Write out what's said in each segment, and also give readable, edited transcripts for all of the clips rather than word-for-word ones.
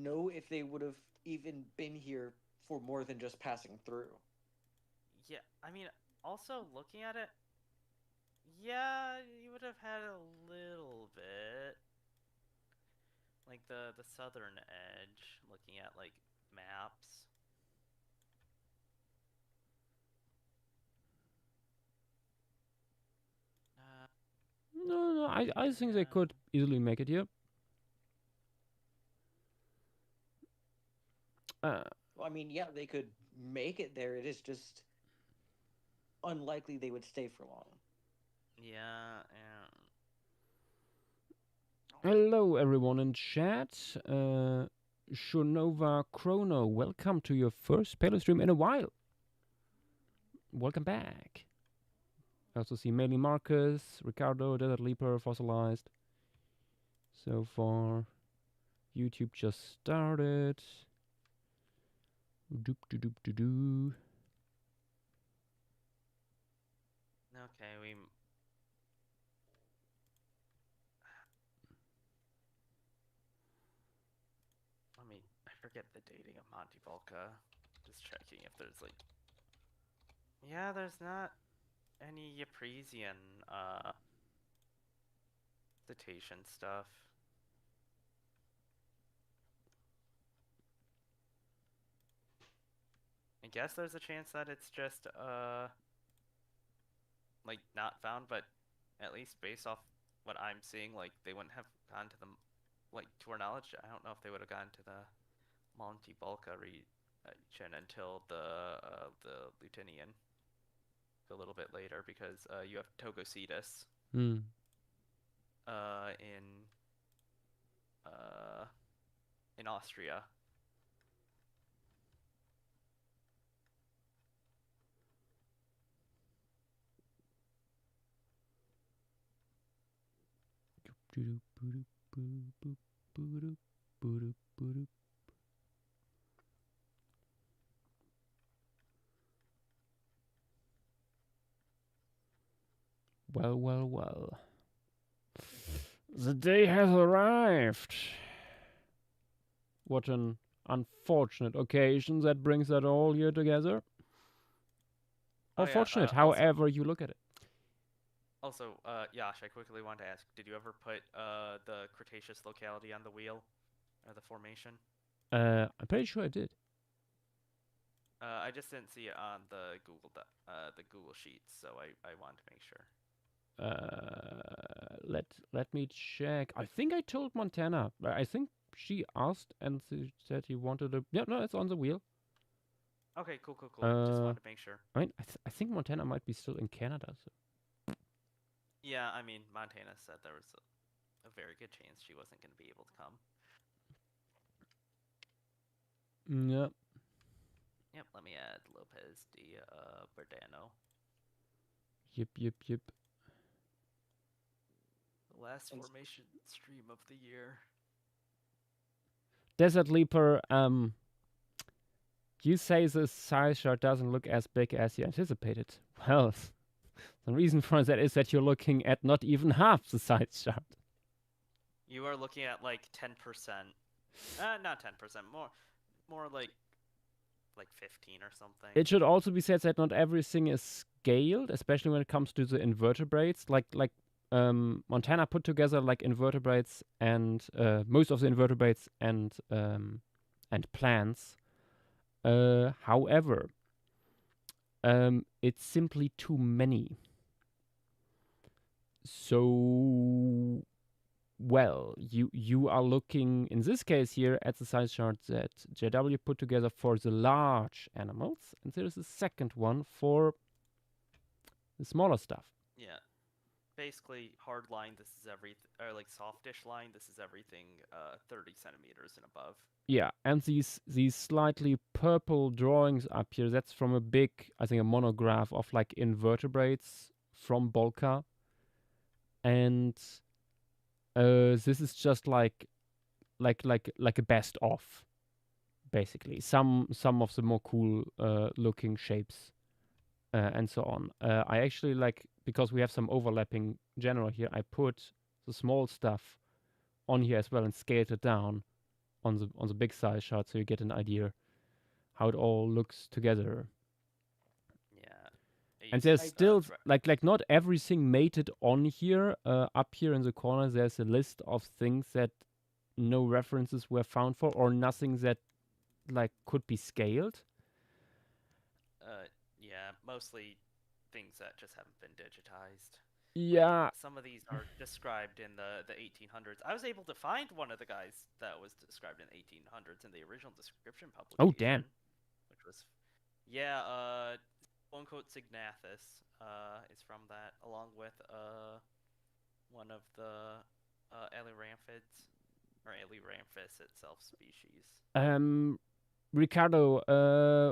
know if they would have even been here for more than just passing through. Yeah, I mean, also looking at it, yeah, you would have had a little bit. Like the southern edge, looking at like maps. Uh, No, no, I think they yeah. could easily make it here. Uh, Well, I mean, yeah, they could make it there. It is just unlikely they would stay for long. Yeah, and Hello, everyone in chat. Shunova Chrono, welcome to your first Palo stream in a while. Welcome back. I also see Melly Marcus, Ricardo, Desert Leaper, Fossilized. So far, YouTube just started. Doop doo doop doo doo. okay, we. Let me. I forget the dating of Monty Volca. Just checking if there's like. Yeah, there's not any Yapresian citation stuff. I guess there's a chance that it's just like not found, but at least based off what I'm seeing, like they wouldn't have gone to the like to our knowledge. I don't know if they would have gone to the Monte Balca region until the Lutinian a little bit later because you have Togocetus Hmm. in uh in Austria. Doo doo boo doo boo doo boo doo boo doo. Well, well, well. The day has arrived. What an unfortunate occasion that brings that all here together. Oh Or yeah. fortunate, Also, however you look at it. Yash, I quickly wanted to ask: did you ever put the Cretaceous locality on the wheel or the formation? I'm pretty sure I did. I just didn't see it on the Google Sheets, so I wanted to make sure. Let me check. I think I told Montana. I think she asked and she said he wanted a. Yeah, no, it's on the wheel. Okay, cool. Just wanted to make sure. I mean, I think Montana might be still in Canada. So. Yeah, I mean, Montana said there was a very good chance she wasn't going to be able to come. Yeah. Yep, let me add Lopez de Berdano. Yep. The last formation stream of the year. Desert Leaper, you say the size chart doesn't look as big as you anticipated. Well, the reason for that is that you're looking at not even half the size chart. You are looking at like 10%. Not 10%, more like 15 or something. It should also be said that not everything is scaled, especially when it comes to the invertebrates. Like Montana put together like invertebrates and most of the invertebrates and plants. However, it's simply too many. So, well, you are looking in this case here at the size chart that JW put together for the large animals, and there is a second one for the smaller stuff. Yeah. Basically, hard line, this is everything, or like softish line, this is everything 30 centimeters and above. Yeah, and these slightly purple drawings up here, that's from a big, I think, a monograph of like invertebrates from Bolca. And this is just like a best of, basically. Some of the more cool looking shapes and so on. I actually like, because we have some overlapping general here, I put the small stuff on here as well and scaled it down on the big size shot, so you get an idea how it all looks together. Yeah. And Ace, there's I- still thre- like not everything mated on here. Up here in the corner, there's a list of things that no references were found for, or nothing that like could be scaled. yeah, mostly things that just haven't been digitized. Yeah. Some of these are described in the 1800s. I was able to find one of the guys that was described in the 1800s in the original description publication. Oh, damn. Which was, yeah, quote Signathus is from that, along with one of the Elyramphid or Elyramphus itself species. Ricardo,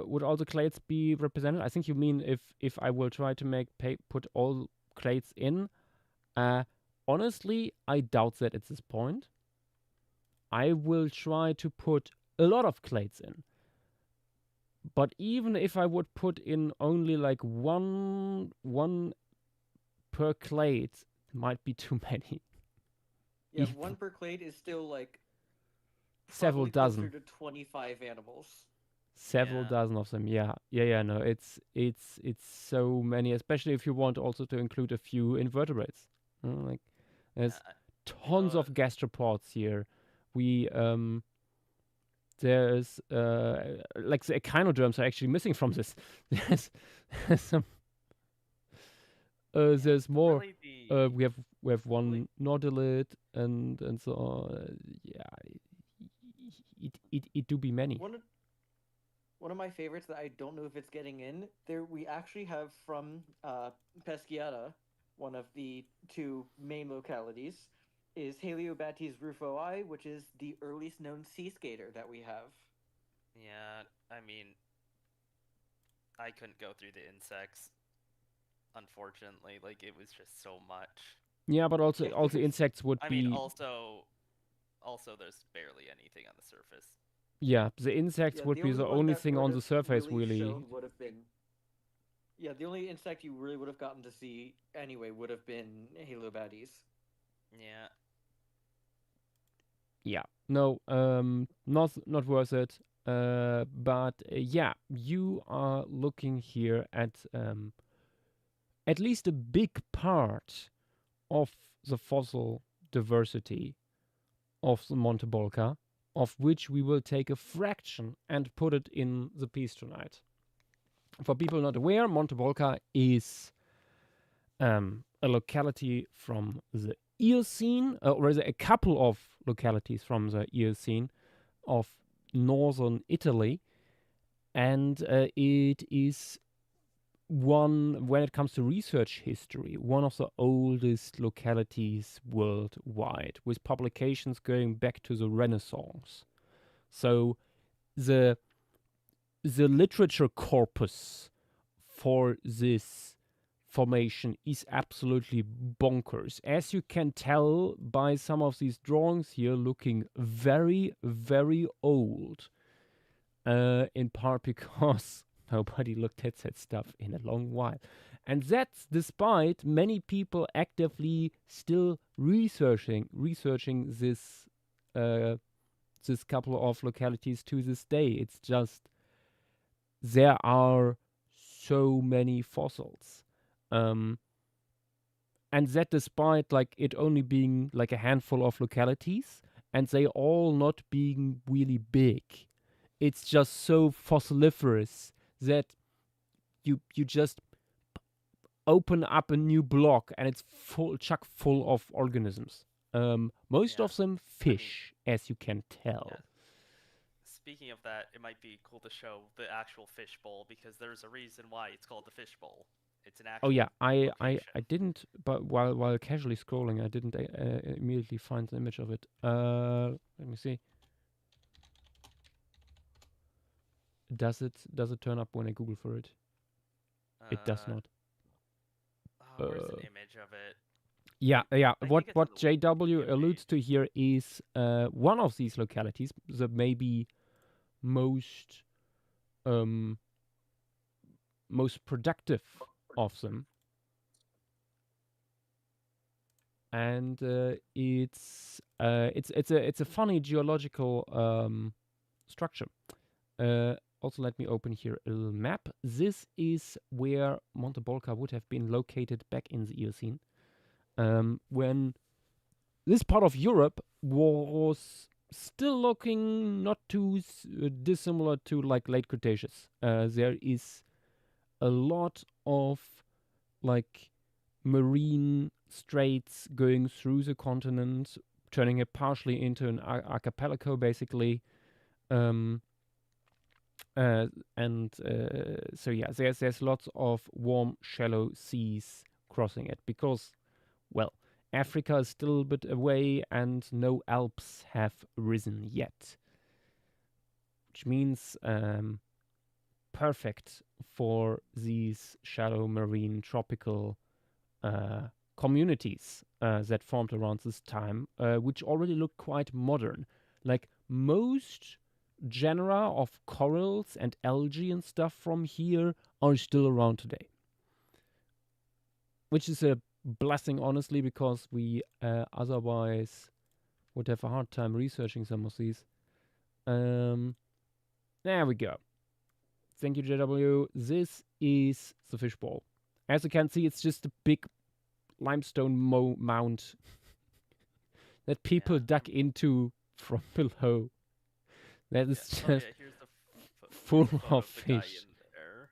would all the clades be represented? I think you mean if I will try to put all clades in. Honestly, I doubt that at this point. I will try to put a lot of clades in. But even if I would put in only like one per clade, it might be too many. Yeah, Even- one per clade is still like Several probably closer dozen. to 25 animals. Several Yeah. dozen of them. Yeah. No, it's so many, especially if you want also to include a few invertebrates. Like there's tons of gastropods here. We there's like the echinoderms are actually missing from this. There's some there's more. Really the, We have one nodilid and so on. Yeah, it do be many. One of my favorites that I don't know if it's getting in there. We actually have from Peschiata, one of the two main localities, is Haliobates rufoi, which is the earliest known sea skater that we have. yeah, I mean, I couldn't go through the insects, unfortunately. Like, it was just so much. Yeah, but also Yeah, also there's- insects would I be. mean, also there's barely anything on the surface. Yeah, the insects Yeah, would be the one only that thing on the would've surface, really. shown would have been. Yeah, the only insect you really would have gotten to see anyway would have been Haliobates. Yeah. Yeah, no, not worth it. But yeah, you are looking here at least a big part of the fossil diversity of the Monte Bolca, of which we will take a fraction and put it in the piece tonight. For people not aware, Monte Bolca is a locality from the Eocene, or rather a couple of localities from the Eocene of northern Italy, and it is one, when it comes to research history, one of the oldest localities worldwide, with publications going back to the Renaissance. So the literature corpus for this formation is absolutely bonkers, as you can tell by some of these drawings here looking very, very old, in part because nobody looked at that stuff in a long while. And that's despite many people actively still researching this this couple of localities to this day. It's just there are so many fossils. And that despite like it only being like a handful of localities and they all not being really big. It's just so fossiliferous that you just open up a new block and it's chock full of organisms. Most Yeah. of them fish, as you can tell. Yeah. Speaking of that, it might be cool to show the actual fish bowl because there's a reason why it's called the fish bowl. It's an actual. Oh yeah, I location. didn't, but while casually scrolling, I didn't immediately find the image of it. Let me see. Does it turn up when I Google for it? It does not. Oh, where's an image of it? Yeah. I What think it's on the JW Wikipedia alludes to page. here is one of these localities, the maybe most most productive of them. and it's a funny geological structure. Also, let me open here a little map. This is where Monte Bolca would have been located back in the Eocene, when this part of Europe was still looking not too dissimilar to like late Cretaceous. There is a lot of like marine straits going through the continent, turning it partially into an archipelago, basically. So yeah, there's lots of warm, shallow seas crossing it because, well, Africa is still a bit away and no Alps have risen yet, which means perfect for these shallow marine tropical communities that formed around this time, which already look quite modern. Like most genera of corals and algae and stuff from here are still around today, which is a blessing, honestly, because we otherwise would have a hard time researching some of these. There we go. Thank you, JW. This is the fishbowl. As you can see, it's just a big limestone mound that people dug into from below. That is just here's the full photo of the guy fish. in there.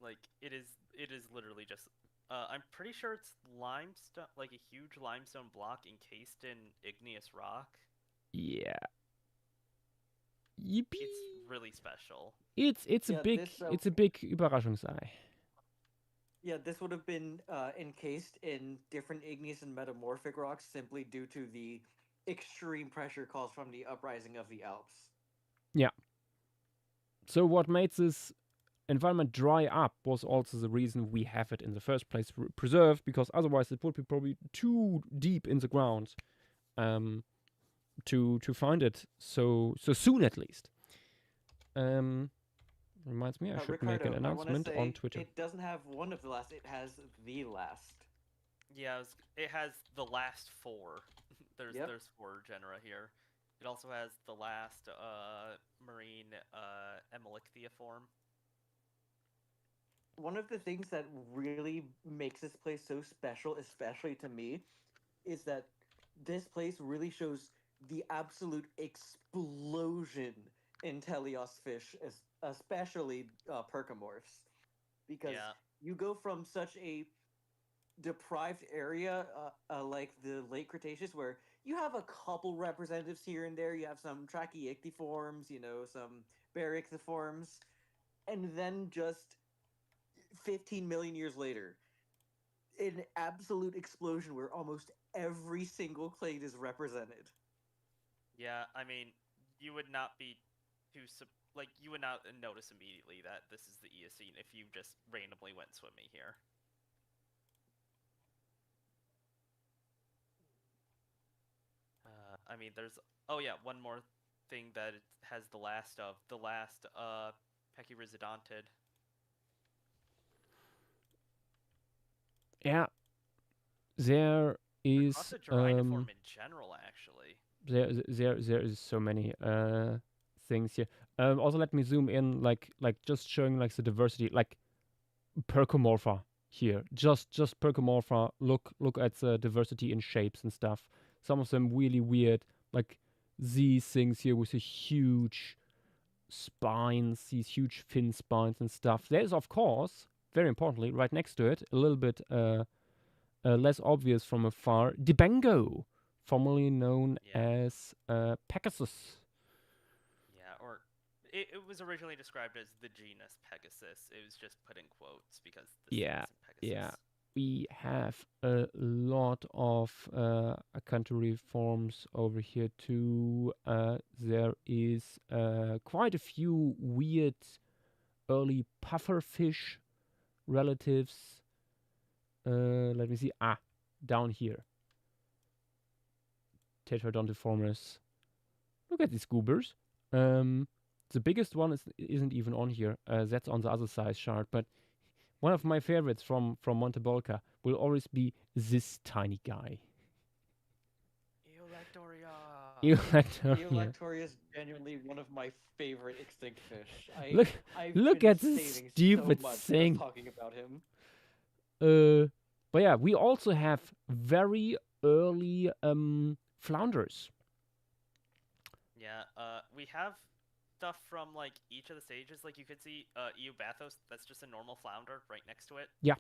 Like it is literally just. I'm pretty sure it's limestone, like a huge limestone block encased in igneous rock. Yeah. Yippee! It's really special. It's Yeah, a big this, it's a big Überraschungsei. Yeah, this would have been encased in different igneous and metamorphic rocks simply due to the extreme pressure caused from the uprising of the Alps. Yeah. So what made this environment dry up was also the reason we have it in the first place preserved, because otherwise it would be probably too deep in the ground to find it so soon, at least. Reminds me, I should Ricardo, make an announcement on Twitter. It doesn't have one of the last, it has the last. Yeah, it has the last four. There's Yep. 4 genera here. It also has the last marine Emolichthiiform. One of the things that really makes this place so special, especially to me, is that this place really shows the absolute explosion in teleos fish, especially percomorphs, because Yeah. you go from such a deprived area like the late Cretaceous, where you have a couple representatives here and there. You have some tracheichthyforms, some barychthyforms, and then just 15 million years later, an absolute explosion where almost every single clade is represented. Yeah, I mean, you would not be you would not notice immediately that this is the Eocene if you just randomly went swimming here. I mean, there's one more thing that it has the last Pechyrhizodontid. Yeah, there is Across the Gyrinoform in general, actually. there is so many things here. Also, let me zoom in, like just showing like the diversity, like Percomorpha here. Just Percomorpha. Look at the diversity in shapes and stuff. Some of them really weird, like these things here with the huge spines, these huge fin spines and stuff. There's, of course, very importantly, right next to it, a little bit less obvious from afar, Dibengo, formerly known as Pegasus. Yeah, or it was originally described as the genus Pegasus. It was just put in quotes because this Yeah, Pegasus. yeah. We have a lot of Acanthoreiforms over here too. There is quite a few weird early pufferfish relatives. Let me see. Down here. Tetradontiformes. Look at these goobers. The biggest one isn't even on here. That's on the other side chart. But one of my favorites from Monte Bolca, will always be this tiny guy. Eolactoria. Eolactoria. Eolactoria is genuinely one of my favorite extinct fish. Look, I've look been at this saving stupid so much thing. just talking about him. But yeah, we also have very early flounders. Yeah, we have stuff from like each of the stages. Like you could see Eobathos, that's just a normal flounder right next to it. Yeah,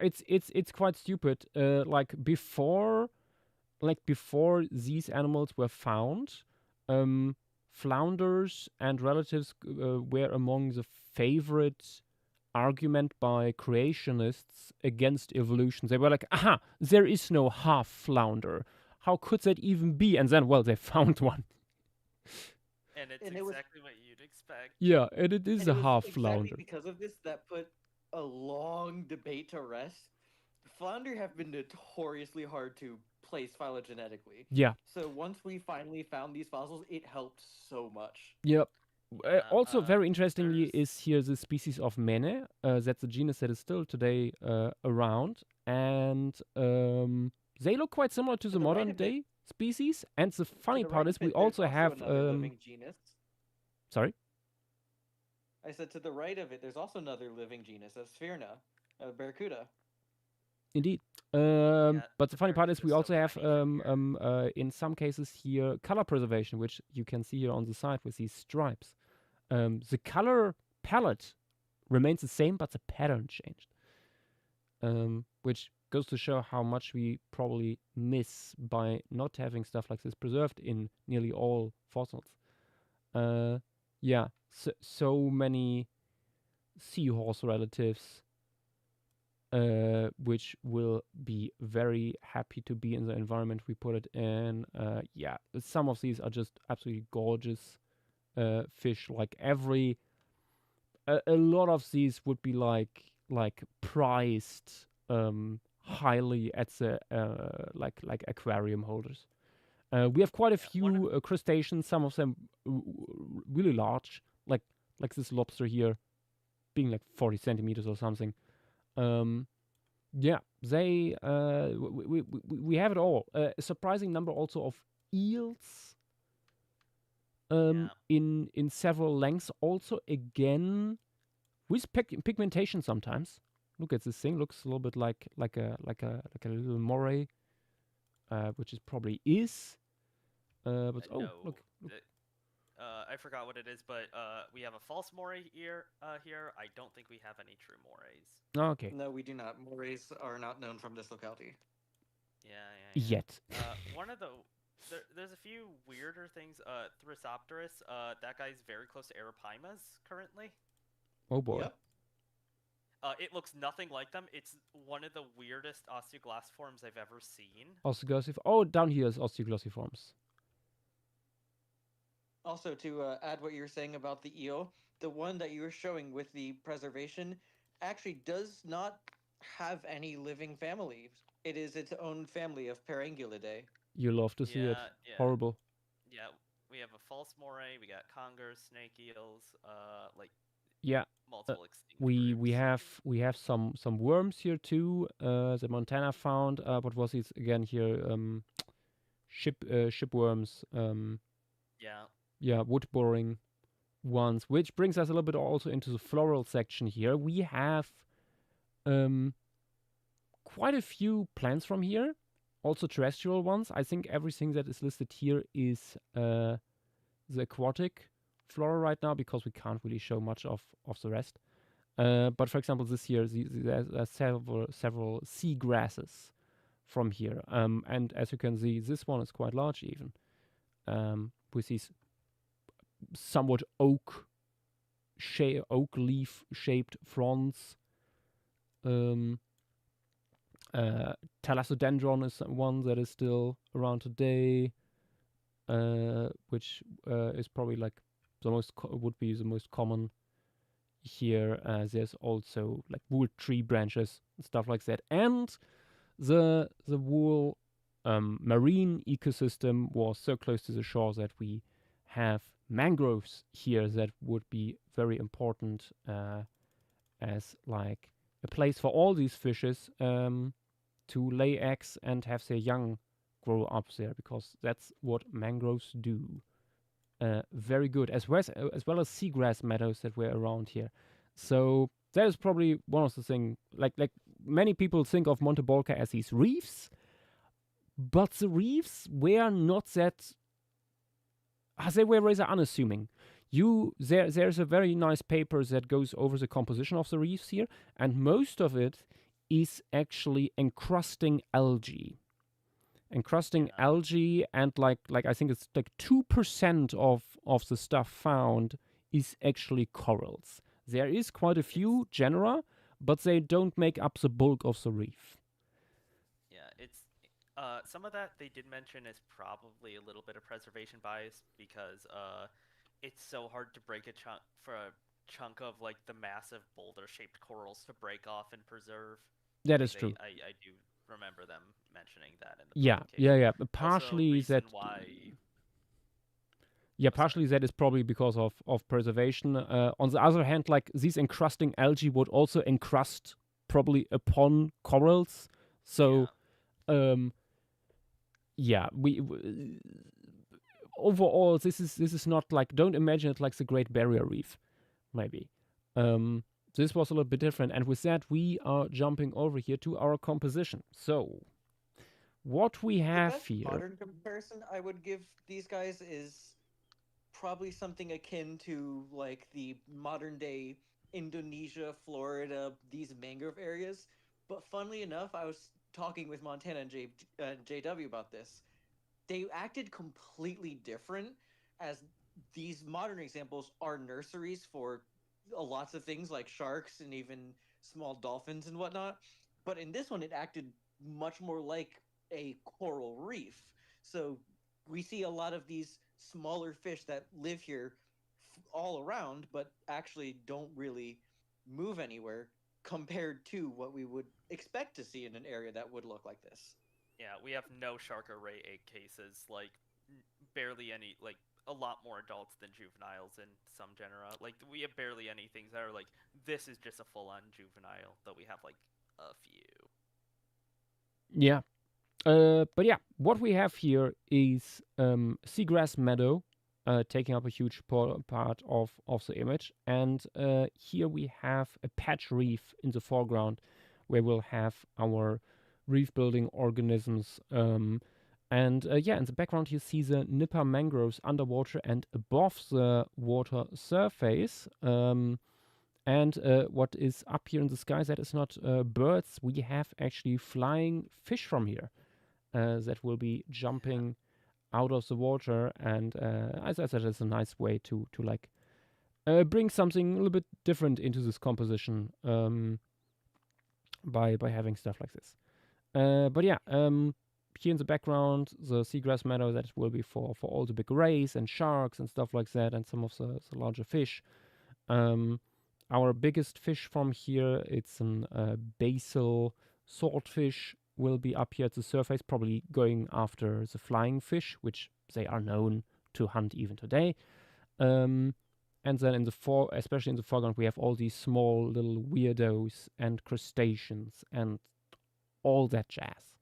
it's quite stupid. Like before these animals were found, flounders and relatives were among the favorite argument by creationists against evolution. They were like, aha, there is no half flounder. How could that even be? And then, well, they found one. And it's And it was- exactly what you'd expect. Yeah, and it is And a it was half exactly flounder. because of this that put a long debate to rest. Flounder have been notoriously hard to place phylogenetically. Yeah, So once we finally found these fossils, it helped so much. yep. Yeah, Also, very interestingly, there's- is here the species of Mene. That's a genus that is still today around, and they look quite similar to the the right modern of it- day species. And the funny To the part right is of we it, there's also have another living genus. sorry. I said to the right of it, there's also another living genus, a Sphyrna, a Barracuda. Indeed. Yeah, But the the funny part is barracuda's we so also have tiny from in some cases here color preservation, which you can see here on the side with these stripes. The color palette remains the same, but the pattern changed. Which goes to show how much we probably miss by not having stuff like this preserved in nearly all fossils. Yeah, so many seahorse relatives which will be very happy to be in the environment we put it in. Yeah, some of these are just absolutely gorgeous fish. Like a lot of these would be like prized highly at the like aquarium holders. We have quite a Yeah, one few crustaceans. Some of them really large, like this lobster here, being like 40 centimeters or something. Yeah, they we have it all. A surprising number also of eels. In several lengths. Also, again, with pigmentation sometimes. Look at this thing. Looks a little bit like a little moray, which it probably is. But oh, no, look. I forgot what it is, but we have a false moray here. I don't think we have any true morays. Okay. No, we do not. Morays are not known from this locality. Yeah. Yet. One of the there's a few weirder things. Thrasopterus. That guy's very close to Arapimas currently. Oh boy. Yep. It looks nothing like them. It's one of the weirdest osteoglossiforms I've ever seen. Osteoglossif. Oh, down here is osteoglossiforms. Also, to add what you were saying about the eel, the one that you were showing with the preservation actually does not have any living families. It is its own family of Parangulidae. You love to see it. Yeah. Horrible. Yeah, we have a false moray. We got congers, snake eels, like Yeah. multiple extinct We groups. have some worms here too. That Montana found. What was it again here? Shipworms. Yeah. Yeah, wood boring ones. Which brings us a little bit also into the floral section here. We have quite a few plants from here. Also terrestrial ones. I think everything that is listed here is the aquatic flora right now because we can't really show much of the rest. But for example, this year there's several sea grasses from here. And as you can see, this one is quite large even. With these somewhat oak leaf shaped fronds. Thalassodendron is one that is still around today, which is probably like the most would be the most common here. There's also like wool tree branches and stuff like that, and the wool marine ecosystem was so close to the shore that we have mangroves here that would be very important as like a place for all these fishes to lay eggs and have their young grow up there, because that's what mangroves do. Very good, as well as seagrass meadows that were around here. So that is probably one of the things. Like many people think of Monte Bolca as these reefs, but the reefs were not that. They were rather unassuming. There's a very nice paper that goes over the composition of the reefs here, and most of it is actually encrusting algae. Algae, and like I think it's like 2% of the stuff found is actually corals. There is quite a few genera, but they don't make up the bulk of the reef. Yeah, it's some of that they did mention is probably a little bit of preservation bias because it's so hard to break a chunk of like the massive boulder-shaped corals to break off and preserve. That is true. I do remember them mentioning that in the Yeah. publication. Partially Also, that. why. Yeah, partially that is probably because of preservation. On the other hand, like these encrusting algae would also encrust probably upon corals. So, we overall this is not like, don't imagine it like the Great Barrier Reef, maybe. This was a little bit different, and with that we are jumping over here to our composition. So, what we have the best here. Modern comparison I would give these guys is probably something akin to like the modern day Indonesia, Florida, these mangrove areas. But funnily enough, I was talking with Montana and JW about this. They acted completely different, as these modern examples are nurseries for lots of things like sharks and even small dolphins and whatnot. But in this one, it acted much more like a coral reef. So we see a lot of these smaller fish that live here all around, but actually don't really move anywhere compared to what we would expect to see in an area that would look like this. Yeah, we have no shark or ray egg cases, like barely any, like a lot more adults than juveniles in some genera. Like we have barely any things that are like, this is just a full-on juvenile, though we have like a few. Yeah. But yeah, what we have here is seagrass meadow taking up a huge part of the image. And here we have a patch reef in the foreground where we'll have our reef building organisms. And in the background you see the Nipah mangroves underwater and above the water surface. And what is up here in the sky, that is not birds. We have actually flying fish from here that will be jumping out of the water. And as I said, it's a nice way to like bring something a little bit different into this composition by having stuff like this. Here in the background, the seagrass meadow, that will be for all the big rays and sharks and stuff like that, and some of the larger fish. Our biggest fish from here, it's an basal swordfish, will be up here at the surface, probably going after the flying fish, which they are known to hunt even today. And then especially in the foreground, we have all these small little weirdos and crustaceans and all that jazz.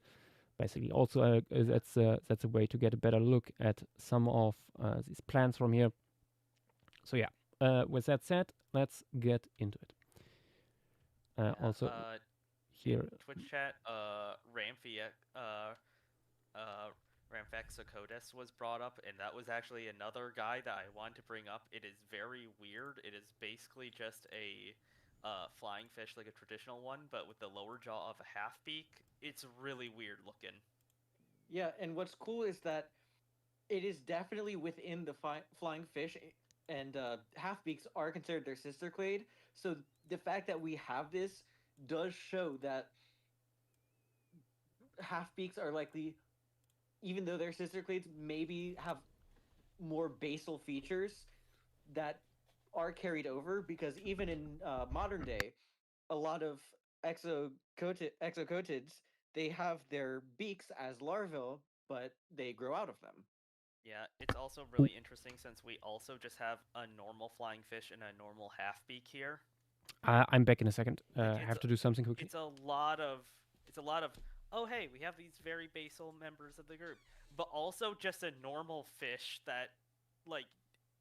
Basically, also that's a way to get a better look at some of these plants from here. So yeah, with that said, let's get into it. Also, here Twitch chat, Ramphexocodes was brought up, and that was actually another guy that I wanted to bring up. It is very weird. It is basically just a flying fish, like a traditional one, but with the lower jaw of a half beak. It's really weird looking. Yeah, and what's cool is that it is definitely within the flying fish, and half beaks are considered their sister clade. So the fact that we have this does show that half beaks are likely, even though they're sister clades, maybe have more basal features that are carried over, because even in modern day, a lot of exocotids, they have their beaks as larvae, but they grow out of them. Yeah, it's also really interesting since we also just have a normal flying fish and a normal half beak here. I'm back in a second. I have to do something quickly. It's a lot of oh hey, we have these very basal members of the group, but also just a normal fish that, like,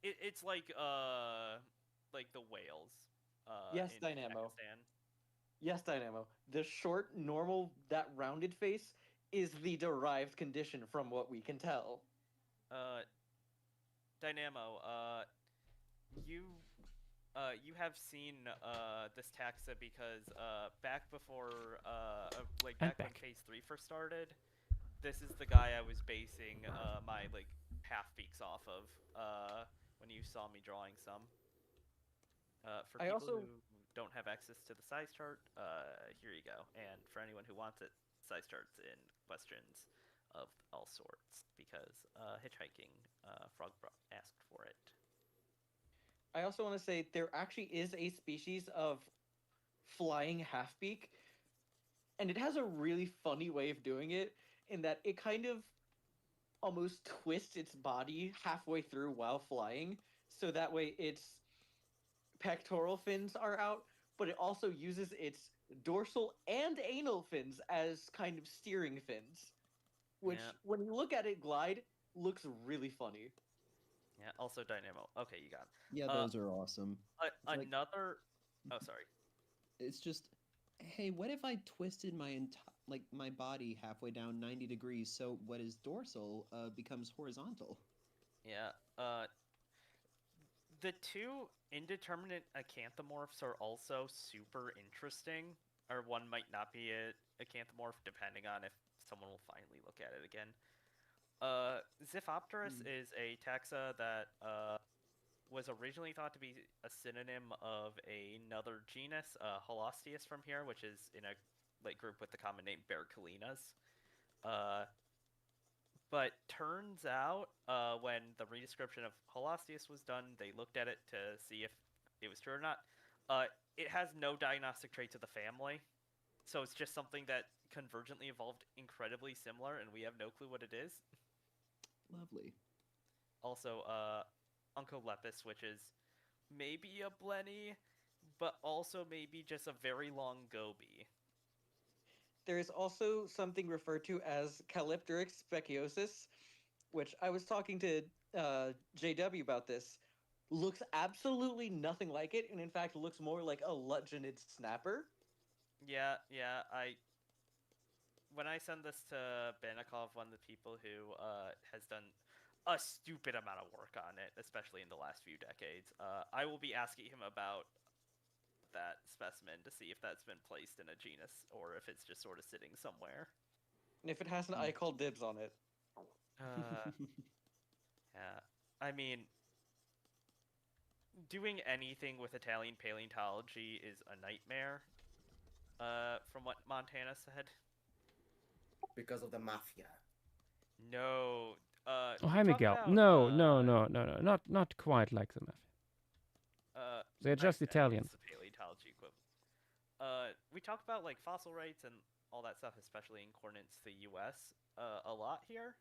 it's like the whales, Yes, in Dynamo. Pakistan. Yes, Dynamo. The short, normal, that rounded face is the derived condition from what we can tell. Uh, Dynamo, you have seen this taxa because back before like And back when back. phase 3 first started, this is the guy I was basing my like half peaks off of when you saw me drawing some. For I people also- who don't have access to the size chart, here you go. And for anyone who wants it, size charts in questions of all sorts because hitchhiking asked for it. I also want to say there actually is a species of flying half-beak, and it has a really funny way of doing it in that it kind of almost twists its body halfway through while flying, so that way its pectoral fins are out, but it also uses its dorsal and anal fins as kind of steering fins, which, Yeah. when you look at it glide, looks really funny. Yeah. Also Dynamo. Okay, you got it. Yeah, those are awesome. It's like- Another. Oh, sorry. It's just, hey, what if I twisted my body halfway down 90 degrees so what is dorsal becomes horizontal? Yeah. The two indeterminate acanthomorphs are also super interesting. Or one might not be a acanthomorph, depending on if someone will finally look at it again. Ziphopterus is a taxa that was originally thought to be a synonym of another genus, Holosteus from here, which is in a group with the common name Berkelinas. But turns out, when the redescription of Holosteus was done, they looked at it to see if it was true or not. It has no diagnostic traits of the family, so it's just something that convergently evolved incredibly similar, and we have no clue what it is. Lovely. Also, Oncolepis, which is maybe a blenny, but also maybe just a very long goby. There is also something referred to as Calypteryx speciosus, which I was talking to JW about this. Looks absolutely nothing like it, and in fact looks more like a Lutgenid snapper. Yeah, when I send this to Banakov, one of the people who has done a stupid amount of work on it, especially in the last few decades, I will be asking him about that specimen to see if that's been placed in a genus or if it's just sort of sitting somewhere. And if it has an I call dibs on it. Yeah, I mean, doing anything with Italian paleontology is a nightmare, from what Montana said. Because of the mafia. No. Oh, we hi, talk Miguel. about, No, not quite like the mafia. They're just I Italian. It's the paleontology equivalent. We talk about like fossil rights and all that stuff, especially in coordinates to the U.S. A lot here.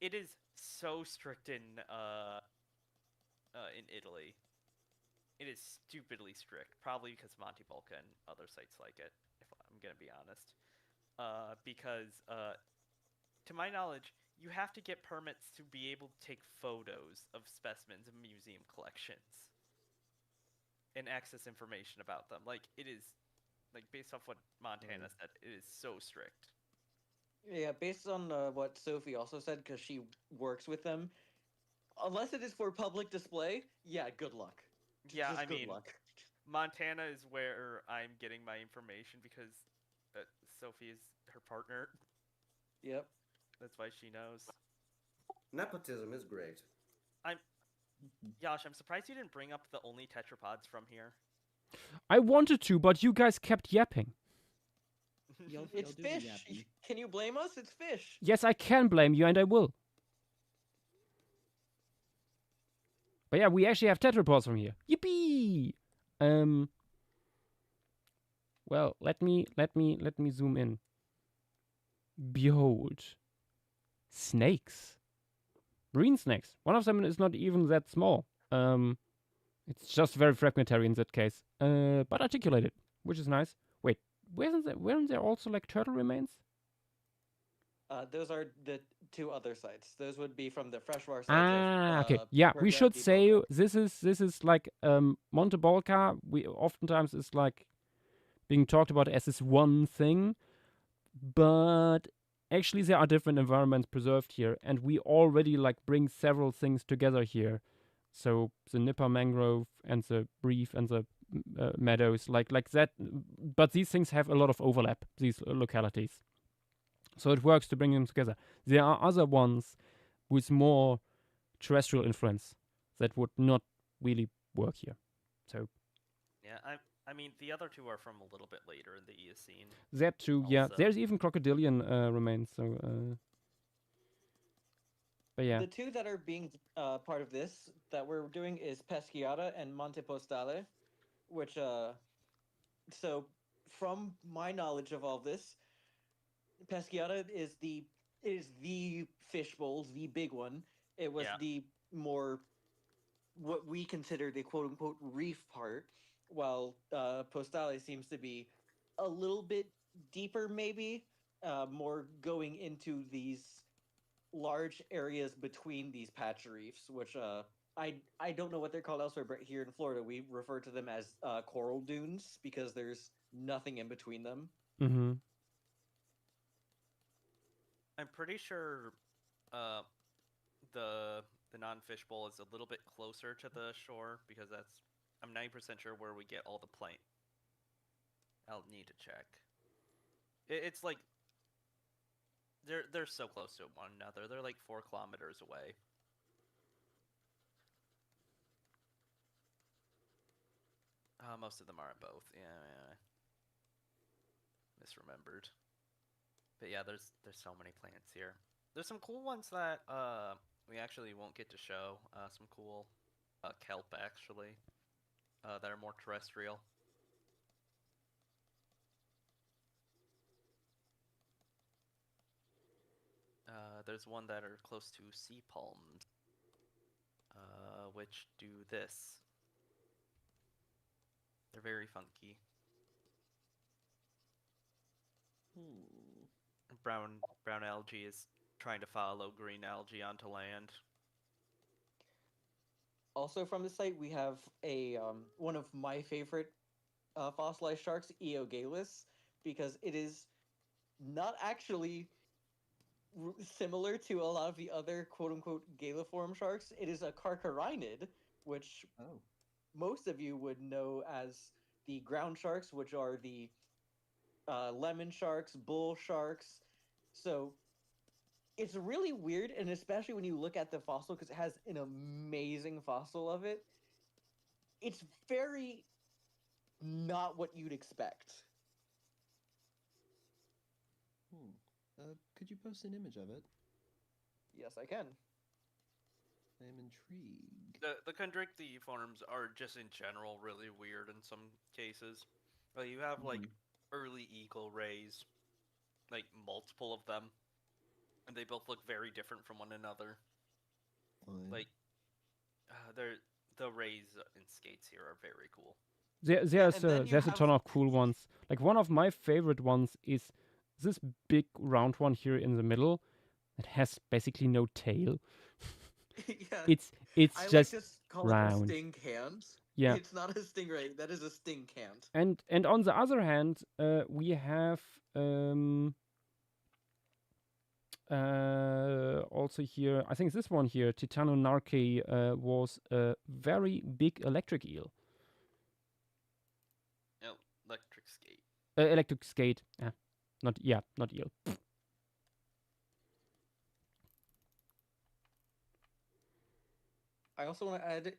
It is so strict in Italy. It is stupidly strict, probably because Monte Balca and other sites like it, if I'm gonna be honest. Because to my knowledge, you have to get permits to be able to take photos of specimens in museum collections and access information about them. Like, it is, like, based off what Montana said, it is so strict. Yeah, based on what Sophie also said, because she works with them, unless it is for public display, yeah, good luck. Yeah, Just I good mean, luck. Montana is where I'm getting my information because Sophie is her partner. Yep. That's why she knows. Nepotism is great. Yash, I'm surprised you didn't bring up the only tetrapods from here. I wanted to, but you guys kept yapping. It's do the fish. yapping. Can you blame us? It's fish. Yes, I can blame you, and I will. But yeah, we actually have tetrapods from here. Yippee! Well, let me zoom in. Behold, snakes, marine snakes. One of them is not even that small. It's just very fragmentary in that case. But articulated, which is nice. Wait, weren't there also like turtle remains? Those are the two other sites. Those would be from the freshwater sites Ah, okay. of Yeah, we should Pergionti say Boca. this is like Monte Balca. We oftentimes is like being talked about as this one thing, but actually there are different environments preserved here, and we already like bring several things together here. So the Nipah mangrove and the reef and the meadows, like that. But these things have a lot of overlap. These localities, so it works to bring them together. There are other ones with more terrestrial influence that would not really work here. So Yeah, I mean the other two are from a little bit later in the Eocene. that too, yeah. Also. There's even crocodilian remains. So, but yeah, The two that are being part of this that we're doing is Peschiata and Monte Postale, which so from my knowledge of all this, Peschiata is the fishbowl, the big one. It was Yeah. the more what we consider the quote unquote reef part, while Postale seems to be a little bit deeper, maybe more going into these large areas between these patch reefs, which I don't know what they're called elsewhere, but here in Florida we refer to them as coral dunes because there's nothing in between them. mm-hmm. I'm pretty sure the non-fish bowl is a little bit closer to the shore because I'm 90% sure where we get all the plankton. I'll need to check. It's like they're so close to one another. They're like 4 kilometers away. Most of them are in both. Yeah. Misremembered. But yeah, there's so many plants here. There's some cool ones that we actually won't get to show. Some cool kelp actually that are more terrestrial. There's one that are close to sea palms, which do this. They're very funky. Brown algae is trying to follow green algae onto land. Also from the site, we have a one of my favorite fossilized sharks, Eogalis, because it is not actually similar to a lot of the other quote-unquote galiform sharks. It is a carcharinid, which most of you would know as the ground sharks, which are the lemon sharks, bull sharks. So it's really weird, and especially when you look at the fossil, because it has an amazing fossil of it. It's very not what you'd expect. Could you post an image of it? Yes, I can. I am intrigued. The chondrichthyforms are just in general really weird in some cases. You have like early eagle rays, like multiple of them, and they both look very different from one another. Fine. Like, the rays in skates here are very cool. There's a ton of cool ones. Like one of my favorite ones is this big round one here in the middle that has basically no tail. Yeah. It's I just like to call round. it a stink hand. Yeah. It's not a stingray. That is a stink hand. And on the other hand, we have also here, I think this one here, Titanonarche, was a very big electric eel. Oh, electric skate. Electric skate. Not eel. I also want to add,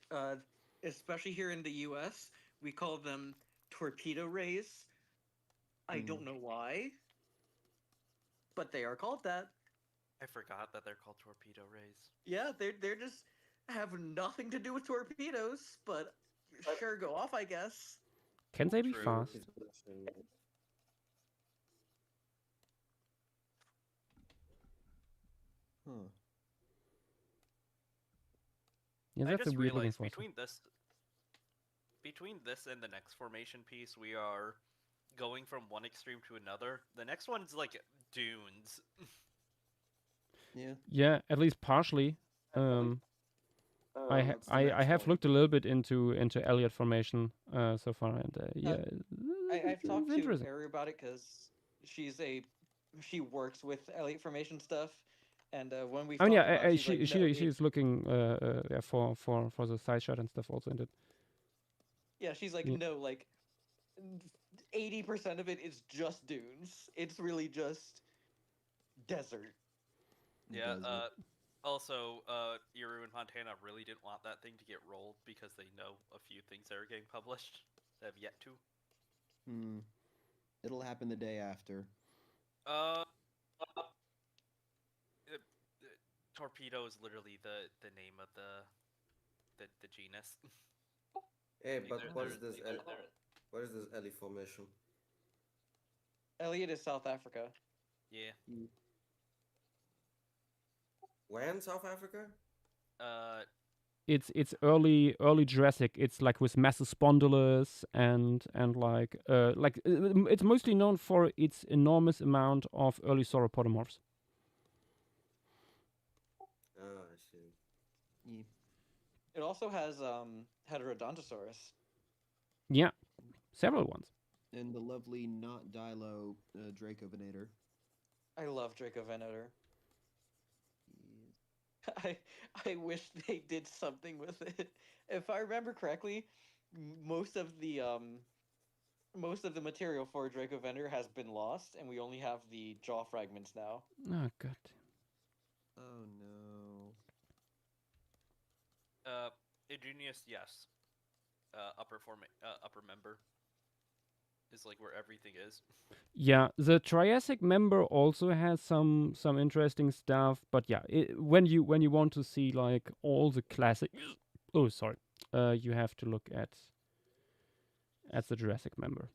especially here in the U.S., we call them torpedo rays. I don't know why, but they are called that. I forgot that they're called torpedo rays. Yeah, they're just have nothing to do with torpedoes, but sure, go off, I guess. Can they be True. fast? Yeah, I that's a just weird looking realized fossil. between this and the next formation piece, we are going from one extreme to another. The next one's like dunes. Yeah. Yeah, at least partially. I What's the next I have one? looked a little bit into Elliott formation so far, and yeah, I've it's talked to interesting. Ari about it because she works with Elliott formation stuff, and when we've I mean, talked yeah, about, it, she's like, no, she's looking yeah, for the side shot and stuff also in it. yeah, she's like, Yeah. no, like 80% of it is just dunes. It's really just desert. Yeah. Desert. Also, Iru and Montana really didn't want that thing to get rolled because they know a few things that are getting published that have yet to. It'll happen the day after. Uh, uh, torpedo is literally the name of the genus. Hey, but Neither- what is there- this? neither- What is this Ellie formation? Elliott is South Africa. Yeah. Where in South Africa? It's early Jurassic. It's like with massive spondylus and like it's mostly known for its enormous amount of early sauropodomorphs. Oh, I see. Yeah. It also has Heterodontosaurus. Yeah, several ones. And the lovely not Dilo Dracovenator. I love Dracovenator. Yeah. I wish they did something with it. If I remember correctly, most of the material for Dracovenator has been lost, and we only have the jaw fragments now. Oh god. Oh no. Edunius, yes. Upper member is like where everything is. Yeah, the Triassic member also has some interesting stuff, but yeah, when you want to see like all the classic, oh sorry, you have to look at the Jurassic member.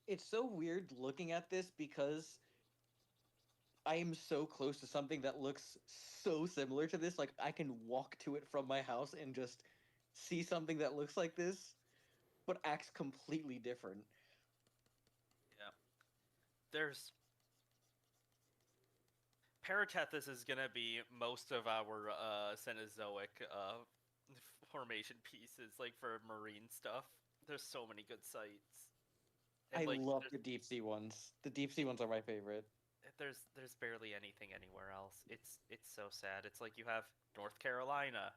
It's so weird looking at this because I am so close to something that looks so similar to this. Like, I can walk to it from my house and just see something that looks like this, but acts completely different. Yeah. There's Paratethus is gonna be most of our Cenozoic formation pieces, like for marine stuff. There's so many good sites. And, I like, love there's- the deep sea ones. The deep sea ones are my favorite. There's barely anything anywhere else. It's so sad. It's like you have North Carolina,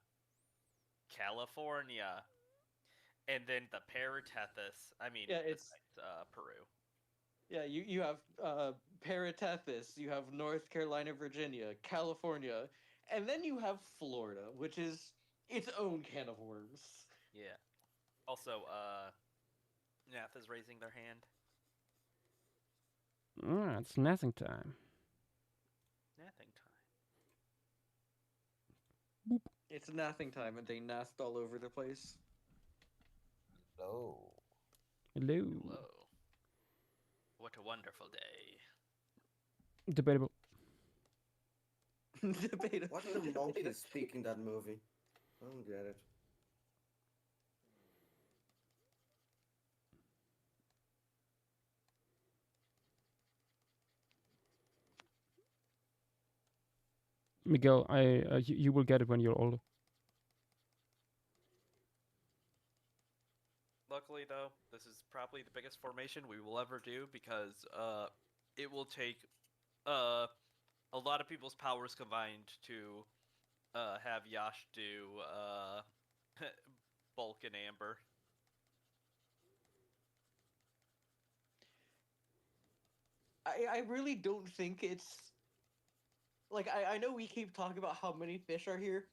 California, and then the Paratethus. I mean, Yeah, it's Peru. yeah. You have Paratethus. You have North Carolina, Virginia, California, and then you have Florida, which is its own can of worms. Yeah. Also, Nath is raising their hand. It's nesting time. Nothing time. It's nothing time, and they nest all over the place. Oh. Hello. Hello. What a wonderful day. Debatable. Debatable. What do monkeys speak in that movie? I don't get it. Miguel, you will get it when you're older. Luckily, though, this is probably the biggest formation we will ever do because it will take a lot of people's powers combined to have Yash do Bulk and Amber. I really don't think it's like I know we keep talking about how many fish are here.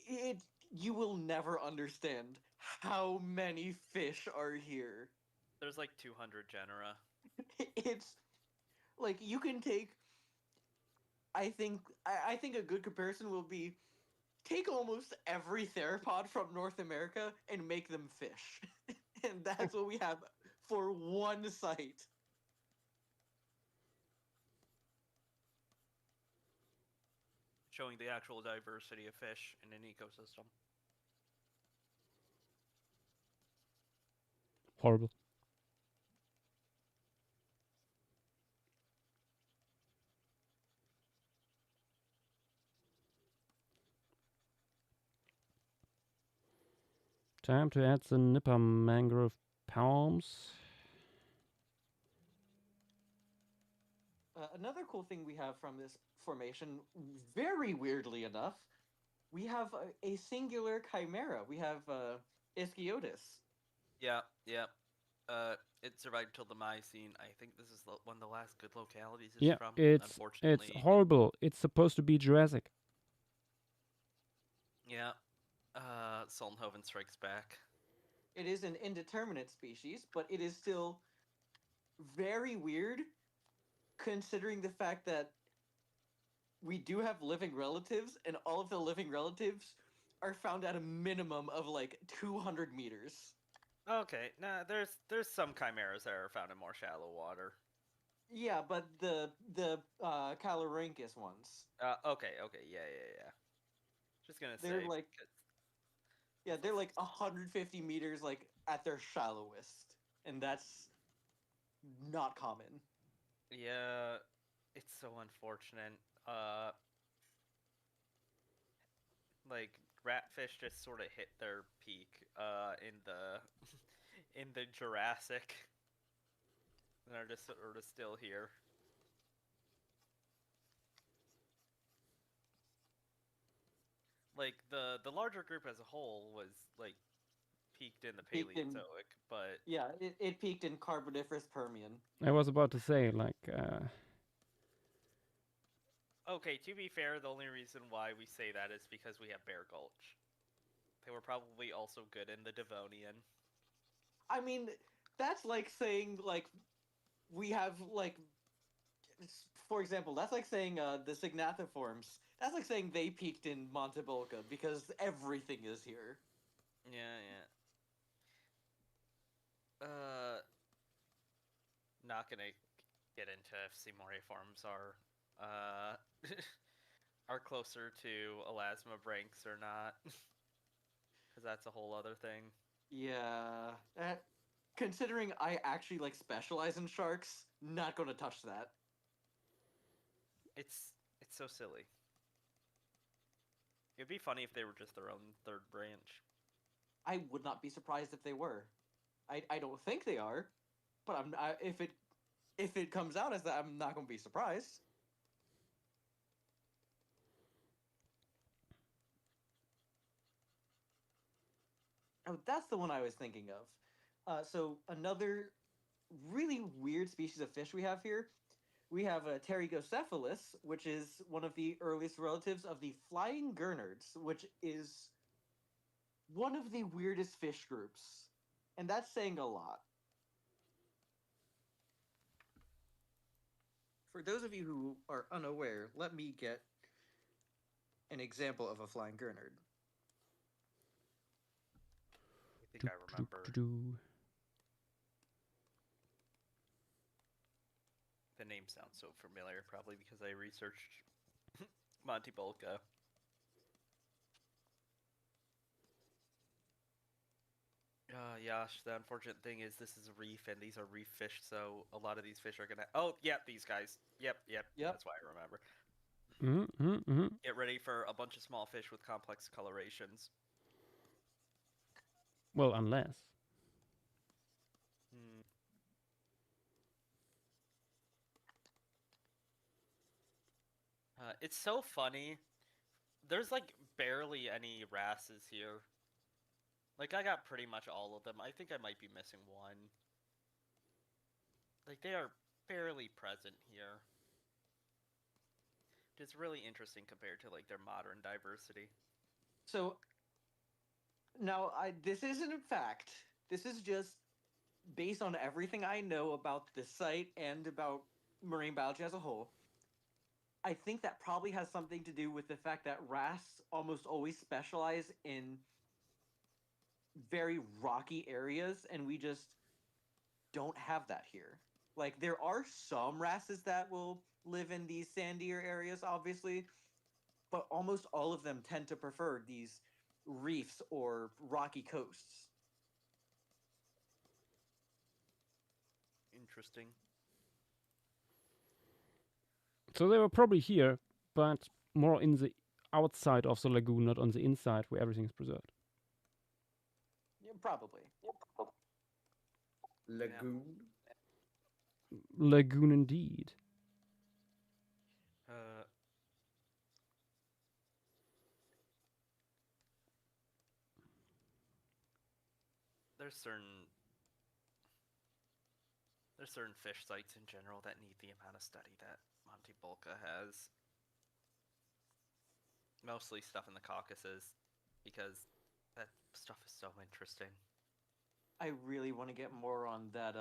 It you will never understand how many fish are here. There's like 200 genera. It's like you can take I think a good comparison will be take almost every theropod from North America and make them fish. And that's what we have for one site. Showing the actual diversity of fish in an ecosystem. Horrible. Time to add the Nipper mangrove palms. Another cool thing we have from this formation, very weirdly enough, we have a singular chimera. We have Ischiotis. Yeah, yeah. It survived till the Miocene. I think this is one of the last good localities it's Yeah, from. it's Unfortunately, horrible. It's supposed to be Jurassic. yeah. Solnhoven strikes back. It is an indeterminate species, but it is still very weird considering the fact that we do have living relatives, and all of the living relatives are found at a minimum of like 200 meters. Okay, nah. There's some chimeras that are found in more shallow water. Yeah, but the Calorhynchus ones, Okay, yeah. Just gonna they're say, like, yeah, they're like 150 meters like at their shallowest, and that's not common. yeah, it's so unfortunate. Like ratfish just sort of hit their peak in the in the Jurassic, and are just sort of still here. Like the larger group as a whole was like peaked in the Peaked in- Paleozoic, but Yeah, it peaked in Carboniferous Permian. I was about to say, like, okay, to be fair, the only reason why we say that is because we have Bear Gulch. They were probably also good in the Devonian. I mean, that's like saying like we have like, for example, that's like saying the Signathiforms. That's like saying they peaked in Montebolca because everything is here. Yeah. Not gonna get into if Seymouriforms are uh are closer to Elasmobranchs or not, because that's a whole other thing. Yeah, considering I actually like specialize in sharks, not gonna touch that. It's so silly. It'd be funny if they were just their own third branch. I would not be surprised if they were. I don't think they are, but if it comes out as that, I'm not gonna be surprised. Oh, that's the one I was thinking of. So another really weird species of fish we have here. We have Pterygocephalus, which is one of the earliest relatives of the flying gurnards, which is one of the weirdest fish groups, and that's saying a lot. For those of you who are unaware, let me get an example of a flying gurnard. I think I remember. The name sounds so familiar, probably because I researched Monty Bolka. Yash, the unfortunate thing is this is a reef, and these are reef fish, so a lot of these fish are gonna... Oh, yeah, these guys. Yep. Yep. That's why I remember. Get ready for a bunch of small fish with complex colorations. Well, unless. It's so funny. There's like barely any wrasses here. Like I got pretty much all of them. I think I might be missing one. Like they are barely present here. It's really interesting compared to like their modern diversity. So now this isn't a fact. This is just based on everything I know about the site and about marine biology as a whole. I think that probably has something to do with the fact that wrasse almost always specialize in very rocky areas, and we just don't have that here. Like, there are some wrasses that will live in these sandier areas, obviously, but almost all of them tend to prefer these reefs or rocky coasts. Interesting. So they were probably here, but more in the outside of the lagoon, not on the inside where everything is preserved. Yeah, probably. Lagoon. Lagoon indeed. Uh, there's certain fish sites in general that need the amount of study that Monte Bulca has. Mostly stuff in the Caucasus, because that stuff is so interesting. I really want to get more on that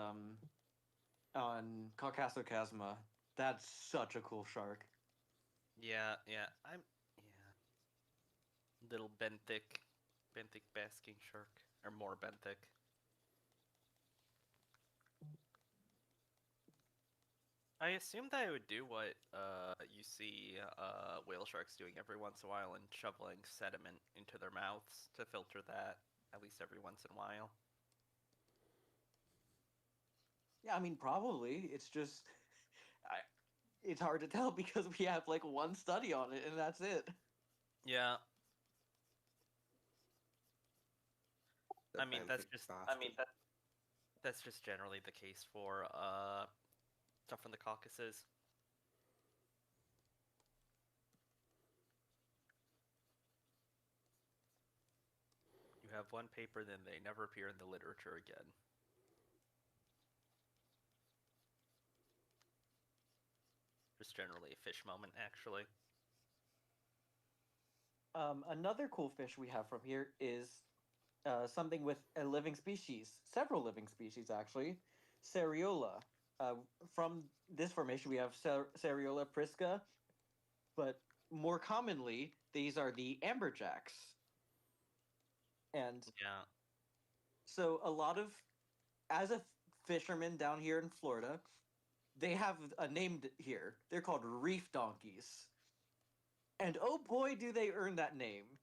on Caucasochasma. That's such a cool shark. Yeah. Little benthic basking shark, or more benthic. I assume that it would do what you see whale sharks doing every once in a while, and shoveling sediment into their mouths to filter that at least every once in a while. Yeah, I mean, probably. It's just, it's hard to tell because we have like one study on it, and that's it. Yeah, The I mean that's benthic just bastard. that's just generally the case for stuff from the Caucasus. You have one paper, then they never appear in the literature again. Just generally a fish moment, actually. Another cool fish we have from here is something with a living species, several living species actually, Seriola. Uh, from this formation, we have Seriola prisca, but more commonly, these are the amberjacks. And Yeah. so, as a fisherman down here in Florida, they have a name here. They're called reef donkeys. And oh boy, do they earn that name.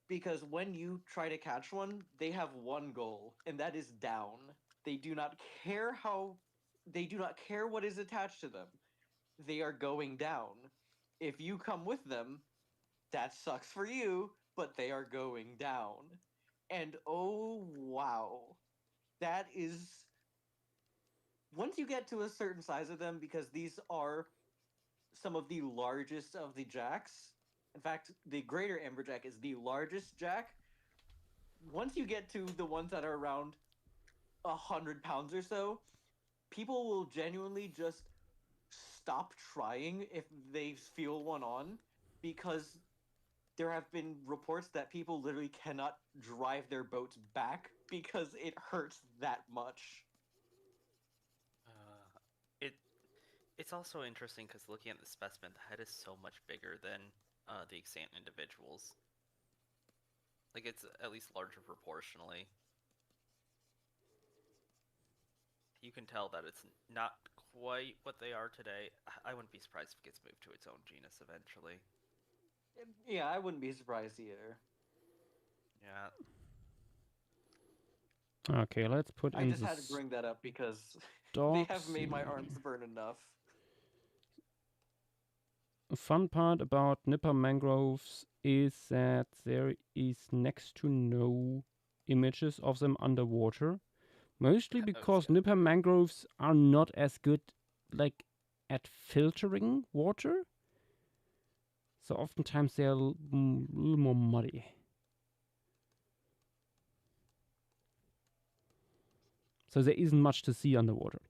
Because when you try to catch one, they have one goal, and that is down. They do not care how, they do not care what is attached to them. They are going down. If you come with them, that sucks for you, but they are going down. And oh wow, that is, once you get to a certain size of them, because these are some of the largest of the jacks. In fact, the greater amberjack is the largest jack. Once you get to the ones that are around 100 pounds or so, people will genuinely just stop trying if they feel one on, because there have been reports that people literally cannot drive their boats back because it hurts that much. It it's also interesting because looking at the specimen, the head is so much bigger than the extant individuals. Like, it's at least larger proportionally. You can tell that it's not quite what they are today. I wouldn't be surprised if it gets moved to its own genus eventually. Yeah, I wouldn't be surprised either. Yeah. Okay, let's put I in just the had to bring that up because they dogs. have made my arms burn enough. A fun part about Nipper mangroves is that there is next to no images of them underwater. Mostly because Okay. Nipper mangroves are not as good like at filtering water. So oftentimes they're a little more muddy. So there isn't much to see underwater.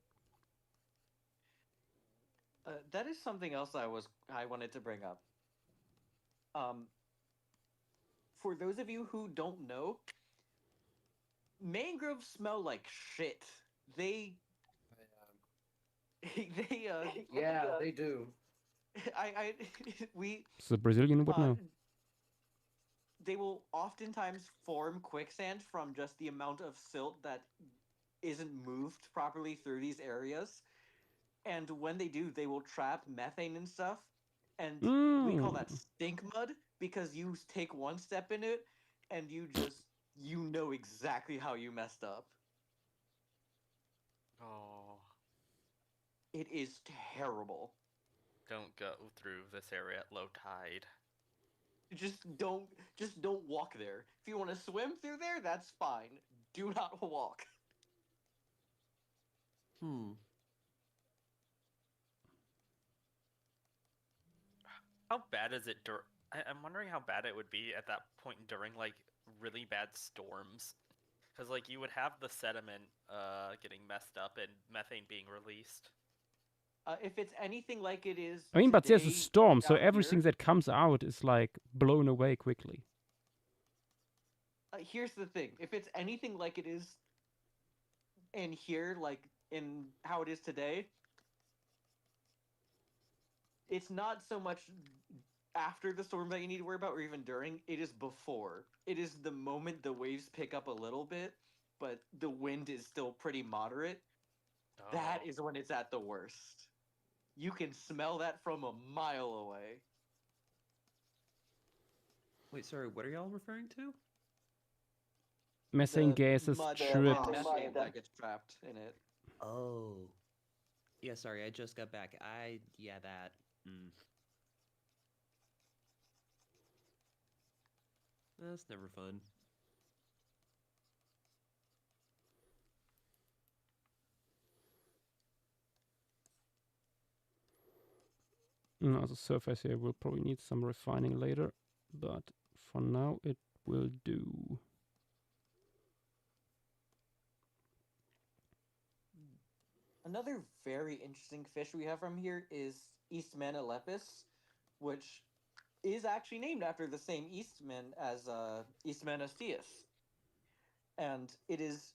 That is something else I wanted to bring up. Um, for those of you who don't know, mangroves smell like shit. They they Yeah, they do. I we So the Brazilian would uh know. they will oftentimes form quicksand from just the amount of silt that isn't moved properly through these areas. And when they do, they will trap methane and stuff. And we call that Mm. stink mud because you take one step in it and you know exactly how you messed up. Oh, It is terrible. don't go through this area at low tide. Just don't walk there. If you want to swim through there, that's fine. Do not walk. Hmm. How bad is it I'm wondering how bad it would be at that point during like really bad storms. Because like you would have the sediment getting messed up and methane being released. If it's anything like it is I mean, but there's a today storm, so out everything here, that comes out is like blown away quickly. here's the thing: if it's anything like it is in here, like in how it is today, it's not so much after the storm that you need to worry about, or even during. It is before. It is the moment the waves pick up a little bit, but the wind is still pretty moderate. That Oh. is when it's at the worst. You can smell that from a mile away. Wait, sorry. What are y'all referring to? Methane The gases mud trip. and methane that gets trapped in it. Oh. Yeah, sorry. I just got back. Yeah, that. That's never fun. No, the surface here will probably need some refining later, but for now it will do. Another very interesting fish we have from here is Eastman alepis, which is actually named after the same Eastman as Eastman astius. And it is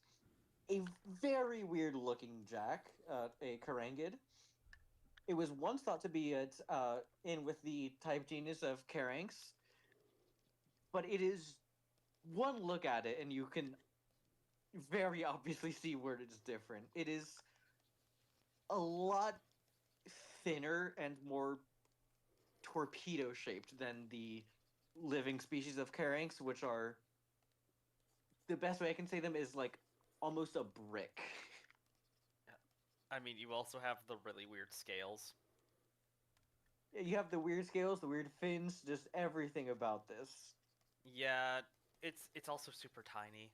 a very weird looking jack, a carangid. It was once thought to be in with the type genus of Caranx, but it is one look at it and you can very obviously see where it's different. It is a lot thinner and more torpedo shaped than the living species of Caranx, which are the best way I can say them is like almost a brick. I mean, you also have the really weird scales. You have the weird scales, the weird fins, just everything about this. Yeah, it's also super tiny.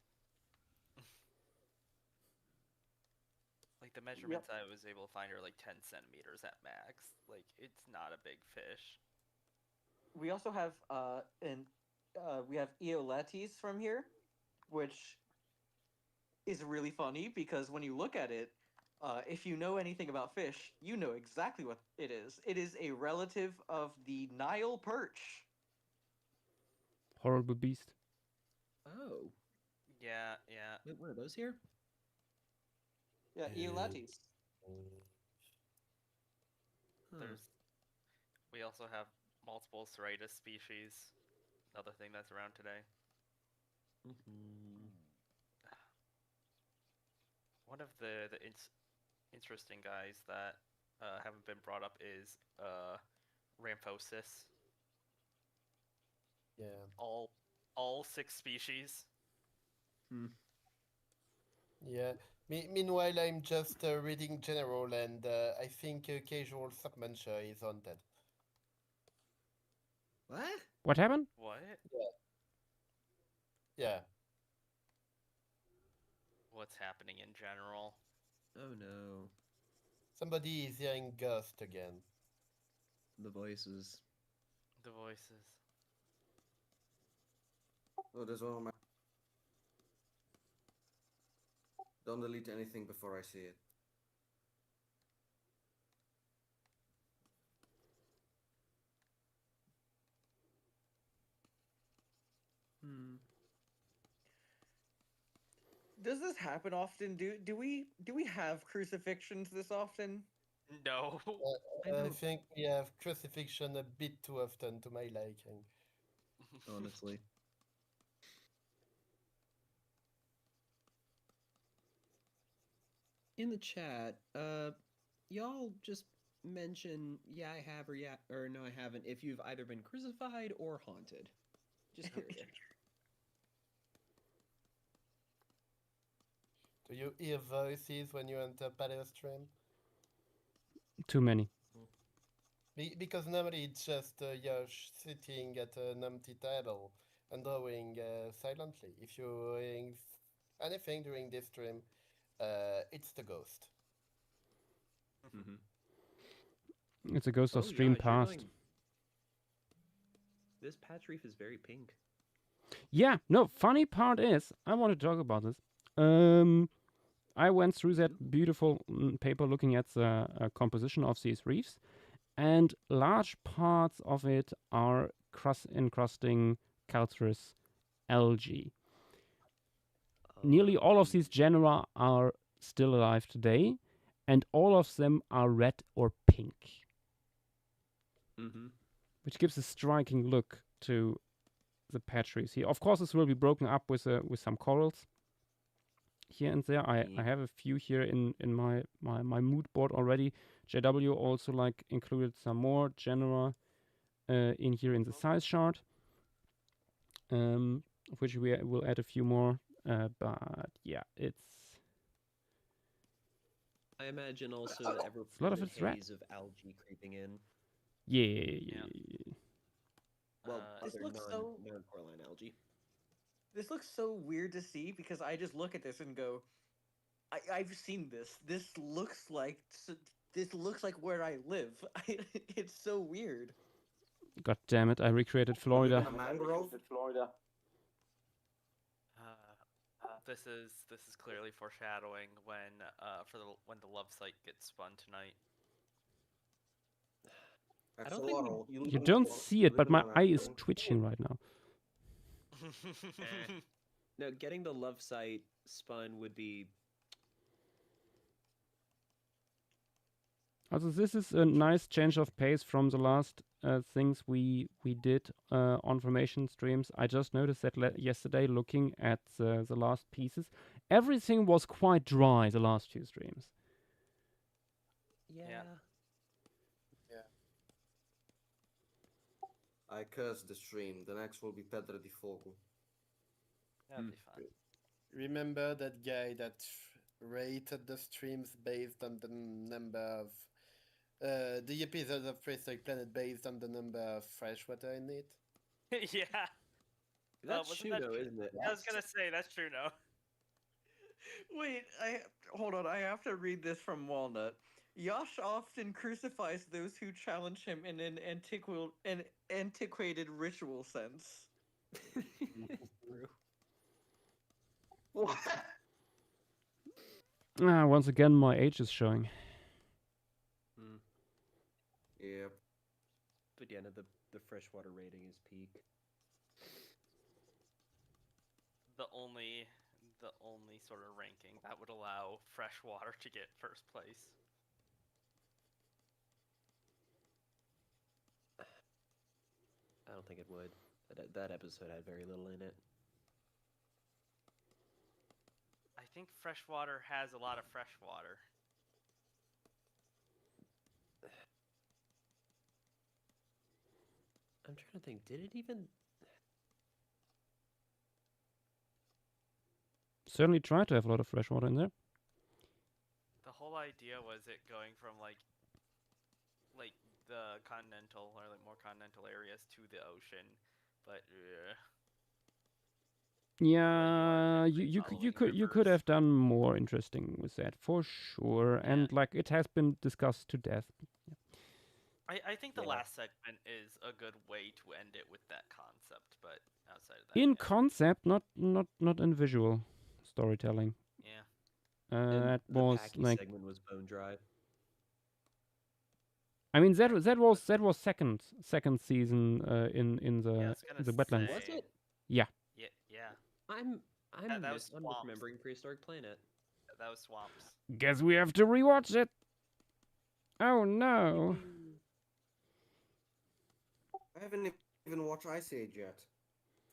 Like the measurements I was able to find are like 10 centimeters at max. Like it's not a big fish. We also have we have Eolates from here, which is really funny because when you look at it, if you know anything about fish, you know exactly what it is. It is a relative of the Nile perch. Horrible beast. Oh. Yeah, yeah. Wait, what are those here? Yeah, Eolates. There's we also have multiple Serratus species. Another thing that's around today. One of the interesting guys that haven't been brought up is Ramphosis. Yeah. All 6 species. Yeah. Meanwhile, I'm just reading general, and I think casual submentia is haunted. What? What happened? What? Yeah. What's happening in general? Oh no. Somebody is hearing ghost again. The voices. The voices. Oh, there's one of my. Don't delete anything before I see it. Does this happen often? Do we have crucifixions this often? No. I I don't- think we have crucifixion a bit too often to my liking. honestly. In the chat, y'all just mention yeah I have or no I haven't if you've either been crucified or haunted. Just curious. Do you hear voices when you enter Paleo stream? Too many. Because normally it's just Yosh sitting at an empty table and drawing silently. If you're hearing anything during this stream, it's the ghost. Mm-hmm. It's a ghost of stream past. This patch reef is very pink. Yeah, no, funny part is, I want to talk about this. I went through that beautiful paper looking at the composition of these reefs, and large parts of it are encrusting calcareous algae. Nearly all of these genera are still alive today, and all of them are red or pink, Mm-hmm. which gives a striking look to the patch reefs here. Of course, this will be broken up with some corals here and there. I have a few here in my mood board already. JW also like included some more genera in here in the size chart, of which we will add a few more. But yeah, it's I imagine also the ever a lot of present it's red. haze of algae creeping in. yeah. Well, This other looks so- non-coralline algae. This looks so weird to see because I just look at this and go, I've seen this. This looks like where I live. It's so weird. God damn it! I recreated Florida. A mangrove? This is clearly foreshadowing when when the love site gets spun tonight. don't think You don't see it, but my eye is twitching right now. No, getting the love site spun would be. Also, this is a nice change of pace from the last things we did on formation streams. I just noticed that yesterday, looking at the last pieces, everything was quite dry the last few streams. Yeah. I curse the stream. The next will be Pedro di Fogo. That'd be fun. Remember that guy that rated the streams based on the number of the episodes of Prehistoric Planet based on the number of freshwater in it? Yeah. That's wasn't true that though, true? isn't it? I was gonna say that's true. No. Wait, hold on. I have to read this from Walnut. Yash often crucifies those who challenge him in an antiquated ritual sense. What? Once again, my age is showing. Yep. But yeah, no, the freshwater rating is peak. The only sort of ranking that would allow freshwater to get first place. I don't think it would. That episode had very little in it. I think freshwater has a lot of freshwater. I'm trying to think. Did it even? Certainly try to have a lot of fresh water in there. The whole idea was it going from like the continental or like more continental areas to the ocean, but Yeah, like, you following could rivers. have done more interesting with that for sure, and like it has been discussed to death. I think the Yeah. last segment is a good way to end it with that concept, but outside of that, In yeah. concept, not in visual storytelling. Yeah. And That the was packing like, segment was bone dry. I mean that was second season in the Yeah, I was gonna the wetlands. say- Was it? Yeah. I'm that was swamps. misremembering Prehistoric Planet. That was swamps. Guess we have to rewatch it. Oh no. I haven't even watched Ice Age yet.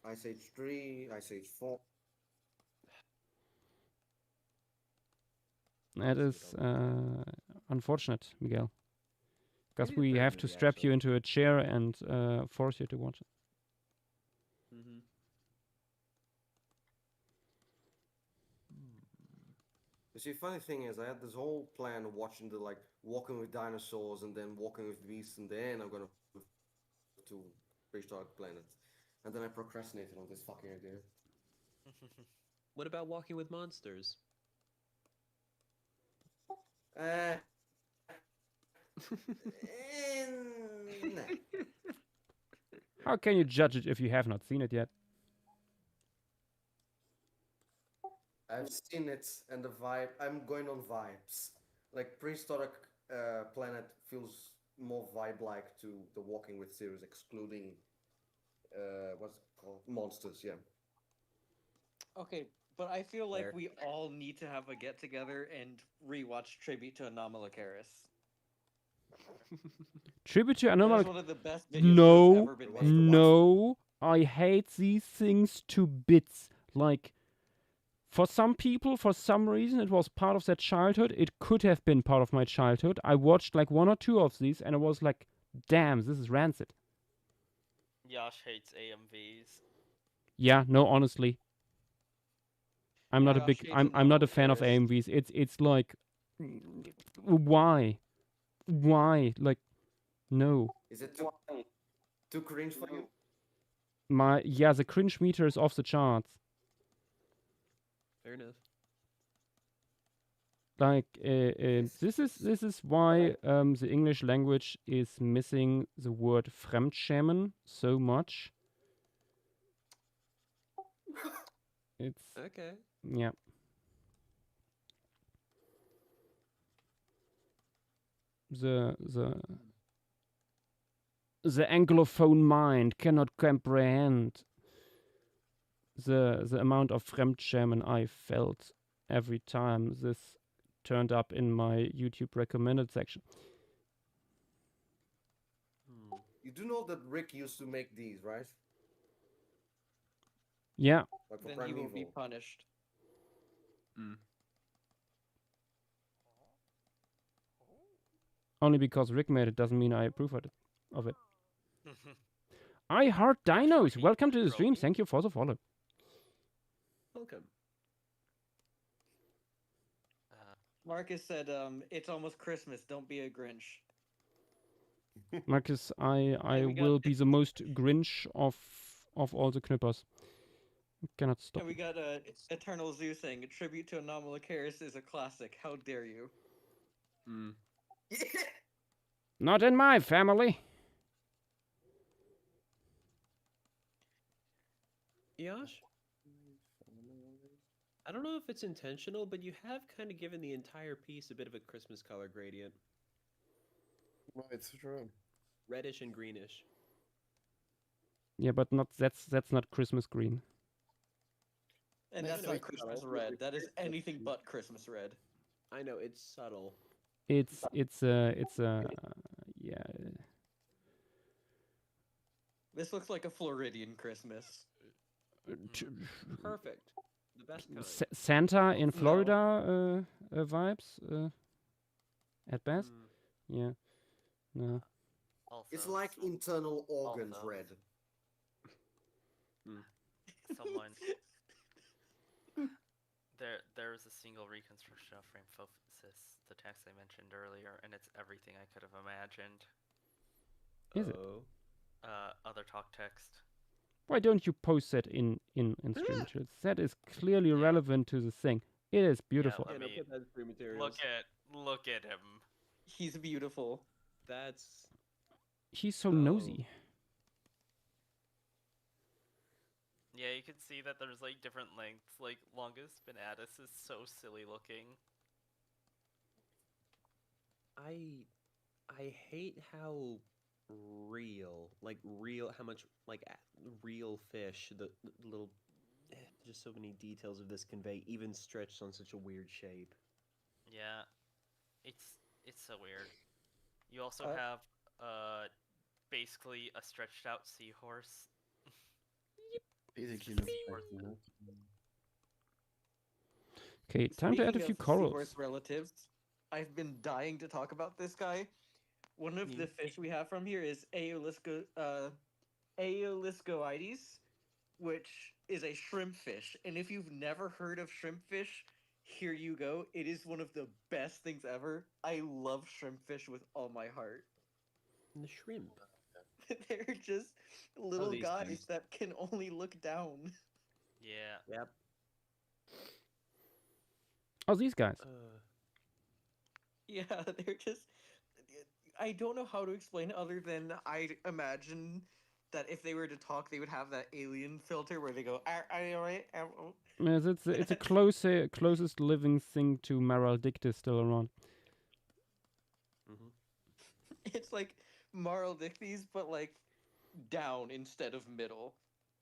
Ice Age 3, Ice Age 4. That is unfortunate, Miguel. Because Maybe a we better have to movie, strap you actually. into a chair and force you to watch it. Mm-hmm. You see, funny thing is, I had this whole plan of watching the like Walking with Dinosaurs and then Walking with Beasts, and then I'm gonna to Prehistoric Planet, and then I procrastinated on this fucking idea. What about Walking with Monsters? Uh, nah. How can you judge it if you have not seen it yet? I've seen it and the vibe. I'm going on vibes. Like Prehistoric Planet feels more vibe-like to the Walking with series, excluding what's it called? Monsters. Yeah. Okay, but I feel like Fair. we all need to have a get together and rewatch Tribute to Anomalocaris. Tribute to That is Anomaly. one of the best videos No, that's ever been Watch made. the watch. no. I hate these things to bits. Like, for some people, for some reason, it was part of their childhood. It could have been part of my childhood. I watched like 1 or 2 of these, and I was like, damn, this is rancid. Yash hates AMVs. Yeah, no, honestly. I'm not a Josh big hates I'm not a fan of Anomalocaris. AMVs. It's like why? Why? Like no. Is it too cringe for you? The cringe meter is off the charts. Fair enough. Like this is why the English language is missing the word Fremdschämen so much. It's Okay. yeah. The Anglophone mind cannot comprehend the amount of Fremdschämen I felt every time this turned up in my YouTube recommended section. You do know that Rick used to make these, right? Yeah, Like for Then he will be Primeval. punished. only because Rick made it doesn't mean I approve of it. I Heart Dinos, he welcome to the stream. wrote it. Thank you for the follow. Welcome. Marcus said, "It's almost Christmas. Don't be a Grinch." Marcus, I we got- will be the most Grinch of all the Knippers. Cannot stop. And we got Eternal Zoo saying, "A tribute to Anomalocaris is a classic. How dare you?" Not in my family. Yash? I don't know if it's intentional, but you have kind of given the entire piece a bit of a Christmas color gradient. No, it's true. Reddish and greenish. Yeah, but not that's not Christmas green. And No, that's no, not it's Christmas subtle. red. That is anything but Christmas red. I know, it's subtle. It's yeah. This looks like a Floridian Christmas. Perfect. The best kind. Santa in No. Florida vibes at best. Mm. Yeah. No. Also, It's like internal organs Also. red. someone there was a single reconstruction of frame phosis, the text I mentioned earlier, and it's everything I could have imagined. Is it? Oh. Other talk text. Why don't you post that in stream chats? That is clearly relevant to the thing. It is beautiful. let Yeah, no, me- put that as free materials. Look at him. He's beautiful. That's... He's so Oh. nosy. Yeah, you can see that there's like different lengths. Like longest Spinatus is so silly looking. I hate how real, how much, real fish, the little, just so many details of this convey, even stretched on such a weird shape. Yeah, it's so weird. You also Uh, have basically a stretched out seahorse. Basically, It's a looks like seahorse. that. Okay, time to add a Speaking few of seahorse corals. relatives, I've been dying to talk about this guy. One of Yeah. the fish we have from here is Aeoliscoides, which is a shrimp fish. And if you've never heard of shrimp fish, here you go. It is one of the best things ever. I love shrimp fish with all my heart. And the shrimp. They're just little these guys guys. that can only look down. Yeah. Yep. Oh, these guys. Yeah, they're just. I don't know how to explain it other than I imagine that if they were to talk, they would have that alien filter where they go, "Are you alright?" Yes, it's a closest living thing to Maraldictus still around. Mm-hmm. It's like Marldictes, but like down instead of middle,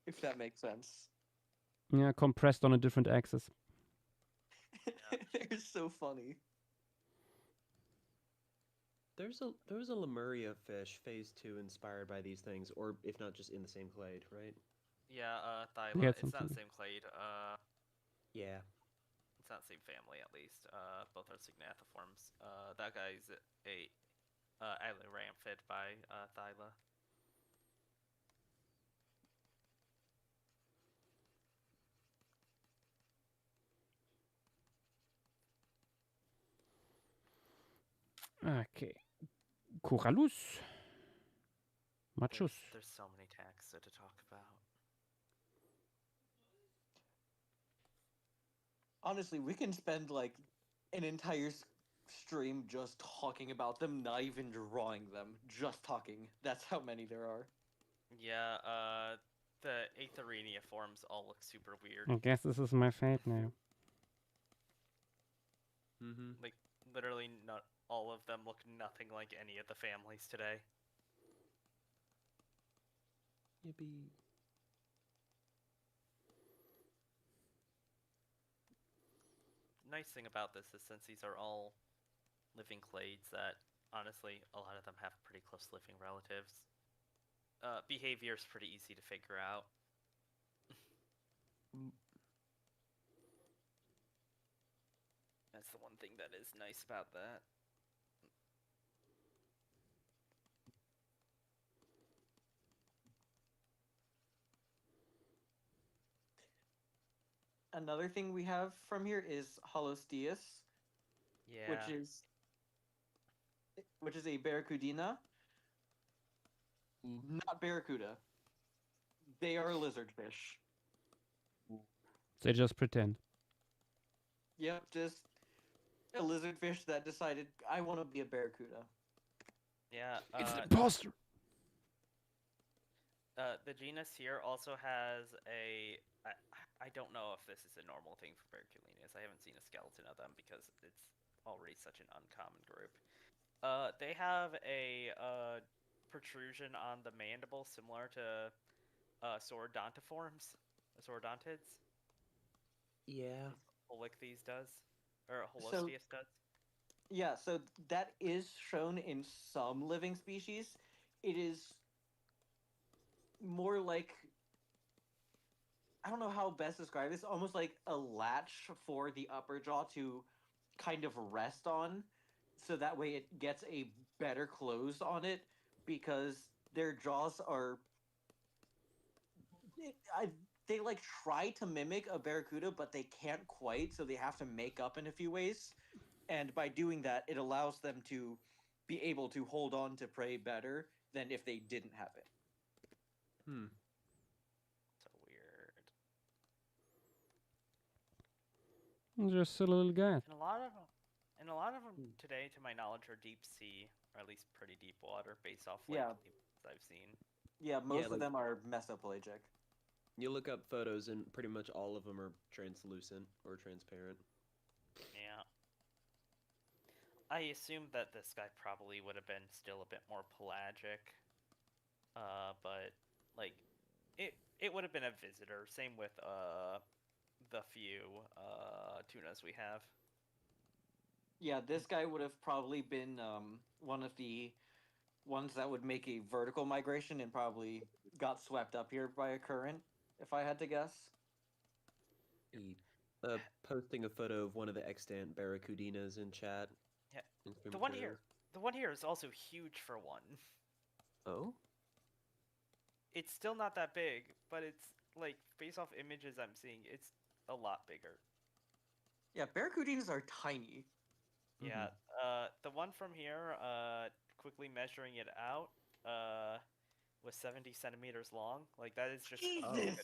if that makes sense. Yeah, compressed on a different axis. They're so funny. There was a Lemuria fish, Phase 2, inspired by these things, or if not, just in the same clade, right? Yeah, Thyla. Yeah, It's not something. the same clade. Yeah. It's not the same family at least. Both are Signathiforms. That guy's a Ailuramphid by Thyla. Okay. Corallus. Machos. There's so many taxa to talk about. Honestly, we can spend like an entire stream just talking about them, not even drawing them, just talking. That's how many there are. Yeah, the Aetherinia forms all look super weird. I guess this is my fate now. Mm-hmm. Like, literally not all of them look nothing like any of the families today. Yippee. Nice thing about this is since these are all living clades that, honestly, a lot of them have pretty close living relatives. Behavior is pretty easy to figure out. That's the one thing that is nice about that. Another thing we have from here is Holosteus, Yeah. which is a Barracudina. Not Barracuda. They are lizard fish. They just pretend. Yep, just a lizard fish that decided I want to be a barracuda. Yeah. It's an imposter. The genus here also has a. I don't know if this is a normal thing for Barraculinas. I haven't seen a skeleton of them because it's already such an uncommon group. They have a protrusion on the mandible similar to Saurodontiforms, Saurodontids. Yeah. Holichthes does, or So- Holosteus does. Yeah, so that is shown in some living species. It is more like, I don't know how best to describe this, almost like a latch for the upper jaw to kind of rest on, so that way it gets a better close on it, because their jaws are they like try to mimic a barracuda, but they can't quite, so they have to make up in a few ways. And by doing that, it allows them to be able to hold on to prey better than if they didn't have it. Hmm. So weird. Just a little guy. And a lot of them today, to my knowledge, are deep sea, or at least pretty deep water, based off like Yeah. the ones I've seen. Yeah, most of like- them are mesopelagic. You look up photos, and pretty much all of them are translucent or transparent. Yeah. I assume that this guy probably would have been still a bit more pelagic. But like it would have been a visitor. Same with the few tunas we have. Yeah, this guy would have probably been one of the ones that would make a vertical migration and probably got swept up here by a current, if I had to guess. He, posting a photo of one of the extant barracudinas in chat. Yeah. in stream The one materials. here, the one here is also huge for one. Oh, It's still not that big, but it's like based off images I'm seeing, it's a lot bigger. Yeah, barracudinas are tiny. Yeah. The one from here, quickly measuring it out, was 70 centimeters long. Like that is just. Jesus!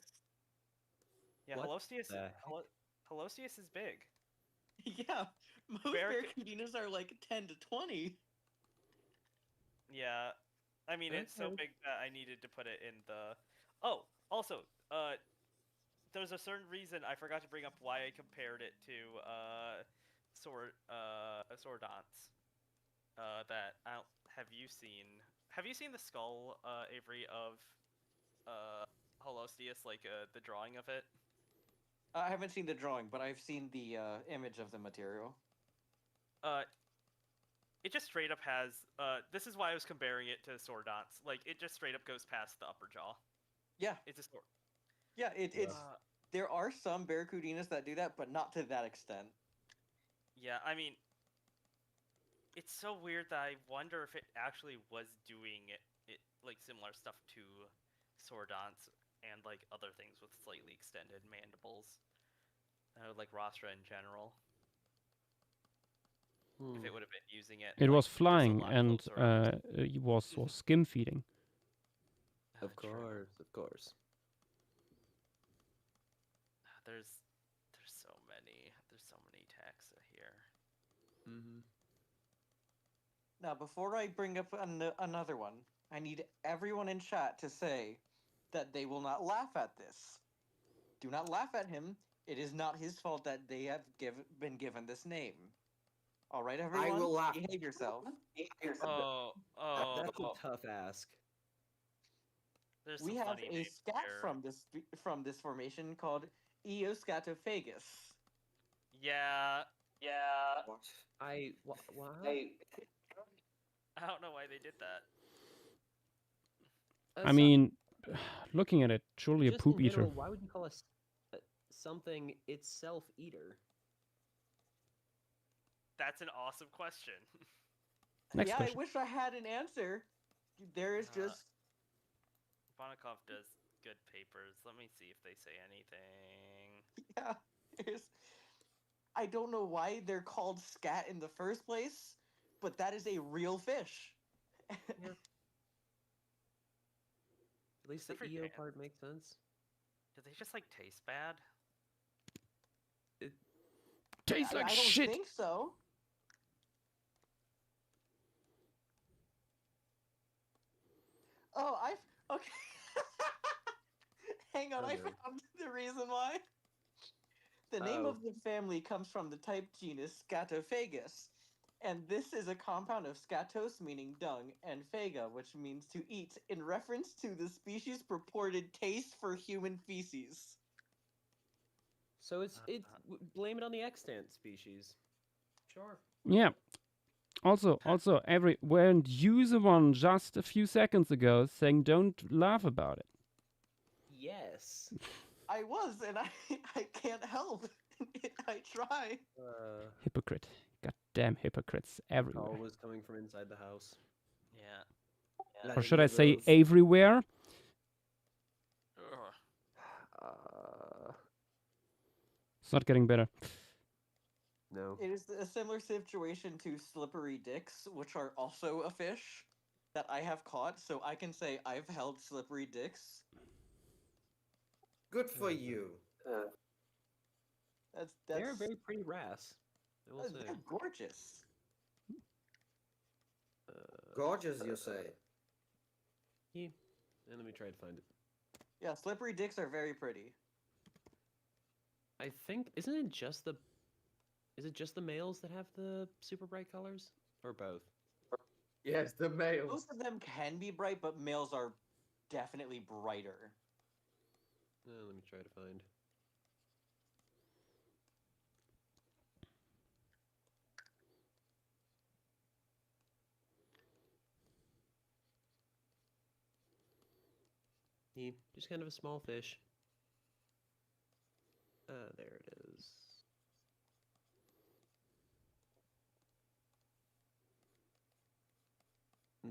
Yeah, What Holosteus. the heck? Holosteus is big. Yeah, most Barrac- barracudinas are like 10 to 20. Yeah, I mean it's so Okay. big that I needed to put it in the. Oh, also, there's a certain reason I forgot to bring up why I compared it to Swordance. That I don't. Have you seen? Have you seen the skull, Avery, of Holosteus? Like the drawing of it. I haven't seen the drawing, but I've seen the image of the material. It just straight up has. This is why I was comparing it to Swordance. Like it just straight up goes past the upper jaw. Yeah, It's a sword. yeah, it's there are some barracudinas that do that, but not to that extent. Yeah, I mean, it's so weird that I wonder if it actually was doing it like similar stuff to Swordance and like other things with slightly extended mandibles, like Rostra in general. If it would have been using it, It like, was flying physiological and sort of- he was skim feeding. of True. course, of course. There's so many taxa here. Mm-hmm. Now, before I bring up another one, I need everyone in chat to say that they will not laugh at this. Do not laugh at him. It is not his fault that they have been given this name. All right, everyone? will laugh. Behave yourself. Oh, That's a tough ask. there's We some have funny a names scat here. from this formation called Eoscatophagus. Yeah, What? What? I don't know why they did that. I mean, looking at it, surely a just poop in eater. general, why would you call something itself eater? That's an awesome question. Next yeah, question. I wish I had an answer. There is just Bonakov does good papers. Let me see if they say anything. yeah. There's, I don't know why they're called scat in the first place, but that is a real fish. At least the Except for EO Dan. part makes sense. Do they just like taste bad? Tastes like I don't shit. think so. Oh, okay. Hang on, Oh, I no. found the reason why. The name Oh. of the family comes from the type genus Scatophagus, and this is a compound of scatos, meaning dung, and phaga, which means to eat, in reference to the species' purported taste for human feces. So blame it on the extant species. Sure. Yeah. Also, weren't you the one just a few seconds ago saying don't laugh about it? Yes. I was, and I can't help. I try. Hypocrite. Goddamn hypocrites everywhere. Always coming from inside the house. Yeah. Or should I say everywhere? Ugh. It's not getting better. No. It is a similar situation to slippery dicks, which are also a fish that I have caught, so I can say I've held slippery dicks. Good for you. That's They're a very pretty wrasse. I will say. they're gorgeous. Gorgeous, you say. Yeah. And let me try to find it. Yeah, slippery dicks are very pretty. I think is it just the males that have the super bright colors, or both? Yes, the males. Both of them can be bright, but males are definitely brighter. Let me try to find. tiny, just kind of a small fish. There it is.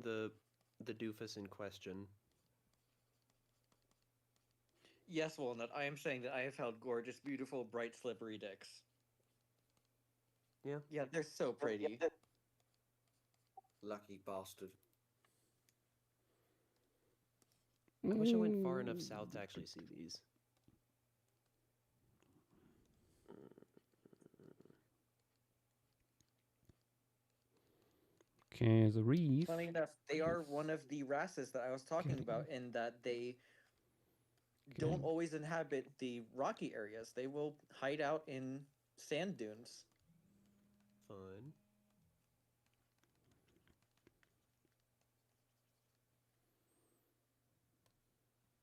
The doofus in question. Yes, Walnut, I am saying that I have held gorgeous, beautiful, bright, slippery dicks. Yeah. Yeah, they're so pretty. Lucky bastard. I wish I went far enough south to actually see these. Okay, the reef. Funny enough, they are one of the wrasses that I was talking about in that they don't Okay. always inhabit the rocky areas. They will hide out in sand dunes. Fun.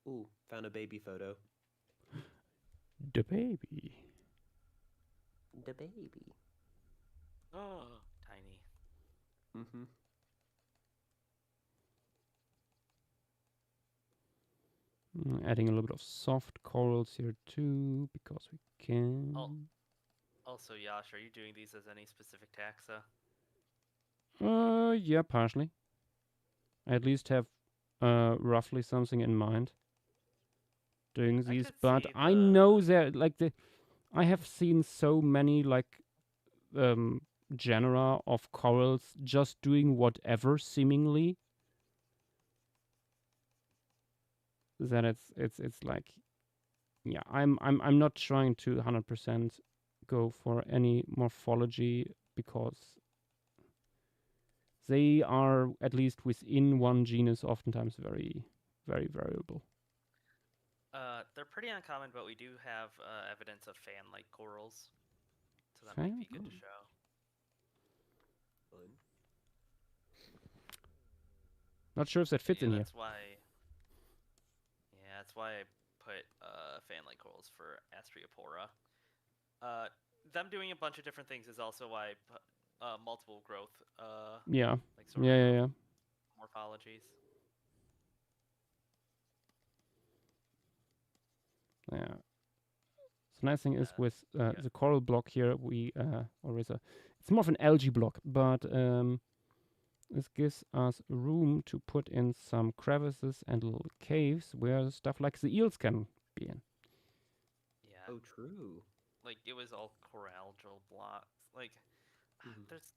Ooh, found a baby photo. The baby. The baby. Oh, tiny. Mm-hmm. Adding a little bit of soft corals here too, because we can. Also, Yash, are you doing these as any specific taxa? Yeah, partially. I at least have roughly something in mind doing I these, could but see I the- know that I have seen so many like genera of corals just doing whatever seemingly that it's like, yeah, I'm not trying to 100% go for any morphology because they are, at least within one genus, oftentimes very, very variable. They're pretty uncommon, but we do have evidence of fan-like corals, so that might be good to show. Fun. Not sure if that fits in here. That's why. Yeah, that's why I put fan-like corals for Astreopora. Them doing a bunch of different things is also why I put multiple growth. Yeah. Like sort Yeah. of morphologies. Yeah. So nice thing is with the coral block here, we it's more of an algae block, but this gives us room to put in some crevices and little caves where stuff like the eels can be in. Yeah. Oh, true. Like it was all coralgal blocks. Like there's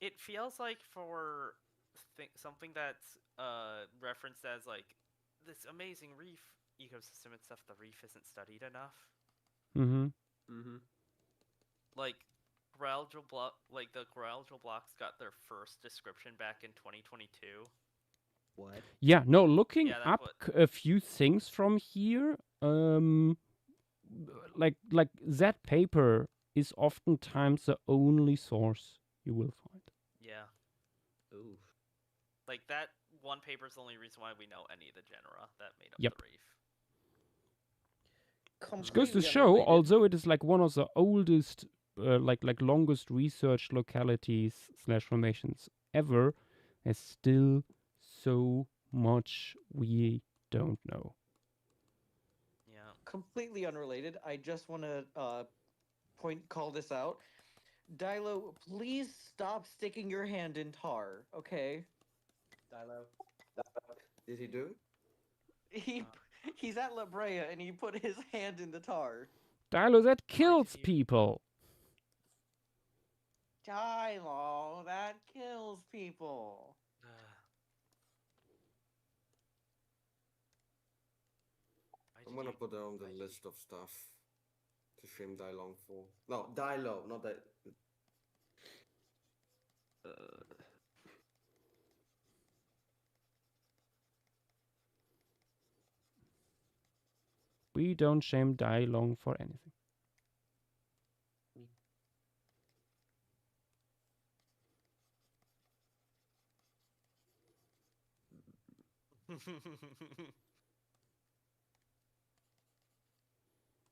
it feels like for something that's referenced as like this amazing reef ecosystem and stuff, the reef isn't studied enough. Mm-hmm. Mm-hmm. Like the coralgal blocks got their first description back in 2022. What? Yeah, no, looking Yeah, that's up what- a few things from here, like that paper is oftentimes the only source you will find. Yeah. Oof. Like that one paper is the only reason why we know any of the genera that made up Yep. the reef. Which goes to Completely show, unrelated. although it is like one of the oldest, like longest researched localities / formations ever, there's still so much we don't know. Yeah. Completely unrelated. I just want to call this out. Dilo, please stop sticking your hand in tar, okay? Dilo. Did he do? He's at La Brea and he put his hand in the tar. Dilo, that kills you- people. Dilo, that kills people. I'm gonna put that on the list of stuff to shame Dylong for. No, Dilo, not that. We don't shame Dylong for anything.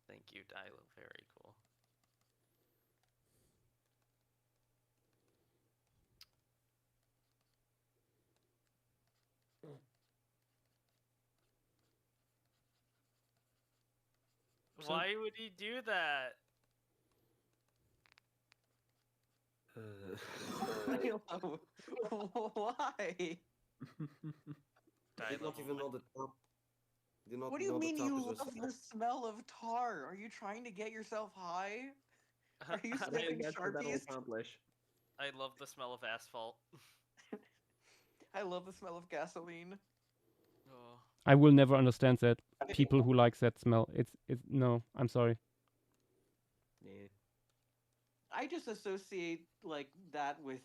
Thank you, Dilo. Very cool. Why would he do that? Halo, why? Did not even know the top. Did not What do you know mean the top you is love the smell of tar? Are you trying to get yourself high? Are you I sniffing guess what that'll Sharpies? accomplish. I love the smell of asphalt. I love the smell of gasoline. Oh. I will never understand that. People who like that smell. It's no. I'm sorry. Yeah. I just associate like that with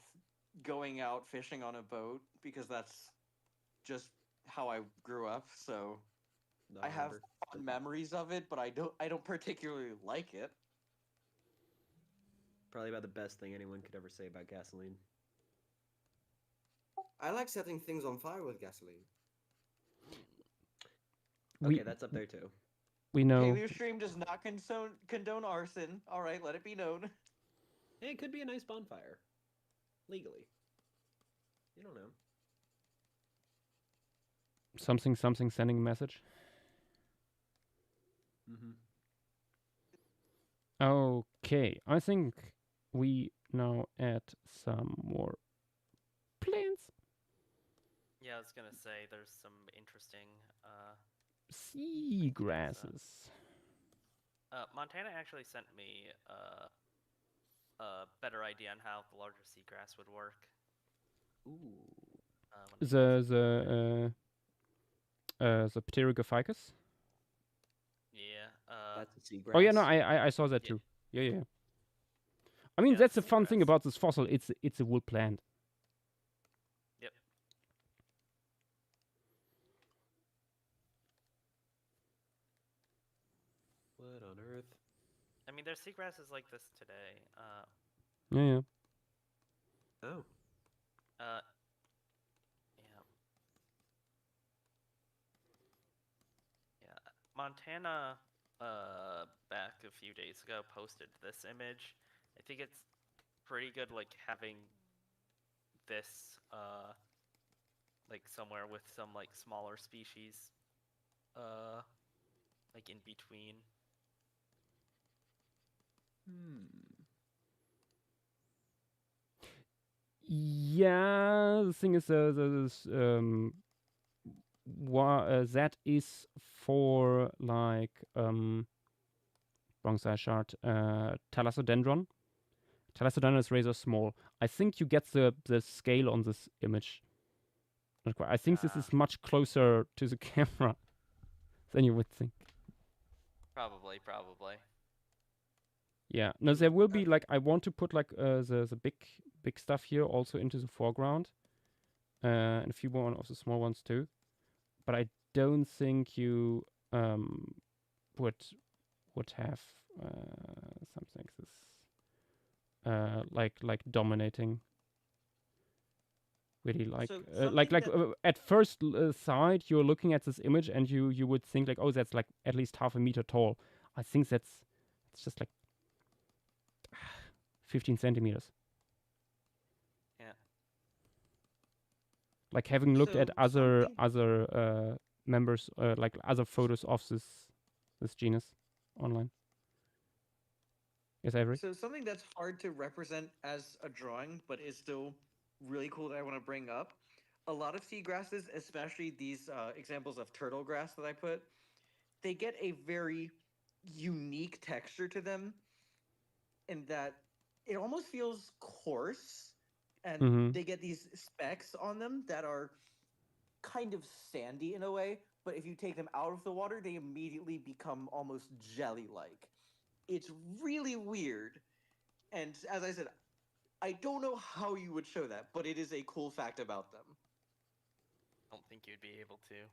going out fishing on a boat because that's just how I grew up. So No, I have remember. fond memories of it, but I don't particularly like it. Probably about the best thing anyone could ever say about gasoline. I like setting things on fire with gasoline. Okay, that's up there too. We know. Heliostream does not condone arson. All right, let it be known. Hey, it could be a nice bonfire. Legally. You don't know. Something sending a message. Mm-hmm. Okay, I think we now add some more plants. Yeah, I was gonna say there's some interesting. Seagrasses. Montana actually sent me a better idea on how the larger seagrass would work. Ooh. The Pterygophycus. Yeah. That's a seagrass. Oh yeah, no, I saw that Yeah. too. Yeah. I mean, Yeah, that's the fun thing seagrass. about this fossil. It's a wood plant. Yep. What on earth? I mean, there's seagrasses like this today. Yeah. Oh. Yeah. Yeah. Montana, back a few days ago, posted this image. I think it's pretty good, like, having this, like, somewhere with some, like, smaller species, like, in between. Yeah, the thing is, that is for like wrong side chart. Thalassodendron. Thalassodendron is razor small. I think you get the scale on this image. Not quite. I think this is much closer to the camera than you would think. Probably. Yeah. No, there will be like I want to put like the big stuff here also into the foreground, and a few more of the small ones too. But I don't think you would have something like this dominating. Really like So at first sight you're looking at this image and you would think like, oh, that's like at least half a meter tall. I think it's just like 15 centimeters. Yeah. Like having looked at So other members, like other photos of this genus online. Yes, Avery? So something that's hard to represent as a drawing, but is still really cool that I want to bring up. A lot of seagrasses, especially these examples of turtle grass that I put, they get a very unique texture to them, in that it almost feels coarse, and Mhm. they get these specks on them that are kind of sandy in a way. But if you take them out of the water, they immediately become almost jelly-like. It's really weird. And as I said, I don't know how you would show that, but it is a cool fact about them. Don't think you'd be able to.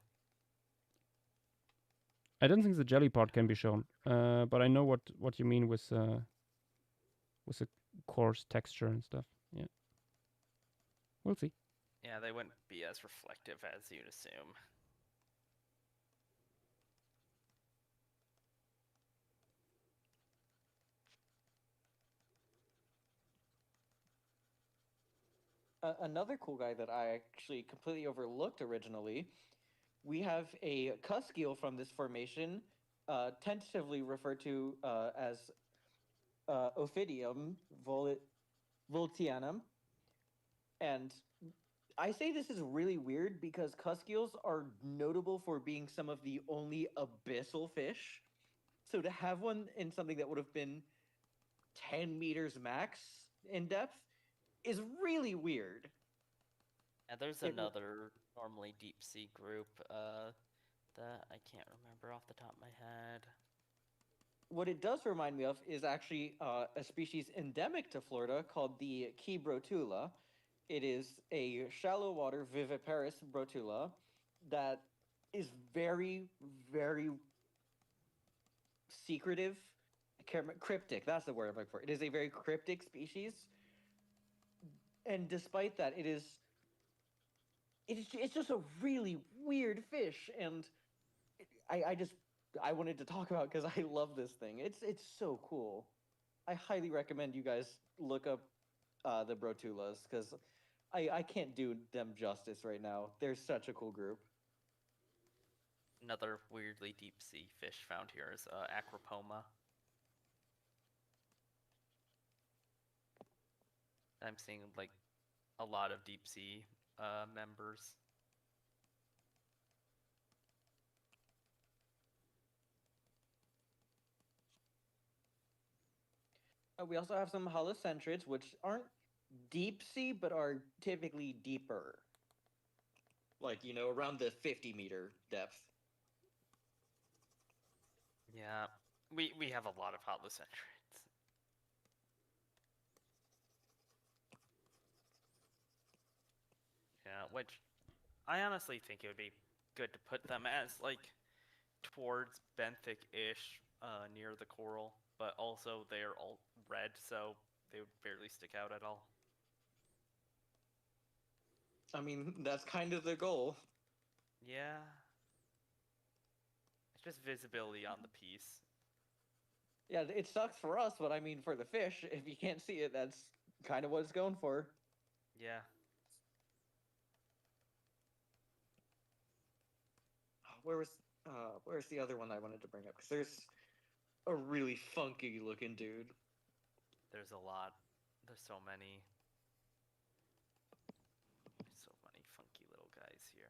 I don't think the jelly part can be shown, but I know what you mean with the coarse texture and stuff. Yeah, we'll see. Yeah, they wouldn't be as reflective as you'd assume. Another cool guy that I actually completely overlooked originally, we have a cusk eel from this formation tentatively referred to as Ophidium voltianum, and I say this is really weird because Cuskills are notable for being some of the only abyssal fish. So to have one in something that would have been 10 meters max in depth is really weird. And there's It w- another normally deep sea group that I can't remember off the top of my head. What it does remind me of is actually a species endemic to Florida called the Key brotula. It is a shallow water viviparous brotula that is very, very secretive, cryptic. That's the word I'm looking for. It is a very cryptic species, and despite that, it's just a really weird fish, and I wanted to talk about because I love this thing. It's so cool. I highly recommend you guys look up the Brotulas because I can't do them justice right now. They're such a cool group. Another weirdly deep sea fish found here is Acropoma. I'm seeing like a lot of deep sea members. We also have some holocentrids, which aren't deep sea, but are typically deeper. Like, around the 50-meter depth. Yeah, we have a lot of holocentrids. Yeah, which I honestly think it would be good to put them as like towards benthic-ish near the coral, but also they're all red, so they would barely stick out at all. I mean, that's kind of the goal. Yeah. It's just visibility on the piece. Yeah, it sucks for us, but I mean, for the fish, if you can't see it, that's kind of what it's going for. Yeah. Where's the other one I wanted to bring up? Because there's a really funky looking dude. There's a lot. There's so many. So many funky little guys here.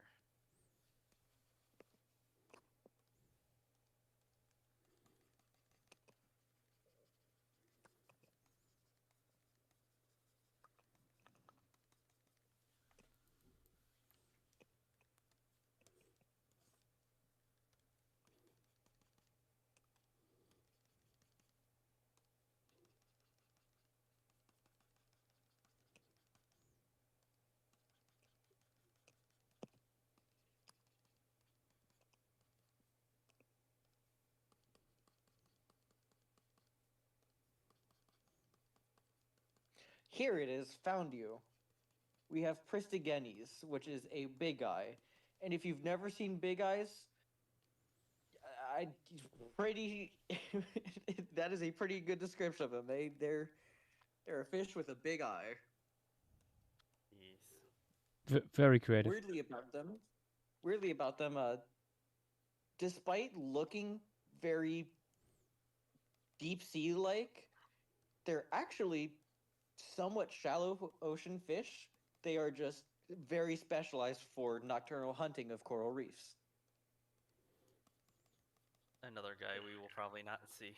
Here it is, found you. We have Pristigenes, which is a big eye. And if you've never seen big eyes, I pretty that is a pretty good description of them. They're a fish with a big eye. Yes. Very creative. Weirdly about them, despite looking very deep sea like, they're actually somewhat shallow ocean fish. They are just very specialized for nocturnal hunting of coral reefs. Another guy we will probably not see.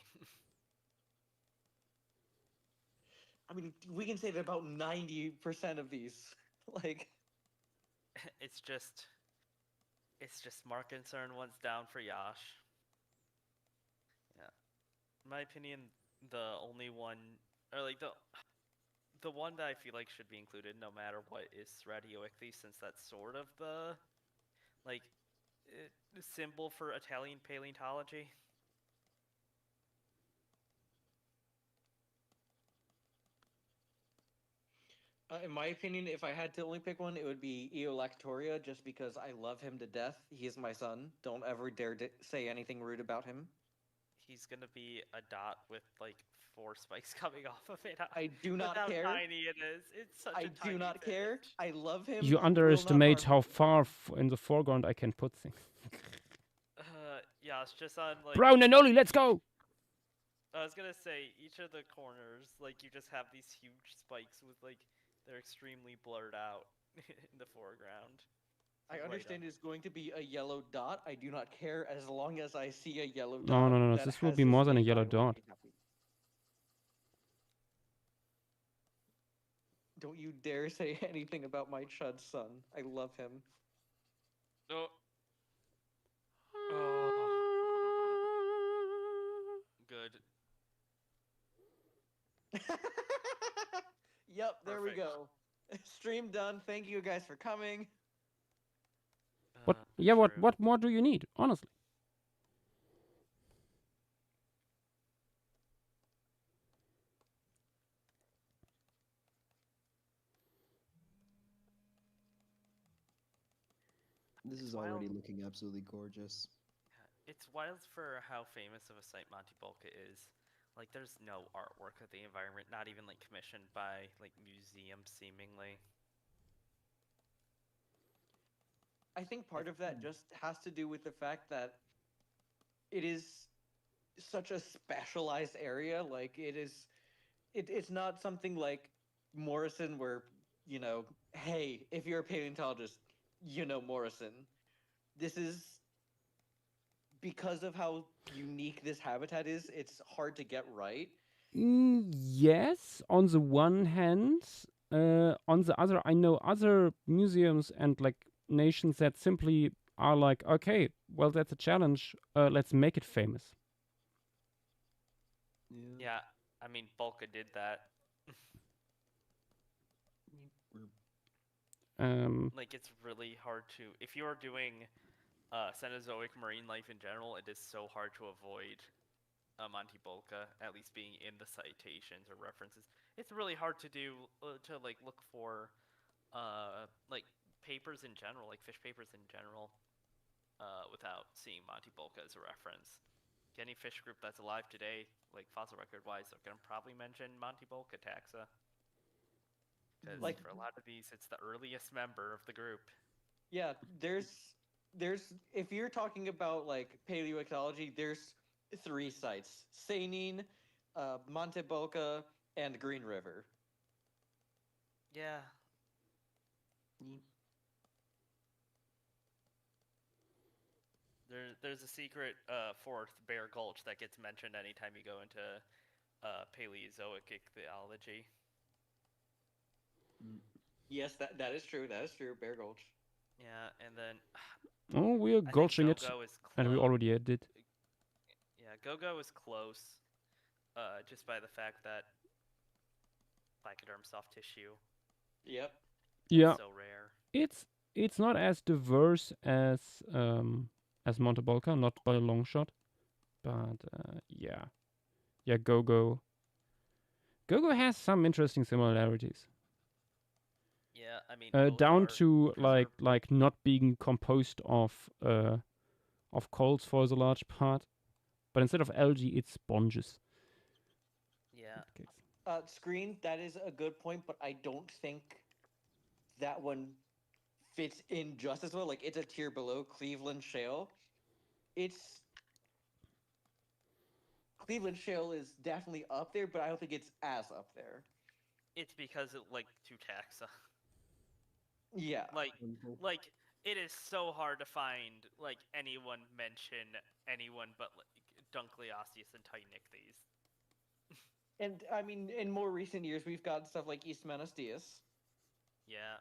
I mean, we can say that about 90% of these. Like, it's just more concern once down for Yash. Yeah. In my opinion, the only one, or like the one that I feel like should be included no matter what is Radioichthyes, since that's sort of the like symbol for Italian paleontology. in my opinion, if I had to only pick one, it would be Eolactoria, just because I love him to death. He is my son. Don't ever dare say anything rude about him. He's gonna be a dot with like 4 spikes coming off of it. I do not That's care. how tiny it is. It's such a I tiny do not care. fish. I love him. You Will not underestimate harm how him. far in the foreground I can put things. Yeah, it's just on like. Bro, Nanoli, let's go! I was gonna say each of the corners, like you just have these huge spikes with like they're extremely blurred out in the foreground. I Right understand on. it's going to be a yellow dot. I do not care as long as I see a yellow No, dot. no, no, no. that This will has be his more than a name, yellow I will dot. be happy. Don't you dare say anything about my Chud son. I love him. No. Oh, good. Yep, there we Perfect. go. Stream done. Thank you guys for coming. What? Yeah, what True. more do you need? Honestly. This It's is already wild. looking absolutely gorgeous. It's wild for how famous of a site Monte Bolca is. Like, there's no artwork of the environment, not even like commissioned by like museums, seemingly. I think part of that just has to do with the fact that it is such a specialized area. Like it's not something like Morrison where, hey, if you're a paleontologist, you know Morrison. This is because of how unique this habitat is, it's hard to get right. Yes, on the one hand. On the other, I know other museums and like nations that simply are like, okay, well, that's a challenge. Let's make it famous. Yeah, I mean, Bolca did that. Like, it's really hard to. If you are doing Cenozoic marine life in general, it is so hard to avoid Monte Bolca at least being in the citations or references. It's really hard to do to like look for like papers in general, like fish papers in general, without seeing Monte Bolca as a reference. Any fish group that's alive today, like fossil record wise, they're gonna probably mention Monte Bolca taxa. Because Like- for a lot of these, it's the earliest member of the group. Yeah, there's if you're talking about like paleoecology, there's 3 sites: Sainin, Monte Bolca, and Green River. Yeah. There's a secret fourth Bear Gulch that gets mentioned anytime you go into Paleozoic ichthyology. Yes, that is true. That is true. Bear Gulch. Yeah, and then Oh, we're I think gulching it, Gogo is close. and we already did. Yeah, Gogo is close, just by the fact that Phycoderm soft tissue Yep. Yeah, is so rare. it's not as diverse as Monte Bolca, not by a long shot, but yeah, Gogo has some interesting similarities. Yeah, I mean Down both are to preserved. like not being composed of corals for the large part, but instead of algae, it's sponges. Yeah, Okay. Screen, that is a good point, but I don't think that one fits in just as well. Like, it's a tier below Cleveland Shale. Cleveland Shale is definitely up there, but I don't think it's as up there. it's because it like two taxa. Yeah. Like it is so hard to find like anyone mention anyone but like Dunkleosteus and Titanichthys. And I mean, in more recent years, we've got stuff like East Menastius. Yeah.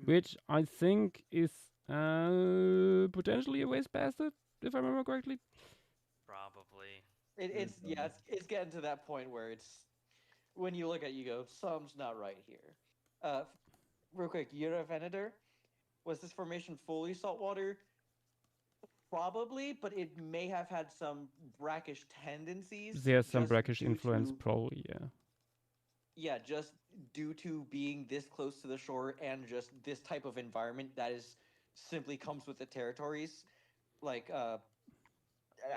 Which I think is potentially a waste bastard, if I remember correctly. Probably. It's getting to that point where it's when you look at it, you go, something's not right here. Real quick, Ura Venator, was this formation fully saltwater? Probably, but it may have had some brackish tendencies. There's some just brackish due influence, to- probably, yeah. Yeah, just due to being this close to the shore and just this type of environment that is simply comes with the territories. Like, I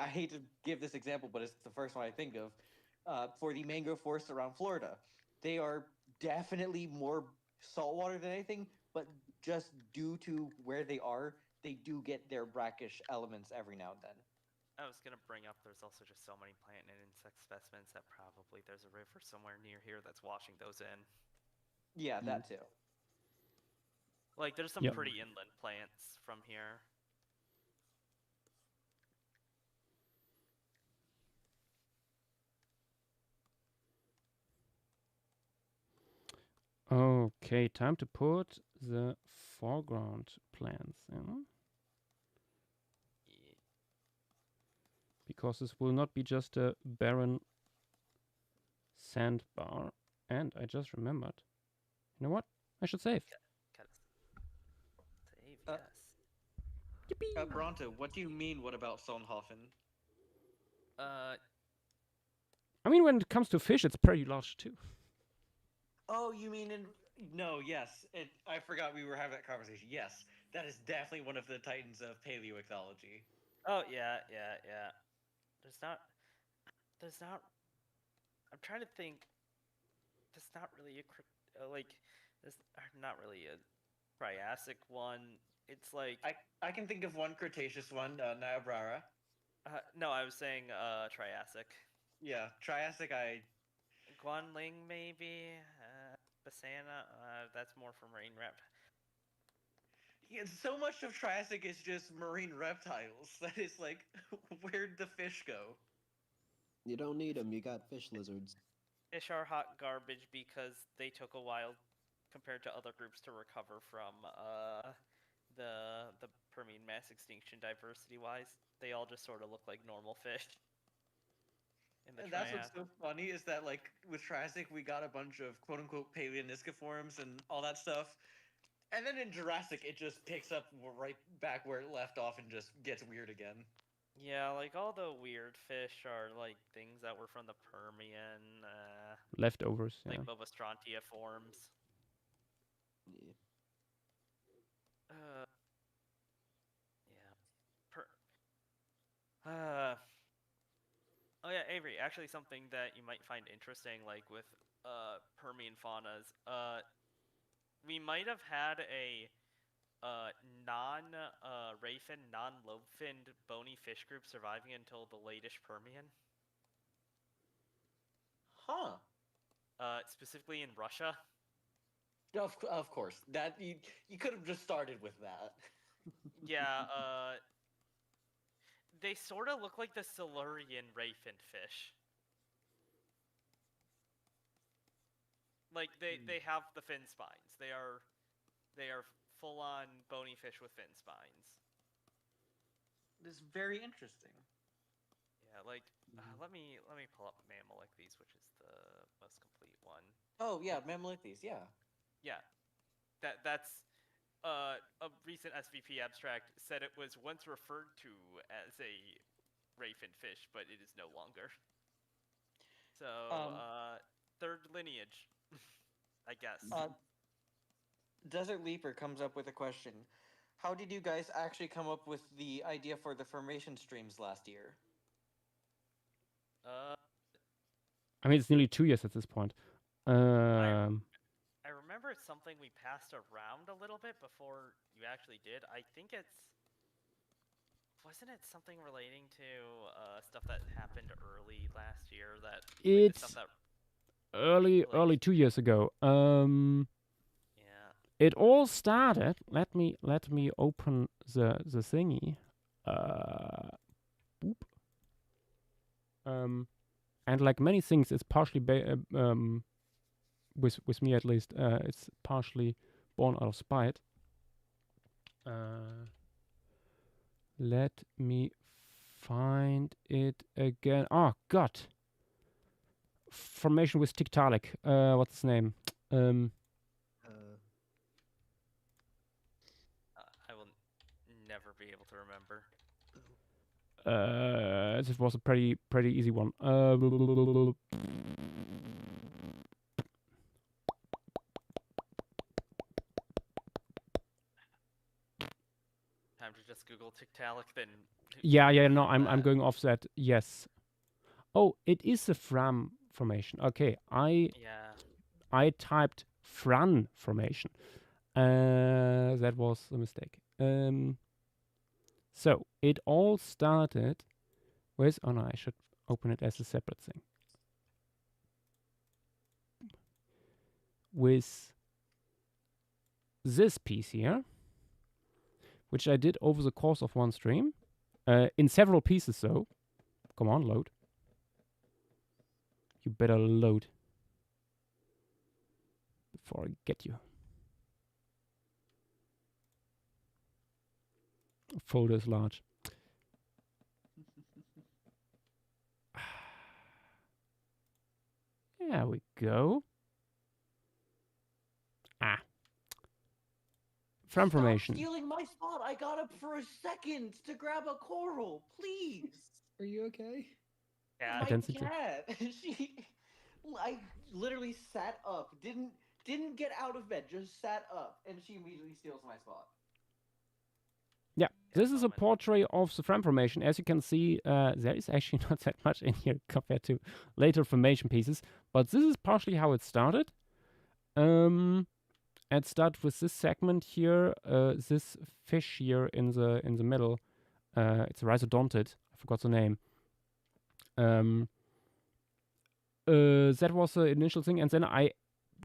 hate to give this example, but it's the first one I think of. For the mangrove forests around Florida, they are definitely more saltwater than anything, but just due to where they are, they do get their brackish elements every now and then. Oh I was gonna bring up, there's also just so many plant and insect specimens that probably there's a river somewhere near here that's washing those in. Yeah, that too. Like, there's some Yep. pretty inland plants from here. Okay, time to put the foreground plants in. Ye- Because this will not be just a barren sandbar. And I just remembered. You know what? I should save. Gotta save, Uh, yes. Bronto, what do you mean? What about Solnhofen? I mean, when it comes to fish, it's pretty large too. Oh, you mean in? No, yes. I forgot we were having that conversation. Yes, that is definitely one of the titans of paleoecology. Oh yeah. There's not. I'm trying to think. There's not really there's not really a Triassic one. It's like I can think of one Cretaceous one, Niobrara. no, I was saying Triassic. Yeah, Triassic. Guanling maybe. Basana. That's more for marine rep. Yeah, so much of Triassic is just marine reptiles. That is like, where'd the fish go? You don't need them. You got fish lizards. Fish are hot garbage because they took a while compared to other groups to recover from the Permian mass extinction diversity wise. They all just sort of look like normal fish. In the And that's what's Triassic. so funny is that like with Triassic we got a bunch of quote unquote Paleoniscoforms and all that stuff, and then in Jurassic it just picks up right back where it left off and just gets weird again. Yeah, like all the weird fish are like things that were from the Permian, Leftovers, yeah. like Bobastrantia forms. Yeah. Yeah. Oh yeah, Avery. Actually, something that you might find interesting, like with Permian faunas. We might have had a non-ray-fin, non-lobe-finned bony fish group surviving until the latest Permian. Huh. Specifically in Russia. Of course. That you could have just started with that. Yeah, they sort of look like the Silurian ray-finned fish. Like they have the fin spines. They are full-on bony fish with fin spines. This is very interesting. Yeah, like let me pull up Mammalicles, which is the most complete one. Oh yeah, Mammalicles, yeah. Yeah, that's a recent SVP abstract said it was once referred to as a ray-finned fish, but it is no longer. So third lineage, I guess. Desert Leaper comes up with a question. How did you guys actually come up with the idea for the formation streams last year? I mean, it's nearly 2 years at this point. I remember it's something we passed around a little bit before you actually did. I think wasn't it something relating to stuff that happened early last year that It's stuff that early 2 years ago. yeah. It all started. Let me open the thingy. Boop. And like many things, it's partially with me at least. It's partially born out of spite. Let me find it again. Oh God. Formation with Tiktaalik. What's his name? I will never be able to remember. This was a pretty easy one. Time to just Google Tiktaalik, then. Yeah. No, I'm going off that. Yes. Oh, it is a Fram formation. Okay, I typed Fran formation. That was a mistake. So it all started Where's... Oh no, I should open it as a separate thing. With this piece here, which I did over the course of one stream, in several pieces though. Come on, load. You better load before I get you. Folder is large. There we go. Ah. Frame formation. Stop stealing my spot. I got up for a second to grab a coral. Please. Are you okay? Yeah, My Intensity. cat. I literally sat up. Didn't get out of bed. Just sat up, and she immediately steals my spot. Yeah, this is a moment. portrait of the frame formation. As you can see, there is actually not that much in here compared to later formation pieces. But this is partially how it started. It started with this segment here, this fish here in the middle. It's a rhizodontid. I forgot the name. That was the initial thing, and then I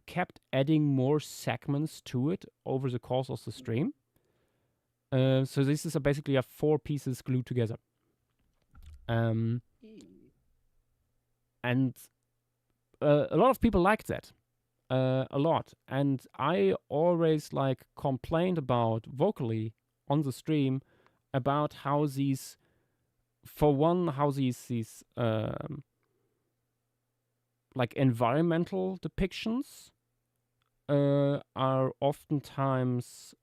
kept adding more segments to it over the course of the stream. So this is basically 4 pieces glued together. And a lot of people liked that. A lot. And I always complained about vocally on the stream about how these environmental depictions are oftentimes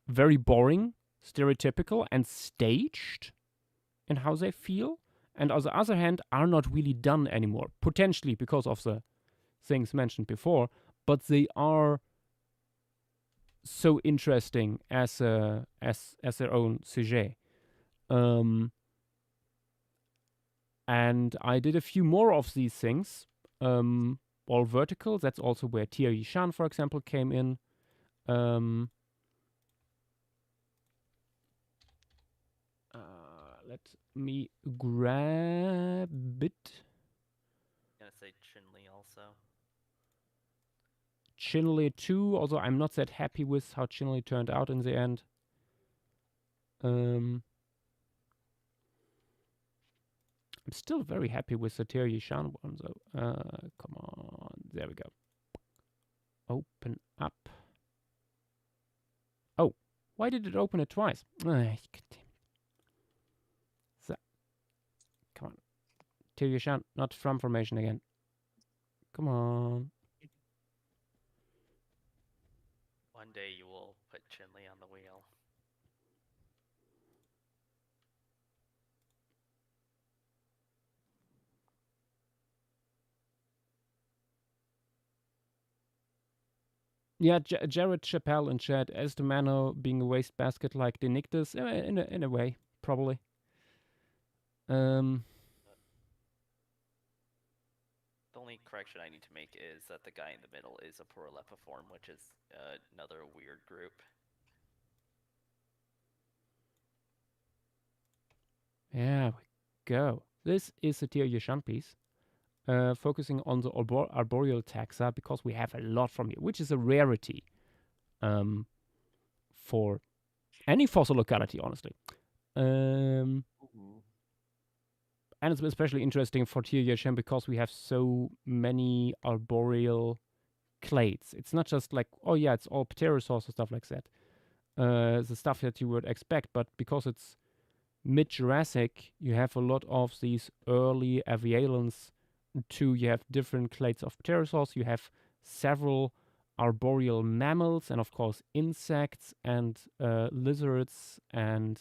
very boring, stereotypical, and staged in how they feel, and on the other hand are not really done anymore, potentially because of the things mentioned before, but they are so interesting as their own sujet. And I did a few more of these things, all vertical. That's also where Tia Yishan, for example, came in. Let me grab it. I'm gonna say Chinli also. Chinli too, although I'm not that happy with how Chinli turned out in the end. I'm still very happy with the Tia Yishan one though. Come on, there we go. Open up. Oh, why did it open it twice? Come on. Tia Yishan, not from formation again. Come on. One day you will put Chinli on the wheel. Yeah, Jared Chappelle in chat, as the Mano being a wastebasket like Denictus, in a way, probably. The only correction I need to make is that the guy in the middle is a Puralepiform, which is another weird group. Yeah, we go. This is a Tia Yishan piece, focusing on the arboreal taxa, because we have a lot from here, which is a rarity for any fossil locality, honestly. And it's especially interesting for Tia Yishan because we have so many arboreal clades. It's not just like, oh yeah, it's all pterosaurs and stuff like that. The stuff that you would expect, but because it's mid-Jurassic, you have a lot of these early avialans too. You have different clades of pterosaurs. You have several arboreal mammals, and of course insects and lizards and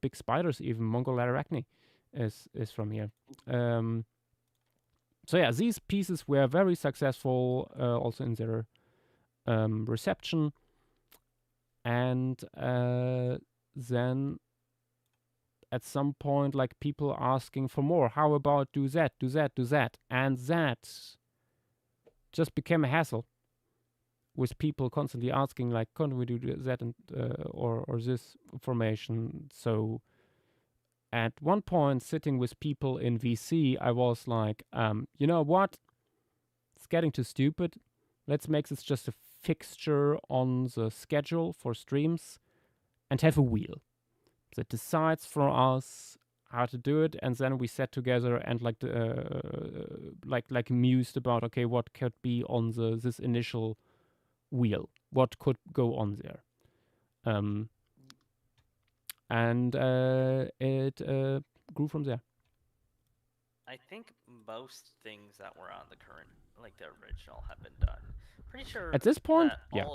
big spiders. Even Mongol-Arachne is from here. So yeah, these pieces were very successful also in their reception. And then at some point, like, people asking for more. How about do that, do that, do that? And that just became a hassle. with people constantly asking like, can't we do that and or this formation? So at one point, sitting with people in VC, I was like, you know what? It's getting too stupid. Let's make this just a fixture on the schedule for streams and have a wheel that decides for us how to do it, and then we sat together and like mused about, okay, what could be on this initial wheel, what could go on there, and it grew from there. I think most things that were on the current, like the original, have been done. Pretty sure At this point, that yeah.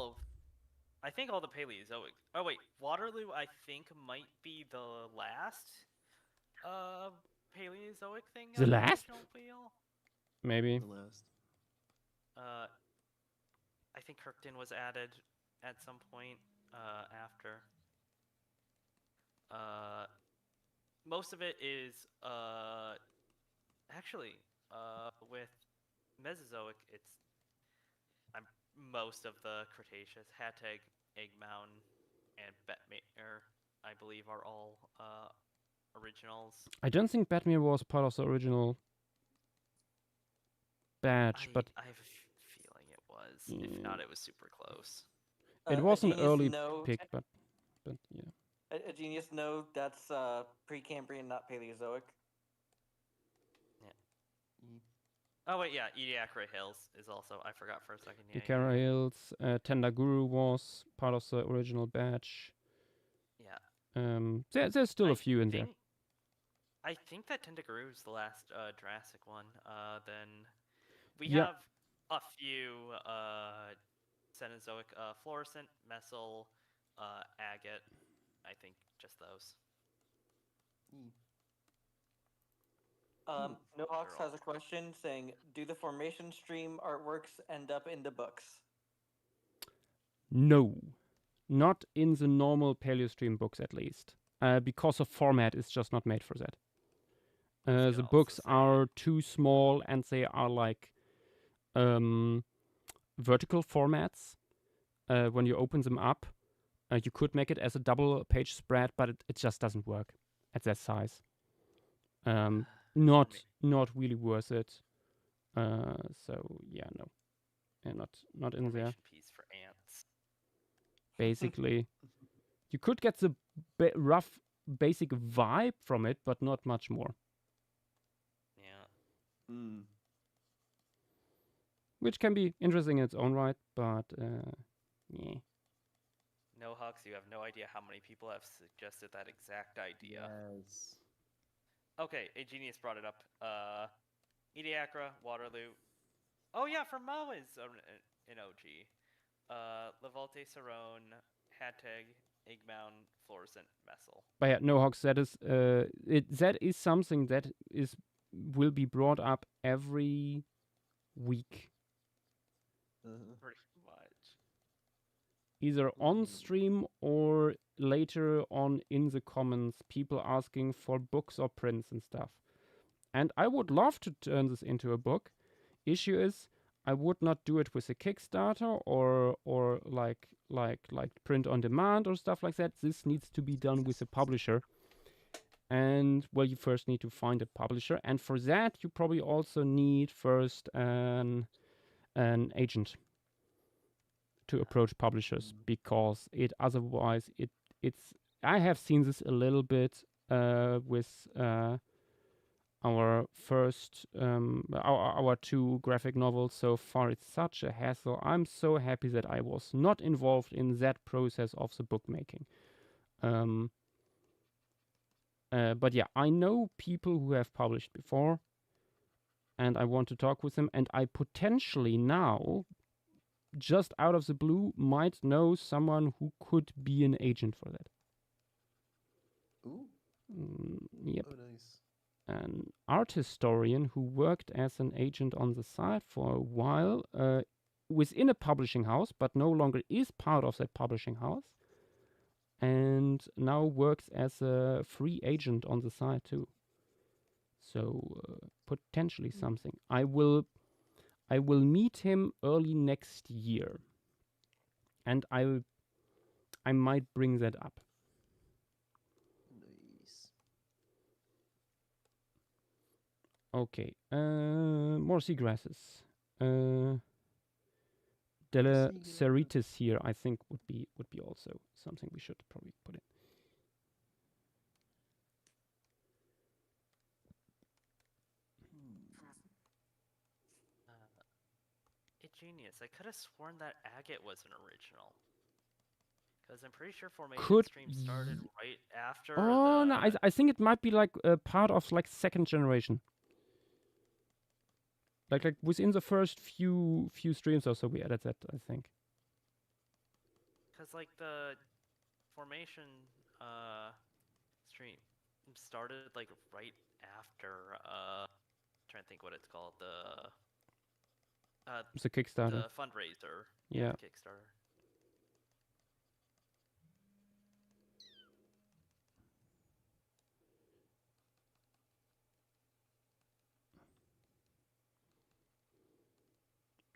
I think all the Paleozoic. Oh wait, Waterloo I think might be the last Paleozoic thing. The on last? original wheel. Maybe. The last. I think Kirkton was added at some point after. Most of it is actually with Mesozoic. It's most of the Cretaceous. Hattag, Egg Mound, and Bettmere, I believe, are all originals. I don't think Bettmere was part of the original batch, but I have a feeling it was. If not, it was super close. it was an Genius early no, pick. But yeah. A Genius no, that's Precambrian, not Paleozoic. Oh wait, yeah, Ediacara Hills is also. I forgot for a second. Yeah, Ikara Hills, Tendaguru was part of the original batch. Yeah. There's still a few in there. I think that Tendaguru is the last Jurassic one. Then we Yeah. have a few Cenozoic, Fluorescent, Mesyl, Agate. I think just those. Nohawks has a question saying, do the formation stream artworks end up in the books? No, not in the normal Paleostream books at least, because of format is just not made for that. can The also books say- are too small and they are like vertical formats. When you open them up, you could make it as a double page spread, but it just doesn't work at that size. Not really worth it. So yeah, no, and not in there. Formation piece for ants. Basically, you could get the rough basic vibe from it, but not much more. Yeah. Which can be interesting in its own right, but yeah. Nohawks, you have no idea how many people have suggested that exact idea. Yes. Okay, a genius brought it up. Ediacara, Waterloo. Oh yeah, for Mo is an OG. Lavolte, Sarone, Hattag, Eggmound, Fluorescent, Mesyl. But yeah, no, Hawks, that is something that will be brought up every week, Pretty much. either on stream or later on in the comments, people asking for books or prints and stuff. And I would love to turn this into a book. Issue is, I would not do it with a Kickstarter or like print on demand or stuff like that. This needs to be done with a publisher. And well, you first need to find a publisher, and for that you probably also need first an agent to approach publishers, because otherwise it's I have seen this a little bit with our first our two graphic novels so far. It's such a hassle. I'm so happy that I was not involved in that process of the bookmaking. But yeah, I know people who have published before, and I want to talk with them, and I potentially now, just out of the blue, might know someone who could be an agent for that. Ooh. Yep. Oh, nice. An art historian who worked as an agent on the side for a while within a publishing house, but no longer is part of that publishing house, and now works as a free agent on the side too. So potentially something. I will meet him early next year. and I might bring that up. Nice. Okay. More seagrasses. Seagrass. Deleceritis here, I think would be also something we should probably put in. Genius. I could have sworn that agate was an original. Because I'm pretty sure Formation Could Stream started right after Oh the... no, I think it might be like a part of like second generation. Like within the first few streams or so we added that, I think. Because like the Formation stream started like right after trying to think what it's called, It's a Kickstarter. the fundraiser. Yeah. Kickstarter.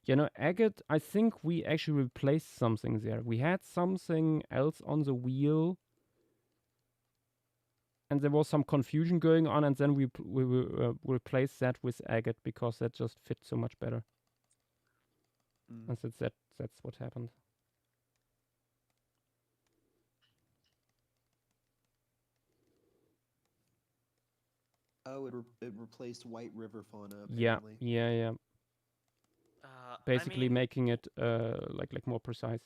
You know, agate, I think we actually replaced something there. We had something else on the wheel, and there was some confusion going on, and then we replaced that with agate because that just fits so much better. And that's what happened. Oh, it replaced White River fauna. Yeah, Apparently. yeah. Basically I mean, making it like more precise.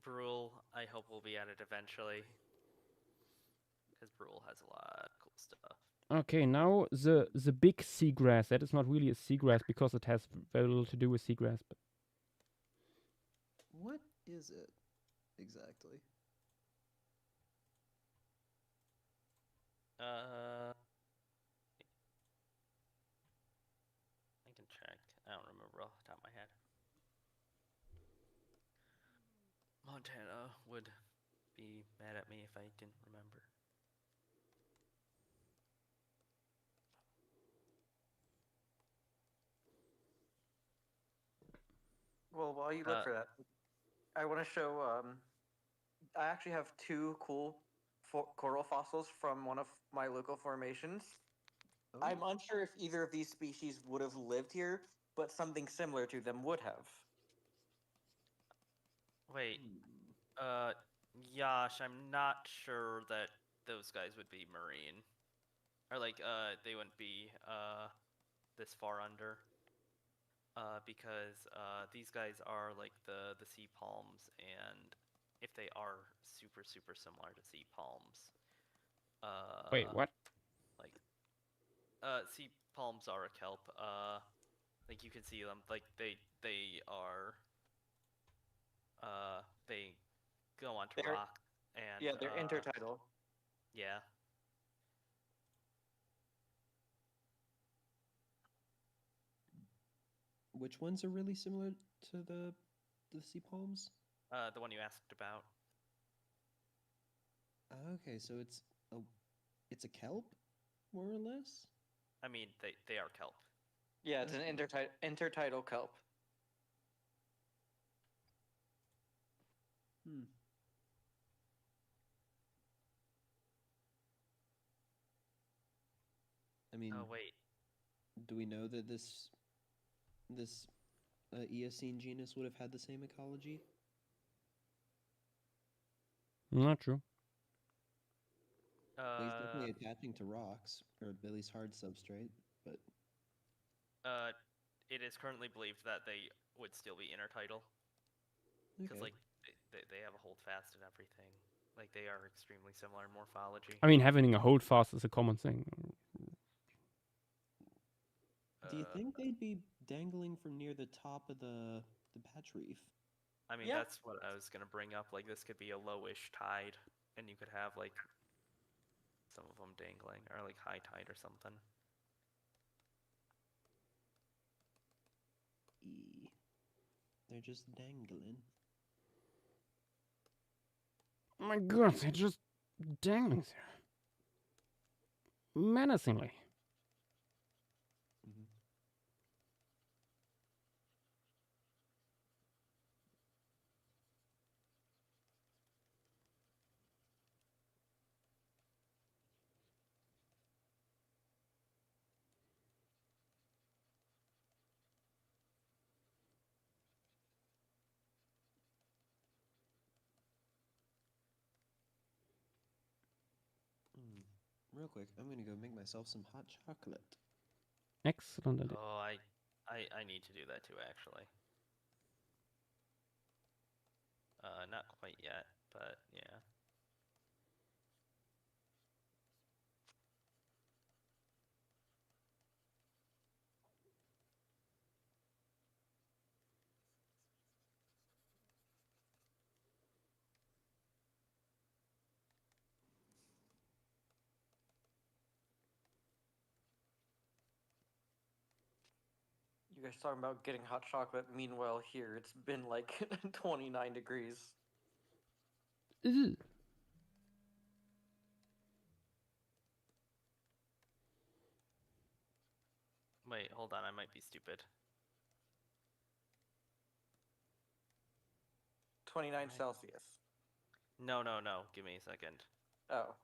Brule, I hope will be added eventually. Because Brule has a lot of cool stuff. Okay, now the big seagrass. That is not really a seagrass because it has very little to do with seagrass. But What is it exactly? I can check. I don't remember off the top of my head. Montana would be mad at me if I didn't remember. Well, while you look for that, I want to show. I actually have two cool coral fossils from one of my local formations. Oh. I'm unsure if either of these species would have lived here, but something similar to them would have. Wait, Yash, I'm not sure that those guys would be marine. Or like, they wouldn't be, this far under. Because, these guys are like the sea palms, and if they are super, super similar to sea palms, wait, what? like, sea palms are a kelp. Like you can see them. Like they are. They go onto They're- rock and Yeah, they're intertidal. yeah. Which ones are really similar to the sea palms? The one you asked about. Okay, so it's a kelp, more or less. I mean, they are kelp. Yeah, it's an intertidal kelp. I mean, Oh wait. do we know that this Eocene genus would have had the same ecology? Not true. Well, he's definitely attaching to rocks, or at least hard substrate, but It is currently believed that they would still be intertidal because okay. like they have a holdfast and everything. Like they are extremely similar in morphology. I mean, having a holdfast is a common thing. Do you think they'd be dangling from near the top of the patch reef? I mean, Yeah. that's what I was gonna bring up. Like this could be a lowish tide, and you could have like some of them dangling, or like high tide or something. They're just dangling. Oh my god, they're just dangling there. Menacingly. real quick, I'm gonna go make myself some hot chocolate. Excellent idea. Oh, I need to do that too, actually. Not quite yet, but yeah. You guys talking about getting hot chocolate? Meanwhile, here it's been like 29 degrees. Ugh. Wait, hold on, I might be stupid. 29 Right. Celsius. No, give me a second. Oh.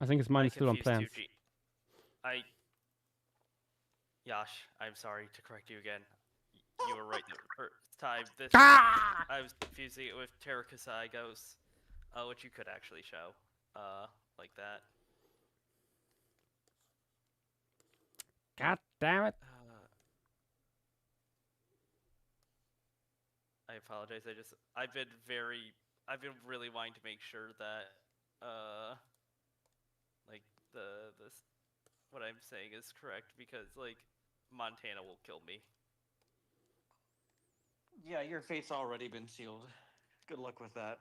I think his mind is still on confused plants. Yash, I'm sorry to correct you again. You were right the first time. I was confusing it with Pterococcygos, which you could actually show, like that. God damn it! I apologize. I've been really wanting to make sure that, like what I'm saying is correct, because like Montana will kill me. Yeah, your fate's already been sealed. Good luck with that.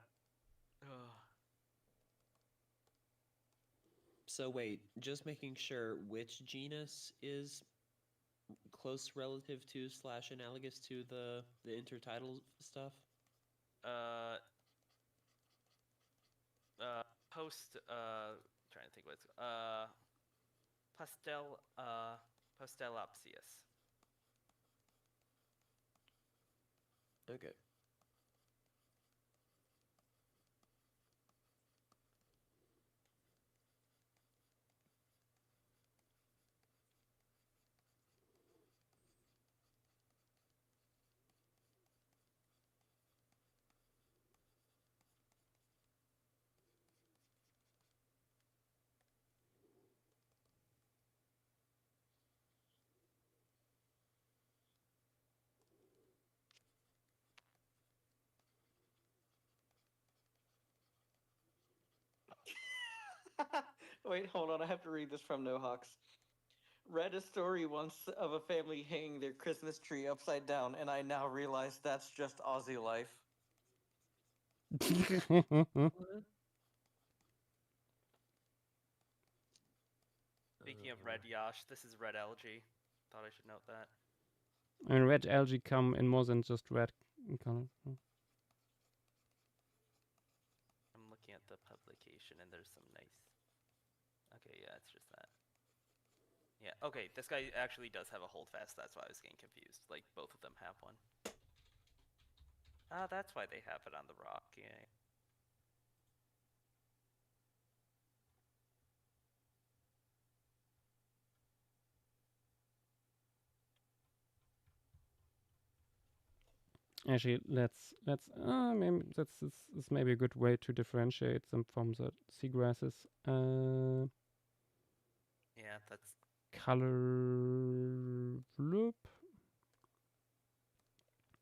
So wait, just making sure which genus is close relative to / analogous to the intertidal stuff? Trying to think what it's Pastelopsius. Okay. Wait, hold on. I have to read this from NoHawks. Read a story once of a family hanging their Christmas tree upside down, and I now realize that's just Aussie life. Speaking of red Yash, this is red algae. Thought I should note that. I mean, red algae come in more than just red in color. I'm looking at the publication, and there's some nice. Okay, yeah, it's just that. Yeah, okay, this guy actually does have a holdfast. That's why I was getting confused. Like, both of them have one. Ah, that's why they have it on the rock. Yeah. Actually, let's maybe this may be a good way to differentiate them from the seagrasses. Yeah, that's Color loop.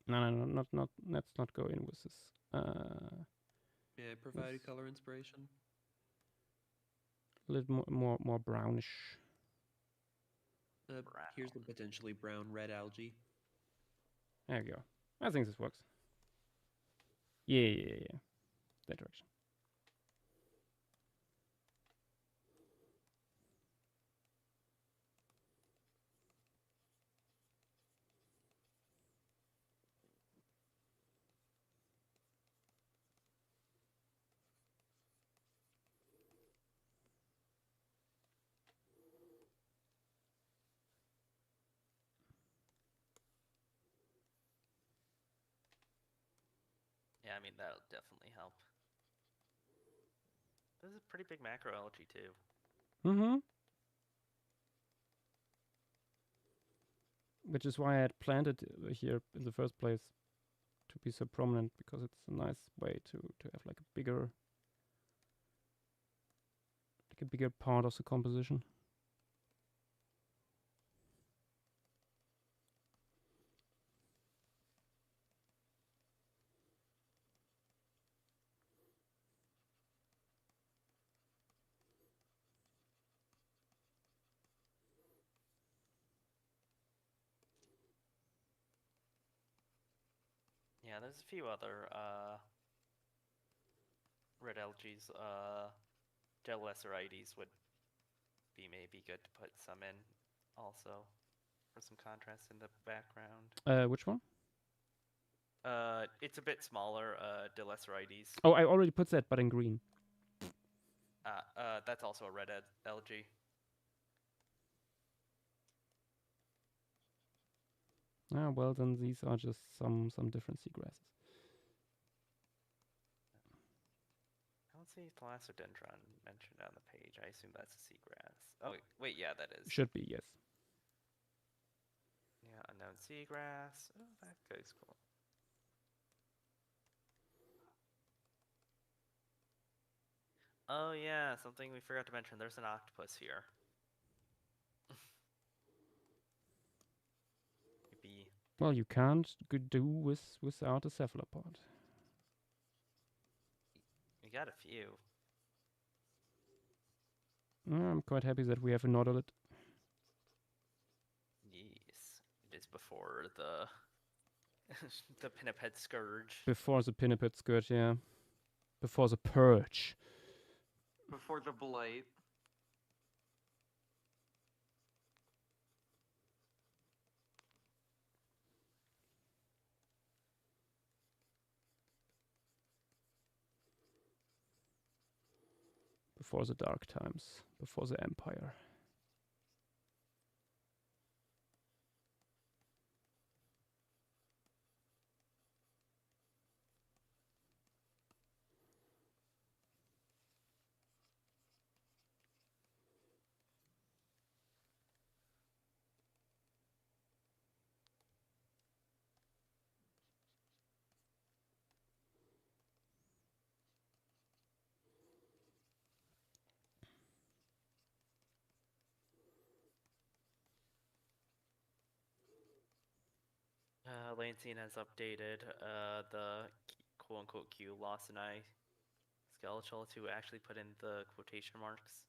No, not. Let's not go in with this. Yeah, provided color inspiration. A little more brownish. Here's the potentially brown red algae. There you go. I think this works. Yeah. That direction. Yeah, I mean, that'll definitely help. This is a pretty big macroalgae, too. Mm-hmm. Which is why I had planted here in the first place, to be so prominent, because it's a nice way to have like a bigger make a bigger part of the composition. Yeah, there's a few other red algaes. Geleserites would be maybe good to put some in also for some contrast in the background. Which one? It's a bit smaller, Geleserites. Oh, I already put that, but in green. That's also a red algae. Ah, well, then these are just some different seagrasses. I don't see Thalassodendron mentioned on the page. I assume that's a seagrass. Oh, wait, yeah, that is. Should be, yes. Yeah, unknown seagrass. Oh, that guy's cool. Oh yeah, something we forgot to mention. There's an octopus here. Maybe. Well, you can't do without a cephalopod. We got a few. I'm quite happy that we have a Nodolid. Yes, it is before the the pinniped scourge. Before the pinniped scourge, yeah. Before the purge. Before the blight. Before the dark times. Before the empire. Lancine has updated the quote-unquote Q Lawsonii skeletal to actually put in the quotation marks.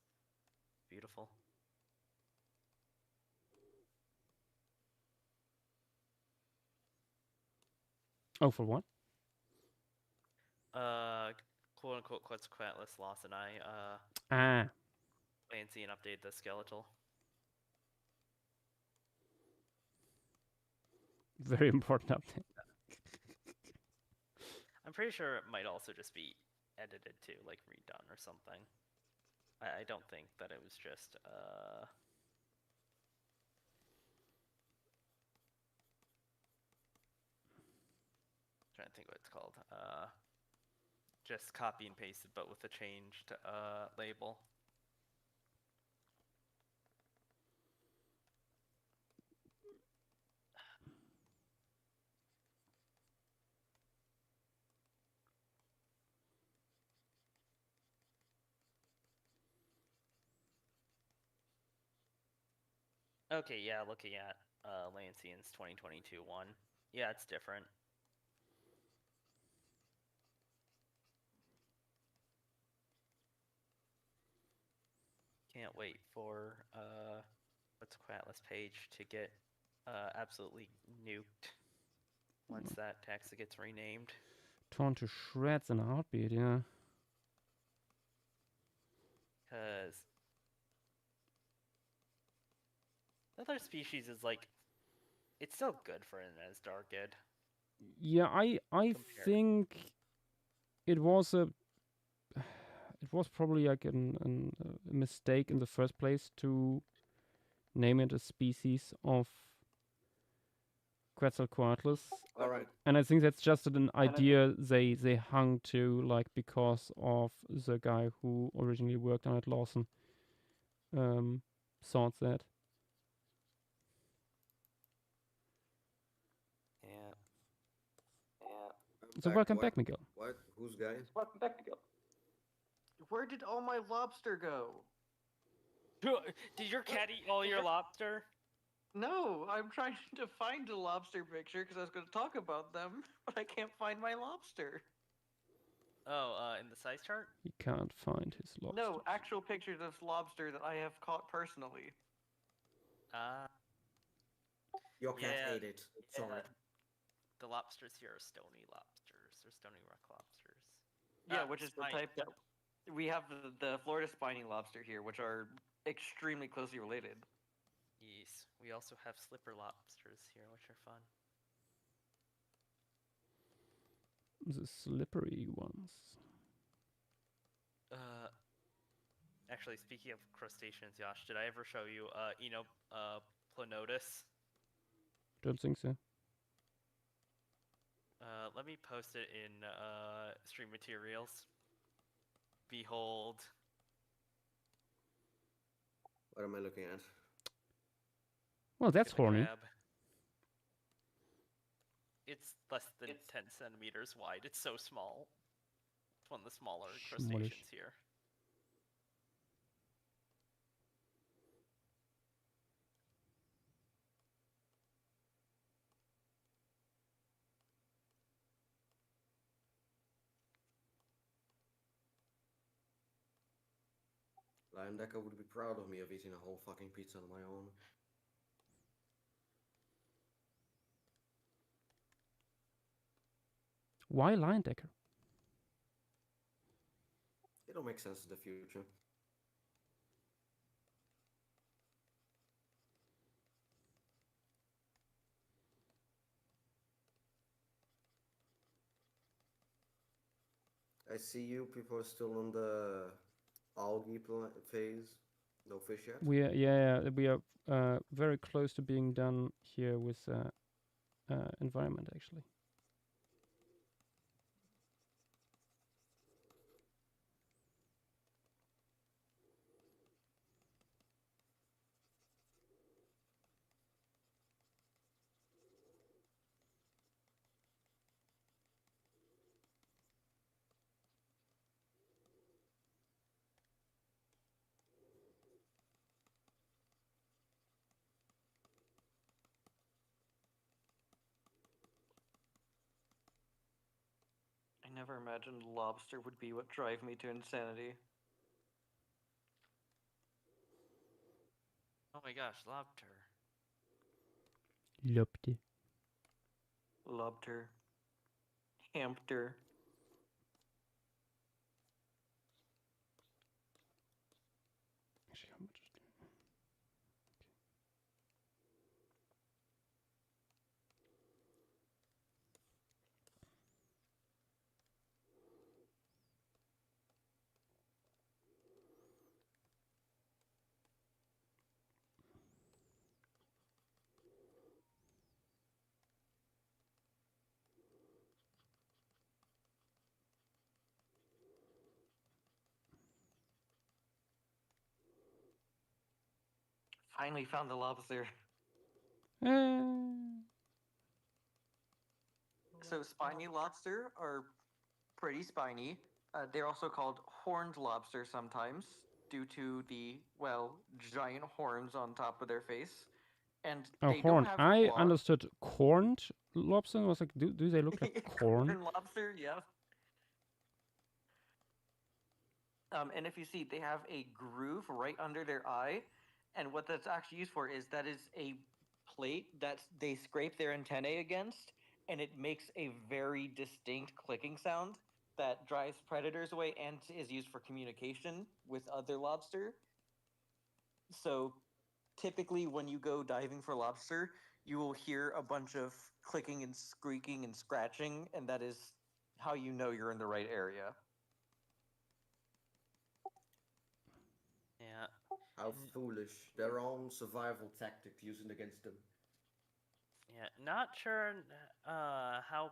Beautiful. Oh, for what? Quote-unquote Quetzalcoatlus Lawsonii. Ah. Lancine updated the skeletal. Very important update. I'm pretty sure it might also just be edited too, like redone or something. I don't think that it was just trying to think what it's called. Just copy and pasted but with a changed label. Okay, yeah, looking at Lancine's 2022 one. Yeah, it's different. Can't wait for Quetzalcoatlus page to get absolutely nuked once that taxa gets renamed. Torn to shreds in a heartbeat, yeah. Because other species is like, it's still good for an Asdargid. Yeah, I Compare. think it was probably like a mistake in the first place to name it a species of Quetzalcoatlus. All right. And I think that's just an idea they hung to, like, because of the guy who originally worked on it, Lawson. Thought that. Yeah. So welcome back, Miguel. What? Who's guy? Welcome back, Miguel. Where did all my lobster go? Did your cat eat all your lobster? No, I'm trying to find a lobster picture because I was going to talk about them, but I can't find my lobster. Oh, in the size chart? He can't find his lobster. No, actual pictures of lobster that I have caught personally. Ah, Your cat Yeah, ate it. Sorry. the lobsters here are stony lobsters. They're stony rock lobsters. Yeah, Ah, which is the spiny. type that we have the Florida spiny lobster here, which are extremely closely related. Yes, we also have slipper lobsters here, which are fun. The slippery ones. Actually, speaking of crustaceans, Yash, did I ever show you Planotus? Don't think so. Let me post it in stream materials. Behold. What am I looking at? Well, that's Look at the horny. crab. It's less than 10 centimeters wide. It's so small. It's one of the smaller Smallish. crustaceans here. Lion Decker would be proud of me of eating a whole fucking pizza on my own. Why Lion Decker? It'll make sense in the future. I see you people are still on the algae phase. No fish yet? We are very close to being done here with environment actually. I never imagined lobster would be what drive me to insanity. Oh my gosh, lobster. Lobster. Lobster. Hamster. Actually, how much is there? Finally found the lobster. So spiny lobster are pretty spiny. They're also called horned lobster sometimes due to the, well, giant horns on top of their face. And Oh, they horn. don't have I claws. understood corned lobster. I was like, do they look like corn? Corn lobster, yeah. And if you see, they have a groove right under their eye, and what that's actually used for is that is a plate that they scrape their antennae against, and it makes a very distinct clicking sound that drives predators away and is used for communication with other lobster. So typically when you go diving for lobster, you will hear a bunch of clicking and squeaking and scratching, and that is how you know you're in the right area. Yeah. How foolish. Their own survival tactic using against them. Yeah, not sure how.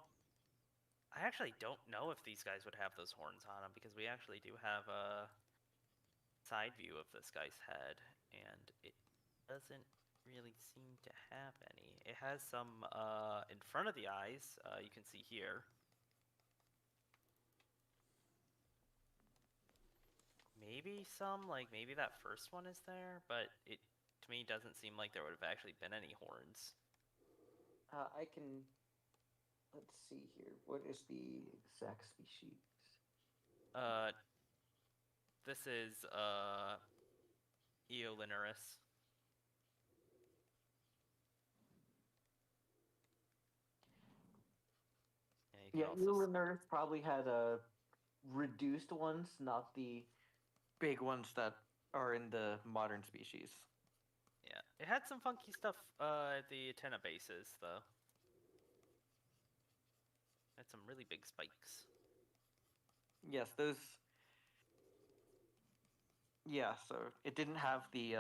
I actually don't know if these guys would have those horns on them because we actually do have a side view of this guy's head, and it doesn't really seem to have any. It has some in front of the eyes. You can see here. maybe some, like maybe that first one is there, but it to me doesn't seem like there would have actually been any horns. I can. Let's see here. What is the exact species? This is Eolinaris. Yeah, you can Yeah, also Ulanur probably had reduced ones, not the big ones that are in the modern species. yeah, it had some funky stuff at the antenna bases though. Had some really big spikes. Yes, those. Yeah, so it didn't have the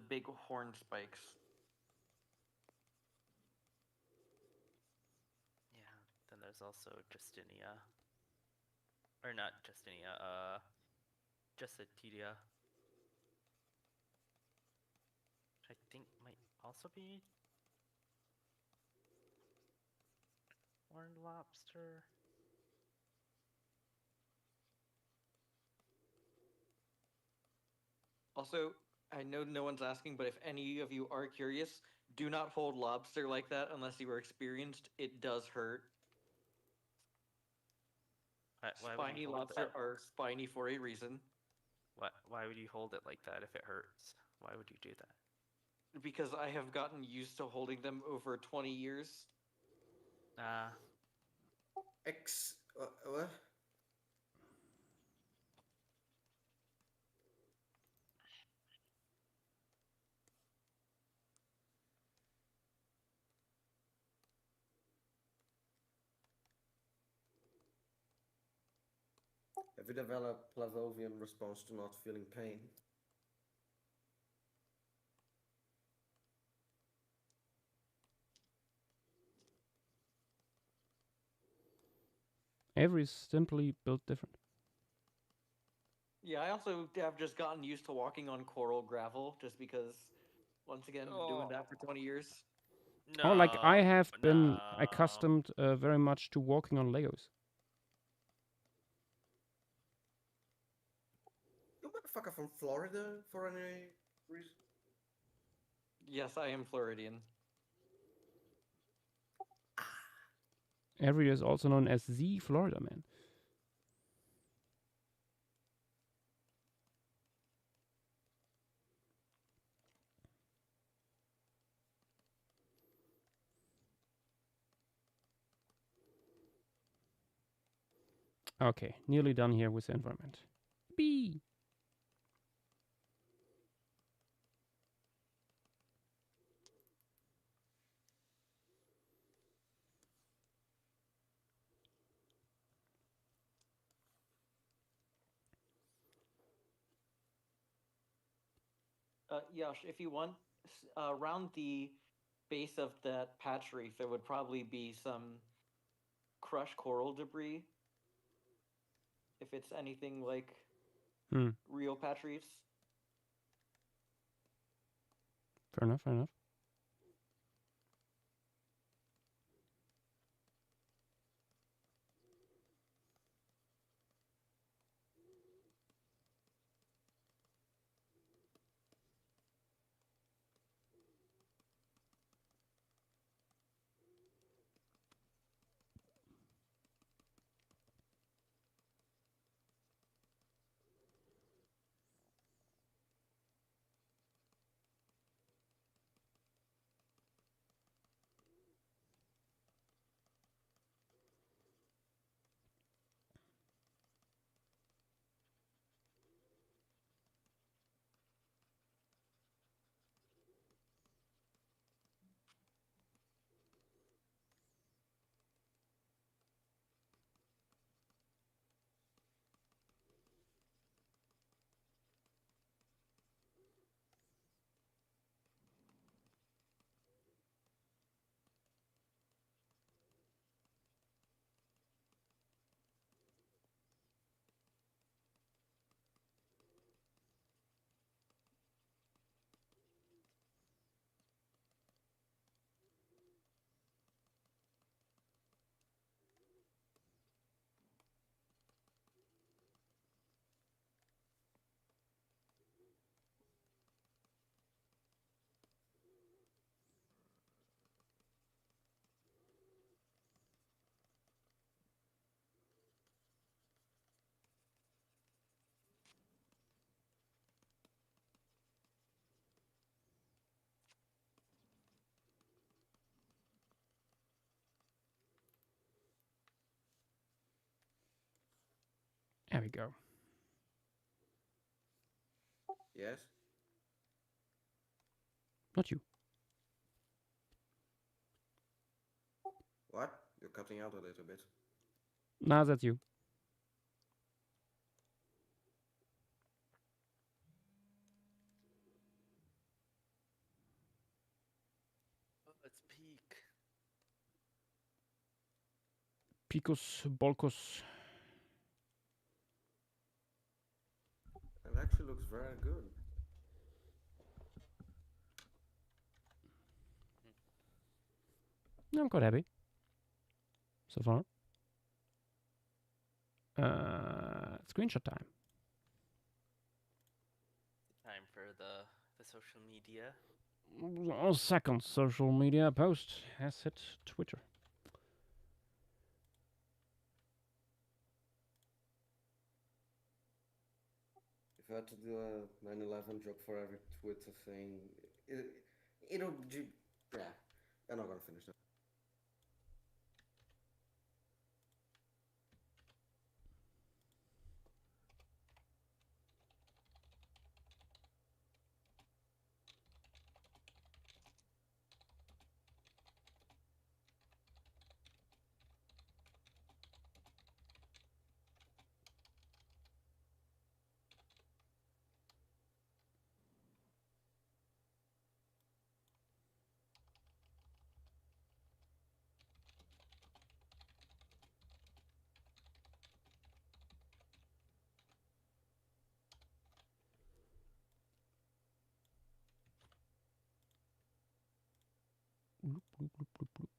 big horn spikes. Yeah, then there's also Justinia. Or not Justinia, Justitidia. Which I think might also be horned lobster. Also, I know no one's asking, but if any of you are curious, do not hold lobster like that unless you are experienced. It does hurt. Why would Spiny you hold lobster it? are spiny for a reason. Why would you hold it like that if it hurts? Why would you do that? Because I have gotten used to holding them over 20 years. What? Have you developed Pavlovian response to not feeling pain? Every is simply built different. Yeah, I also have just gotten used to walking on coral gravel just because, once again, doing that for 20 years. No. Oh, like I have been no. accustomed very much to walking on Legos. You motherfucker from Florida for any reason? Yes, I am Floridian. Every is also known as the Florida Man. Okay, nearly done here with the environment. B. Yash, if you want, around the base of that patch reef, there would probably be some crushed coral debris. If it's anything like real patch reefs. Fair enough, fair enough. There we go. Yes. Not you. What? You're cutting out a little bit. Nah, that's you. Let's peek. Picos, Bolcos. It actually looks very good. I'm quite happy. So far. Screenshot time. Time for the social media. Our second social media post has hit Twitter. If I had to do a 9/11 joke for every Twitter thing, it'll yeah. I'm not gonna finish that. Bloop, bloop, bloop, bloop, bloop.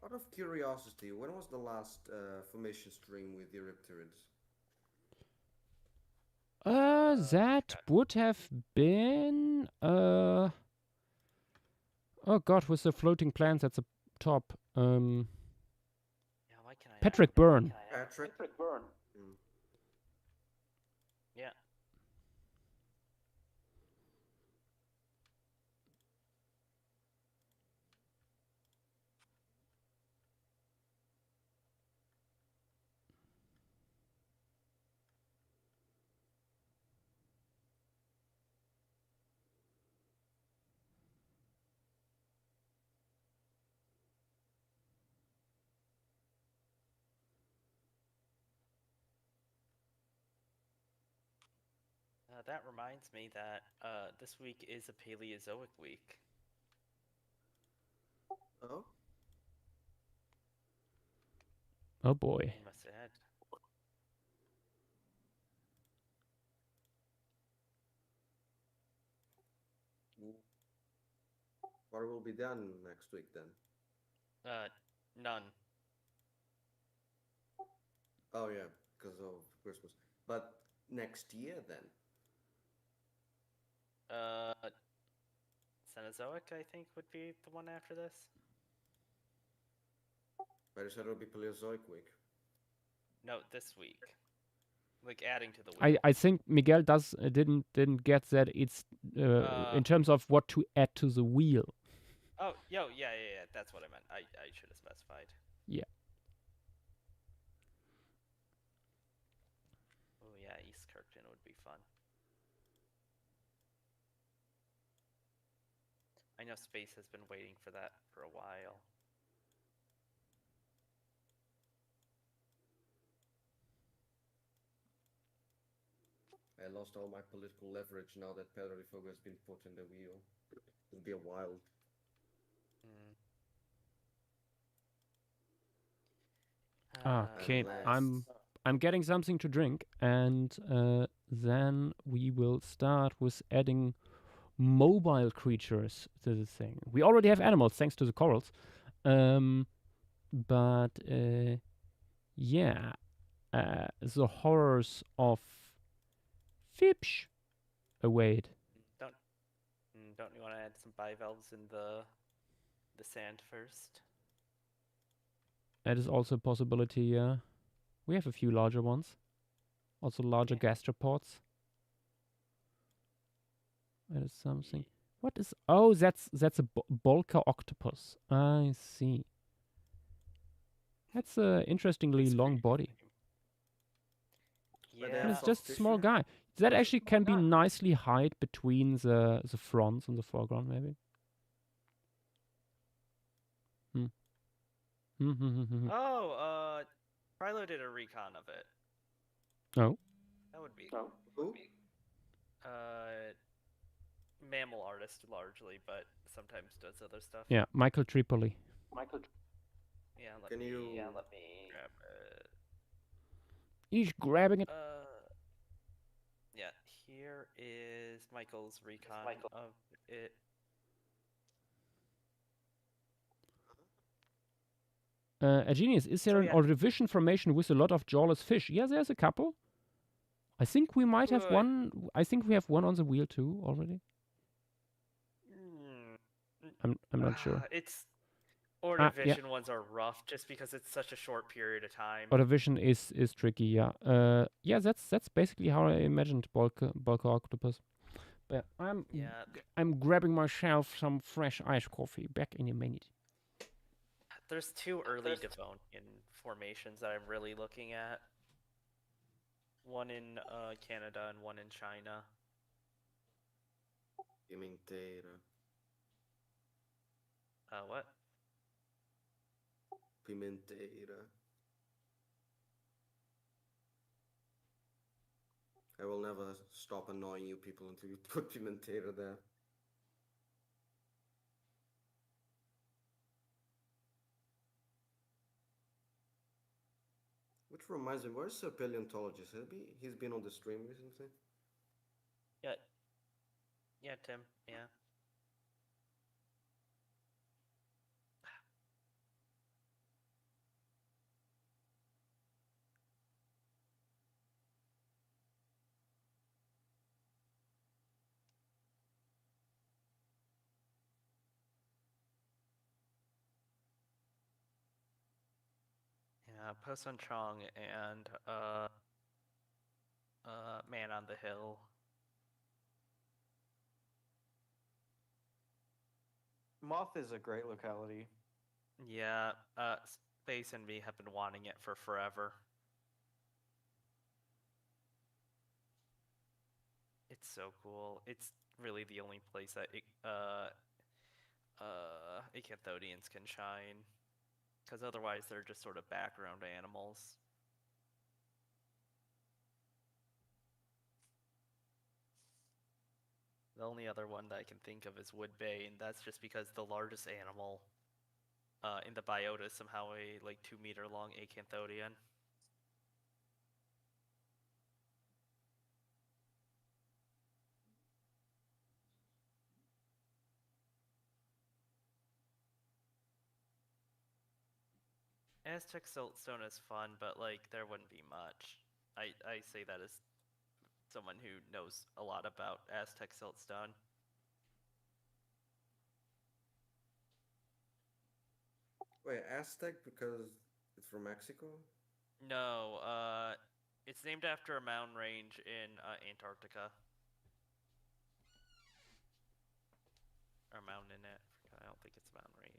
Out of curiosity, when was the last formation stream with the Eurypterids? That would have been oh god, with the floating plants at the top. Yeah, why can I? Patrick Byrne. Patrick? Burn. Mm. Yeah. That reminds me that this week is a Paleozoic week. Oh? Oh boy. I must add. What will be done next week then? None. Oh yeah, because of Christmas. But next year then? Cenozoic, I think, would be the one after this. But you said it will be Paleozoic week. No, this week. Like adding to the wheel. I think Miguel didn't get that it's in terms of what to add to the wheel. Oh, yeah. That's what I meant. I should have specified. Yeah. Oh yeah, East Kirkton would be fun. I know Space has been waiting for that for a while. I lost all my political leverage now that Pedro de Fogo has been put in the wheel. It'll be a while. Okay, Unless- I'm getting something to drink, and then we will start with adding mobile creatures to the thing. We already have animals thanks to the corals, but yeah, the horrors of Fipsh await. Don't you want to add some bivalves in the sand first? That is also a possibility, yeah. We have a few larger ones. Also larger gastropods. That is something. What is... Oh, that's a Bolka octopus. I see. That's a interestingly It's long pretty body. But they Yeah. And have it's just a soft small tissue. guy. That Or is it actually can be nicely hide between the fronts and the foreground, maybe. Hmm. Oh, Philo did a recon of it. Oh. That would be who? mammal artist largely, but sometimes does other stuff. Yeah, Michael Tripoli. Yeah, let Can me you- grab it. He's grabbing it. Yeah, here is Michael's recon of it. A genius. Is there So, an yeah. Ordovician formation with a lot of jawless fish? Yeah, there's a couple. I think we might have Good. one. I think we have one on the wheel too already. I'm not sure. It's yeah. Ordovician ones are rough just because it's such a short period of time. Ordovision is tricky. Yeah. Yeah. That's basically how I imagined Bulka octopus. But Yeah, I'm grabbing myself some fresh iced coffee. Back in a minute. there's two early Devonian formations that I'm really looking at. One in Canada and one in China. Pimenteira. What? Pimenteira. I will never stop annoying you people until you put Pimenteira there. Which reminds me, where's Sir Paleontologist? He's been on the stream recently? Yeah. Yeah, Tim. Yeah. Yeah, Poson Chong and Man on the Hill. Moth is a great locality. Yeah, Space and me have been wanting it for forever. It's so cool. It's really the only place that Acanthodians can shine. Because otherwise they're just sort of background animals. The only other one that I can think of is Woodbay, and that's just because the largest animal in the biota is somehow a 2-meter long Acanthodian. Aztec siltstone is fun, but there wouldn't be much. I say that as someone who knows a lot about Aztec siltstone. Wait, Aztec because it's from Mexico? No, it's named after a mountain range in Antarctica. Or mountain in Africa. I don't think it's a mountain range.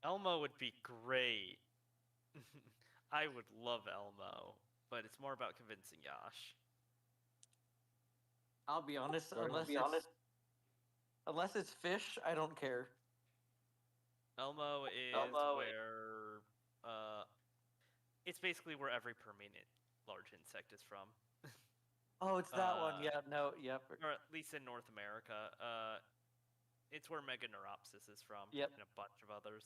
Elmo would be great. I would love Elmo, but it's more about convincing Yash. I'll be honest, Sorry? unless it's fish, I don't care. Elmo is Elmo i- where it's basically where every permanent large insect is from, Oh, it's that one. Uh, Yeah, no, yep. or at least in North America. It's where Meganeuropsis is from, Yep. and a bunch of others.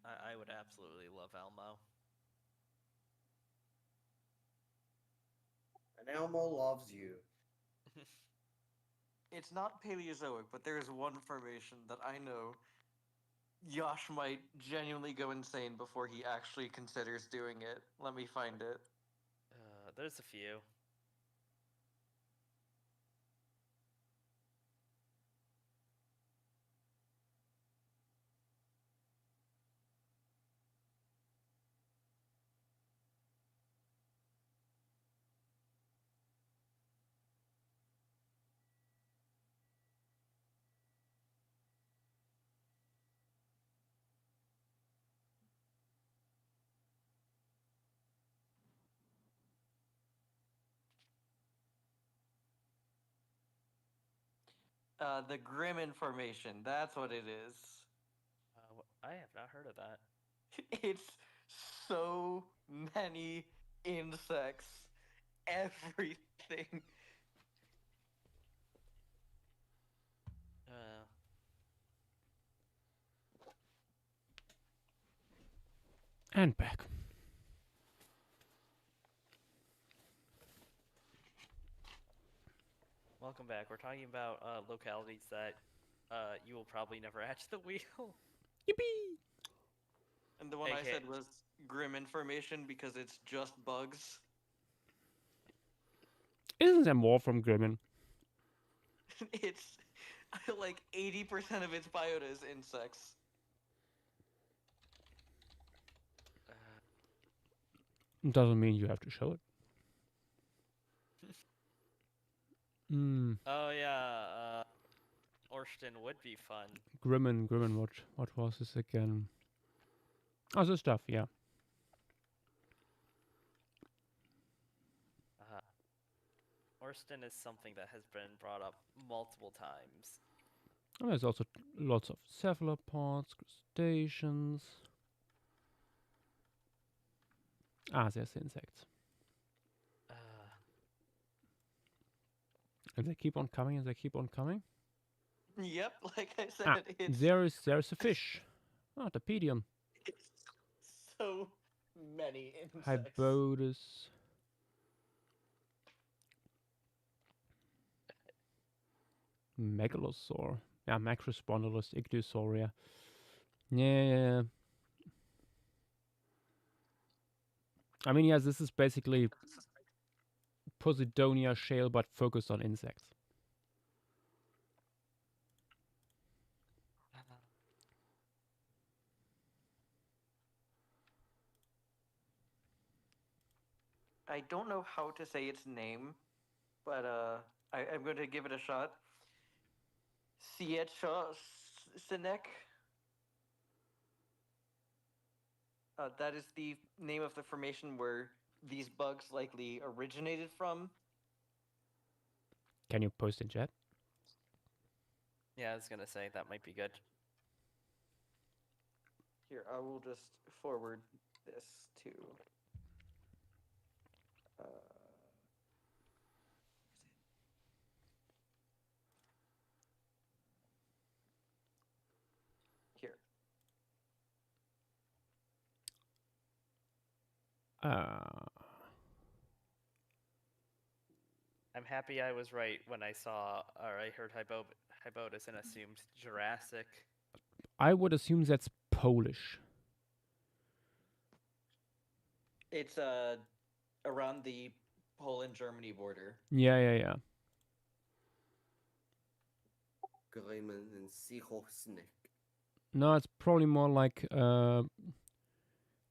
I would absolutely love Elmo. And Elmo loves you. It's not Paleozoic, but there is one formation that I know Yosh might genuinely go insane before he actually considers doing it. Let me find it. There's a few. The Grimmin formation. That's what it is. I have not heard of that. It's so many insects. Everything. Uh, And back. Welcome back. We're talking about localities that you will probably never hatch the wheel. Yippee! And the one I AKA said was Grimmin formation because it's just bugs. Isn't there more from Grimmin? It's like 80% of its biota is insects. Doesn't mean you have to show it. Oh yeah, Orston would be fun. Grimmin, what was this again? Oh, this stuff, yeah. Orston is something that has been brought up multiple times. And there's also lots of cephalopods, crustaceans. Ah, there's insects. And they keep on coming and they keep on coming. Yep, like I said, Ah, it's there's a fish. Ah, the pedium. it's so many insects. Hybotus. Megalosaur. Yeah, Macrospondylus, Ichthyosauria. Yeah. I mean, yes, this is basically Posidonia shale, but focused on insects. I don't know how to say its name, but I'm going to give it a shot. Sietchosinek. That is the name of the formation where these bugs likely originated from. Can you post in chat? Yeah, I was gonna say that might be good. Here, I will just forward this to. Here. I'm happy I was right when I saw or I heard Hybotus and assumed Jurassic. I would assume that's Polish. It's around the Poland-Germany border. Yeah. Grimmin and Sichosnik. No, it's probably more like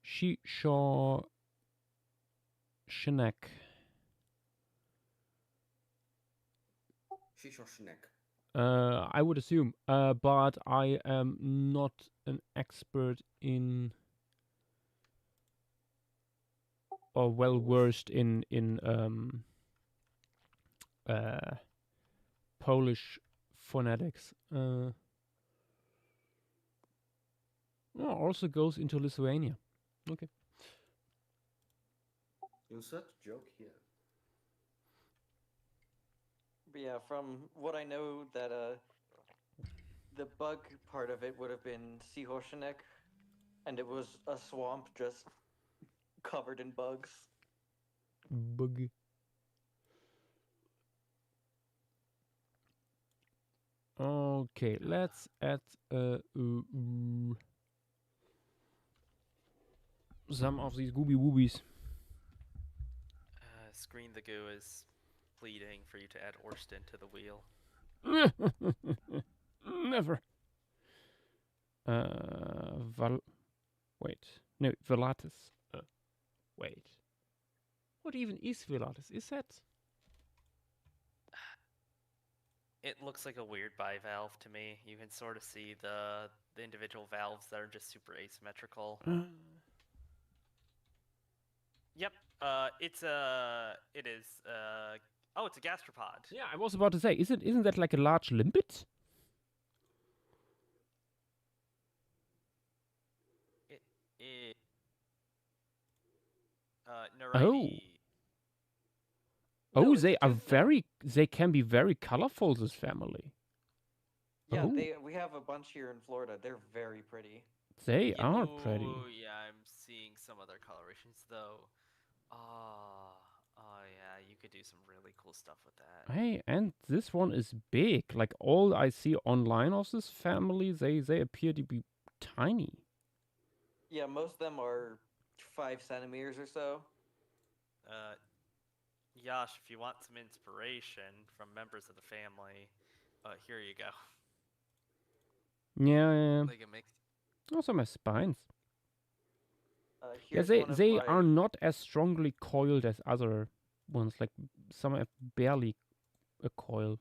Shisho Shinek. Shishoshnek. I would assume, but I am not an expert in or well versed in Polish phonetics. Also goes into Lithuania. Okay. Insert joke here. But yeah, from what I know, that the bug part of it would have been Sihoshinek, and it was a swamp just covered in bugs. Bug. Okay, let's add some of these gooby woobies. Screen the Goo is pleading for you to add Orston to the wheel. Never. Wait. No, Velatis. Wait. What even is Velatis? Is that? It looks like a weird bivalve to me. You can sort of see the individual valves that are just super asymmetrical. Yep. It is. Oh, it's a gastropod. Yeah, I was about to say, isn't that like a large limpet? Nereidi. Oh, No, it's they are just, they can be very colorful, this family. Yeah, Oh. we have a bunch here in Florida. They're very pretty. They are pretty. Oh, yeah, I'm seeing some other colorations though. Oh, yeah, you could do some really cool stuff with that. Hey, and this one is big. Like all I see online of this family, they appear to be tiny. Yeah, most of them are 5 centimeters or so. Yash, if you want some inspiration from members of the family, here you go. Yeah. Like it makes. Also my spines. Yeah, Here's they one of they my- are not as strongly coiled as other ones. Like some have barely a coil.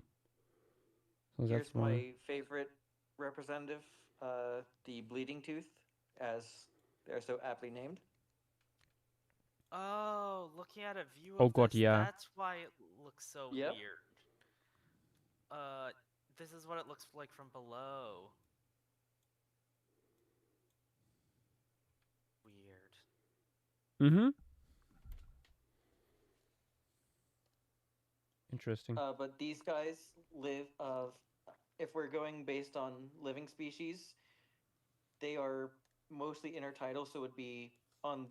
So Here's that's why. my favorite representative, the bleeding tooth, as they're so aptly named. Oh, looking at a view Oh of god, this, yeah. that's why it looks so Yep. weird. This is what it looks like from below. Weird. Mm-hmm. Interesting. But these guys live if we're going based on living species, they are mostly intertidal, so it would be on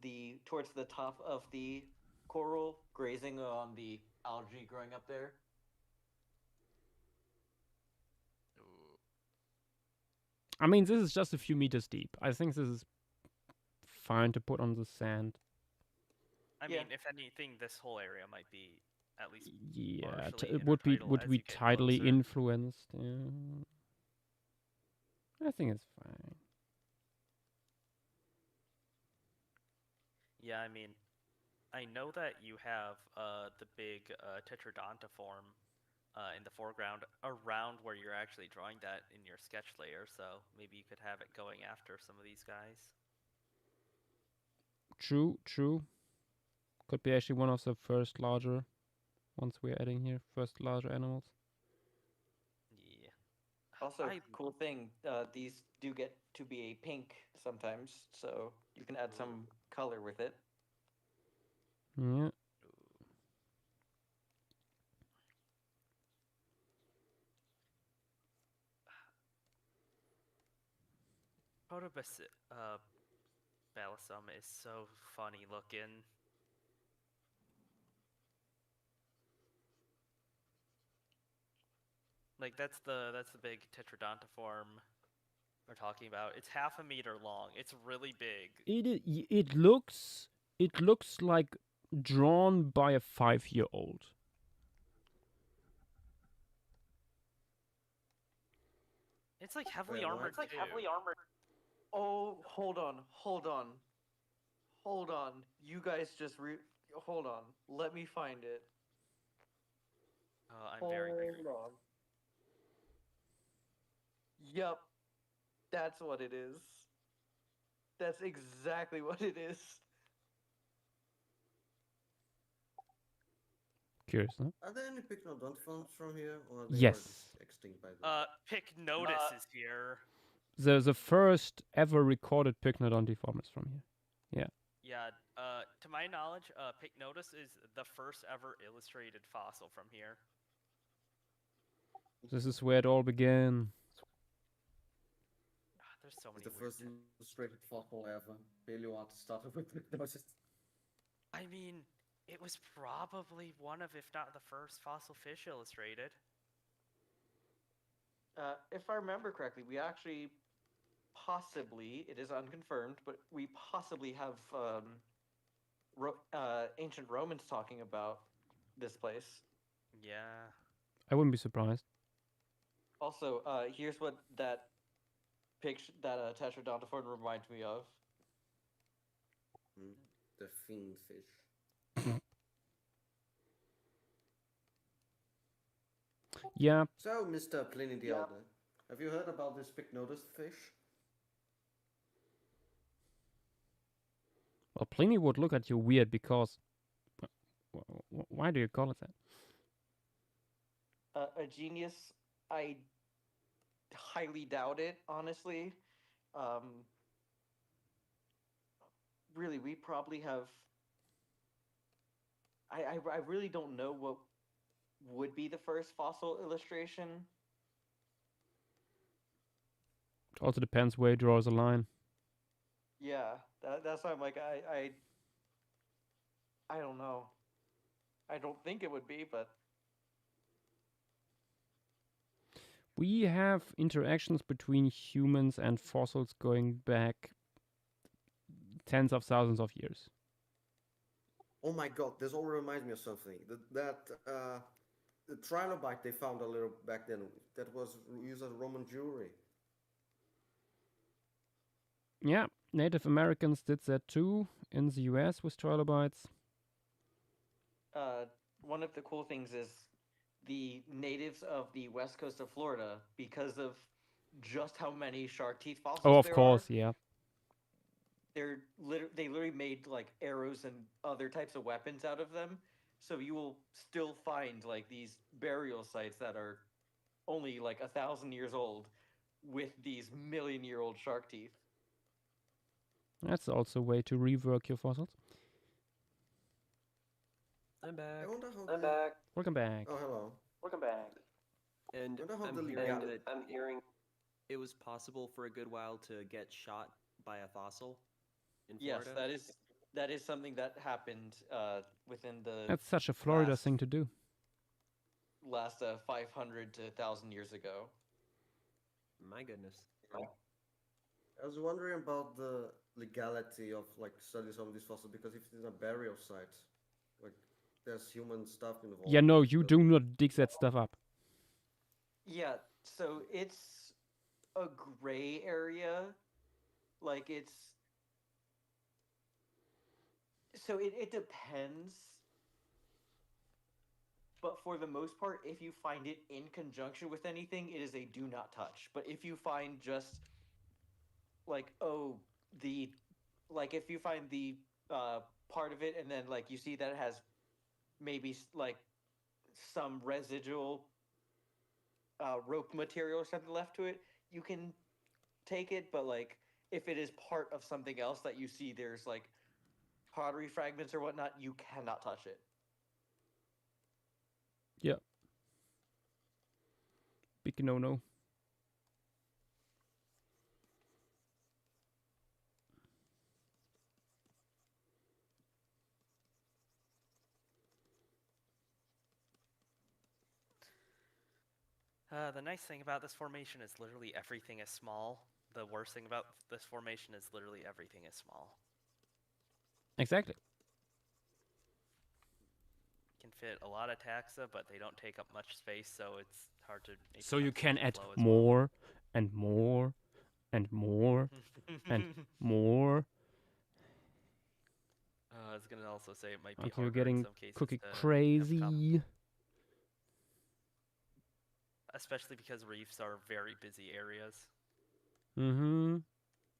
towards the top of the coral, grazing on the algae growing up there. Ooh. I mean, this is just a few meters deep. I think this is fine to put on the sand. I Yeah. mean, if anything, this whole area might be at least Yeah, partially it would be intertidal as you get tidally closer. influenced. Yeah. I think it's fine. Yeah, I mean, I know that you have the big tetradontiform in the foreground around where you're actually drawing that in your sketch layer, so maybe you could have it going after some of these guys. True. Could be actually one of the first larger ones we're adding here. First larger animals. Yeah. Also, I cool thing, these do get to be a pink sometimes, so you can add some color with it. Yeah. Balisum is so funny looking. Like that's the big tetradontiform we're talking about. It's 1/2 meter long. It's really big. It looks like drawn by a 5-year-old. It's like heavily Wait, what? armored. It's like too. heavily armored. Oh, hold on. You guys just hold on. Let me find it. I'm very Hold on. Yup. That's what it is. That's exactly what it is. Curious, huh? Are there any Pycnodontiforms from here, or are they Yes. already extinct by then? Pycnotus is here. The first ever recorded Pycnodontiform is from here. Yeah, to my knowledge, Pycnotus is the first ever illustrated fossil from here. This is where it all began. There's so many It's the weird first illustrated fossil ever. Paleoartist started with Pycnosis. I mean, it was probably one of, if not the first fossil fish illustrated. If I remember correctly, we actually possibly, it is unconfirmed, but we possibly have ancient Romans talking about this place. Yeah. I wouldn't be surprised. Also, here's what that picture, that Tetraodontiform reminds me of. The fiend fish. Yeah, So, Mr. Pliny the Elder, have you heard about this Pycnotus fish? well, Pliny would look at you weird because. Why do you call it that? A genius? I highly doubt it, honestly. Really, we probably have. I really don't know what would be the first fossil illustration. It also depends where he draws a line. Yeah, that's why I'm like, I don't know. I don't think it would be, but We have interactions between humans and fossils going back tens of thousands of years. Oh my god, this all reminds me of something. The trilobite they found a little back then, that was used as Roman jewelry. Yeah, Native Americans did that too in the US with trilobites. one of the cool things is the natives of the west coast of Florida, because of just how many shark teeth fossils Oh, of there course, are, yeah. they literally made like arrows and other types of weapons out of them. So you will still find like these burial sites that are only like 1,000 years old with these million-year-old shark teeth. That's also a way to rework your fossils. I'm back. I wonder how I'm the- back. Welcome back. Oh, hello. Welcome back. And Wonder how I'm the hearing legal- that I'm hearing. it was possible for a good while to get shot by a fossil in Yes, Florida. that is something that happened within the That's such a Florida last- thing to do. last 500 to 1,000 years ago. My goodness. I was wondering about the legality of like studying some of these fossils, because if it's in a burial site, like there's human stuff involved. Yeah, no, you so- do not dig that stuff up. Yeah, so it's a gray area. Like it depends. But for the most part, if you find it in conjunction with anything, it is a do not touch. But if you find just like if you find the part of it, and then like you see that it has maybe like some residual rope material or something left to it, you can take it. But like if it is part of something else that you see there's like pottery fragments or whatnot, you cannot touch it. Yeah. Big no-no. The nice thing about this formation is literally everything is small. The worst thing about this formation is literally everything is small. Exactly. Can fit a lot of taxa, but they don't take up much space, so it's hard to make So you enough can space add flow as well. more and more and more and more I was gonna also say it might be until you're harder in getting some cases cookie to have crazy. especially because reefs are very busy areas. Mm-hmm.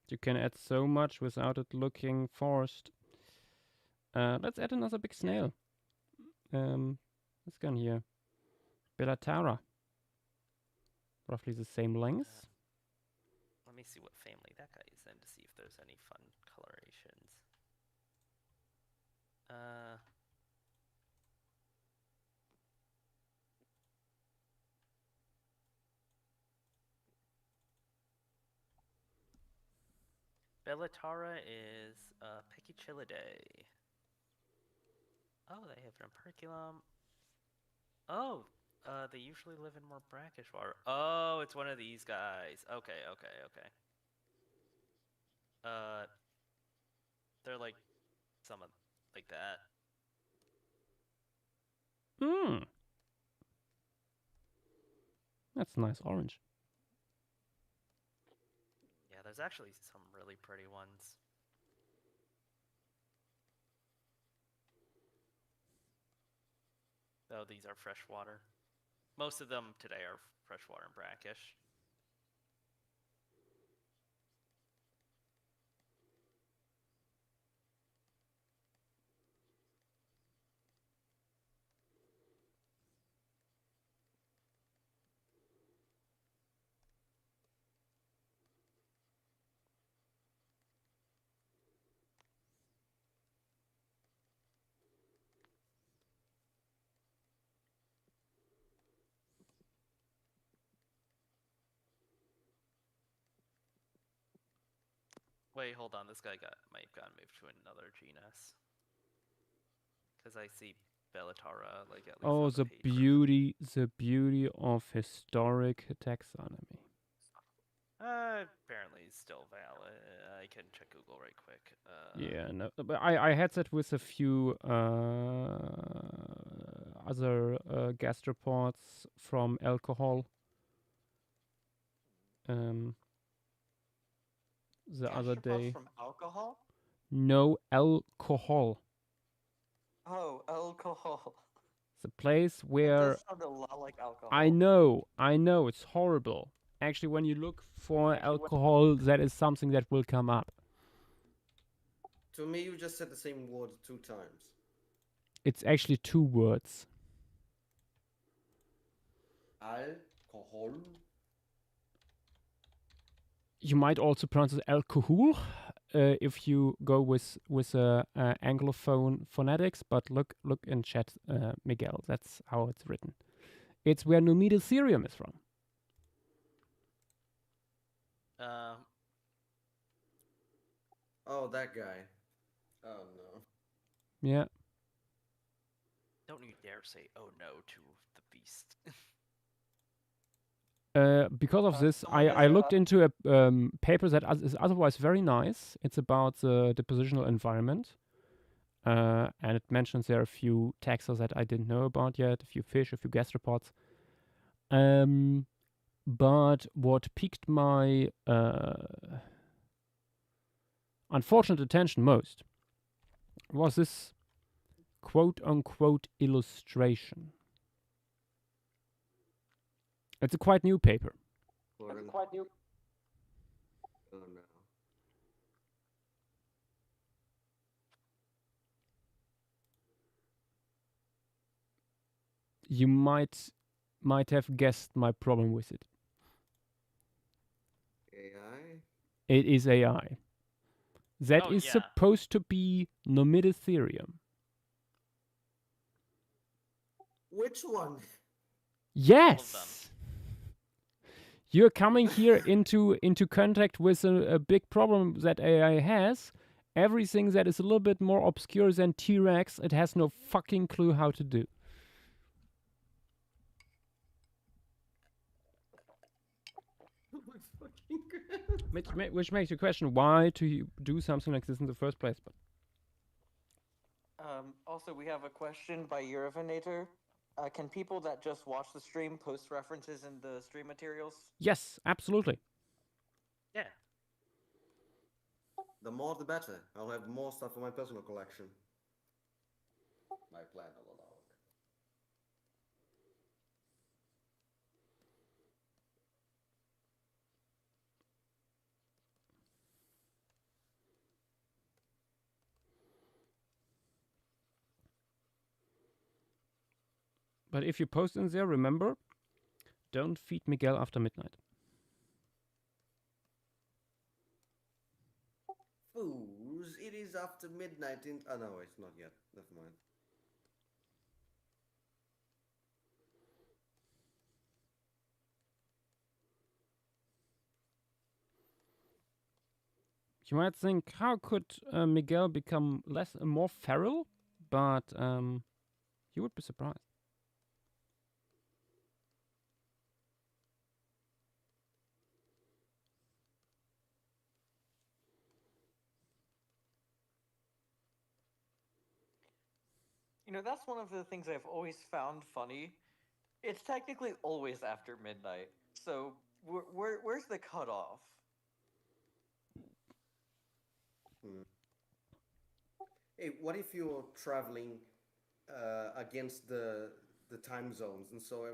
You can add so much without it looking forced. Let's add another big snail. This gun here. Bellatara. Roughly the same length. Let me see what family that guy is in to see if there's any fun colorations. Bellatara is Peccichilidae. Oh, they have an operculum. Oh, they usually live in more brackish water. Oh, it's one of these guys. Okay. They're like some of like that. Hmm. That's nice orange. Yeah, there's actually some really pretty ones. Though these are freshwater. Most of them today are freshwater and brackish. Wait, hold on. This guy might have gotten moved to another genus. Because I see Bellatara like at least. Oh, on the paper. beauty of historic taxonomy. Apparently it's still valid. I can check Google right quick. Yeah, no, but I had that with a few other gastropods from alcohol. The other Gastropods day. from alcohol? No alcohol. Oh, alcohol. The place That where does sound a lot like alcohol. I know, it's horrible. Actually, when you look for alcohol, that is something that will come up. To me, you just said the same word 2 times. It's actually 2 words. Alcohol. You might also pronounce it alcohol if you go with Anglophone phonetics, but look in chat, Miguel. That's how it's written. It's where Numidicerium is from. Oh, that guy. Oh no. Yeah. Don't you dare say "oh no" to the beast. Because of this, oh, I yeah. looked into a paper that is otherwise very nice. It's about the depositional environment. And it mentions there are a few taxa that I didn't know about yet, a few fish, a few gastropods. But what piqued my unfortunate attention most was this quote-unquote illustration. It's a quite new paper. Gordon. Quite new. Oh no. You might have guessed my problem with it. AI? It is AI. That Oh, is yeah. supposed to be Numidicerium. Which one? Yes. You're coming here into contact with a big problem that AI has. Everything that is a little bit more obscure than T-Rex, it has no fucking clue how to do. Oh my fucking god. Which makes you question why to you do something like this in the first place. But Also, we have a question by Eurovinator. Can people that just watch the stream post references in the stream materials? yes, absolutely. Yeah. The more the better. I'll have more stuff for my personal collection. My plan will allow it. But if you post in there, remember, don't feed Miguel after midnight. Fools, it is after midnight in. Oh no, it's not yet. Never mind. You might think, how could Miguel become more feral? But you would be surprised. You know, that's one of the things I've always found funny. It's technically always after midnight. So where's the cutoff? Hey, what if you're traveling against the time zones, and so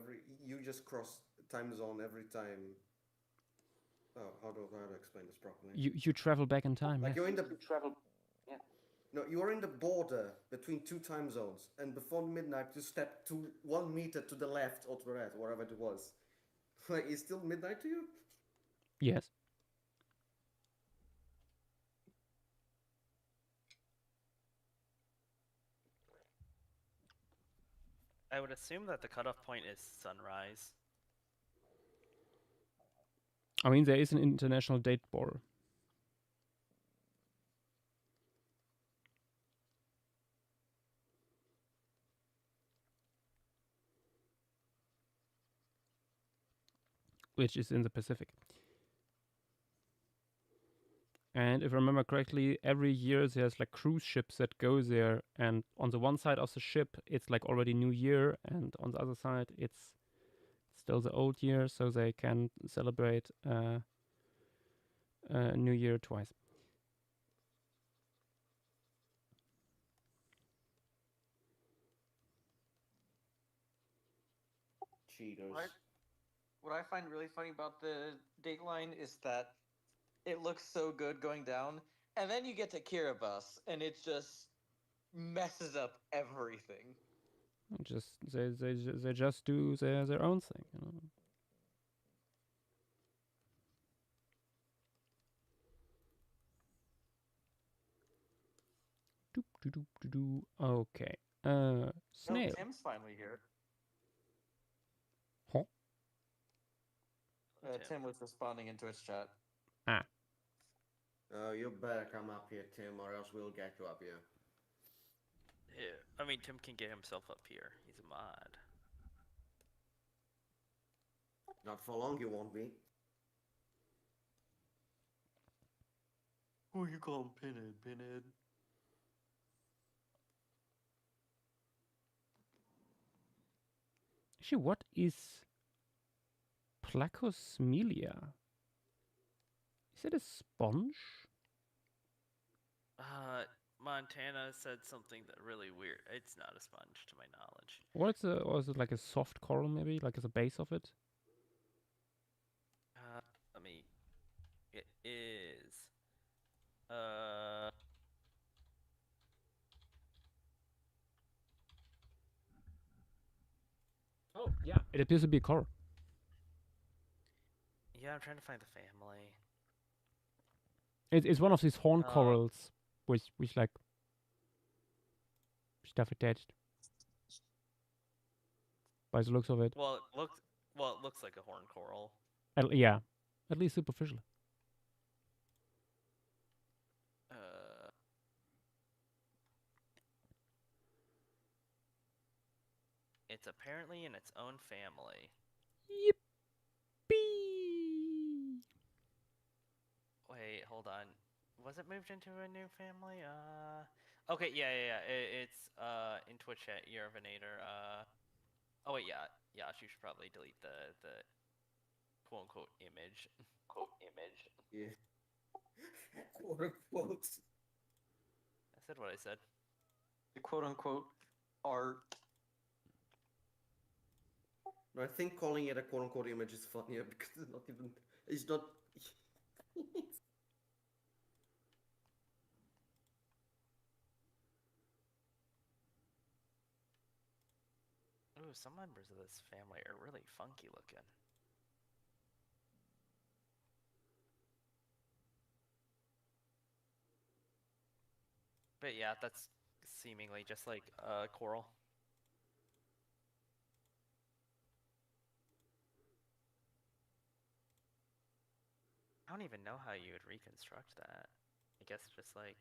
you just cross time zone every time? Oh, how do I explain this properly? You travel back in time. Like Yes. you're in the Travel. Yeah. no, you're in the border between two time zones, and before midnight you step 1 meter to the left or to the right, whatever it was. Like, it's still midnight to you? Yes. I would assume that the cutoff point is sunrise. I mean, there is an international date border. Which is in the Pacific. And if I remember correctly, every year there's like cruise ships that go there, and on the one side of the ship it's like already New Year, and on the other side it's still the old year, so they can celebrate New Year twice. Cheaters. What I find really funny about the Dateline is that it looks so good going down, and then you get to Kiribati, and it just messes up everything. Just they just do their own thing, you know. Doop, doop, doop, doop, doop. Okay. Snail. Oh, Tim's finally here. Huh? Tim was responding in Twitch chat. Oh, you better come up here, Tim, or else we'll get you up here. Yeah, I mean, Tim can get himself up here. He's a mod. Not for long, you won't be. Who you call him Pinhead? Pinhead. Actually, what is Placosmelia? Is it a sponge? Montana said something that really weird. It's not a sponge, to my knowledge. Or is it like a soft coral, maybe, like as a base of it? Let me. It is. Oh, yeah. It appears to be a coral. Yeah, I'm trying to find the family. It's one of these horn corals with like stuff attached. By the looks of it. Well, it looks like a horn coral. Yeah, at least superficially. It's apparently in its own family. Yippee! Wait, hold on. Was it moved into a new family? Okay, yeah. It's in Twitch chat, Yervinator. Oh wait, yeah. You should probably delete the quote unquote image. Yeah. Quote unquote. I said what I said. The quote unquote art. No, I think calling it a quote unquote image is funnier because it's not. Ooh, some members of this family are really funky looking. But yeah, that's seemingly just like coral. I don't even know how you would reconstruct that. I guess just like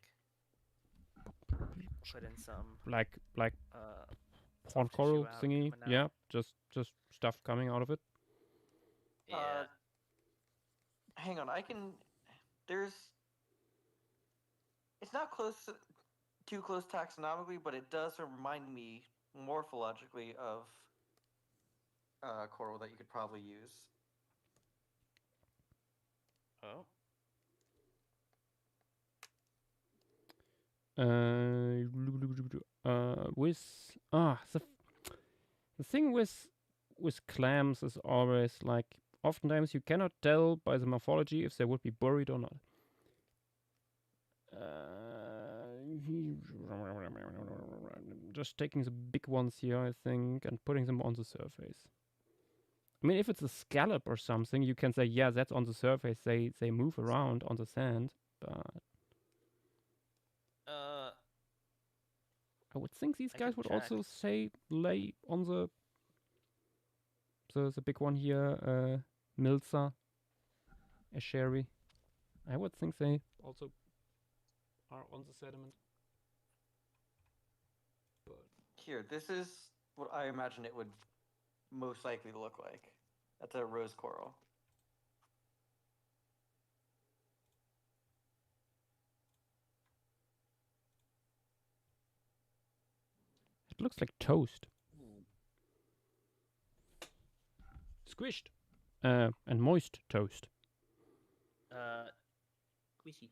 put in some Like soft horn tissue coral out thingy. coming Yeah, out. just stuff coming out of it. Yeah. Hang on, I can. There's. It's not too close taxonomically, but it does remind me morphologically of coral that you could probably use. Oh. With the thing with clams is always like oftentimes you cannot tell by the morphology if they would be buried or not. Just taking the big ones here, I think, and putting them on the surface. I mean, if it's a scallop or something, you can say, yeah, that's on the surface. They move around on the sand, but I would think these I guys could would check. also say lay on the big one here, Milza, Escheri. I would think they also are on the sediment. Here, this is what I imagine it would most likely look like. That's a rose coral. It looks like toast. Squished. And moist toast. Squishy.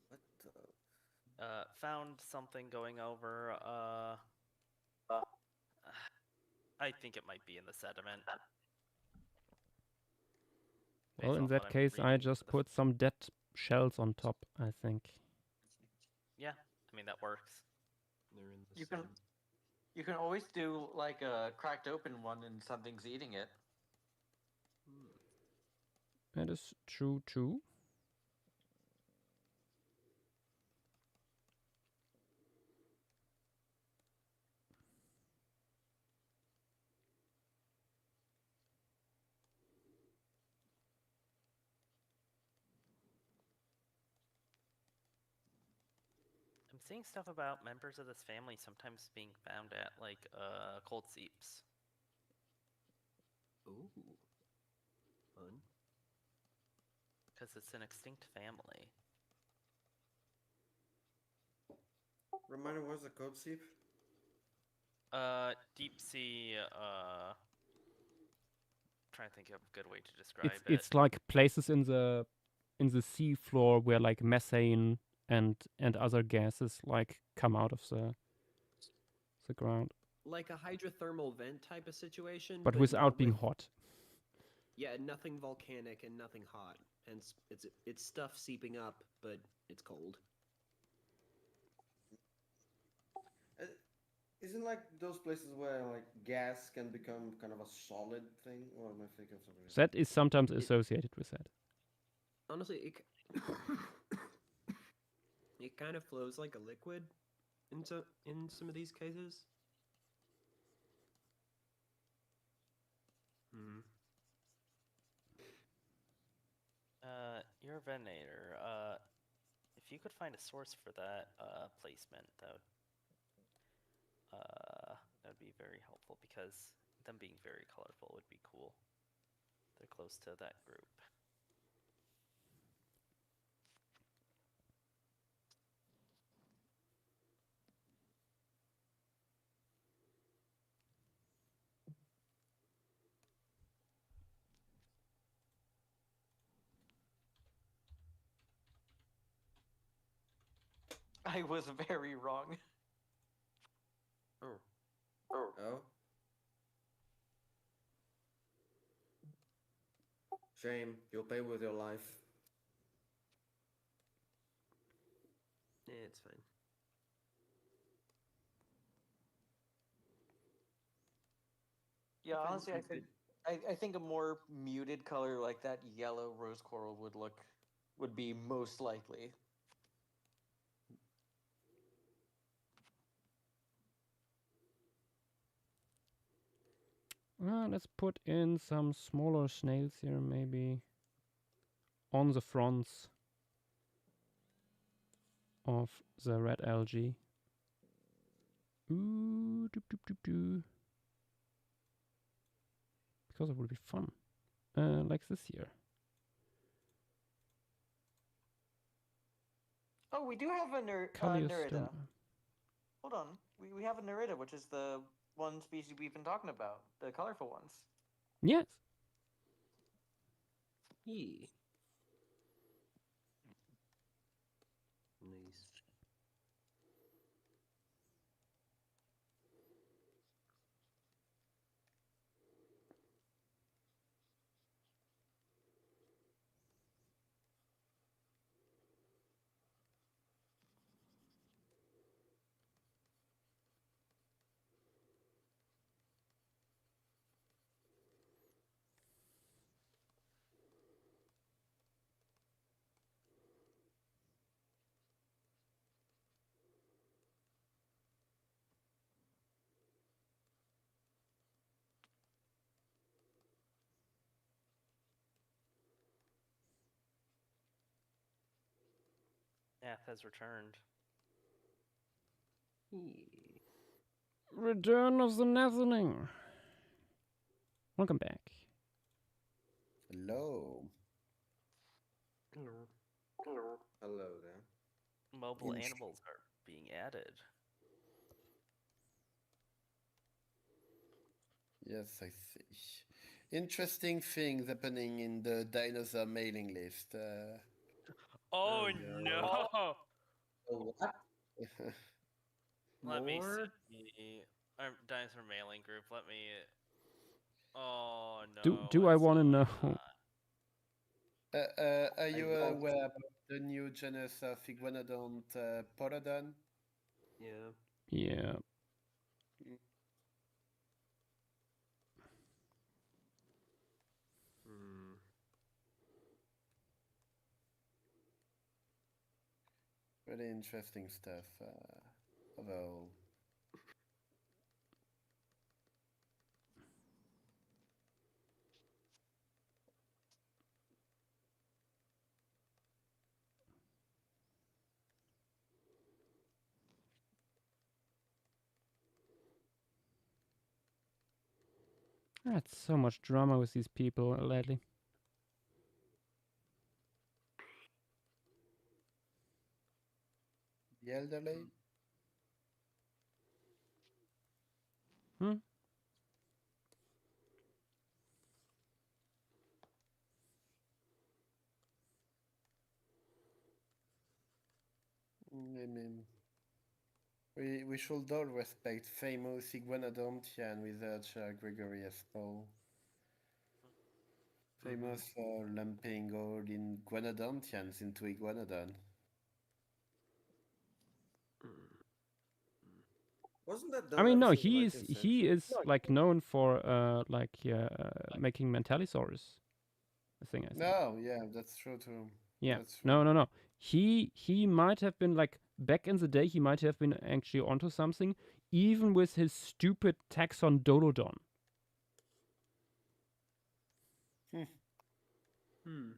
What the? Found something going over. I think it might be in the sediment. Well, based in off that what I'm case, I reading just the- put some dead shells on top, I think. Yeah, I mean that works. They're in the You can- same. You can always do like a cracked open one and something's eating it. That is true too. I'm seeing stuff about members of this family sometimes being found at like cold seeps. Ooh. Fun. Because it's an extinct family. Reminder, where's the code seep? Deep sea. Trying to think of a good way to describe it. It's like places in the sea floor where like methane and other gases like come out of the ground, Like a hydrothermal vent type of situation, but without being with- hot. Yeah, nothing volcanic and nothing hot. Hence, it's stuff seeping up, but it's cold. Isn't like those places where like gas can become kind of a solid thing, or am I thinking of something else? That is sometimes associated with that. Honestly, it kind of flows like a liquid in some of these cases. Your Venator, if you could find a source for that placement, that would be very helpful because them being very colorful would be cool. They're close to that group. I was very wrong. Oh. Shame. You'll pay with your life. It's fine. Yeah, If honestly, I anything, think I think a more muted color like that yellow rose coral would be most likely. Let's put in some smaller snails here, maybe on the fronts of the red algae. Ooh, doop, doop, doop, doo. Because it would be fun, like this here. Oh, we do have a Nerida. Calliostoma. Hold on, we have a Nerida, which is the one species we've been talking about, the colorful ones. Yes. yeah. Nice. Nath has returned. Yeah. Return of the Nethening. Welcome back. Hello. Hello there. Mobile Int- animals are being added. Yes, I see. Interesting things happening in the dinosaur mailing list. Oh no. no! Oh, what? Let me More? see. Our dinosaur mailing group. Let me. Oh no! Do I what's want to going know? on? Are you don't aware of the new genus of Iguanodont Polodon? Yeah. Yeah. Hmm. Really interesting stuff overall. That's so much drama with these people lately. The elderly? Hmm? I mean, we should all respect famous Iguanodontian researcher Gregory S. Paul. Famous for lumping all Iguanodontians into Iguanodon. Wasn't that the I mean, no, episode in he 19th is century? he is like known for making Mentalisaurus. I think. No, yeah, that's true too. Yeah. That's true. No. He might have been like back in the day. He might have been actually onto something, even with his stupid taxon Dolodon. Hmm.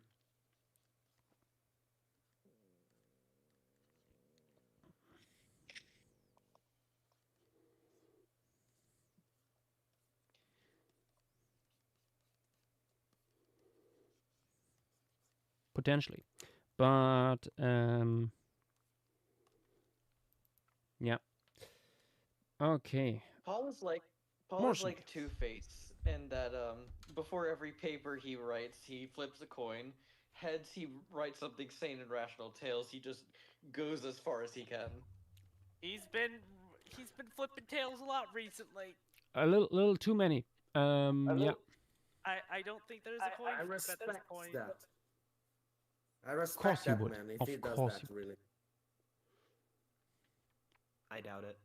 Potentially, but yeah. Okay. Paul is More like Two Face in that before every paper he writes, he flips a coin. Heads, he writes something sane and rational. Tails, he just goes as far as he can. He's been flipping tails a lot recently. A little too many. Yeah. I don't think there's a coin I flip at this respect point. that. I respect course you that would. man if Of he does course that, you really. I doubt it.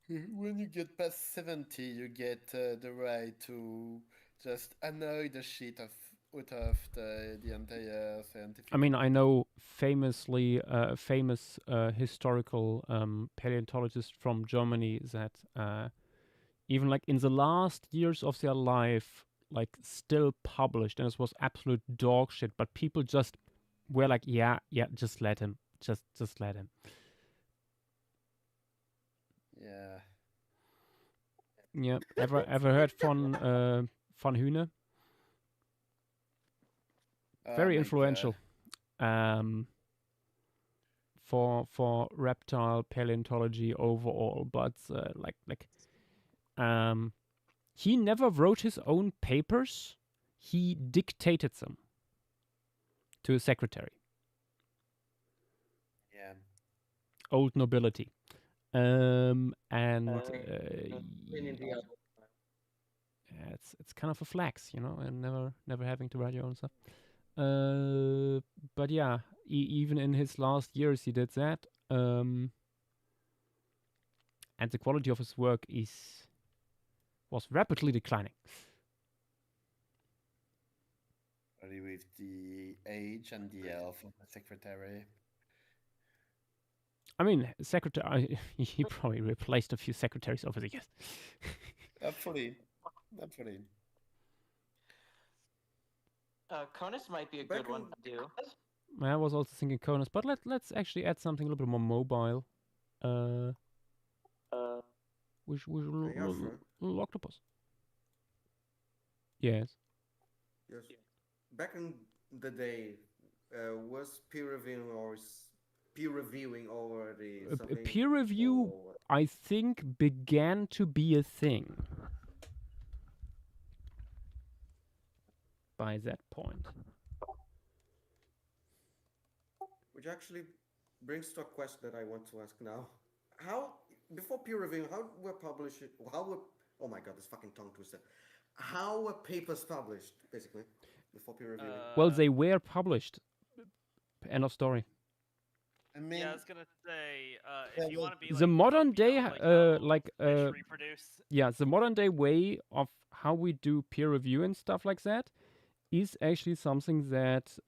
When you get past 70, you get the right to just annoy the shit out of the entire scientific. I mean, I know famous historical paleontologist from Germany that even like in the last years of their life, like still published, and it was absolute dog shit. But people just were like, yeah, just let him, just let him. Yeah. Yeah, ever heard von Hühne? Oh Very my influential. For reptile paleontology overall, but he never wrote his own papers. He dictated them to his secretary. Yeah. Old nobility. And Queen in the other. yeah, it's kind of a flex, you know, and never having to write your own stuff. But yeah, even in his last years, he did that. And the quality of his work was rapidly declining. Only with the age and the health of the secretary. I mean, secretary. He probably replaced a few secretaries over the years. Hopefully. Conus might be a good one to do. I was also thinking Conus, but let's actually add something a little bit more mobile. Which Yeah, sure. octopus. Yes. Yes. Back in the day, was peer reviewing already something? Peer review, or- I think, began to be a thing by that point. Which actually brings to a question that I want to ask now. Before peer reviewing, oh my god, this fucking tongue twister. How were papers published, basically, before peer reviewing? Well, they were published. End of story. I mean, Yeah, I was gonna say, Yeah, if you well, want to be The modern day, fish reproduce. yeah, the modern day way of how we do peer review and stuff like that is actually something that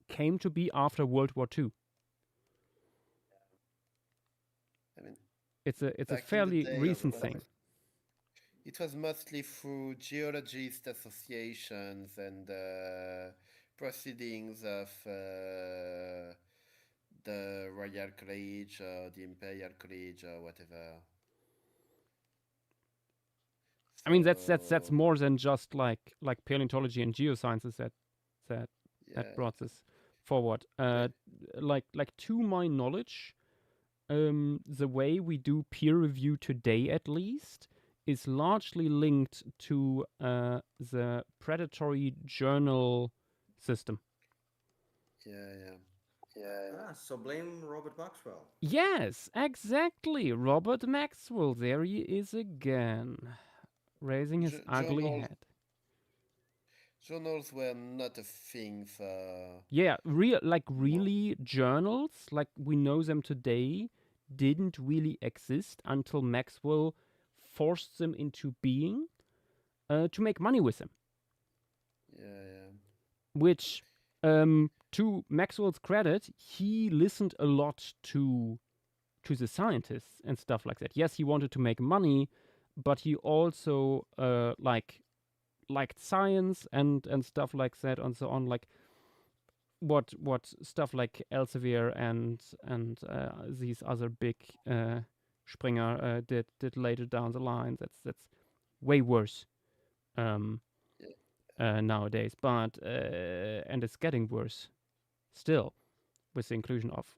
came to be after World War II. I mean, It's a back in the fairly day, recent well, thing. It was mostly through geologist associations and proceedings of the Royal College or the Imperial College or whatever. I mean, that's So, more than just like paleontology and geosciences that yeah. brought this forward. Like to my knowledge, the way we do peer review today, at least, is largely linked to the predatory journal system. Yeah. So blame Robert Maxwell. Yes, exactly. Robert Maxwell. There he is again, raising his ugly journals- head. Journals were not a thing for. Yeah, really journals, like we know them today, didn't really exist until Maxwell forced them into being to make money with them. Yeah. Which, to Maxwell's credit, he listened a lot to the scientists and stuff like that. Yes, he wanted to make money, but he also liked science and stuff like that and so on. Like what stuff like Elsevier and these other big Springer did later down the line. That's way worse nowadays. But and it's getting worse still with the inclusion of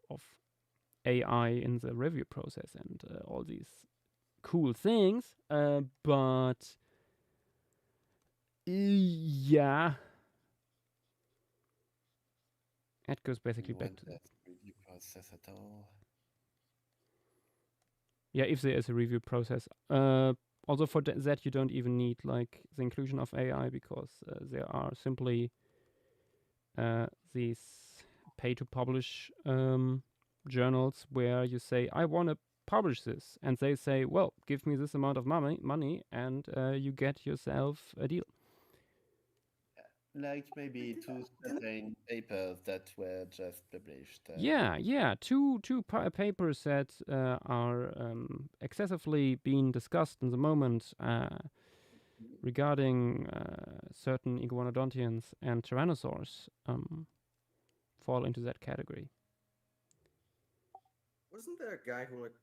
AI in the review process and all these cool things. But yeah, it goes basically back to that. Review process at all. Yeah, if there is a review process. Also for that you don't even need like the inclusion of AI because there are simply these pay to publish journals where you say I want to publish this, and they say, well, give me this amount of money, and you get yourself a deal. Like maybe two certain papers that were just published. Yeah. Two papers that are excessively being discussed in the moment regarding certain iguanodontians and tyrannosaurs fall into that category. Wasn't there a guy who like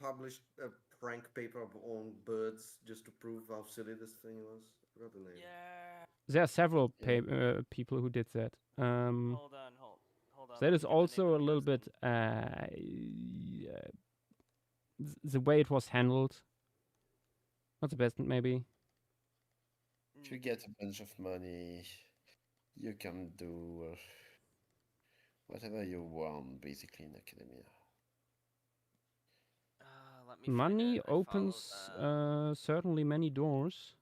published a prank paper on birds just to prove how silly this thing was? I forgot the name. Yeah. There are several Yeah. people who did that. Hold on. That let is me get the name also of a the little person. bit the way it was handled. Not the best, maybe. If you get a bunch of money, you can do whatever you want, basically, in academia. Let me find Money it. I followed opens that. certainly many doors.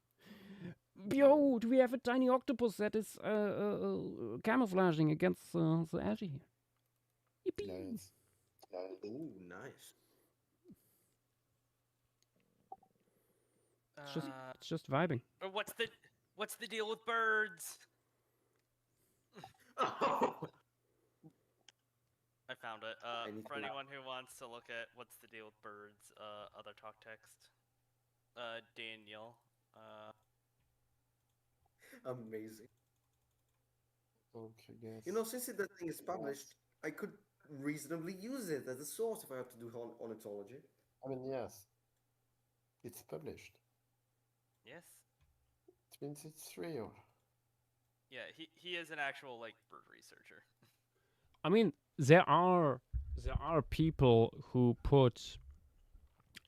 Yo, do we have a tiny octopus that is camouflaging against the algae here? Yippee! Nice. Ooh, nice. It's just vibing. What's the deal with birds? I found it. need For to laugh. anyone who wants to look at what's the deal with birds, other talk text. Daniel. Amazing. Okay, yes. You know, since that thing is published, I could reasonably use it as a source if I have to do ornithology. I mean, yes. It's published. Yes. It means it's real. Yeah, he is an actual like bird researcher. I mean, there are people who put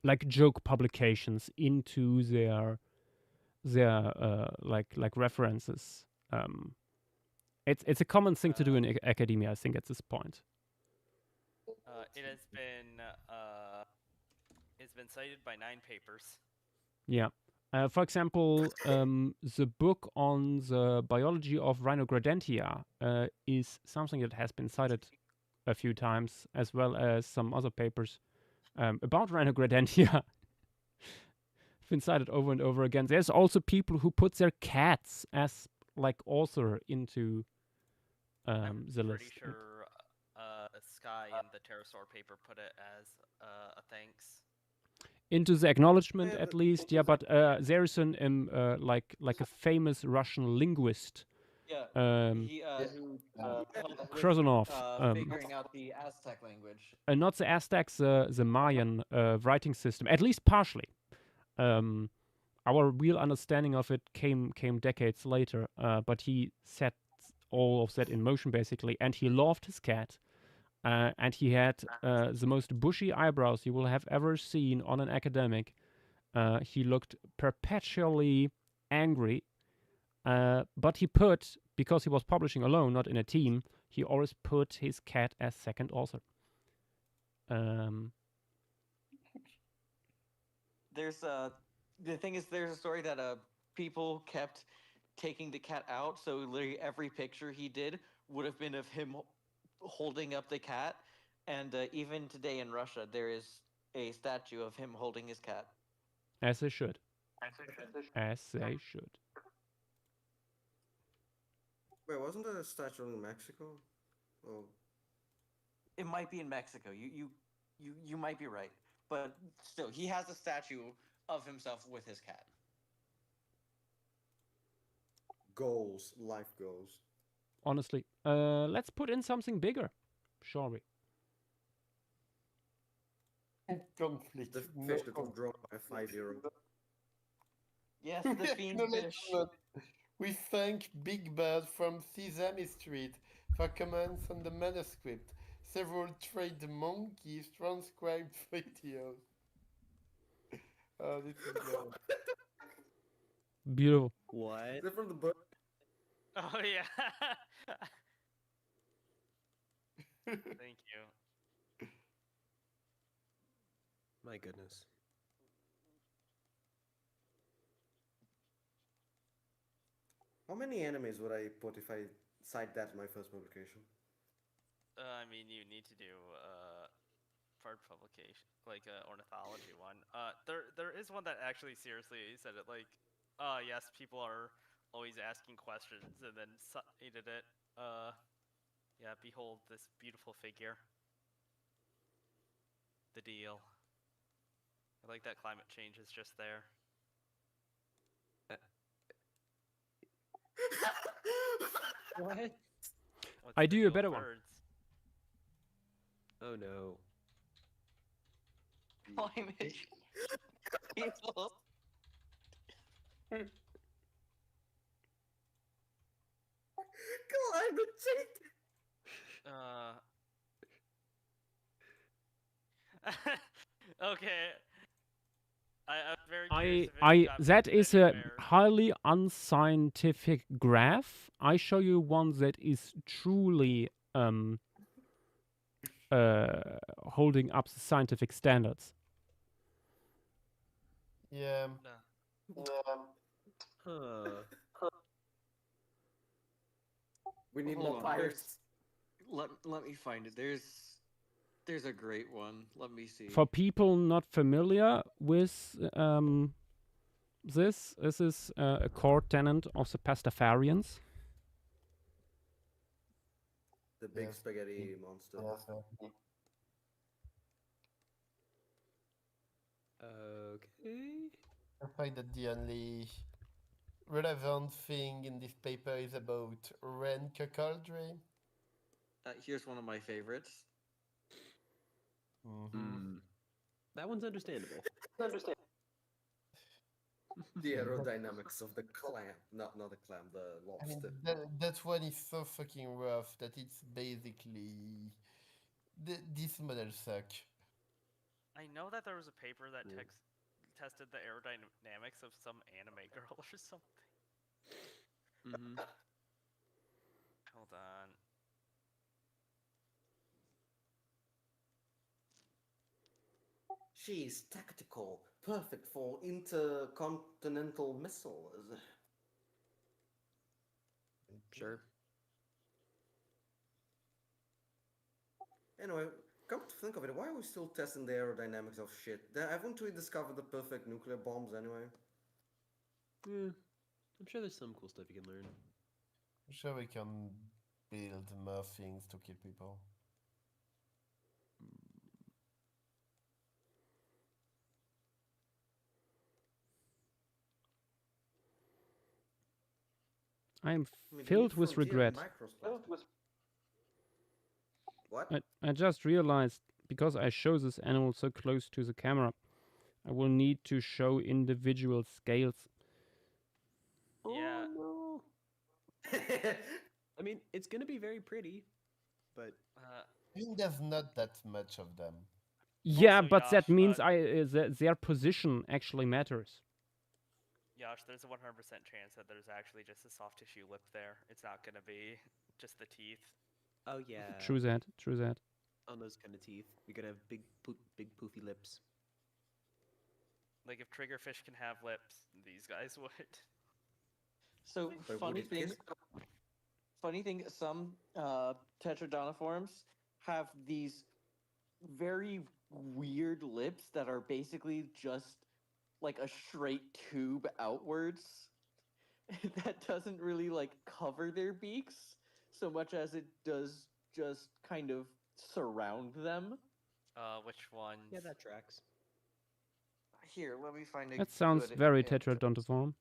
like joke publications into their like references. It's a common thing to do in academia, I think, at this point. It has been it's been cited by 9 papers. Yeah. For example, the book on the biology of Rhinogradentia is something that has been cited a few times, as well as some other papers about Rhinogradentia. Been cited over and over again. There's also people who put their cats as like author into I'm the pretty list. sure Sky in the pterosaur paper put it as a thanks. Into the acknowledgement, Yeah, at but least, what yeah. was But there is an like a famous Russian linguist, Yeah. He who helped with Krasnov, figuring out the Aztec language. not the Aztecs, the Mayan writing system, at least partially. Our real understanding of it came decades later, but he set all of that in motion basically, and he loved his cat, and he had the most bushy eyebrows you will have ever seen on an academic. He looked perpetually angry, but he put, because he was publishing alone, not in a team, he always put his cat as second author. There's the thing is, there's a story that people kept taking the cat out, so literally every picture he did would have been of him holding up the cat, and even today in Russia there is a statue of him holding his cat. As they should. As they should. Wait, wasn't there a statue in Mexico? Oh, It might be in Mexico. You might be right, but still, he has a statue of himself with his cat. goals, life goals. Honestly, let's put in something bigger, shall we? Conflict. The fish that was dropped by a 5-year-old. Yes, the fiend fish. We thank Big Bird from Sesame Street for comments on the manuscript. Several trained monkeys transcribed videos. Oh, this is good. Beautiful. What? Is it from the book? Oh yeah. Thank you. My goodness. How many animes would I put if I cite that in my first publication? I mean, you need to do for hard publication, like a ornithology one. There is one that actually seriously said it like, yes, people are always asking questions, and then cited it. Yeah, behold this beautiful figure. The deal. I like that climate change is just there. What? What's I the do a deal with better one. birds? Oh no. Climate change. People. Climate change. Okay. I'm very curious if it got That mentioned is a anywhere. highly unscientific graph. I show you one that is truly holding up the scientific standards. Yeah. No. Huh. We need Hold more on, pirates. Let me find it. There's a great one. Let me see. For people not familiar with this is a core tenet of the Pastafarians. The big Yes. spaghetti monster. Okay. I find that the only relevant thing in this paper is about Ren Cuckoldry. Here's one of my favorites. That one's understandable. The aerodynamics of the clam. Not the clam, the I mean, lobster. that one is so fucking rough that it's basically this model suck. I know that there was a paper that tested the aerodynamics of some anime girl or something. Mm-hmm. Hold on. She's tactical, perfect for intercontinental missiles. Sure. Anyway, come to think of it, why are we still testing the aerodynamics of shit? Haven't we discovered the perfect nuclear bombs anyway? Yeah. I'm sure there's some cool stuff you can learn. I'm sure we can build more things to kill people. I am I mean, filled New with Frontier regret. Microsplastic. What? I just realized because I show this animal so close to the camera, I will need to show individual scales. Yeah. Oh, no. I mean, it's gonna be very pretty, but I think there's not that much of them. Yeah, Also, but that Yash, means their position actually matters. Yash, there's a 100% chance that there's actually just a soft tissue lip there. It's not gonna be just the teeth. oh yeah. True that. True that. On those kind of teeth, you're gonna have big poofy lips. Like if triggerfish can have lips, these guys would. So But funny would it thing, some tetradonoforms have these very weird lips that are basically just like a straight tube outwards that doesn't really like cover their beaks so much as it does just kind of surround them. Which ones? Yeah, that tracks. Here, let me find a That sounds good very image of this. tetradontiform.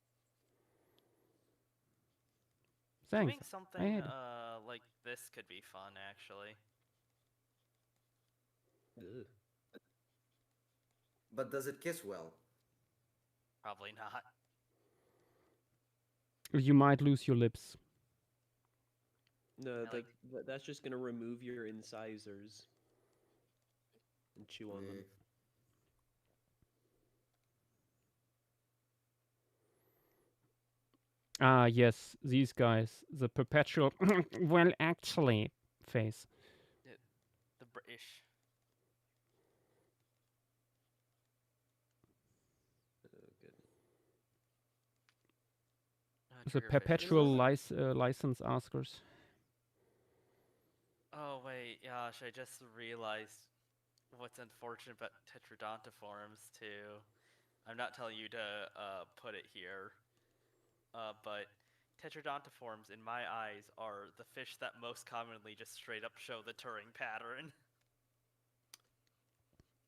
Thanks. Doing something had it. like this could be fun, actually. Ugh. But does it kiss well? Probably not. You might lose your lips. No, I like- that's just gonna remove your incisors and chew on them. Ah, yes, these guys. The perpetual, well, actually, face. The British. Oh, good. The Triggerfish. perpetual license askers. Oh wait, Yash, I just realized what's unfortunate about Tetradontiforms too. I'm not telling you to put it here, but Tetradontiforms, in my eyes, are the fish that most commonly just straight up show the Turing pattern.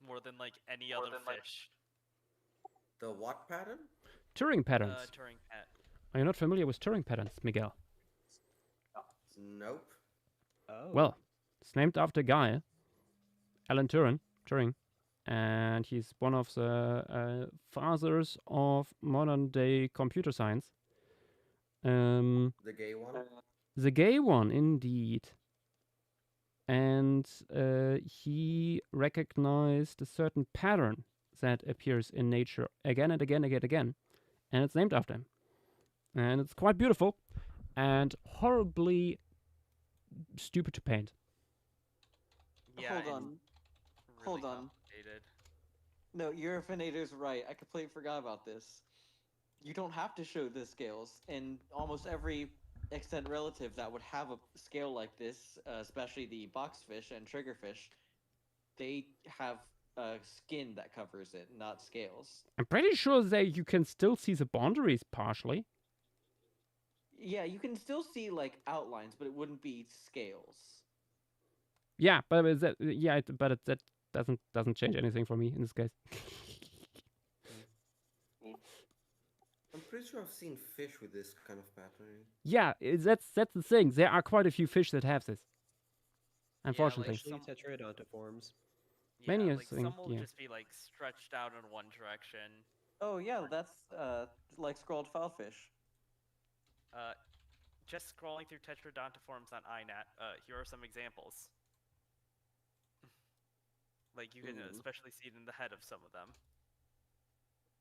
More than like any other fish. The what pattern? Turing patterns. Turing pat. Are you not familiar with Turing patterns, Miguel? Nope. Oh. Well, it's named after a guy, Alan Turing, and he's one of the fathers of modern day computer science. The gay one? The gay one, indeed. And he recognized a certain pattern that appears in nature again and again, and it's named after him. And it's quite beautiful and horribly stupid to paint. Yeah, Hold and on. really Hold on. complicated. No, Eurofinator's right. I completely forgot about this. You don't have to show the scales. In almost every extant relative that would have a scale like this, especially the boxfish and triggerfish, they have a skin that covers it, not scales. I'm pretty sure that you can still see the boundaries partially. Yeah, you can still see like outlines, but it wouldn't be scales. Yeah, but that doesn't change anything for me in this case. I'm pretty sure I've seen fish with this kind of pattern. Yeah, that's the thing. There are quite a few fish that have this. Yeah, Unfortunately. like Especially Tetradontiforms. Yeah, Many like things, some will yeah. just be like stretched out in one direction. Oh yeah, that's like scrawled filefish. Just scrolling through Tetradontiforms on INAT, here are some examples. Like you can especially see it in the head of some of them.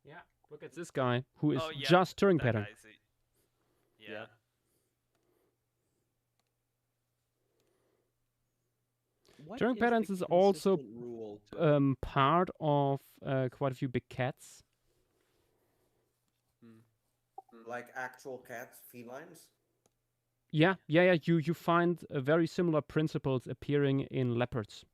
Yeah, look at this guy who is Oh, yeah, just Turing that pattern. guy's yeah. What Turing is patterns the is also consistent rule to part of quite a few big cats. Like actual cats, felines? Yeah. You find very similar principles appearing in leopards.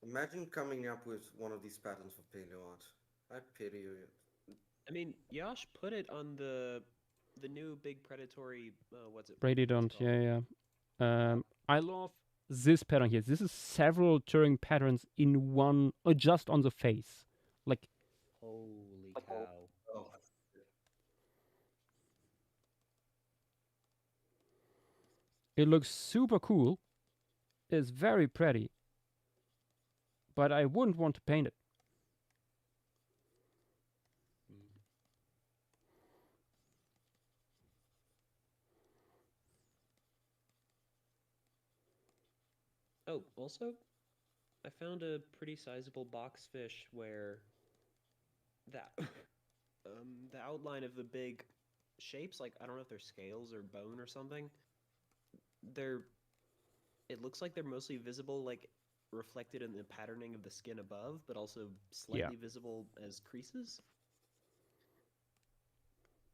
Imagine coming up with one of these patterns for paleo art. I pity you. I mean, Yash put it on the new big predatory. What's it? Brady what's it don't. called? Yeah. I love this pattern here. This is several Turing patterns in one, or just on the face. Like, Holy cow! Oh. it looks super cool. It's very pretty. But I wouldn't want to paint it. Oh, also, I found a pretty sizable boxfish where that the outline of the big shapes, like I don't know if they're scales or bone or something. It looks like they're mostly visible, like reflected in the patterning of the skin above, but also slightly visible as creases.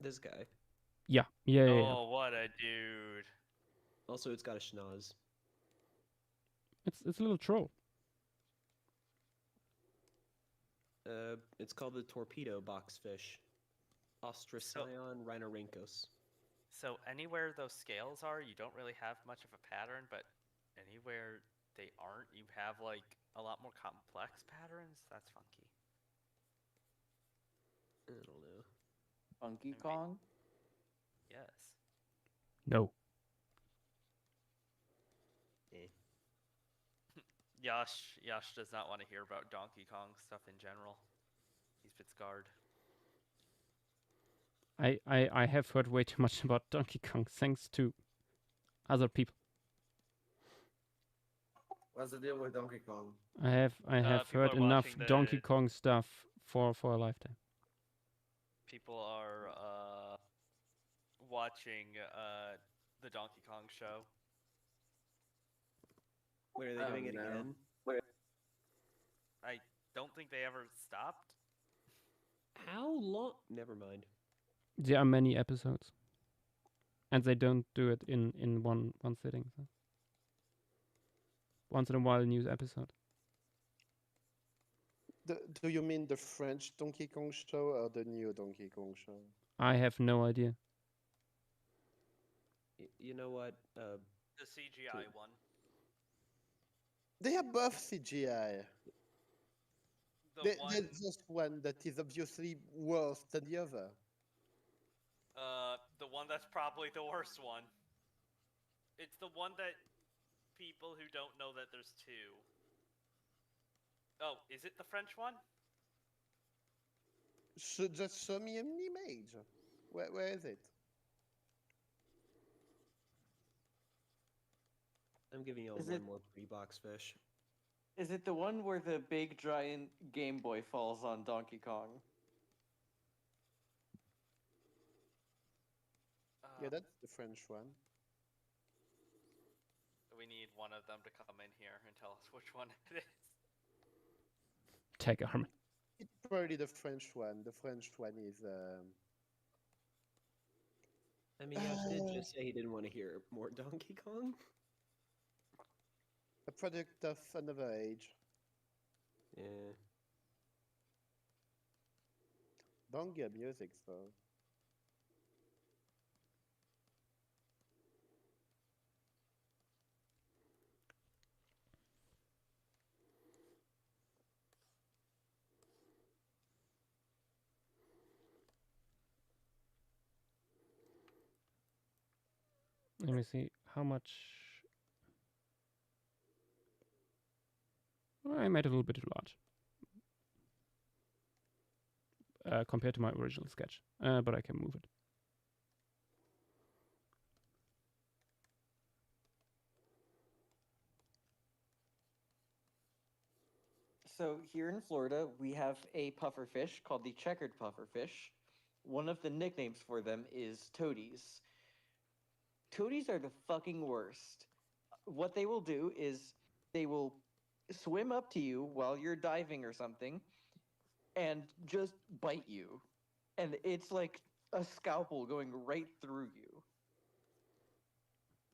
This guy. Yeah. Oh, what a dude! Also, it's got a schnoz. It's a little troll. It's called the torpedo boxfish, Ostracyon rhinorhynchos. So anywhere those scales are, you don't really have much of a pattern, but anywhere they aren't, you have like a lot more complex patterns. That's funky. I don't know. Funky Maybe. Kong? Yes. No. Yash does not want to hear about Donkey Kong stuff in general. He's bit scarred. I have heard way too much about Donkey Kong thanks to other people. What's the deal with Donkey Kong? I have people heard are enough watching Donkey the- Kong stuff for a lifetime. People are watching the Donkey Kong show. Wait, are they Oh, doing it no. again? I don't think they ever stopped. How long? Never mind. There are many episodes. and they don't do it in one sitting. So. Once in a while, a new episode. Do you mean the French Donkey Kong show or the new Donkey Kong show? I have no idea. You know what? The CGI one. They are both CGI. The one. There's just one that is obviously worse than the other. The one that's probably the worst one. It's the one that people who don't know that there's two. Oh, is it the French one? Just show me an image. Where is it? I'm giving you all Is one it- more pretty box fish. Is it the one where the big giant Game Boy falls on Donkey Kong? Yeah, that's the French one. We need one of them to come in here and tell us which one it is. Tech army. It's probably the French one. The French one is. I mean, Yash did just say he didn't want to hear more Donkey Kong. A product of another age. Yeah. Don't get music, though. Let me see how much. I made it a little bit large compared to my original sketch, but I can move it. So here in Florida, we have a pufferfish called the checkered pufferfish. One of the nicknames for them is toadies. Toadies are the fucking worst. What they will do is they will swim up to you while you're diving or something and just bite you. And it's like a scalpel going right through you.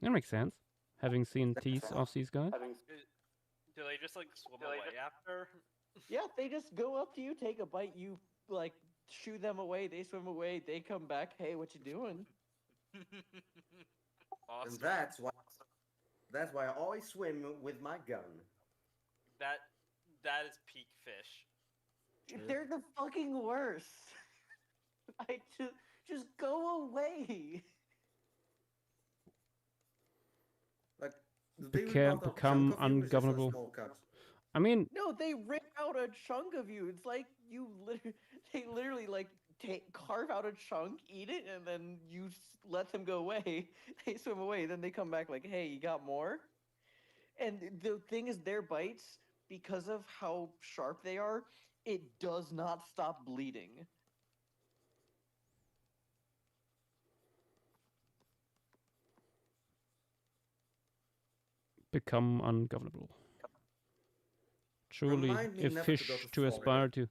That makes sense. Having seen teeth of these guys. Do they just like swim away after? Yeah, they just go up to you, take a bite, you like shoo them away, they swim away, they come back, hey, what you doing? Awesome. And that's why I always swim with my gun. That is peak fish. They're the fucking worst. I just go away. Like, do Beca- they rip out a become chunk of you or just a ungovernable. small cut? I mean, No, they rip out a chunk of you. It's like they literally like carve out a chunk, eat it, and then you let them go away. They swim away, then they come back like, "Hey, you got more?" And the thing is, their bites, because of how sharp they are, it does not stop bleeding. become ungovernable. Truly, Remind me a never to fish go to to Florida. aspire to.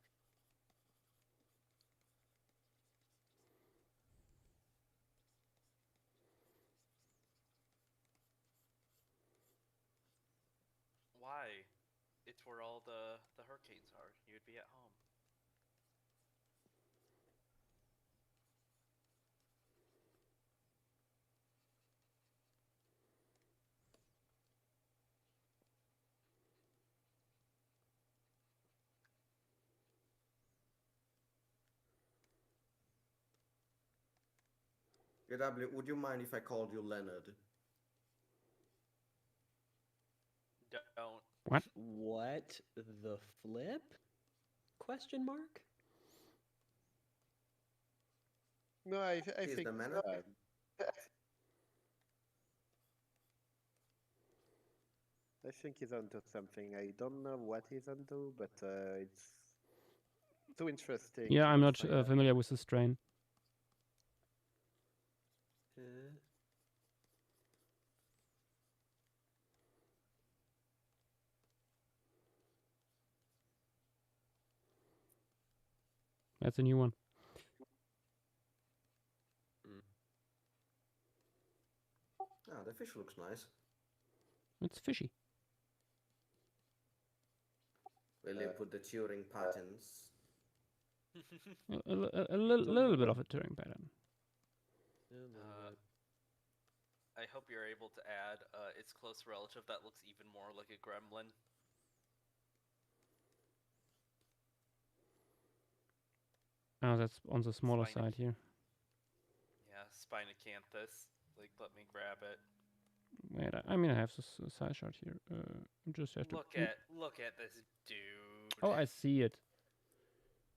Why? It's where all the hurricanes are. You'd be at home. JW, would you mind if I called you Leonard? Don't. What the flip? Question mark? No, I He's think the man. I think he's onto something. I don't know what he's onto, but it's too interesting. Yeah, to I'm not find out. familiar with the strain. That's a new one. Ah, the fish looks nice. It's fishy. Will you put the Turing patterns? A little bit of a Turing pattern. And then Uh, what? I hope you're able to add its close relative that looks even more like a gremlin. Oh, that's on the smaller Spinoc- side here. Yeah, Spinacanthus. Like, let me grab it. Wait, I mean I have this side shot here. Just have to. Look at this dude. Oh, I see it.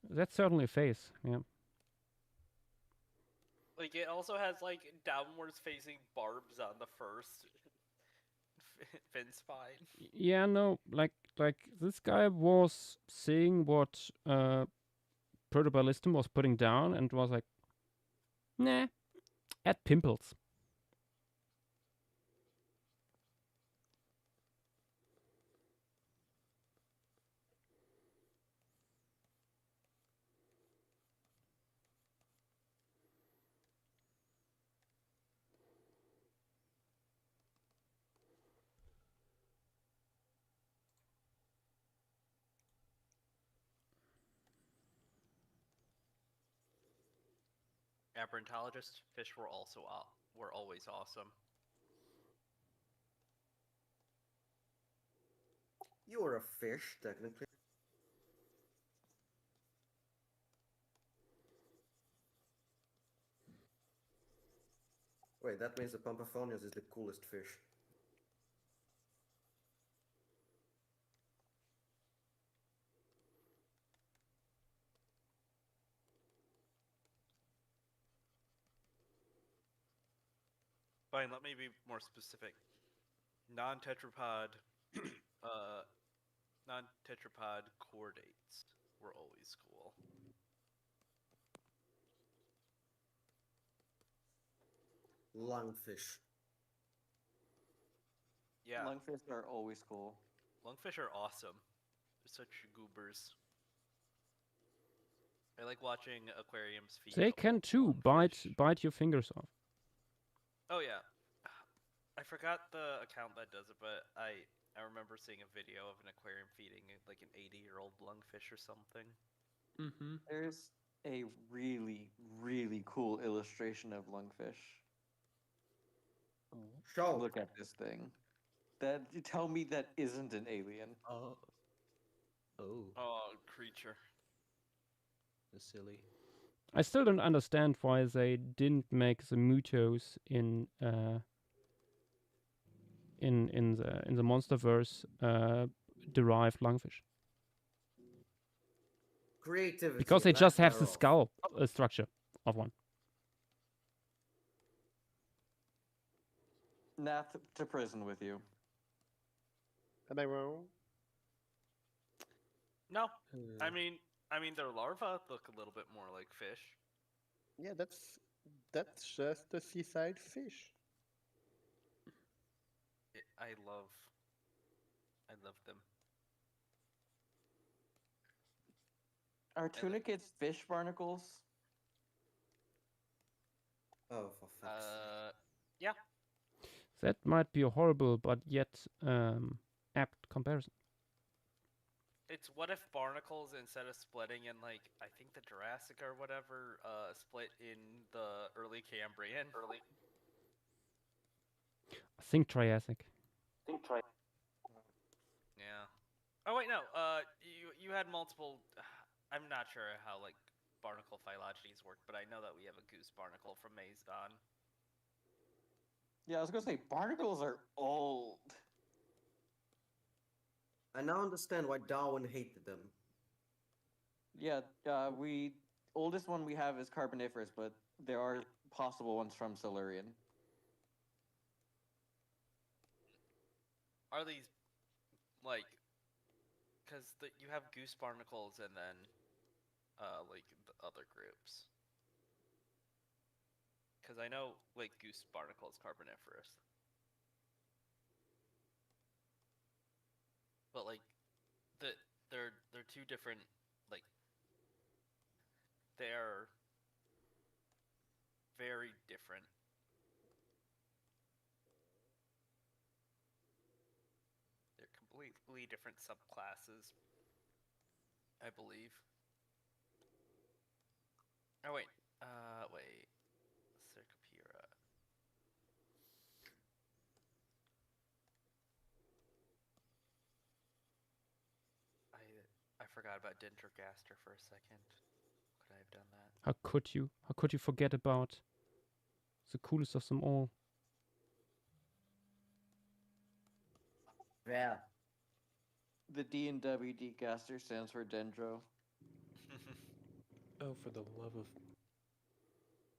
That's certainly a face. Yeah. Like, it also has like downwards facing barbs on the first fin spine. Yeah, no, like this guy was seeing what Protoballistum was putting down and was like, nah, add pimples. Aberrantologist fish were also were always awesome. You are a fish, technically. Wait, that means the Pampaphonius is the coolest fish. Fine, let me be more specific. Non-tetrapod, non-tetrapod chordates were always cool. Lungfish. Yeah, Lungfish are always cool. lungfish are awesome. They're such goobers. I like watching aquariums feed. They can old too lungfish. bite your fingers off. Oh yeah, I forgot the account that does it, but I remember seeing a video of an aquarium feeding like an 80-year-old lungfish or something. Mm-hmm. There's a really, really cool illustration of lungfish. Show. Look at this thing. That you tell me that isn't an alien. Oh. Oh, creature. That's silly. I still don't understand why they didn't make the Mutos in the MonsterVerse derived lungfish, Creativity. because they just have the lack skull structure of one. Nath to prison with you. Am I wrong? No, Uh, I mean their larvae look a little bit more like fish. Yeah, that's just a seaside fish. I love them. Are tunicates fish barnacles? Oh, for fuck's sake. Yeah. That might be a horrible but yet apt comparison. It's what if barnacles, instead of splitting in like I think the Jurassic or whatever, split in the early Cambrian. I think Triassic. Yeah. Oh wait, no. You had multiple. I'm not sure how like barnacle phylogenies work, but I know that we have a goose barnacle from Mazdon. Yeah, I was gonna say barnacles are old. I now understand why Darwin hated them. Yeah, oldest one we have is Carboniferous, but there are possible ones from Silurian. Are these like? Because you have goose barnacles and then like the other groups. Because I know like goose barnacle is Carboniferous. But like, they're two different, like, they're very different. completely different subclasses, I believe. Oh wait, wait, Circopira. I forgot about Dendrogaster for a second. Could I have done that? How could you? How could you forget about the coolest of them all? Yeah. The D and WD Gaster stands for Dendro. Oh, for the love of...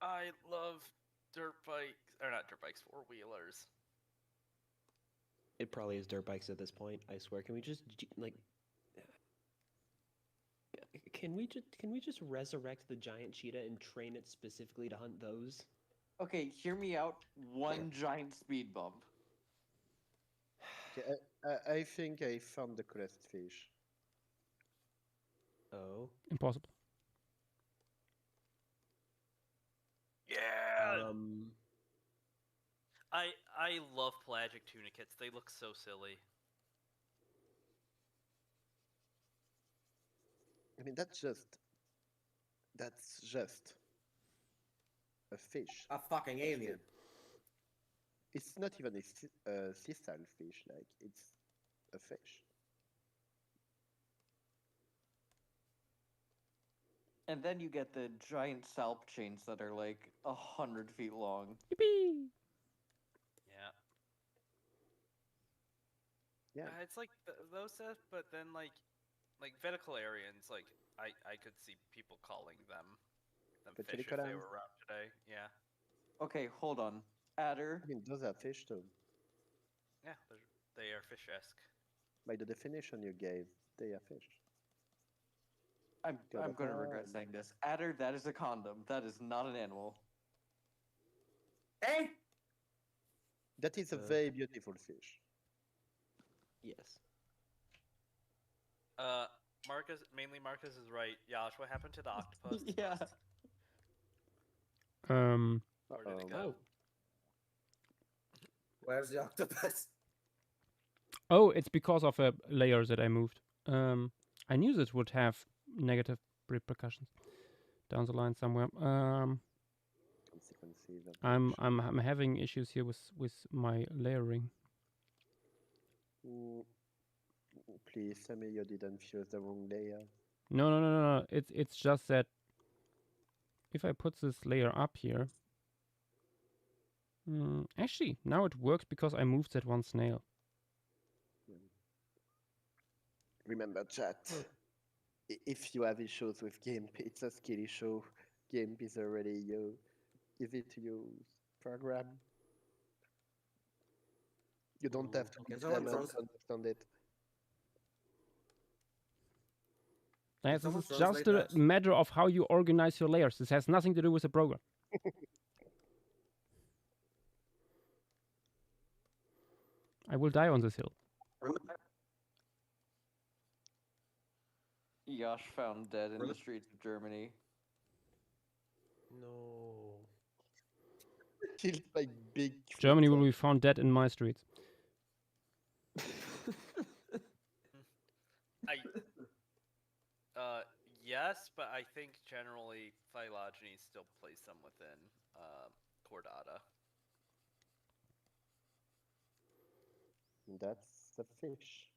I love dirt bikes, or not dirt bikes, four wheelers. It probably is dirt bikes at this point. I swear. Can we just like? Can we just resurrect the giant cheetah and train it specifically to hunt those? Okay, hear me out. One giant speed bump. Okay, I think I found the crest fish. Oh. Impossible. Yeah. Um. I love pelagic tunicates. They look so silly. I mean, that's just a fish. A fucking alien. It's not even a sea-style fish. Like, it's a fish. And then you get the giant salp chains that are like 100 feet long. Yippee! Yeah. Yeah. It's like those stuff, but then like Veticularians, like I could see people calling them fish if they Veticularians? were around today. Yeah. Okay, hold on. Adder. I mean, those are fish too. Yeah, they are fish-esque. By the definition you gave, they are fish. I'm Got going to it. regret saying this. Adder, that is a condom. That is not an animal. Hey! That is a Uh, very beautiful fish. Yes. Marcus is right. Yash, what happened to the octopus? Yeah. Where did it Uh-oh. go? Where's the octopus? Oh, it's because of a layer that I moved. I knew this would have negative repercussions down the line somewhere. Consequences of I'm having issues here with my layering. Mm, Please tell me you didn't fuse the wrong layer. No. It's just that if I put this layer up here, actually now it works because I moved that one snail. Remember, chat. If you have issues with GIMP, it's a skill issue. GIMP is already easy to use program. You don't have to Okay, get someone them trans- to understand it. This someone is just translate a that? matter of how you organize your layers. This has nothing to do with the program. I will die on this hill. Yash found dead in the Really? streets of Germany. No. Killed by big. Germany will creature. be found dead in my streets. Yes, but I think generally phylogeny still place them within chordata. That's a fish.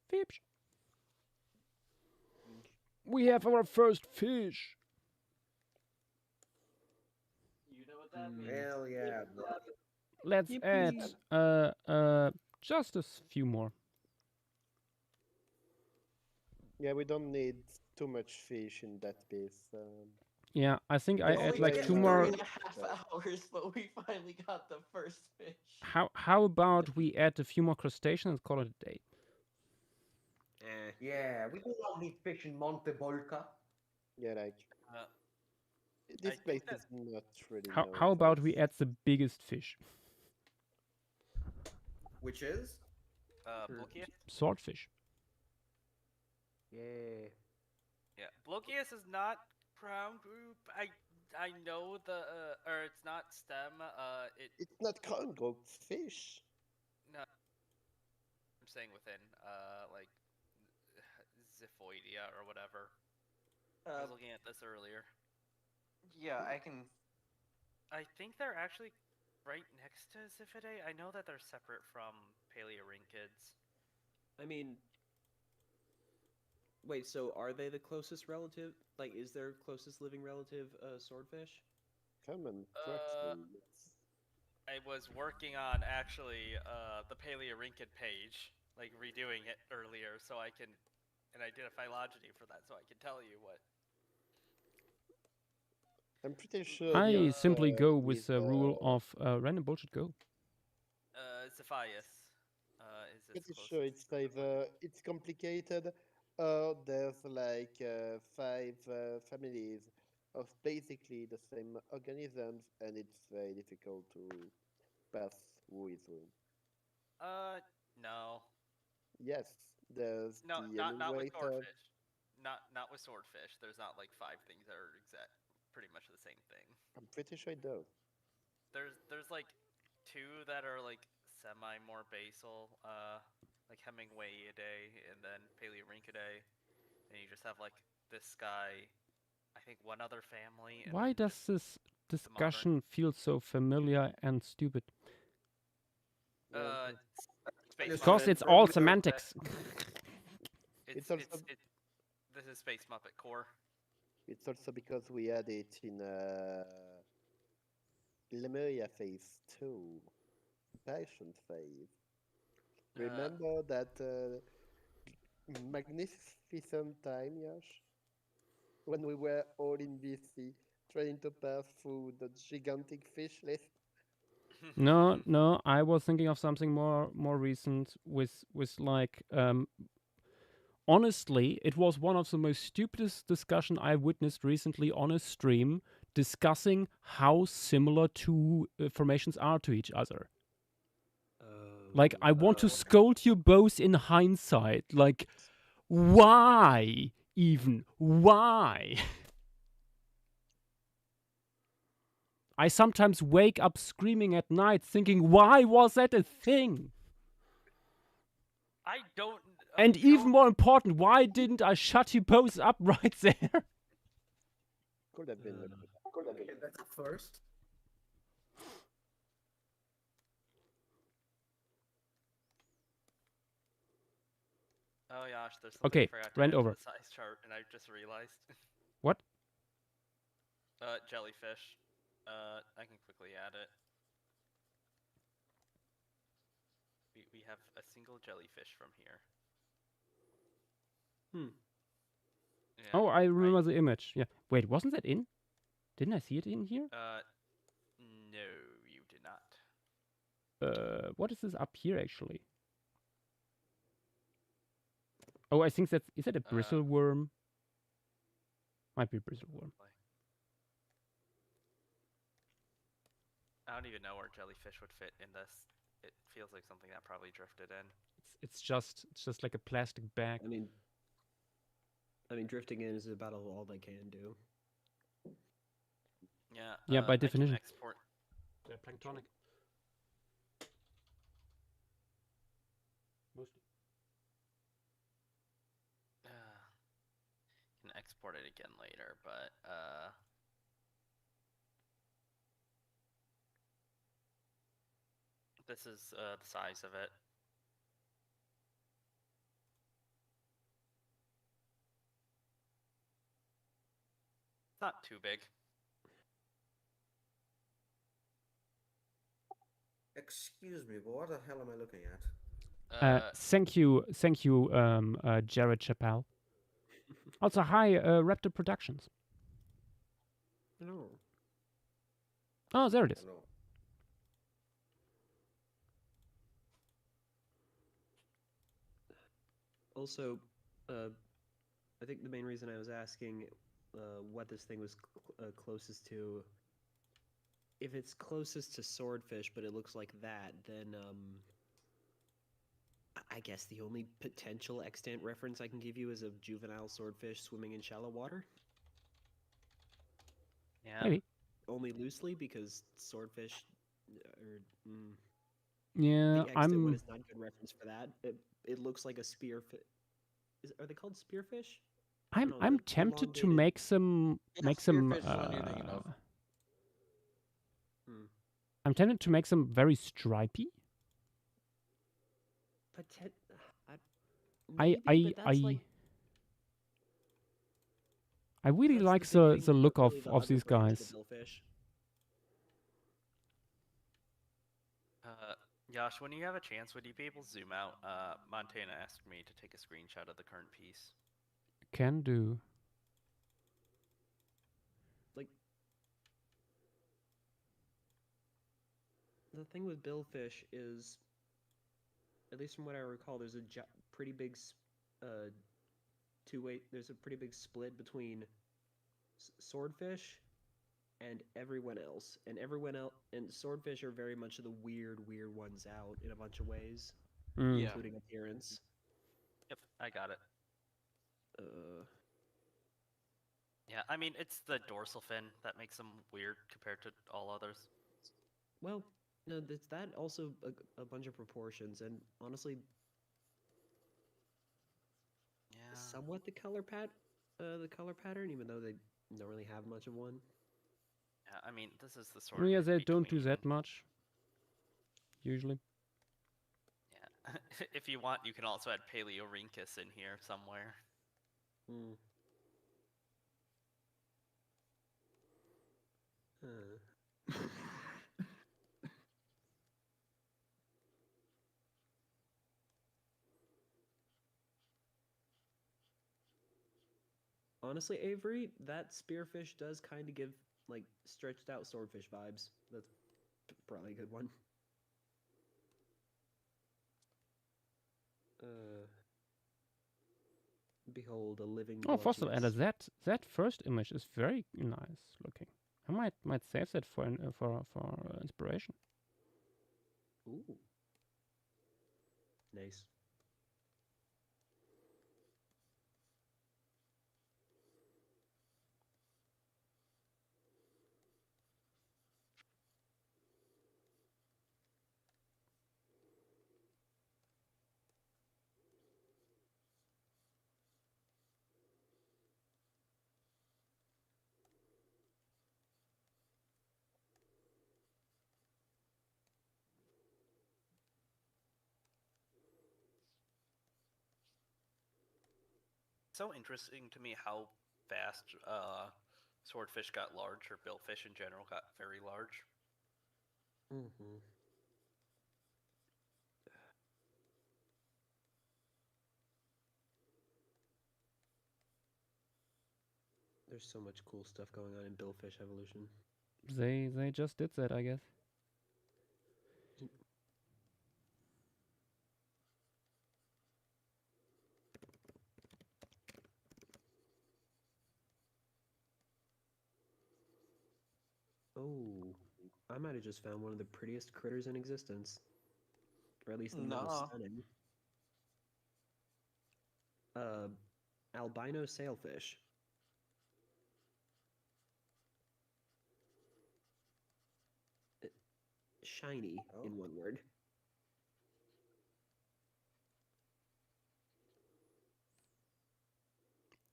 Fish. We have our first fish. You know what that means? Hell yeah, bro. Let's add just a few more. Yeah, we don't need too much fish in that piece. Yeah, I think I Oh, add we like did 2 it. more. 3.5 hours, but we finally got the first fish. How about we add a few more crustaceans and call it a day? Yeah, we don't want these fish in Monte Bolca. Yeah, like Uh, this I place think is not really. How known how for about we its- add the biggest fish? Which is? Blochius? Swordfish. Yeah. Yeah, Blochius is not crown group. I know the or it's not stem. It's not crown group fish. saying within, like Xiphoidea or whatever. I was looking at this earlier. Yeah, I can. I think they're actually right next to Xiphidae. I know that they're separate from Paleorhynchids. I mean, wait. So are they the closest relative? Like, is their closest living relative swordfish? Come and correct me. I was working on actually the Paleorhynchid page, like redoing it earlier, so I can, and I did a phylogeny for that, so I can tell you what. I'm pretty sure. I yes, simply go with, with the rule of random bullshit go. Zephias is its Pretty sure closest. it's either it's complicated, or there's like 5 families of basically the same organisms, and it's very difficult to pass with them. No. Yes, there's No, the not with enumerator. swordfish. Not with swordfish. There's not like 5 things that are pretty much the same thing. I'm pretty sure it does. There's like 2 that are like semi more basal, like Hemingwayidae and then Paleorhynchidae, and you just have like this guy, I think one other family. And Why then does this discussion feel so familiar and stupid? Space Just Because Muppet. it's all earlier, semantics. It's also- this is Space Muppet core. It's also because we had it in Lemuria phase 2, patient phase. Remember that magnificent time, Yash? When we were all in BC trying to pass through the gigantic fish list? No, I was thinking of something more recent with like honestly, it was one of the most stupidest discussion I witnessed recently on a stream discussing how similar two formations are to each other. Like, I want to scold you both in hindsight. Like, why even? Why? I sometimes wake up screaming at night thinking, why was that a thing? I don't. And even more important, why didn't I shut you both up right there? Could have been. Okay, that's a first. Oh gosh, there's something Okay, I forgot to rant add to over. the size chart, and I just realized. What? Jellyfish. I can quickly add it. We have a single jellyfish from here. Yeah, Oh, I remember the image. Yeah. Wait, wasn't that in? Didn't I see it in here? No, you did not. What is this up here actually? Oh, I think that's. Is that a bristle worm? Might be a bristle worm. I don't even know where jellyfish would fit in this. It feels like something that probably drifted in. It's just like a plastic bag. I mean, drifting in is about all they can do. Yeah. Yeah, by I can definition. export. They're planktonic. Mostly. Can export it again later, but this is the size of it. It's not too big. Excuse me, but what the hell am I looking at? Thank you, Jared Chappelle. Also, hi, Raptor Productions. No. Oh, there it is. No. Also, I think the main reason I was asking what this thing was closest to, if it's closest to swordfish, but it looks like that, then I guess the only potential extant reference I can give you is a juvenile swordfish swimming in shallow water. Yeah. Maybe. Only loosely, because swordfish, Yeah, The exit one I'm. is not a good reference for that. It looks like a spearfish. Are they called spearfish? No, I'm the tempted to elongated. make some Yeah, spearfish is the one you're thinking of. Hmm. I'm tempted to make some very stripy. Maybe, but that's like I really that's like the big the thing with look really the of these underbranch of guys. the billfish. Yash, when you have a chance, would you be able to zoom out? Montana asked me to take a screenshot of the current piece. Can do. Like the thing with billfish is, at least from what I recall, there's a pretty big two-way. There's a pretty big split between swordfish and everyone else, and swordfish are very much the weird ones out in a bunch of ways, Mm. Yeah. including appearance. Yep, I got it. Uh, Yeah, I mean, it's the dorsal fin that makes them weird compared to all others. well, no, that's that also a bunch of proportions, and honestly, Yeah. somewhat the color pattern, even though they don't really have much of one. Yeah, I mean, this is the sort Yeah, of they don't do between- that much. Usually. Yeah. If you want, you can also add Paleorhynchus in here somewhere. Hmm. Honestly, Avery, that spearfish does kind of give like stretched out swordfish vibes. That's probably a good one. Behold, a living. Oh, Fossil Adder, Gluttius. that first image is very nice looking. I might save that for inspiration. Ooh. Nice. So interesting to me how fast swordfish got large, or billfish in general got very large. Mm-hmm. There's so much cool stuff going on in billfish evolution. They just did that, I guess. Oh, I might have just found one of the prettiest critters in existence. Or at least the most Nuh-uh. stunning. Albino sailfish. Shiny, in one word.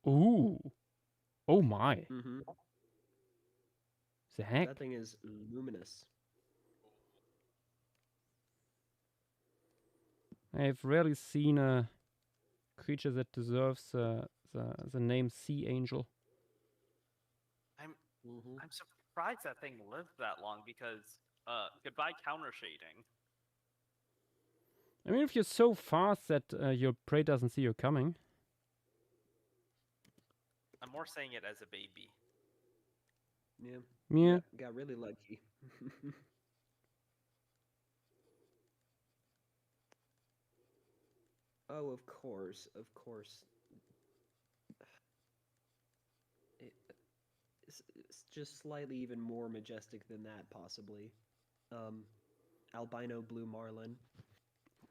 Ooh. Oh my. Mm-hmm. The heck? That thing is luminous. I've rarely seen a creature that deserves the name Sea Angel. Mm-hmm. I'm surprised that thing lived that long because goodbye counter shading. I mean, if you're so fast that your prey doesn't see you coming. I'm more saying it as a baby. Yeah. Yeah. Got really lucky. Oh, of course. It's just slightly even more majestic than that, possibly. Albino blue marlin.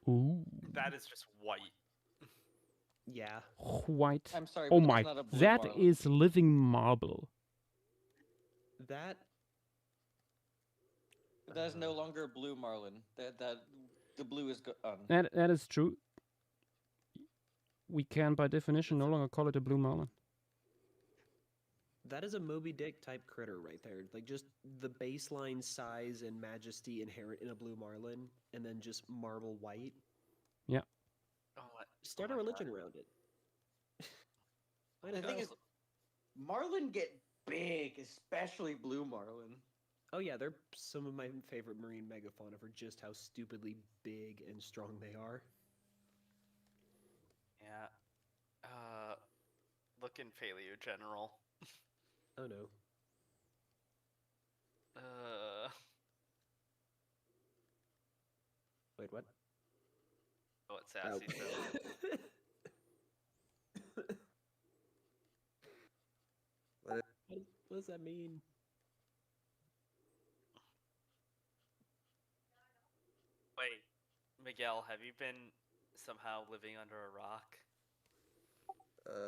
Ooh. That is just white. Yeah. White. I'm sorry, Oh but my. that's not a blue That marlin. is living marble. That That is no longer a blue marlin. That the blue is gone. That is true. We can, by definition, no longer call it a blue marlin. That is a Moby Dick type critter right there. Like just the baseline size and majesty inherent in a blue marlin, and then just marble white. Yeah. Oh, Start oh a my religion God. around it. The thing is, marlin get big, especially blue marlin. Oh yeah, they're some of my favorite marine megafauna for just how stupidly big and strong they are. Yeah. Look in Paleo General. Oh no. Wait, what? Oh, it's Sassy says. What does that mean? Wait, Miguel, have you been somehow living under a rock?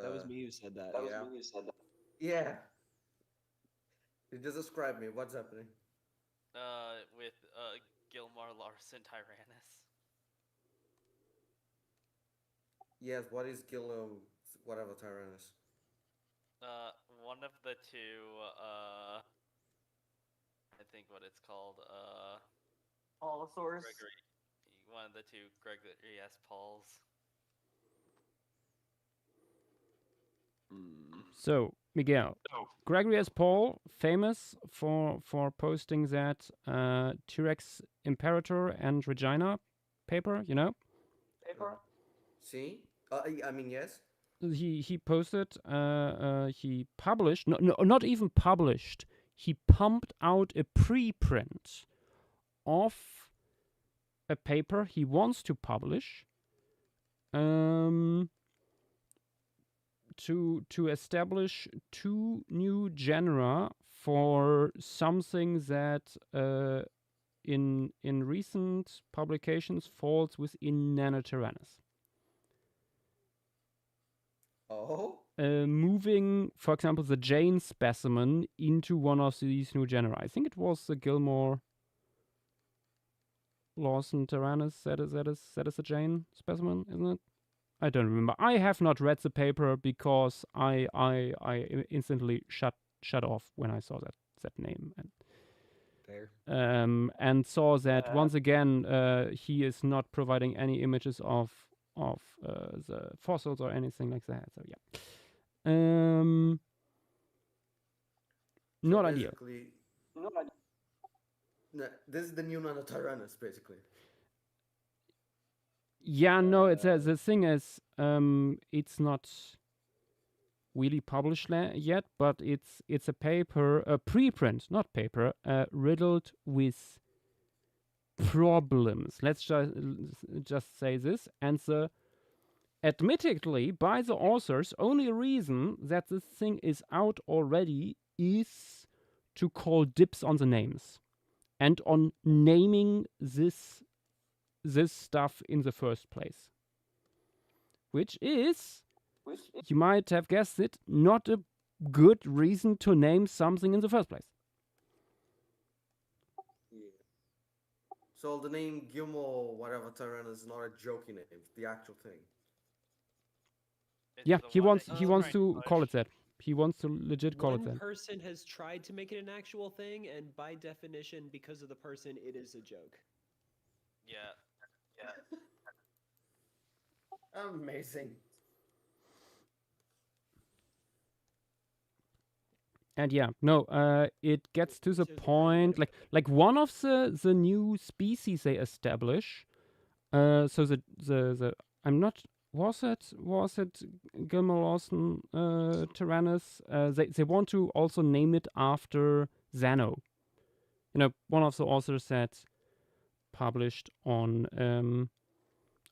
That was me who said that. That was me who said that. Yeah. You just describe me. What's happening? With Gilmore Larson Tyrannus. Yes, what is whatever Tyrannus? One of the two, I think what it's called, Allosaurus. Gregory. One of the two Gregory S. Pauls. So, Miguel, Gregory S. Paul, famous for posting that T-Rex Imperator and Regina paper, you know? Paper. See? I mean, yes. He posted, he published, no, not even published, he pumped out a preprint of a paper he wants to publish to establish 2 new genera for something that in recent publications falls within Nanotyrannus. Oh? Moving, for example, the Jane specimen into one of these new genera. I think it was the Gilmore Lawson Tyrannus. That is a Jane specimen, isn't it? I don't remember. I have not read the paper because I instantly shut off when I saw that name Fair. and saw that once again he is not providing any images of the fossils or anything like that. So yeah, not ideal. No, this is the new Nanotyrannus, basically. Yeah, no, it's the thing is, it's not really published yet, but it's a paper, a preprint, not paper, riddled with problems. Let's just say this, and admittedly, by the authors, only reason that this thing is out already is to call dibs on the names and on naming this stuff in the first place. Which is, you might have guessed it, not a good reason to name something in the first place. Yeah. So the name Gilmore whatever Tyrannus is not a jokey name, it's the actual thing. It's Yeah, the he one wants that he he's wants trying to push. call it that. He wants to legit call it One that. person has tried to make it an actual thing, and by definition, because of the person, it is a joke. Yeah. Amazing. And yeah, no, it gets to the Shows the point, creativity. like one of the new species they establish. So the I'm not, was it Gilmore Lawson Tyrannus? They want to also name it after Xano. You know, one of the authors that published on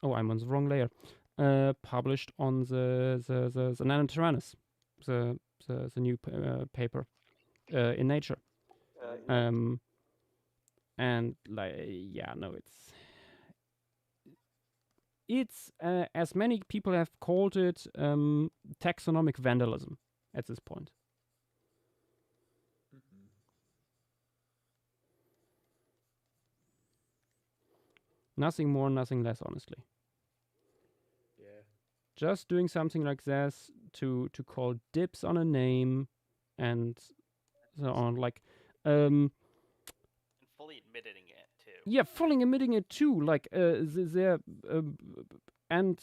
oh, I'm on the wrong layer. Published on the Nanotyrannus, the new paper in Nature. And like, yeah, no, it's as many people have called it, taxonomic vandalism at this point. Nothing more, nothing less, honestly. Yeah. Just doing something like this to call dibs on a name and so on. Like, And fully admitting it too. yeah, fully admitting it too. Like, there and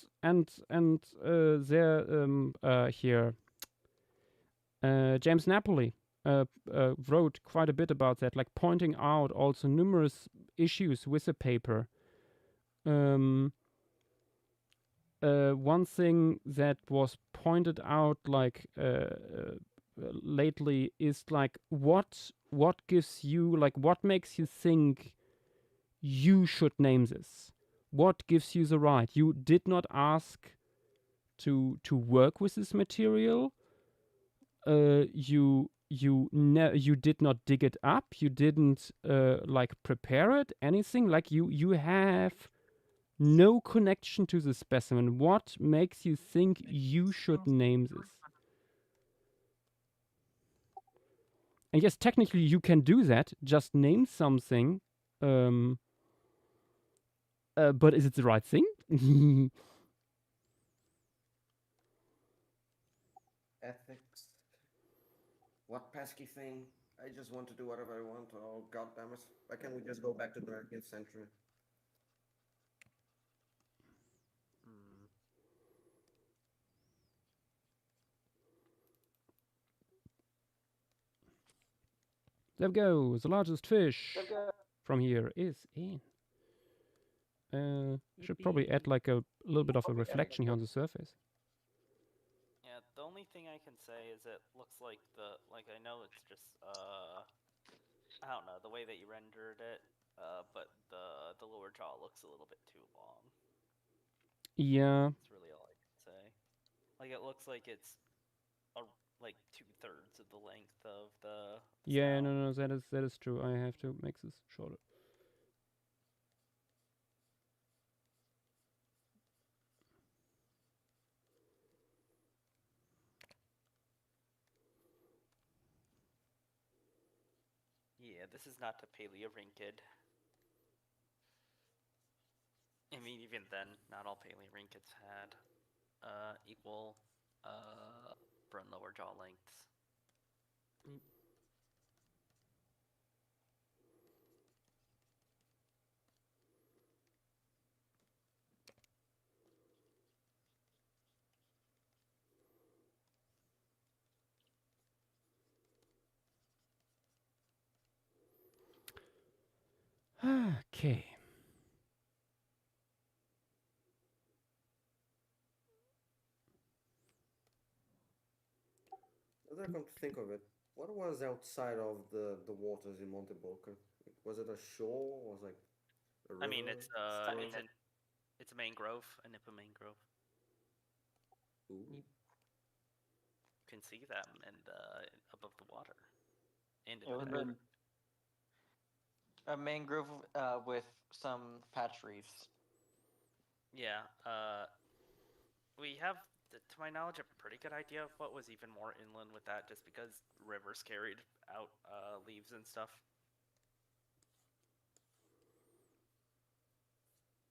there here. James Napoli wrote quite a bit about that, like pointing out also numerous issues with the paper. One thing that was pointed out, like lately, is like what gives you, like what makes you think you should name this? What gives you the right? You did not ask to work with this material. You did not dig it up. You didn't like prepare it. Anything like you have no connection to the specimen. What makes you think you should name this? And yes, technically you can do that. Just name something. But is it the right thing? Ethics. What pesky thing? I just want to do whatever I want. Oh, god damn it. Why can't we just go back to the 19th century? There we go. The largest fish from here is in. Should probably add like a little bit of a reflection here on the surface. Yeah, the only thing I can say is it looks like I know it's just I don't know, the way that you rendered it, but the lower jaw looks a little bit too long. Yeah. That's really all I can say. Like it looks like it's like 2/3 of the length of the Yeah, snout. no, that is true. I have to make this shorter. Yeah, this is not a Paleorhynchid. I mean, even then, not all Paleorhynchids had equal front and lower jaw lengths. Okay. Now that I come to think of it, what was outside of the waters in Monte Bolca? Was it a shore? Was like a river? I mean, it's stream? it's a mangrove, a Nipah mangrove. Ooh. You can see them and above the water. And in It the was back. a mangrove with some patch reefs. Yeah, we have, to my knowledge, a pretty good idea of what was even more inland with that, just because rivers carried out leaves and stuff.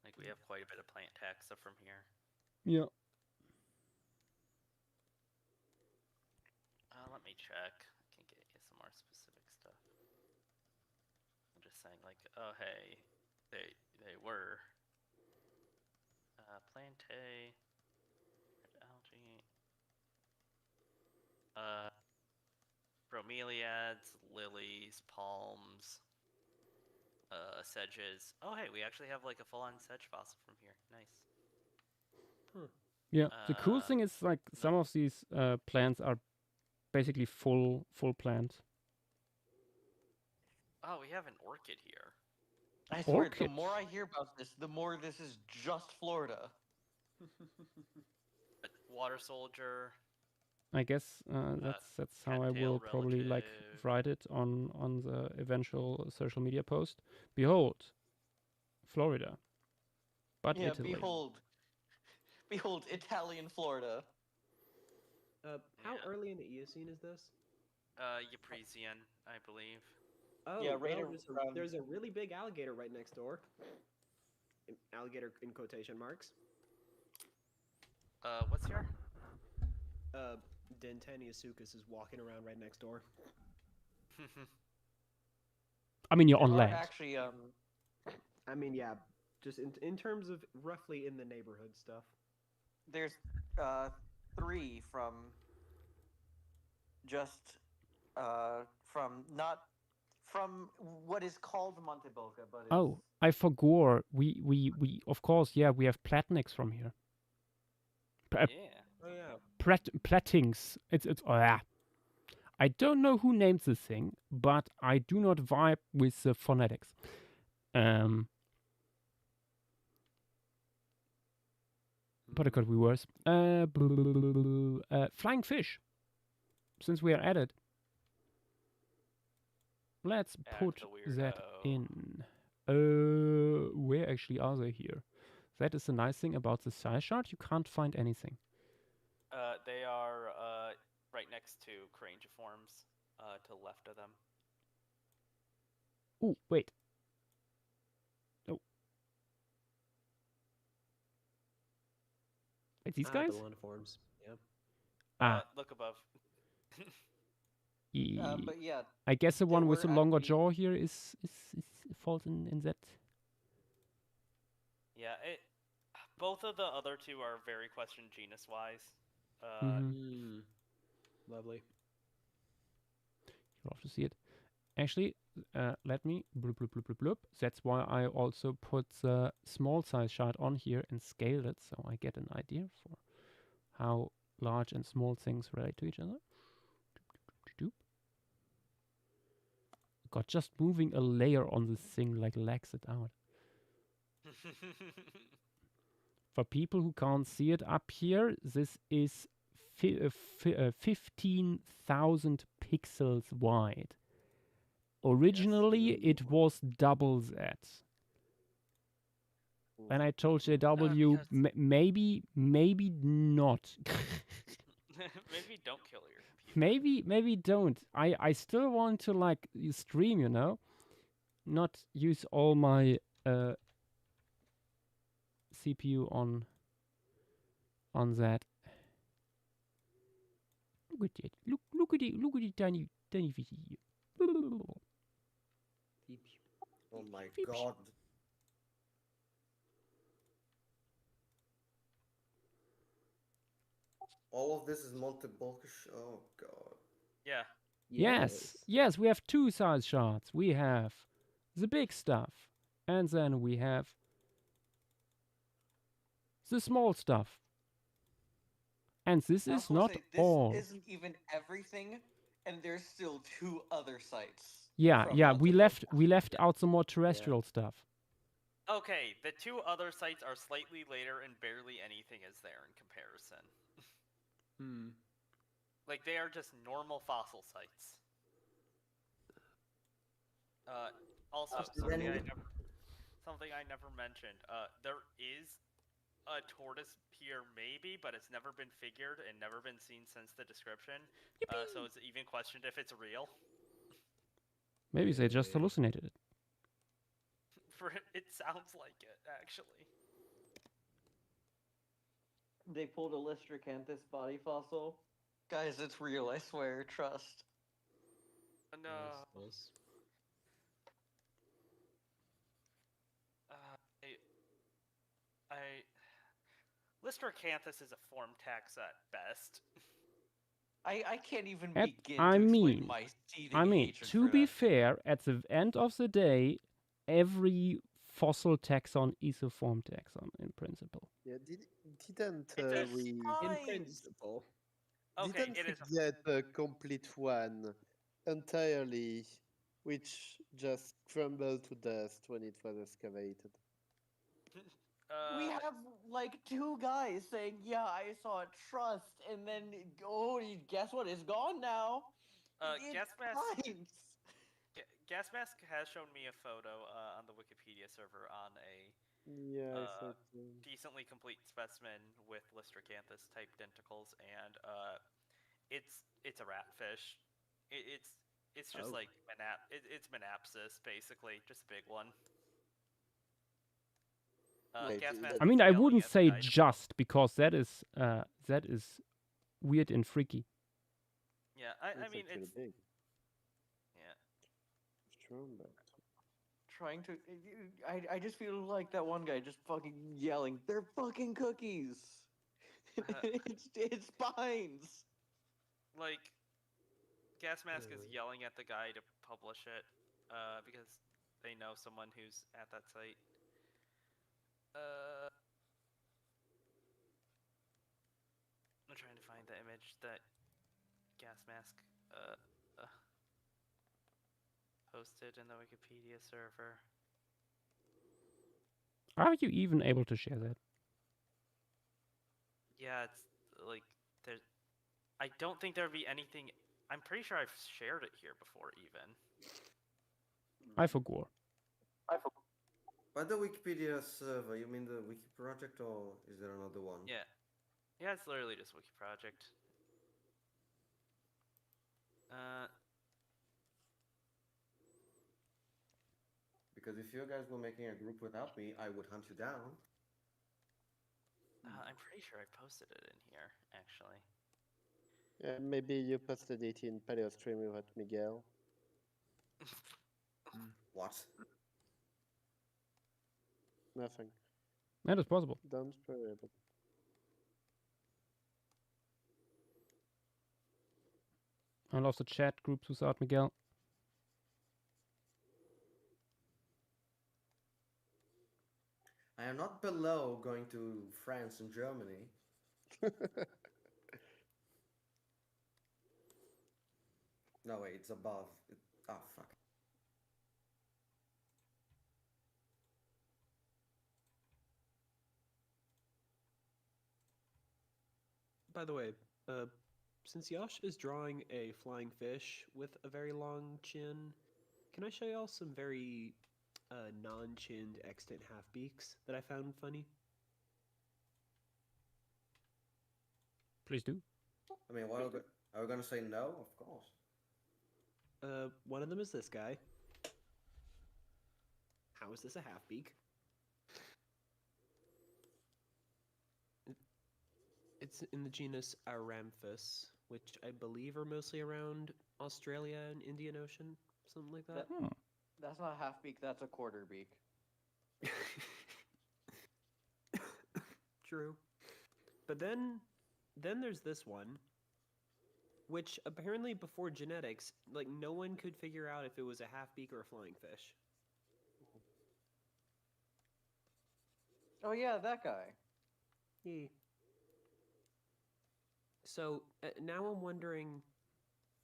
Like, we have quite a bit of plant taxa from here. Yeah. Let me check. I can get you some more specific stuff. I'm just saying, like, oh hey, they were plantae, red algae, bromeliads, lilies, palms, sedges. Oh hey, we actually have like a full-on sedge fossil from here. Nice. Yeah. The cool thing is like some of these plants are basically full plant. Oh, we have an orchid here. I swear, the Orchid. more I hear about this, the more this is just Florida. A water soldier. I guess that's how I will cattail probably like relative. write it on the eventual social media post. Behold, Florida, but Yeah, Italy. behold, Italian Florida. How Yeah. early in the Eocene is this? Euprasian, I believe. Oh, Yeah, well, right there's around- there's a really big alligator right next door. alligator in quotation marks. What's your? Dentaniasuchus is walking around right next door. I mean, you're There on are land. actually I mean, yeah, just in terms of roughly in the neighborhood stuff. there's 3 from just from not from what is called Montebelka, but it's, Oh, I forgot. We of course, yeah, we have Platniks from here. Yeah. Oh yeah. Plattings. It's I don't know who named this thing, but I do not vibe with the phonetics. But it could be worse. Flying fish. Since we are at it, let's Act put the that weirdo. in. Where actually are they here? That is the nice thing about the size chart. You can't find anything. They are right next to Crangiforms, to the left of them. Oh, wait. Oh. Wait, these guys? Beloniforms. Yeah. Look above. but yeah, I guess the they one with were the longer actually- jaw here is falls in that. Yeah, both of the other 2 are very question genus wise. Lovely. You'll have to see it. Actually, let me bloop, bloop, bloop, bloop, bloop. That's why I also put the small size chart on here and scaled it, so I get an idea for how large and small things relate to each other. God, just moving a layer on this thing like lags it out. For people who can't see it up here, this is 15,000 pixels wide. Originally, it was double that. And I told JW, because- maybe not. Maybe don't kill your computer. maybe don't. I still want to like stream, you know, not use all my CPU on that. Look at it. Look at it. Look at it, tiny fishy. Oh my Beep. god. All of this is Montebelka. Oh god. Yeah. Yes, we have 2 size charts. We have the big stuff, and then we have the small stuff. And this I is also wanna not say, this all. isn't even everything, and there's still 2 other sites. Yeah, from we Montebelka. left out some more terrestrial stuff. Okay, the 2 other sites are slightly later and barely anything is there in comparison. Like, they are just normal fossil sites. Also, something I never mentioned. There is a tortoise here, maybe, but it's never been figured and never been seen since the description. So it's even questioned if it's real. Maybe they just hallucinated it. It sounds like it, actually. They pulled a Lystracanthus body fossil. Guys, it's real, I swear, trust. No. Nice. Lystracanthus is a form tax at best. I can't even At- begin I to mean- explain my seething I mean, hatred to for be that. fair, at the end of the day, every fossil taxon is a form taxon in principle. Yeah, didn't It's a we In Fine. principle. Okay, didn't it we is. get a complete one entirely, which just crumbled to dust when it was excavated? We have like 2 guys saying, "Yeah, I saw a trust," and then guess what? It's gone now. It's Gasmask fine. Gasmask has shown me a photo on the Wikipedia server on a Yeah, I thought. decently complete specimen with Lystracanthus type denticles, and it's a ratfish. It's just Oh. like it's Menapsis basically, just a big one. Wait, Gas that- mask I mean, is I yelling wouldn't at the say guy to- just because that is weird and freaky. Yeah, I It's mean actually it's big. yeah. It's true, but Trying to, I just feel like that one guy just fucking yelling, "They're fucking cookies!" it's spines. Like, Gas Mask is Really? yelling at the guy to publish it, because they know someone who's at that site. I'm trying to find the image that Gas Mask posted in the Wikipedia server. Are you even able to share that? Yeah, it's like there's. I don't think there'd be anything. I'm pretty sure I've shared it here before, even. I forgot. By the Wikipedia server, you mean the Wiki project, or is there another one? Yeah, yeah, it's literally just Wiki Project. Because if you guys were making a group without me, I would hunt you down. I'm pretty sure I posted it in here, actually. yeah, maybe you posted it in Paleo stream with Miguel. What? Nothing. That is possible. Don't worry about it. I lost the chat groups without Miguel. I am not below going to France and Germany. No, wait, it's above. Oh, fuck. By the way, since Yash is drawing a flying fish with a very long chin, can I show y'all some very non-chinned extant half-beaks that I found funny? Please do. I mean, what are we gonna say no? Of course. One of them is this guy. How is this a half-beak? It's in the genus Aramphus, which I believe are mostly around Australia and Indian Ocean, something like that. Hmm. That's not a half beak. That's a quarter beak. True. But then there's this one, which apparently before genetics, like no one could figure out if it was a half beak or a flying fish. Oh yeah, that guy. Yeah. So now I'm wondering,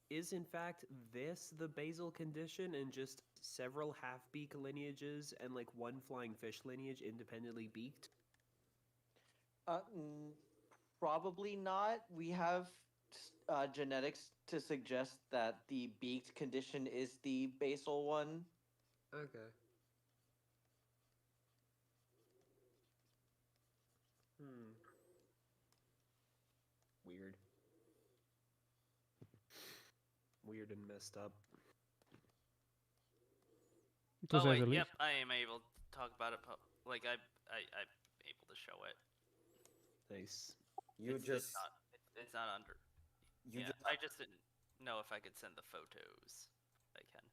is in fact this the basal condition and just several half-beak lineages and like one flying fish lineage independently beaked? Probably not. We have genetics to suggest that the beaked condition is the basal one. Okay. Weird. Weird and messed up. To Oh say wait, the yep, least. I am able to talk about it. Like I'm able to show it. Nice. You it's just not, it's not under. you Yeah, just I just didn't know if I could send the photos. I can.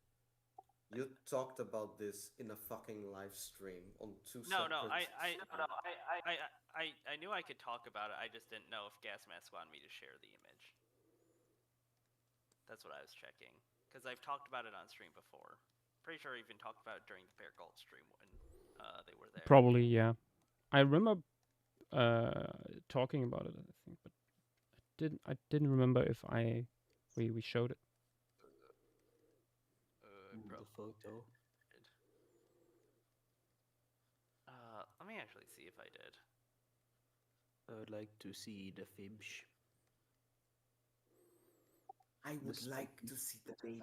you talked about this in a fucking live stream on two No, separate. I knew I could talk about it. I just didn't know if Gas Mask wanted me to share the image. That's what I was checking, because I've talked about it on stream before. Pretty sure I even talked about it during the Bear Cult stream when they were there. Probably, yeah. I remember talking about it, I think, but I didn't remember if we showed it. The photo. Let me actually see if I did. I would like to see the fibs. I would This- like to see the baby.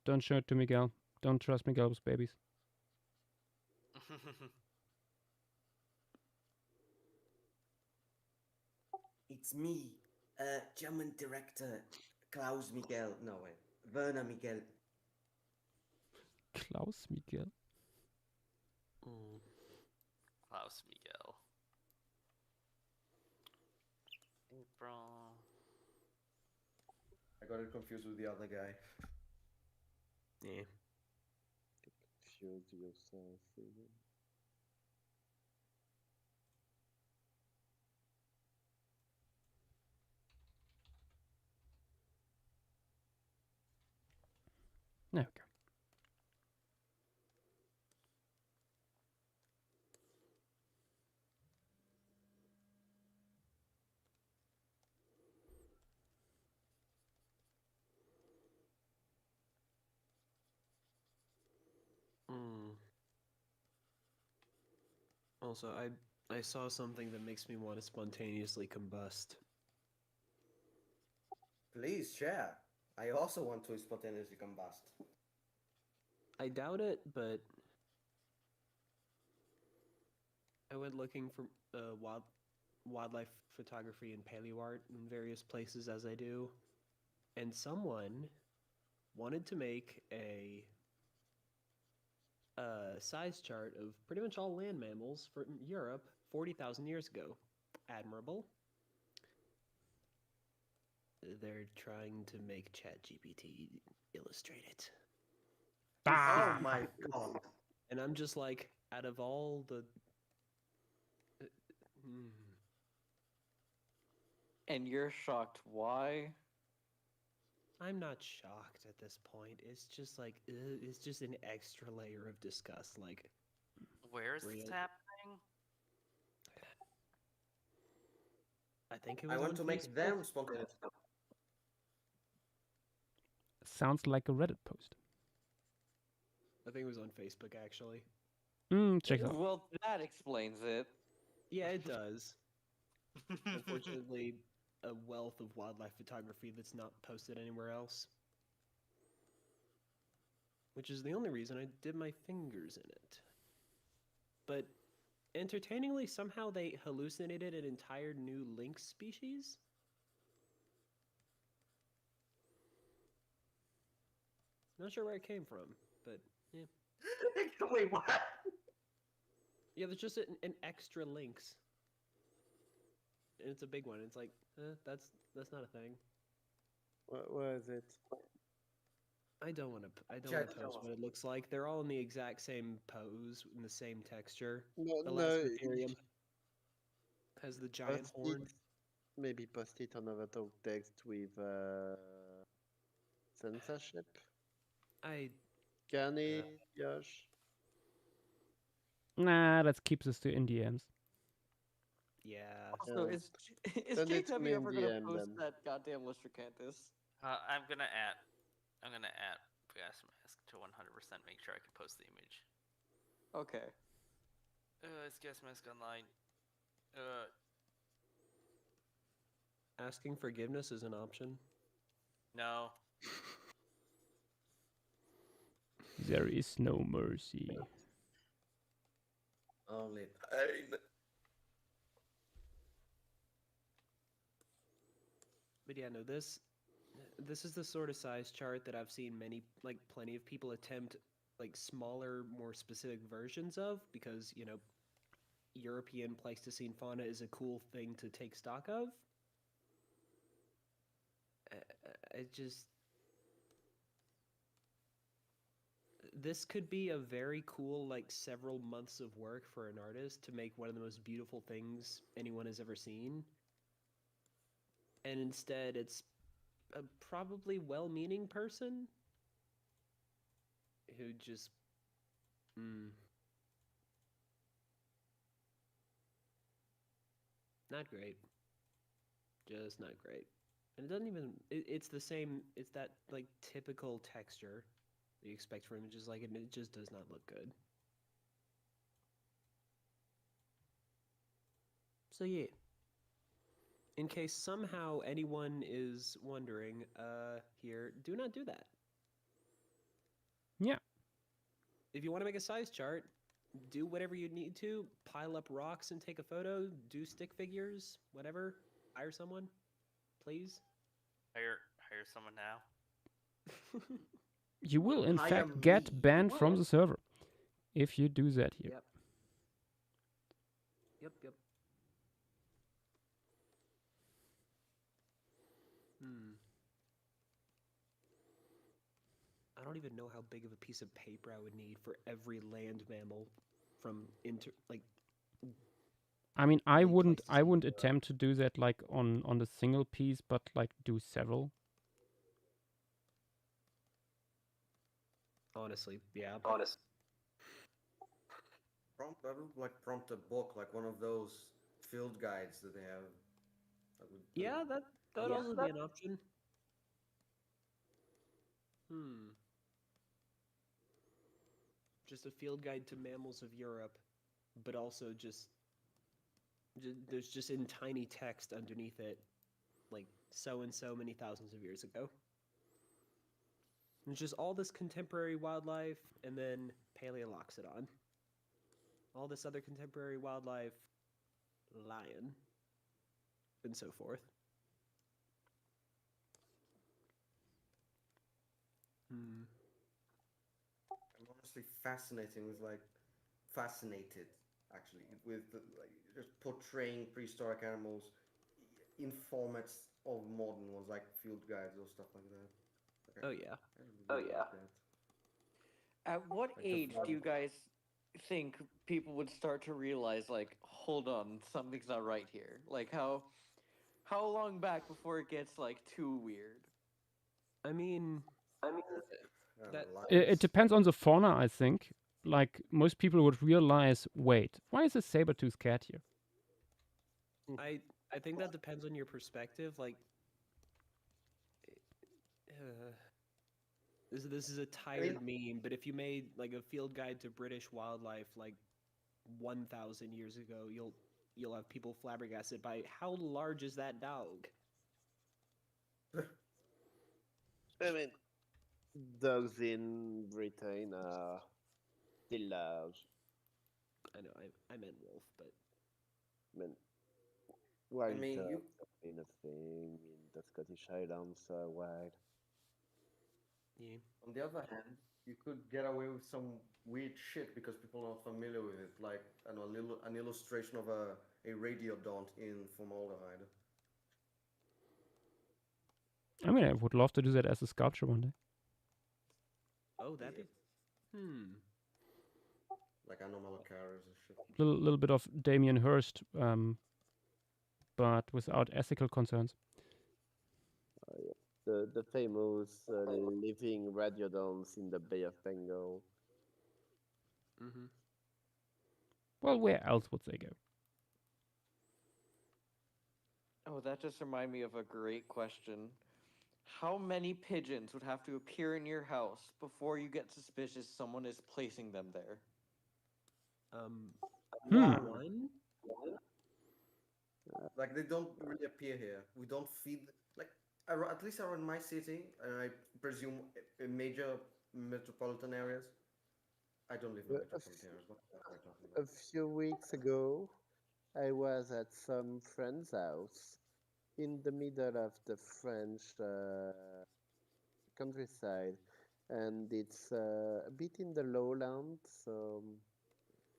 Don't show it to Miguel. Don't trust Miguel with babies. It's me, German director Klaus Miguel. No, wait. Werner Miguel. Klaus Miguel. Mm. Klaus Miguel. Bro. I got it confused with the other guy. Yeah. Confuse yourself even. There we go. Mm. Also, I saw something that makes me want to spontaneously combust. Please share. I also want to spontaneously combust. I doubt it, but I went looking for wildlife photography and paleoart in various places as I do, and someone wanted to make a size chart of pretty much all land mammals from Europe 40,000 years ago. Admirable. They're trying to make ChatGPT illustrate it. Ah! Oh my god. And I'm just like, out of all the... And you're shocked. Why? I'm not shocked at this point. It's just like, it's just an extra layer of disgust. Like, Where is this Really? happening? I think it was I want on to make Facebook. them spontaneous. Sounds like a Reddit post. I think it was on Facebook, actually. Check it out. Well, that explains it. Yeah, it does. Unfortunately, a wealth of wildlife photography that's not posted anywhere else. Which is the only reason I did my fingers in it. But entertainingly, somehow they hallucinated an entire new lynx species. Not sure where it came from, but yeah. Wait, what? Yeah, there's just an extra lynx. And it's a big one. It's like, that's not a thing. Where is it? I don't want to Check. post what it looks like. They're all in the exact same pose, in the same texture. No, The no. last Ethereum has the giant Post horn. it, maybe post it on a talk text with censorship. Can it, Josh? Nah, let's keep this to NDMs. Yeah. Also, Yeah. is Send it to KW me in ever gonna DM post then. that goddamn Listercanthus? I'm gonna add Gas Mask to 100% make sure I can post the image. Okay. Is Gas Mask online? Asking forgiveness is an option. No. There is no mercy. Only pain. But yeah, no, this is the sort of size chart that I've seen plenty of people attempt like smaller, more specific versions of because, you know, European Pleistocene fauna is a cool thing to take stock of. This could be a very cool, like, several months of work for an artist to make one of the most beautiful things anyone has ever seen. And instead, it's a probably well-meaning person who just... Not great. Just not great. And it doesn't even... It's the same... It's that, like, typical texture that you expect from images like it, and it just does not look good. So yeah. In case somehow anyone is wondering, here, do not do that. Yeah. If you want to make a size chart, do whatever you need to. Pile up rocks and take a photo. Do stick figures, whatever. Hire someone, please. Hire someone now. You will in Hire fact get me. banned from the server if you do that here. Yep. Yep. I don't even know how big of a piece of paper I would need for every land mammal from I mean, I many wouldn't places in Europe. attempt to do that like on the single piece, but like do several. Honestly, yeah. That would like prompt a book, like one of those field guides that they have. Yeah, that would also be an option. Just a field guide to mammals of Europe, but also just there's just in tiny text underneath it, like so and so many thousands of years ago. And just all this contemporary wildlife, and then Paleoloxodon. All this other contemporary wildlife, lion, and so forth. I'm honestly fascinated actually with just portraying prehistoric animals in formats of modern ones like field guides or stuff like that. Oh yeah. I really like that. At what Like the age do you form- guys think people would start to realize, like, hold on, something's not right here? Like, how long back before it gets like too weird? I mean, that- It lions. depends on the fauna, I think. Like most people would realize, wait, why is a saber-toothed cat here? I think that depends on your perspective. Like, this is a tired meme, but if you made like a field guide to British wildlife like 1,000 years ago, you'll have people flabbergasted by how large is that dog? I mean, dogs in Britain are still large. I know I meant wolf, but I mean, wild mean, dogs you- have been a thing in the Scottish Highlands for a while. yeah. On the other hand, you could get away with some weird shit because people are not familiar with it, like an illustration of a radiodont in formaldehyde. I mean, I would love to do that as a sculpture one day. Oh, that'd be. Like anomalocaris and shit. Little bit of Damien Hirst, but without ethical concerns. The famous living radiodons in the Bay of Bengal. Well, where else would they go? Oh, that just reminded me of a great question. How many pigeons would have to appear in your house before you get suspicious someone is placing them there? One. Like they don't really appear here. We don't feed like at least around my city, and I presume in major metropolitan areas. I don't live in metropolitan areas. What am I talking A about? few weeks ago, I was at some friend's house in the middle of the French countryside, and it's a bit in the lowland, so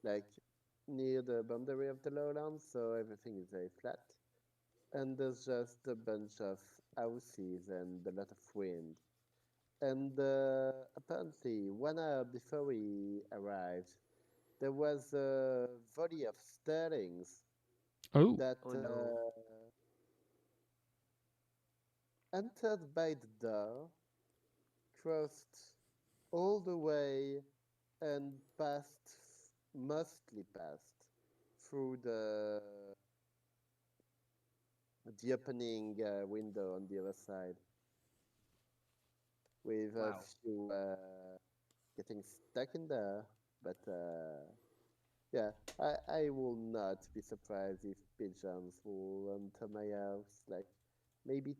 like near the boundary of the lowland, so everything is very flat. And there's just a bunch of houses and a lot of wind. And apparently, 1 hour before we arrived, there was a volley of starlings Oh, that Oh, no. entered by the door, crossed all the way, and mostly passed through the opening window on the other side, with a Wow. few getting stuck in there. But yeah, I will not be surprised if pigeons will enter my house. Like maybe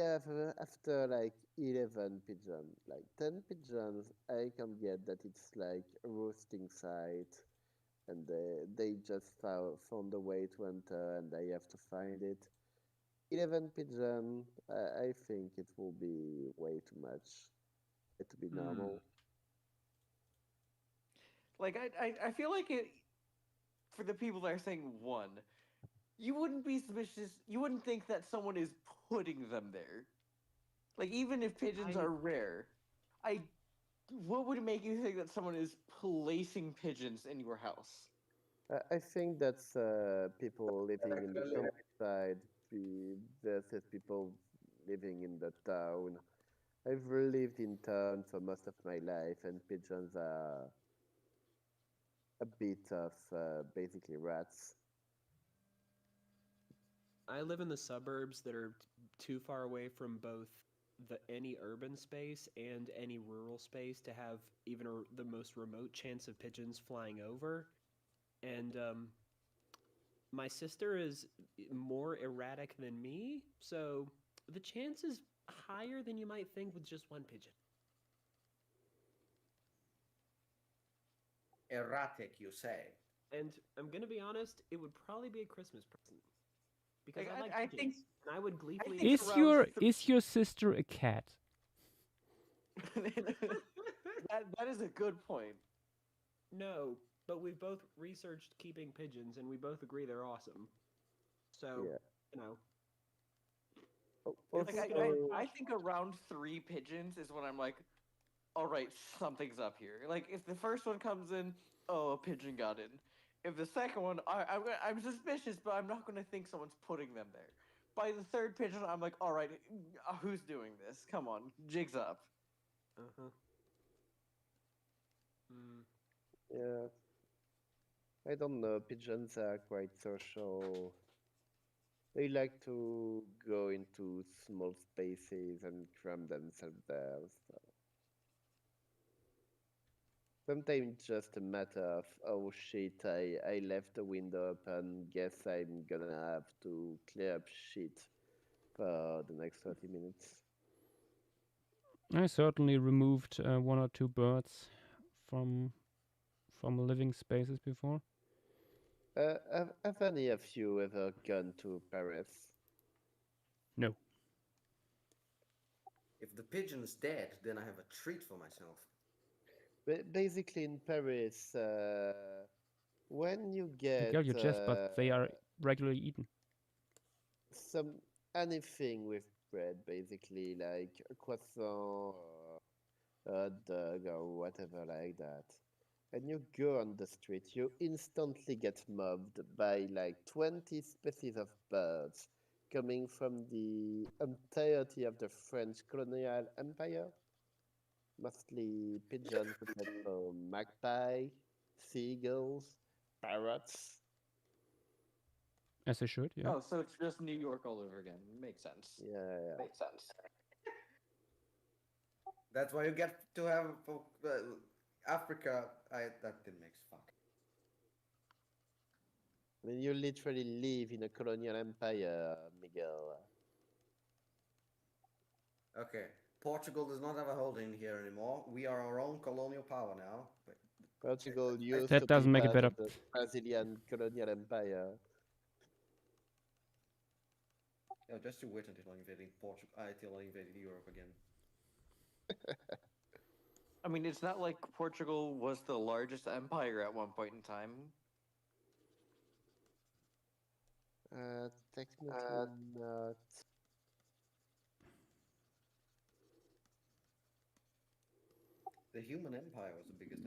after like 11 pigeons, like 10 pigeons, I can get that it's like a roosting site, and they just found a way to enter, and I have to find it. 11 pigeon. I think it will be way too much. It to be normal. Like I feel like it for the people that are saying 1, you wouldn't be suspicious. You wouldn't think that someone is putting them there. Like even if pigeons I- are rare, what would make you think that someone is placing pigeons in your house? I think that's people living in the countryside versus people living in the town. I've lived in town for most of my life, and pigeons are a bit of basically rats. I live in the suburbs that are too far away from both any urban space and any rural space to have even the most remote chance of pigeons flying over. And my sister is more erratic than me, so the chance is higher than you might think with just one pigeon. Erratic, you say? And I'm gonna be honest, it would probably be a Christmas present because Like, I like I pigeons, think- and I would gleefully. think Is around your sister a cat? that is a good point. No, but we've both researched keeping pigeons, and we both agree they're awesome. So, Yeah. you know, Like Also, I think around 3 pigeons is when I'm like, all right, something's up here. Like if the first one comes in, oh, a pigeon got in. If the second one, I'm suspicious, but I'm not going to think someone's putting them there. By the 3rd pigeon, I'm like, all right, who's doing this? Come on, jigs up. uh-huh. yeah, I don't know. Pigeons are quite social. They like to go into small spaces and cram themselves there. So. Sometimes it's just a matter of, oh shit, I left the window open. Guess I'm gonna have to clear up shit for the next 30 minutes. I certainly removed 1 or 2 birds from living spaces before. Have any of you ever gone to Paris? No. If the pigeon's dead, then I have a treat for myself. Basically, in Paris, when you get Miguel, your jest, but they are regularly eaten. some anything with bread, basically like a croissant or a hot dog or whatever like that, and you go on the street, you instantly get mobbed by like 20 species of birds coming from the entirety of the French colonial empire. Mostly pigeons, but also magpie, seagulls, parrots. As they should, yeah. Oh, so it's just New York all over again. Makes sense. Yeah. Makes sense. That's why you get to have Africa. That didn't make fuck. I mean, you literally live in a colonial empire, Miguel. Okay, Portugal does not have a holding here anymore. We are our own colonial power now. Portugal used That to doesn't be make it part better. of the Brazilian colonial empire. Yeah, just you wait until invading Portugal. Until I invaded Europe again. I mean, it's not like Portugal was the largest empire at one point in time. Technically not. The human empire was the biggest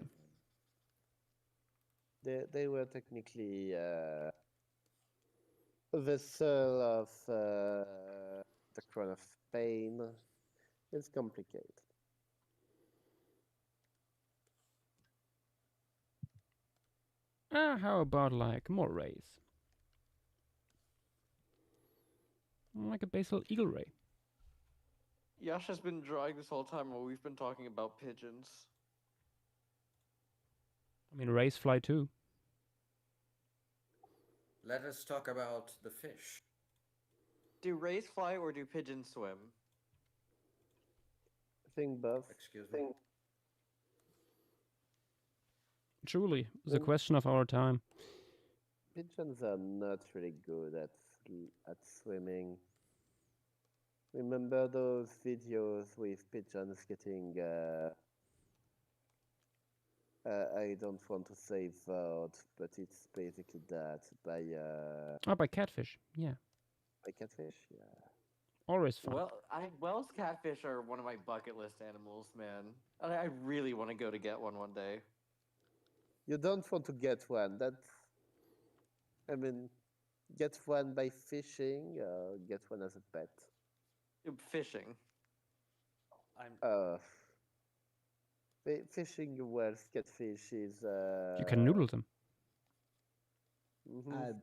empire. They were technically a vassal of the crown of Spain. It's complicated. How about like more rays? Like a basal eagle ray. Yash has been drawing this whole time while we've been talking about pigeons. I mean, rays fly too. Let us talk about the fish. Do rays fly or do pigeons swim? I think both. Excuse me. Truly, the Well- question of our time. Pigeons are not really good at swimming. Remember those videos with pigeons getting I don't want to say word, but it's basically that Oh, by catfish. Yeah, by catfish. Yeah. always fun. Wells catfish are one of my bucket list animals, man. I really want to go to get one day. You don't want to get one. I mean, get one by fishing. Get one as a pet. Fishing. I'm Fishing Wells catfish is. You can noodle them. Mhm.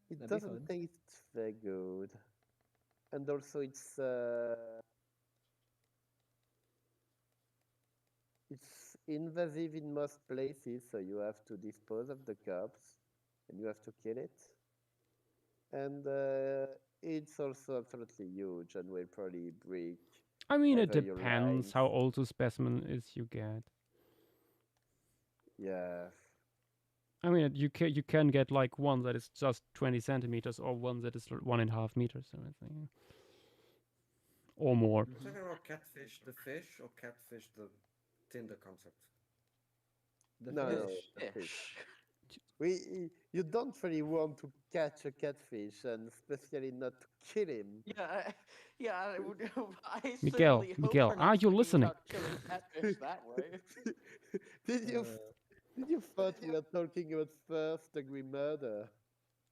It that'd be doesn't fun. taste very good, and also it's invasive in most places, so you have to dispose of the cubs, and you have to kill it. And it's also absolutely huge and will probably break I mean, it either your depends how lines. old the specimen is you get. Yeah. I mean, you can get like one that is just 20 centimeters or one that is 1.5 meters or something, or more. We're talking about catfish, the fish, or catfish, the Tinder concept. The No, no, fish. the fish. You don't really want to catch a catfish, and especially not to kill him. Yeah. I Miguel, certainly hope Miguel, we're not are you talking listening? about killing catfish that way. Did you thought you were talking about first-degree murder?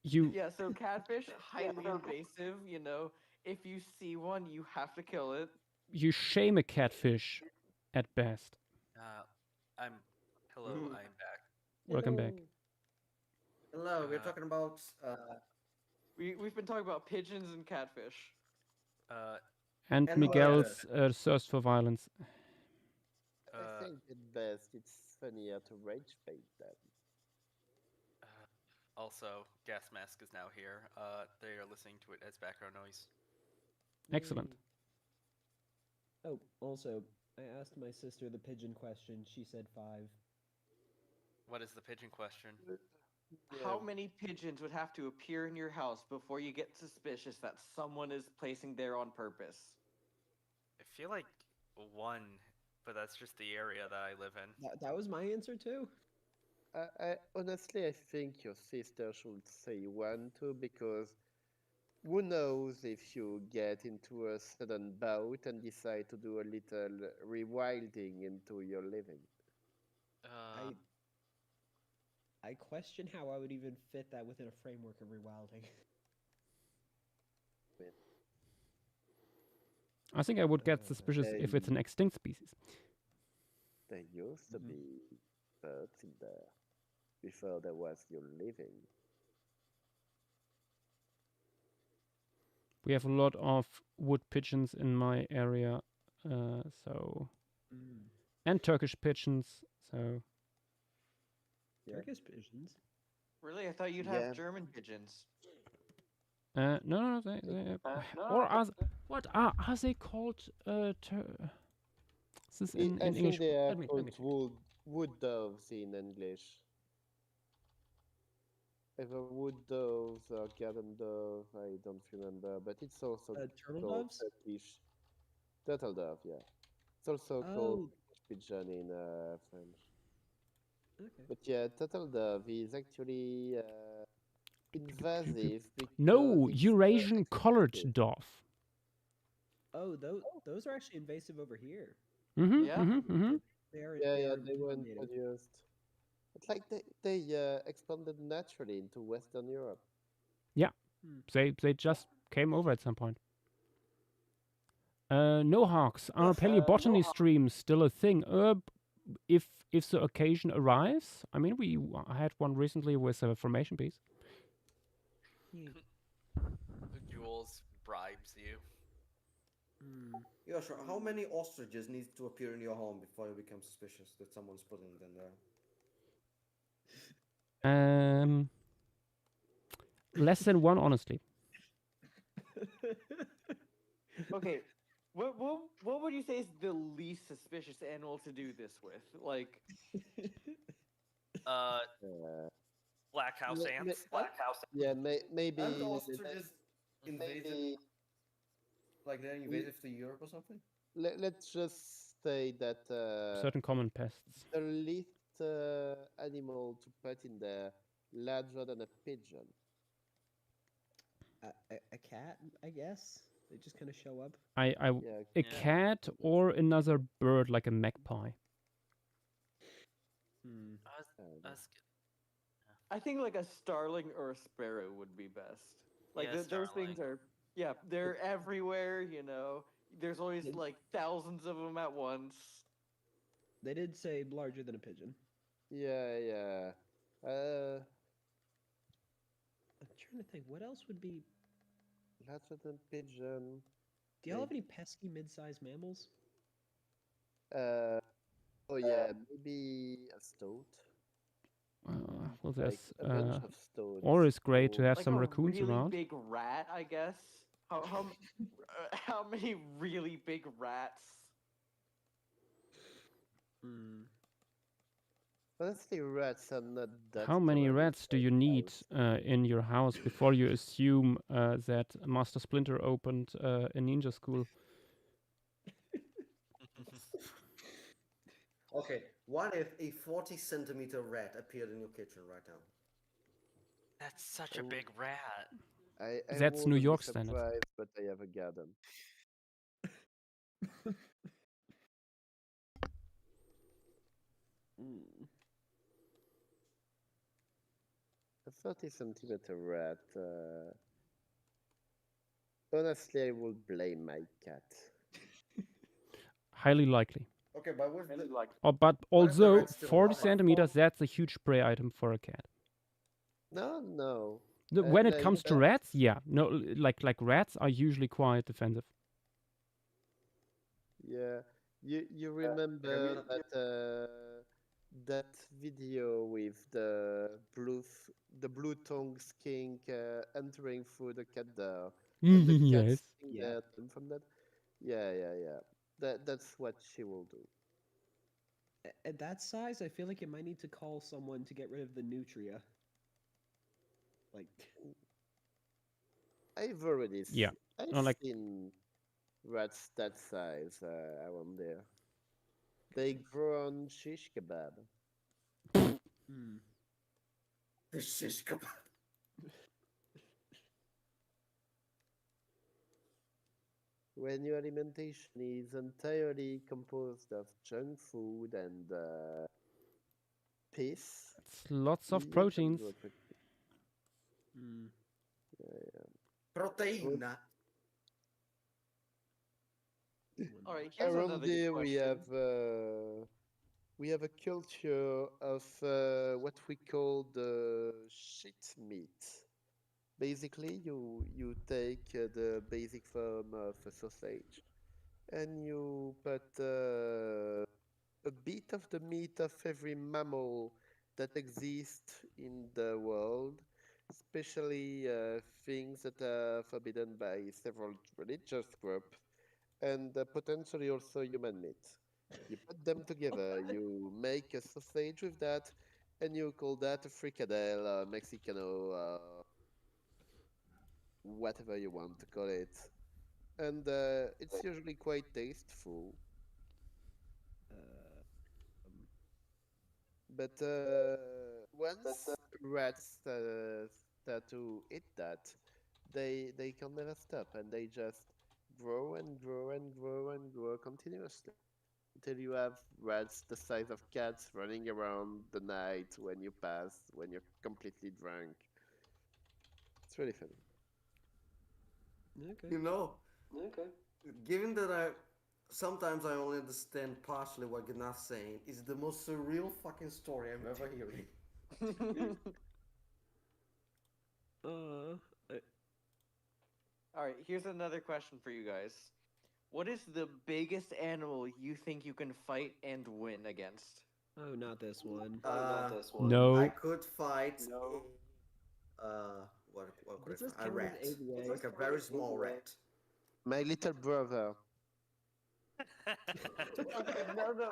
You Yeah, so catfish, highly invasive. You know, if you see one, you have to kill it. you shame a catfish, at best. I'm hello, Mhm. I'm back. Welcome back. Hello, we're Uh, talking about. We've been talking about pigeons and catfish. And And Miguel's thirst for violence. I Uh, think at best it's funnier to rage bait them. Also, gas mask is now here. They are listening to it as background noise. Excellent. Oh, also, I asked my sister the pigeon question. She said 5. What is the pigeon question? How many pigeons would have to appear in your house before you get suspicious that someone is placing there on purpose? I feel like one, but that's just the area that I live in. That was my answer too. Honestly, I think your sister should say 1 too, because who knows if you get into a sudden bout and decide to do a little rewilding into your living. I question how I would even fit that within a framework of rewilding. I think I would get suspicious if it's an extinct species. There used to be birds in there before there was your living. We have a lot of wood pigeons in my area, so and Turkish pigeons. So Yeah. Turkish pigeons. Really, I thought you'd Yeah. have German pigeons. no, or what are they called? This in I English. think they are Let me called check. wood doves in English. Either wood doves or garden dove, I don't remember, but it's also Turtle called doves? Turkish turtle dove. Yeah, it's also called pigeon in French. Okay. But yeah, turtle dove is actually invasive because No, it's Eurasian collared expensive. dove. Oh, those are actually invasive over here. Mm-hmm. Yeah. Mm-hmm. Mm-hmm. They are. Yeah, are they were native. introduced. It's like they expanded naturally into Western Europe. Yeah, they just came over at some point. No hawks. Are paleobotany streams still a thing? If the occasion arrives, I mean, I had one recently with a formation piece. Jules bribes you. Yeah, sure. How many ostriches need to appear in your home before you become suspicious that someone's putting them there? Less than one, honestly. Okay, what would you say is the least suspicious animal to do this with? Like, Black house ma- ants. Yeah, maybe And ostriches invasive? maybe Like they're invasive to Europe or something? let's just say that Certain common pests. the least animal to put in there larger than a pigeon. A cat, I guess. They just kind of show up. I Yeah, a Yeah. cat or another bird like a magpie. Hmm. I think like a starling or a sparrow would be best. Like Yeah, those things starling. are, yeah, they're everywhere. You know, there's always It- like thousands of them at once. They did say larger than a pigeon. yeah. I'm trying to think, what else would be. Larger than pigeon. Do y'all have Maybe- any pesky mid-sized mammals? Oh yeah, maybe a stoat. Well, Like there's a bunch of stoats. or it's great to or- have Like some a raccoons really around. big rat, I guess. How many really big rats? Hmm. Honestly, rats are not that. How many common in rats do you Space need House. in your house before you assume that Master Splinter opened a ninja school? Okay, what if a 40-centimeter rat appeared in your kitchen right now? That's such a Oh. big rat. I That's New wouldn't be York standard. surprised, but I have a garden. Hmm. A 30-centimeter rat. Honestly, I would blame my cat. Highly likely. Okay, but with Really the, like But What if the also, rat's still 40 alive? centimeters, that's a huge prey item for a cat. No. When it like comes to that- rats, yeah. No, like rats are usually quite defensive. Yeah, you remember that video with the blue tongue skink entering through the cat door, and the cat Yes. sitting Yeah. there and from that. Yeah. That's what she will do. At that size, I feel like it might need to call someone to get rid of the nutria. Like, I've already Yeah. I've No, like- seen rats that size around there. They grow on shish kebab. hmm. the shish kebab. When your alimentation is entirely composed of junk food and piss, It's lots of you can proteins. grow pretty- Hmm. Proteina. All right, here's Around another here good we have a culture of what we call the shit meat. Basically, you take the basic form of a sausage, and you put a bit of the meat of every mammal that exists in the world, especially things that are forbidden by several religious groups, and potentially also human meat. You put them together, you make a sausage with that, and you call that a fricadelle, Mexicano, whatever you want to call it. And it's usually quite tasteful. But once rats start to eat that, they can never stop, and they just grow and grow and grow and grow continuously until you have rats the size of cats running around the night when you pass when you're completely drunk. It's really funny. Okay. You know, given that sometimes I only understand partially what Gnar's saying, it's the most surreal fucking story I'm ever hearing. question. I- All right, here's another question for you guys. What is the biggest animal you think you can fight and win against? oh, not this one. No. I could fight No. what could Does I this fight? A count as rat. AVA? Like a very small rat. My little brother. Okay, no,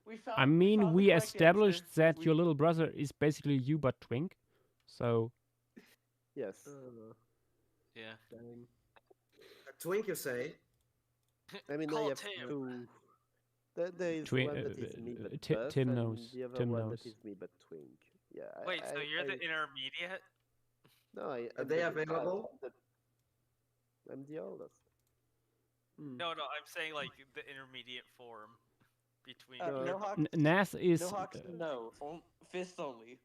we found. I mean, found the we correct established answer. that We- your little brother is basically you but twink. So Yes. Yeah. Dang. Twink, you say? I mean, I Call have Tim. two. There is Twi- one that is me but Ti- buff, Tim and knows. the other Tim one knows. that is me but twink. Yeah. Wait, so you're the intermediate? No, Are I'm they the big guy. available? I'm the oldest. Hmm. No, I'm saying like the intermediate form between. No. your- No Hawks. Nas is No Hawks. No. Fists only.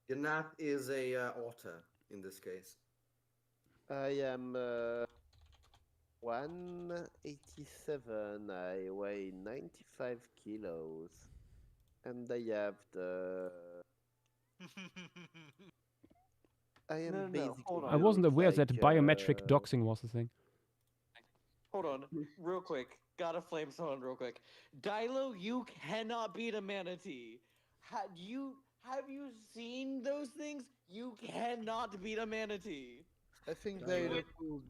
Gnath is a otter in this case. I am 187. I weigh 95 kilos, and I have the. I am No, basically. hold on. I wasn't built aware that like, biometric doxing was a thing. Hold on, real quick. Gotta flame someone real quick. Dilo, you cannot beat a manatee. Have you seen those things? You cannot beat a manatee. I think You they would- look.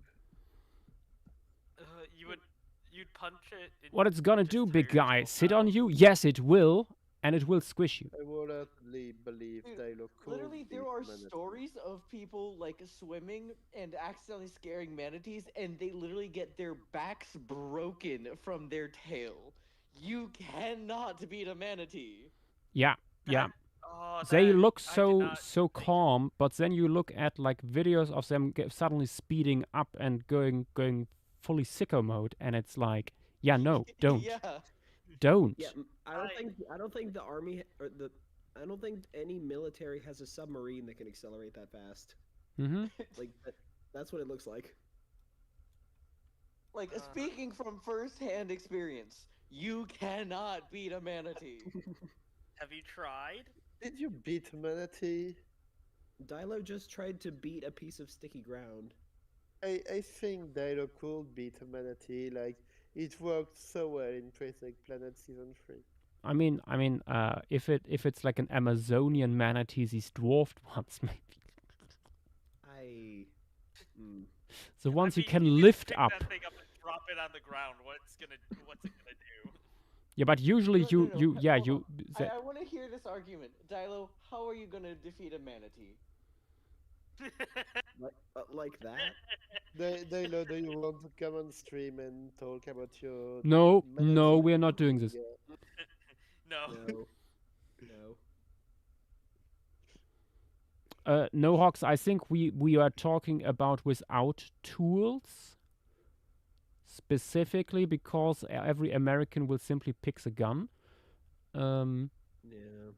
You'd punch it. and What it's gonna just do, tear big your guy? skull Sit out. on you? Yes, it will, and it will squish you. I wholeheartedly believe Dude, they look cool. Literally, there are stories of people like swimming and accidentally scaring manatees, and they literally get their backs broken from their tail. You cannot beat a manatee. Yeah, yeah. Oh, They that- look I did so not so think- calm, but then you look at like videos of them suddenly speeding up and going fully sicko mode, and it's like, yeah, no, don't, Yeah. don't. Yeah, I don't think the army or I don't think any military has a submarine that can accelerate that fast. Mm-hmm. Like that's what it looks like. Like, speaking from first-hand experience, you cannot beat a manatee. Have you tried? Did you beat Manatee? Dilo just tried to beat a piece of sticky ground. I think Dilo could beat a Manatee. Like, it worked so well in Tracing Planet Season 3. I mean, if it's like an Amazonian manatee, these dwarfed ones, maybe the ones you I mean, can you lift pick up. that thing up and drop it on the ground. What's it gonna do? Yeah, but usually No, you no, yeah hold you. on. the- I want to hear this argument. Dilo, how are you going to defeat a manatee? Like that? Dilo, do you want to come on stream and talk about your No, manatee no, we are not doing this. Yeah. No. No. No, Hawks. I think we are talking about without tools. Specifically because every American will simply pick a gun. Yeah.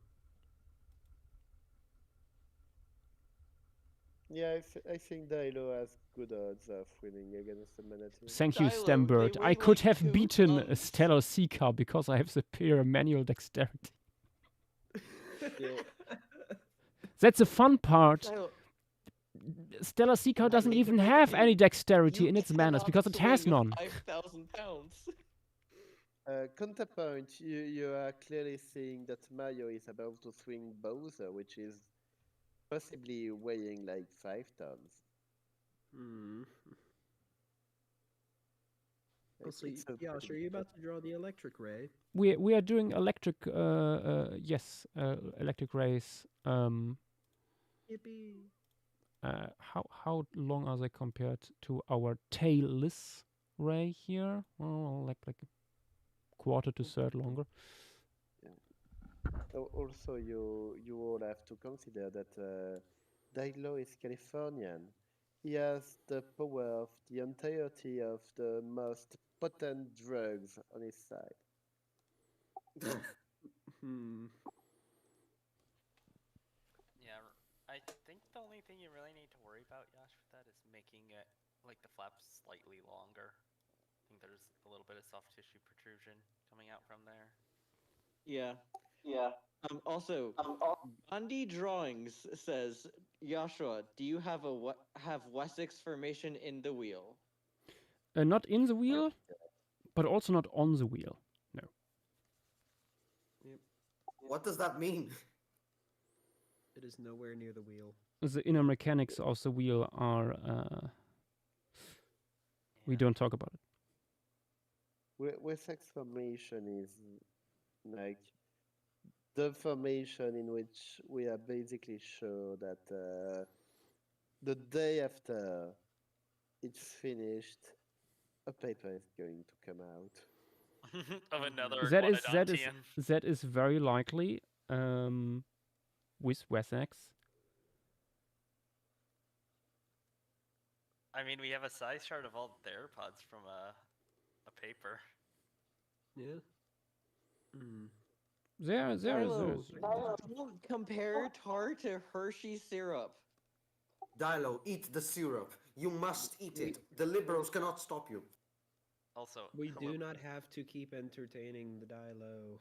Yeah, I think Dilo has good odds of winning against the Manatee. Thank you, Dilo, Stembird. they I weigh could like have 2 beaten a tons. Stellar Seeker because I have superior manual dexterity. That's the fun part. Dilo, Stellar Seeker I doesn't mean, even have any dexterity you in its manners cannot because it has swing none. 5,000 pounds. Counterpoint, you are clearly seeing that Mario is about to swing Bowser, which is possibly weighing like 5 tons. Hmm. It's- So, it's a Josh, pretty are you big about to draw the electric ray? We are doing electric electric rays. Yippee! How long are they compared to our tailless ray here? Oh, like a quarter to third longer. Also, you all have to consider that Dilo is Californian. He has the power of the entirety of the most potent drugs on his side. Yeah, I think the only thing you really need to worry about, Yash, with that is making it like the flaps slightly longer. I think there's a little bit of soft tissue protrusion coming out from there. Yeah. Also, Gandhi Drawings says, Joshua, do you have have Wessex formation in the wheel? Not in the wheel, but also not on the wheel. No. What does that mean? It is nowhere near the wheel. The inner mechanics of the wheel are. We don't talk about it. Wessex formation is like the formation in which we are basically sure that the day after it's finished, a paper is going to come out. Of another That is Quadodontian. that is very likely. With Wessex. I mean, we have a size chart of all theropods from a paper. Yeah. Hmm. There's Milo, don't compare tar to Hershey syrup. Dilo, eat the syrup. You must eat it. The liberals cannot stop you. Also, We hello, do not have to keep entertaining the Dilo.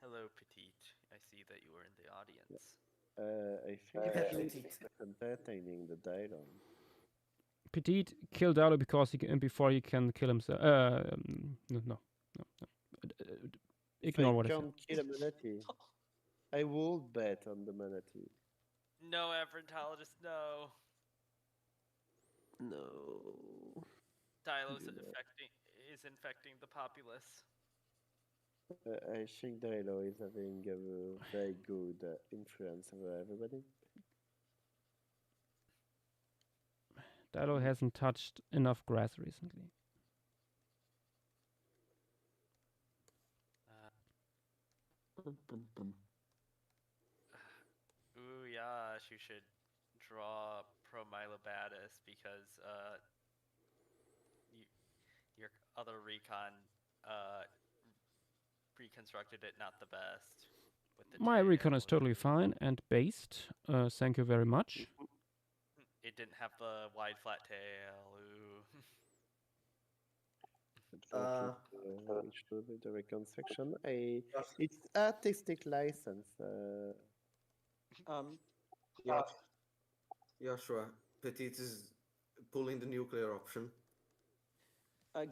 hello, Petite. I see that you are in the audience. I think Petite. it's entertaining the dialogue. Petite killed Dalo because before he can kill himself. No. Ignore what I said. Can't kill a manatee. I would bet on the manatee. No, Aphrontologist, no. No. Dilos Do that. is infecting the populace. I think Dilo is having a very good influence over everybody. Dalo hasn't touched enough grass recently. Ooh, Yash, you should draw Promylobatus because your other recon reconstructed it not the best. With the My recon is tail. totally fine and based. Thank you very much. It didn't have the wide flat tail. Ooh. Which will be the reconstruction. It's artistic license. Yeah. Yeah, sure. Petite is pulling the nuclear option.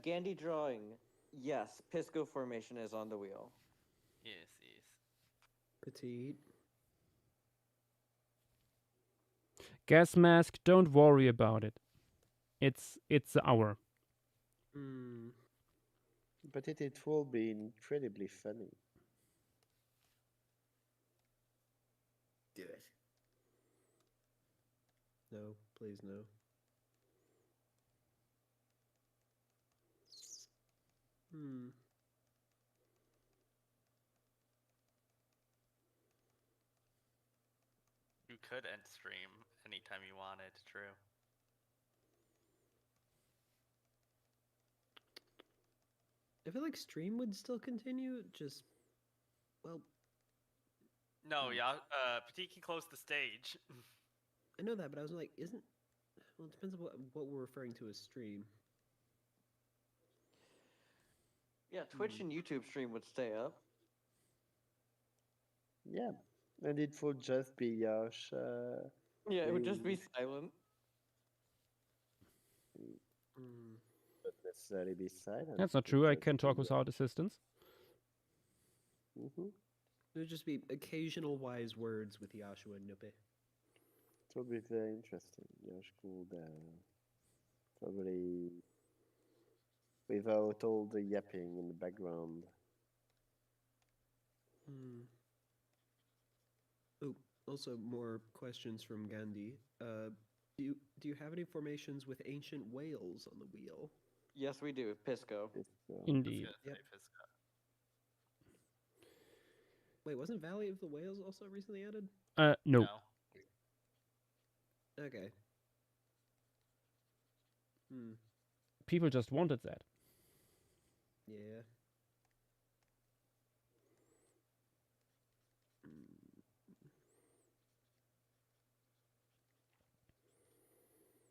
Gandhi drawing. Yes, Pisco formation is on the wheel. Yes. Petite. Gas mask, don't worry about it. It's our. Hmm. But it will be incredibly funny. Do it. No, please no. Hmm. You could end stream anytime you wanted, true. I feel like stream would still continue. Just, well, No, Petite can close the stage. I know that, but I was like, isn't? Well, it depends on what we're referring to as stream. Yeah, Twitch and YouTube stream would stay up. Yeah, and it would just be Yash. Yeah, it would just be silent. Hmm. Not necessarily be silent. That's not it true. would I just can talk be- without assistance. Mhm. It would just be occasional wise words with Yashua and Nupe. It would be very interesting. Yash could probably, without all the yapping in the background. Hmm. Oh, also more questions from Gandhi. Do you have any formations with ancient whales on the wheel? Yes, we do. Pisco. It's, Indeed. Yep. Wait, wasn't Valley of the Whales also recently added? No. Okay. Hmm. People just wanted that. Yeah.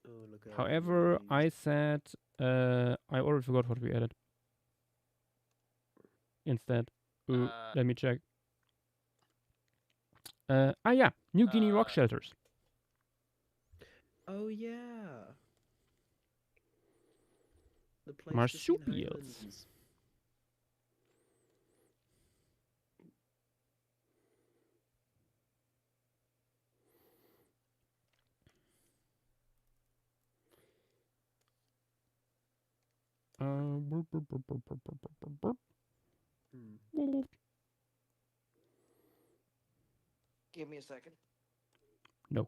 Oh, look out. However, Louise. I said I already forgot what we added. Instead, let me check. Yeah, New Guinea rock shelters. Oh yeah. The Pleistocene Marsupials. Highlands. Hmm. Give me a second. No.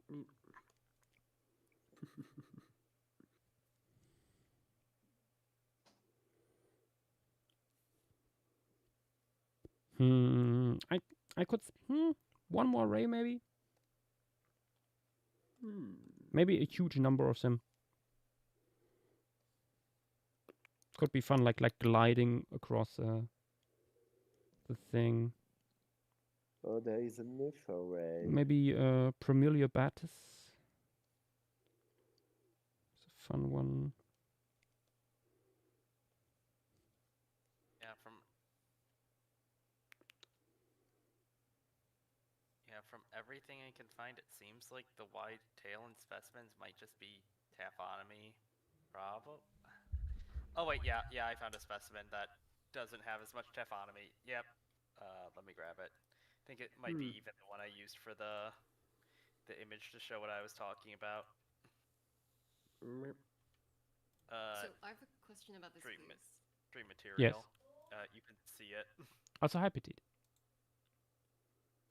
I could one more ray maybe. Hmm. Maybe a huge number of them. Could be fun, like gliding across the thing. Oh, there is a Nifo ray. Maybe Promiliobatis. It's a fun one. Yeah, from everything I can find, it seems like the wide tail and specimens might just be taphonomy. Bravo. Oh wait, yeah, I found a specimen that doesn't have as much taphonomy. Yep. Let me grab it. I think it might be even the one I used for the image to show what I was talking about. So I have a question about this, Dream please. Dream material. Yes. You can see it. Also, hi, Petite.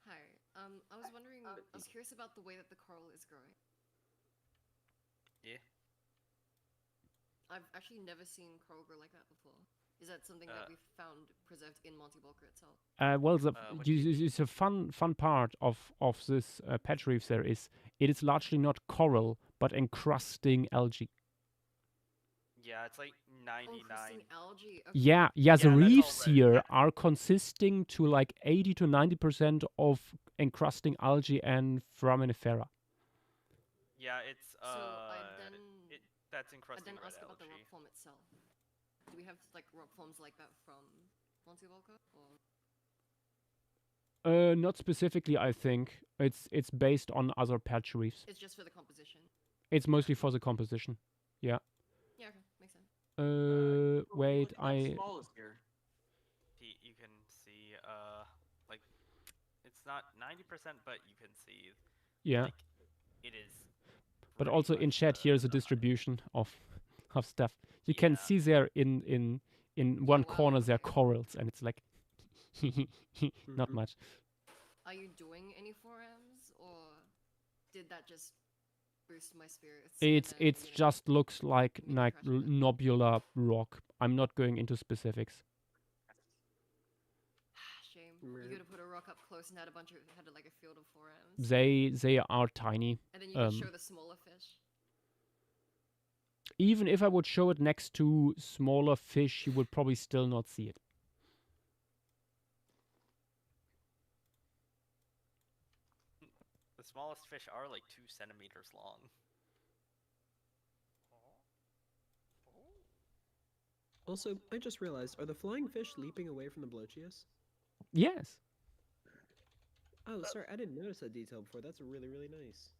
Hi. I was wondering. I was curious about the way that the coral is growing. Yeah. I've actually never seen coral grow like that before. Is that something that we've found preserved in Monty Bulker itself? Well, it's a fun part of this patch reef. There is it is largely not coral, but encrusting algae. Yeah, it's like 99. Encrusting algae. Okay. Yeah. The Yeah, that's all reefs right. here are consisting to like 80 to 90% of encrusting algae and foraminifera. Yeah, it's that's I'd encrusting then red ask about the rock algae. form itself. Do we have like rock forms like that from Monty Bulker? Or Not specifically, I think. It's based on other patch reefs. it's just for the composition? It's mostly for the composition. Yeah. Yeah, okay, makes sense. Wait, Look at that smallest here. You can see like it's not 90%, but you can see yeah. like it is. But pretty also in much chat, here's a the- distribution of stuff. You can Yeah. see there in one wow, corner there are okay. corals, and it's like not much. Are you doing any forams, or did that just boost my spirits? and It's then, it's you know, just looks like maybe crash a bit? nobular rock. I'm not going into specifics. Shame. You could have put a rock up close and had like a field of forams. They are tiny. And then you could show the smaller fish. Even if I would show it next to smaller fish, you would probably still not see it. The smallest fish are like 2 centimeters long. Also, I just realized, are the flying fish leaping away from the Blochius? Yes. Oh, sorry, I didn't notice that detail before. That's really, really nice.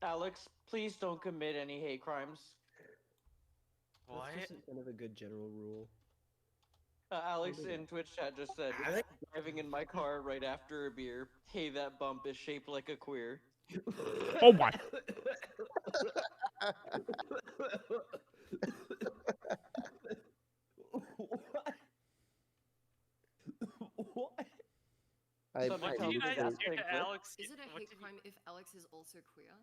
Alex, please don't commit any hate crimes. What? That's just kind of a good general rule. Alex in Twitch chat just said, driving in my car right after a beer, hey, that bump is shaped like a queer. Oh my. What? I Someone What tell did you me guys that's do Bigfoot. to Alex? Is it a What hate did you- crime if Alex is also queer?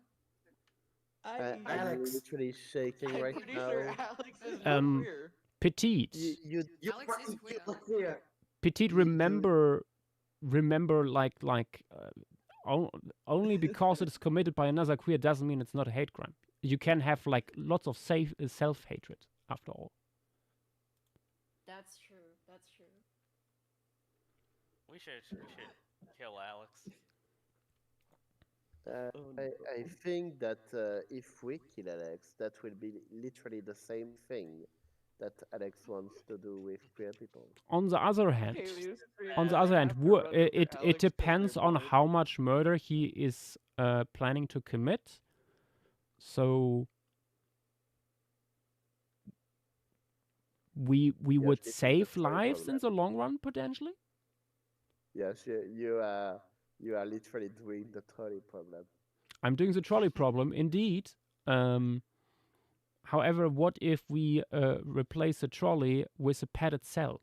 I'm Alex. literally shaking I'm right pretty now. sure Alex is not queer. Petite. You Alex is queer. Queer. Petite, remember like only because it's committed by another queer doesn't mean it's not a hate crime. You can have like lots of self-hatred after all. That's true. That's true. We should kill Alex. I think that if we kill Alex, that will be literally the same thing that Alex wants to do with queer people. On the other hand, Haley's on the after other hand, runs with it Alex depends on Desmond. how much murder he is planning to commit. So we would this is the save trolley lives in problem. the long run potentially. Yes, you are literally doing the trolley problem. I'm doing the trolley problem indeed. However, what if we replace the trolley with a padded cell?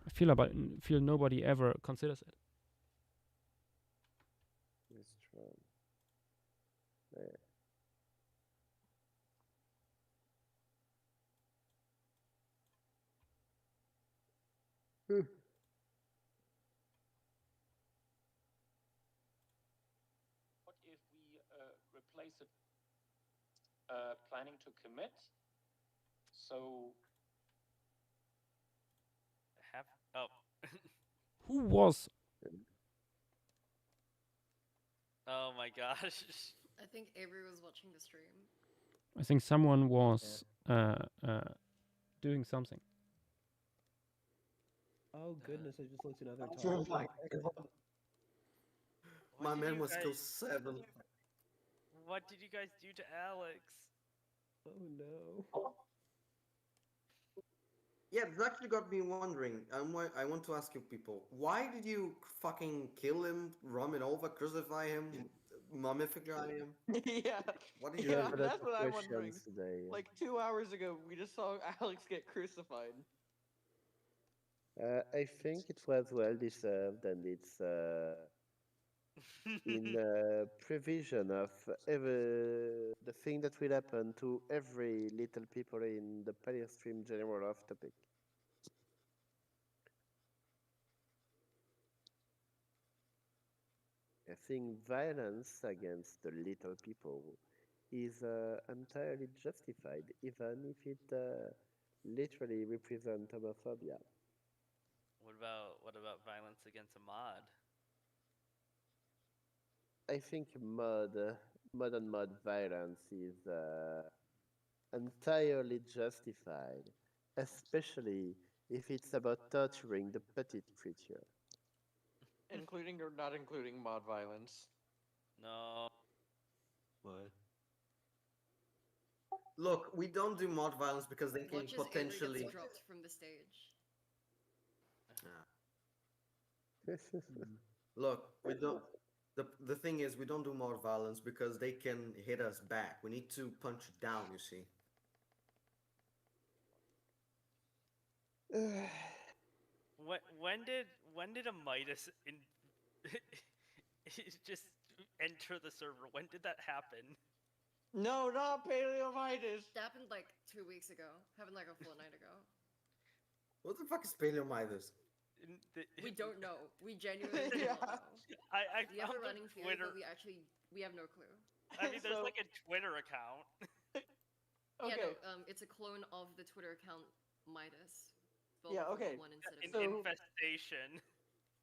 feel nobody ever considers it. It's true. Yeah. What if we replace it planning to commit? So Have oh Who was? oh my gosh. I think Avery was watching the stream. I think someone was doing something. Oh goodness, I just looked another Oh target. my god. What My did man you was still guys- 7. What did you guys do to Alex? Oh no. Yeah, this actually got me wondering. I want to ask you people, why did you fucking kill him, run him over, crucify him, mummify him? Yeah. What did you Yeah, do? Have a lot that's of what I'm wondering. questions today. Like 2 hours ago, we just saw Alex get crucified. I think it was well deserved, and it's in prevision of the thing that will happen to every little people in the Paleo stream general off topic. I think violence against the little people is entirely justified, even if it literally represents homophobia. What about violence against a mod? I think mod on mod violence is entirely justified, especially if it's about torturing the petite creature. Including or not including mod violence. No. What? Look, we don't do mod violence because they can Watch as Avery potentially. gets dropped from the stage. Look, we don't. The thing is, we don't do mod violence because they can hit us back. We need to punch it down, you see. When did a Midas just enter the server? When did that happen? No, not Paleomitis! That happened like 2 weeks ago. Happened like a fortnight ago. What the fuck is Paleomitis? We don't know. We genuinely do not know. I We have a found the running theory, Twitter. but we have no clue. I mean, there's So- like a Twitter account. Okay. Yeah, no, it's a clone of the Twitter account Midas. spelled Yeah, with okay. One instead of An So- zero. infestation.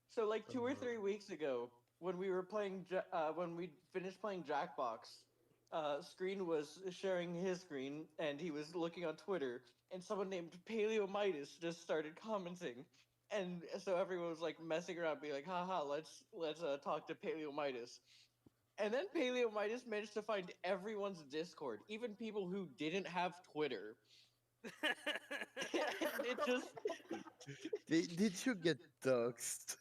So like 2 or 3 weeks ago, when we were playing, when we finished playing Jackbox, Screen was sharing his screen, and he was looking on Twitter, and someone named Paleomitis just started commenting, and so everyone was like messing around, being like, "Haha, let's talk to Paleomitis." And then Paleomitis managed to find everyone's Discord, even people who didn't have Twitter. And it just, Did you get doxxed?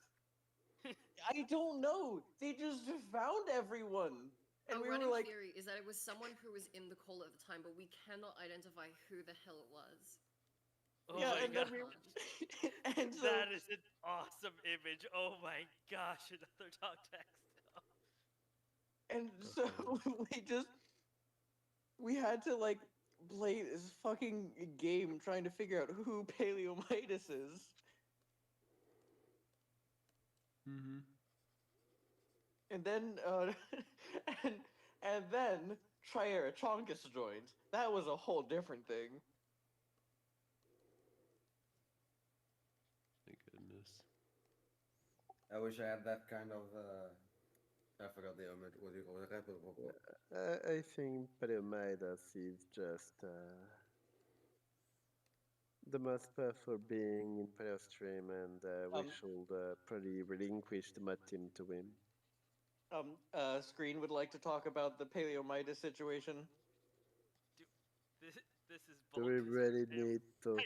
I don't know. They just found everyone. And Our we running were like, theory is that it was someone who was in the call at the time, but we cannot identify who the hell it was. Oh yeah, my and god. then we, and so, That is an awesome image. Oh my gosh, another talk text. and so we had to like play this fucking game trying to figure out who Paleomitis is. Mm-hmm. And then, and then Triarachonkus joined. That was a whole different thing. Thank goodness. I wish I had that kind of. I forgot the what do you call it? I think Paleomidas is just the most powerful being in Paleostream, and we should probably relinquish the mod team to him. Screen would like to talk about the Paleomitis situation. This is Do we Bulka's really stream. need to?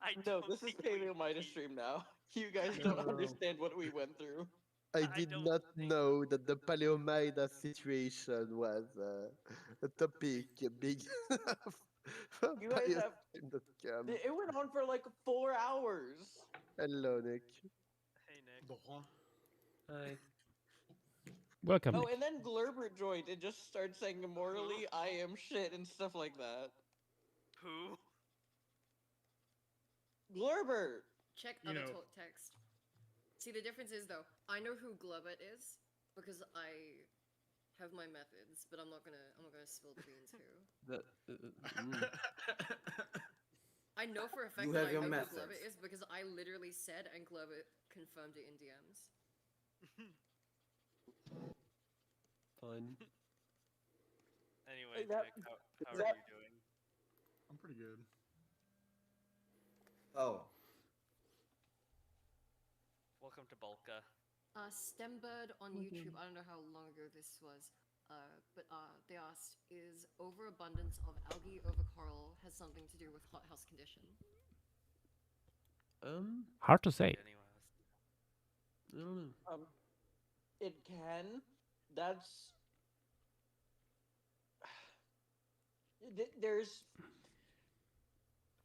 I No, don't this is think we Paleomitis need- stream now. You guys don't No. understand what we went through. I I did don't not think- know that the Paleomidas situation was a topic big enough You guys have. Vampirestream.com. It went on for like 4 hours. Hello, Nick. Hey Nick. Laurent. Hi. Welcome, Oh, Nick. and then Glurbert joined and just started saying immorally, I am shit and stuff like that. Who? Glurbert! Check You other know- talk text. See, the difference is though, I know who Glubet is because I have my methods, but I'm not gonna spill the beans here. I know for a fact You that have I your know who methods. Glubet is because I literally said and Glubet confirmed it in DMs. Fun. Anyway, that- Nick, how that- are you doing? I'm pretty good. Oh, Welcome to Bulka. Stembird on YouTube, I don't know how long ago this was, but they asked, is overabundance of algae over coral has something to do with hothouse condition? Hard to say. Anyways. I don't know. It can. That's. There's.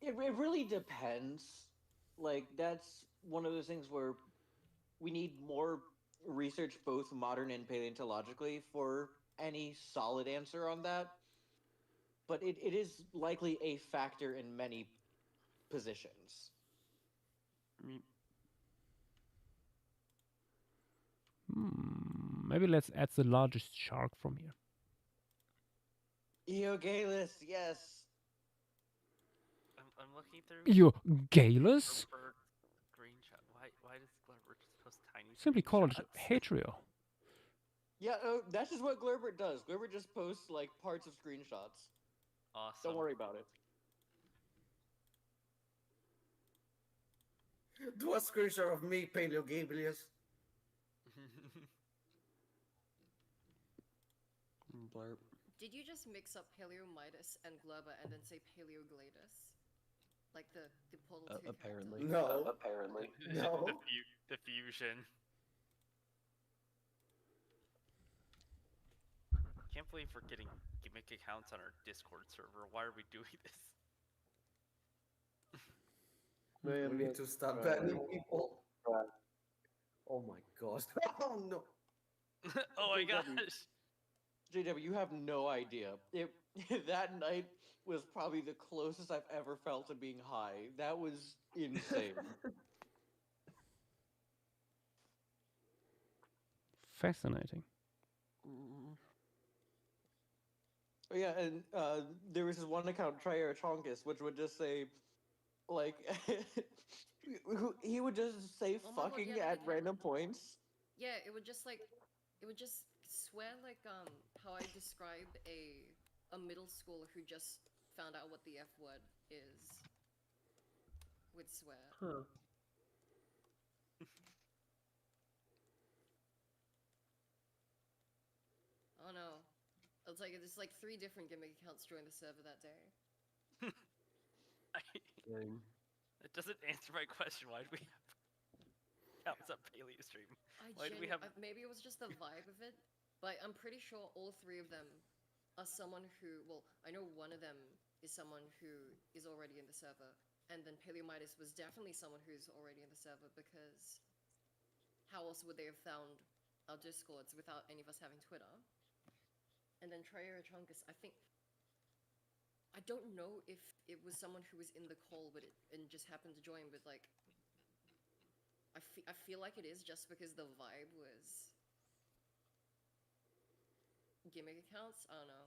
It really depends. Like, that's one of those things where we need more research, both modern and paleontologically, for any solid answer on that. But it is likely a factor in many positions. Maybe let's add the largest shark from here. Eogalus, yes. I'm looking through. Eogalus? Glubert screenshot. Why does Glubert just post tiny? Simply call it screenshots? Hatrio. Yeah, that's just what Glurbert does. Glurbert just posts like parts of screenshots. Awesome. Don't worry about it. do a screenshot of me, Paleo Gablius. Blarp. Did you just mix up Paleomidas and Glubber and then say Paleogladus? Like the Portal 2 apparently. character? No. Apparently. No. The fusion. Can't believe we're getting gimmick accounts on our Discord server. Why are we doing this? We need to start banning people. Oh my god. Oh no. Oh my JW. gosh. JW, you have no idea. That night was probably the closest I've ever felt to being high. That was insane. Fascinating. Oh, yeah, and there was this one account, Triarchonkus, which would just say, like, he would just say Oh my God, fucking yeah, at that random points. Yeah, it would just swear like how I described a middle schooler who just found out what the F word is. Would swear. Huh. Oh no. It's like there's like 3 different gimmick accounts joined the server that day. Dang. It doesn't answer my question. Why do we have accounts on PaleoStream? Why do we have? Maybe it was just the vibe of it, but I'm pretty sure all 3 of them are someone who. Well, I know one of them is someone who is already in the server, and then Paleomidas was definitely someone who's already in the server because how else would they have found our Discords without any of us having Twitter? And then Triarchonkus, I don't know if it was someone who was in the call and just happened to join, but like, I feel like it is just because the vibe was gimmick accounts. I don't know.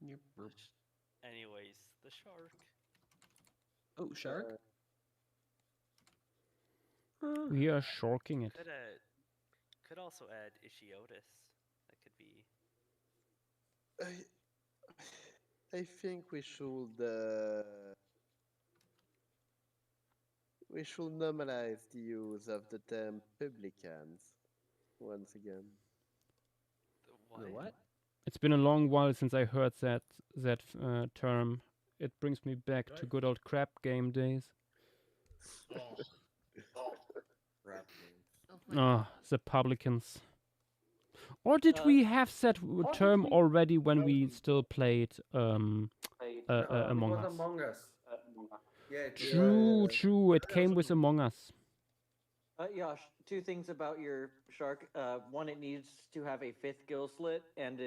Yep. Anyways, the shark. Oh, shark. We are sharking it. Could also add Ishiotis. That could be. I think we should normalize the use of the term publicans once again. The what? It's been a long while since I heard that term. It brings me back to good old crap game days. Crap games. Oh my Ah, the publicans. Or did Uh, we have that term already when we still played It Among was Us? Among Us. Yeah, it was, True, true. It came with Among Us. Yash, two things about your shark. One, it needs to have a fifth gill slit, and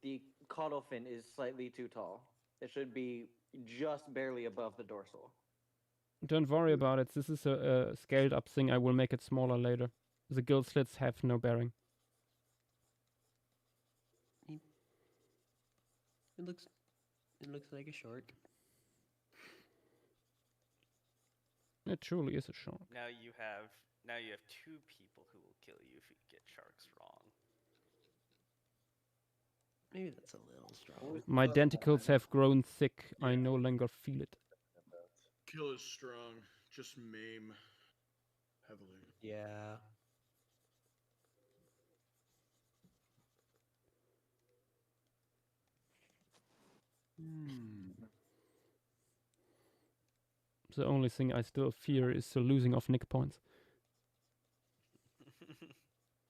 the caudal fin is slightly too tall. It should be just barely above the dorsal. Don't worry about it. This is a scaled up thing. I will make it smaller later. The gill slits have no bearing. It looks like a shark. It truly is a shark. Now you have two people who will kill you if you get sharks wrong. Maybe that's a little strong. My denticles have grown thick. I no longer feel it. Kill is strong. Just maim heavily. Yeah. The only thing I still fear is the losing of Nick points.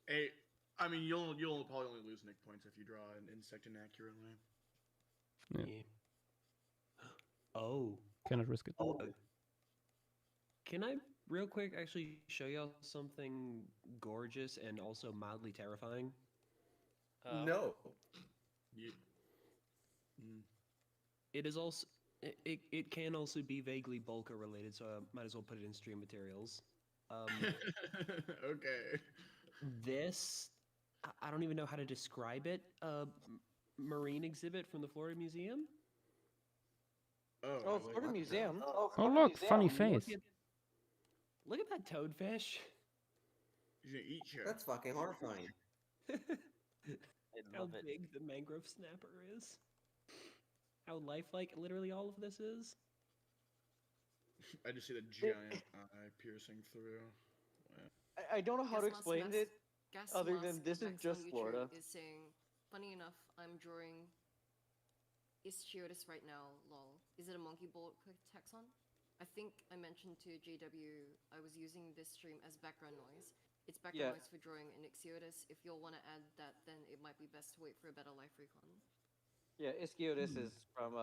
Hey, I mean, you'll probably only lose Nick points if you draw an insect inaccurately. Yeah. Oh. Cannot risk it. Can I real quick actually show y'all something gorgeous and also mildly terrifying? No. It is also it can also be vaguely Bulka related, so I might as well put it in stream materials. Okay. This I don't even know how to describe it. Marine exhibit from the Florida Museum. Oh, Florida Museum. Oh look, funny face. Look at that toadfish. He's gonna eat you. That's fucking horrifying. How big the mangrove snapper is. How lifelike literally all of this is. I just see the giant eye piercing through. Wow. I don't know how to Gas explain Mask- it Gas other Mask than this is Max on just YouTube Florida. Is saying, funny enough, I'm drawing Ischiotis right now. Lol. Is it a monkey bulk taxon? I think I mentioned to JW I was using this stream as background noise. It's background noise for drawing an Ischiotis. If you'll want to add that, then it might be best to wait for a better life recon. Yeah, Ischiotis is from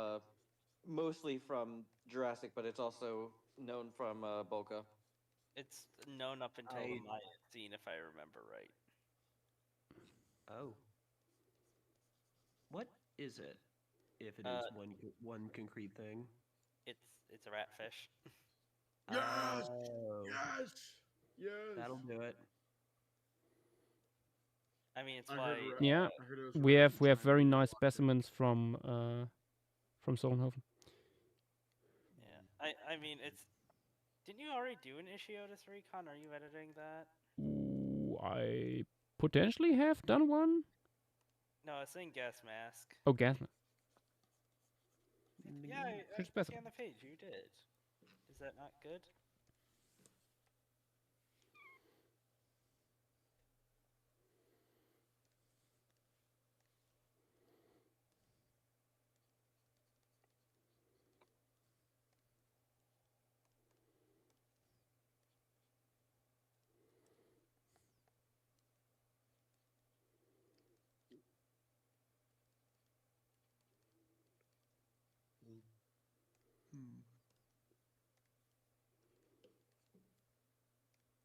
mostly from Jurassic, but it's also known from Bolka. It's known up until the Miocene, if I remember right. Oh. What is it? If it is one concrete thing. It's a ratfish. Yes! Oh. Yes! Yes! That'll do it. I mean, it's I why. heard Yeah, I heard it was we have giant very whale nice watcher. specimens from Solnhofen. Yeah, I mean, it's. Didn't you already do an Ischiotis recon? Are you editing that? Ooh, I potentially have done one. No, I was saying gas mask. Oh, Gasman. Yeah, I Which see specimen? on the page. You did. Is that not good?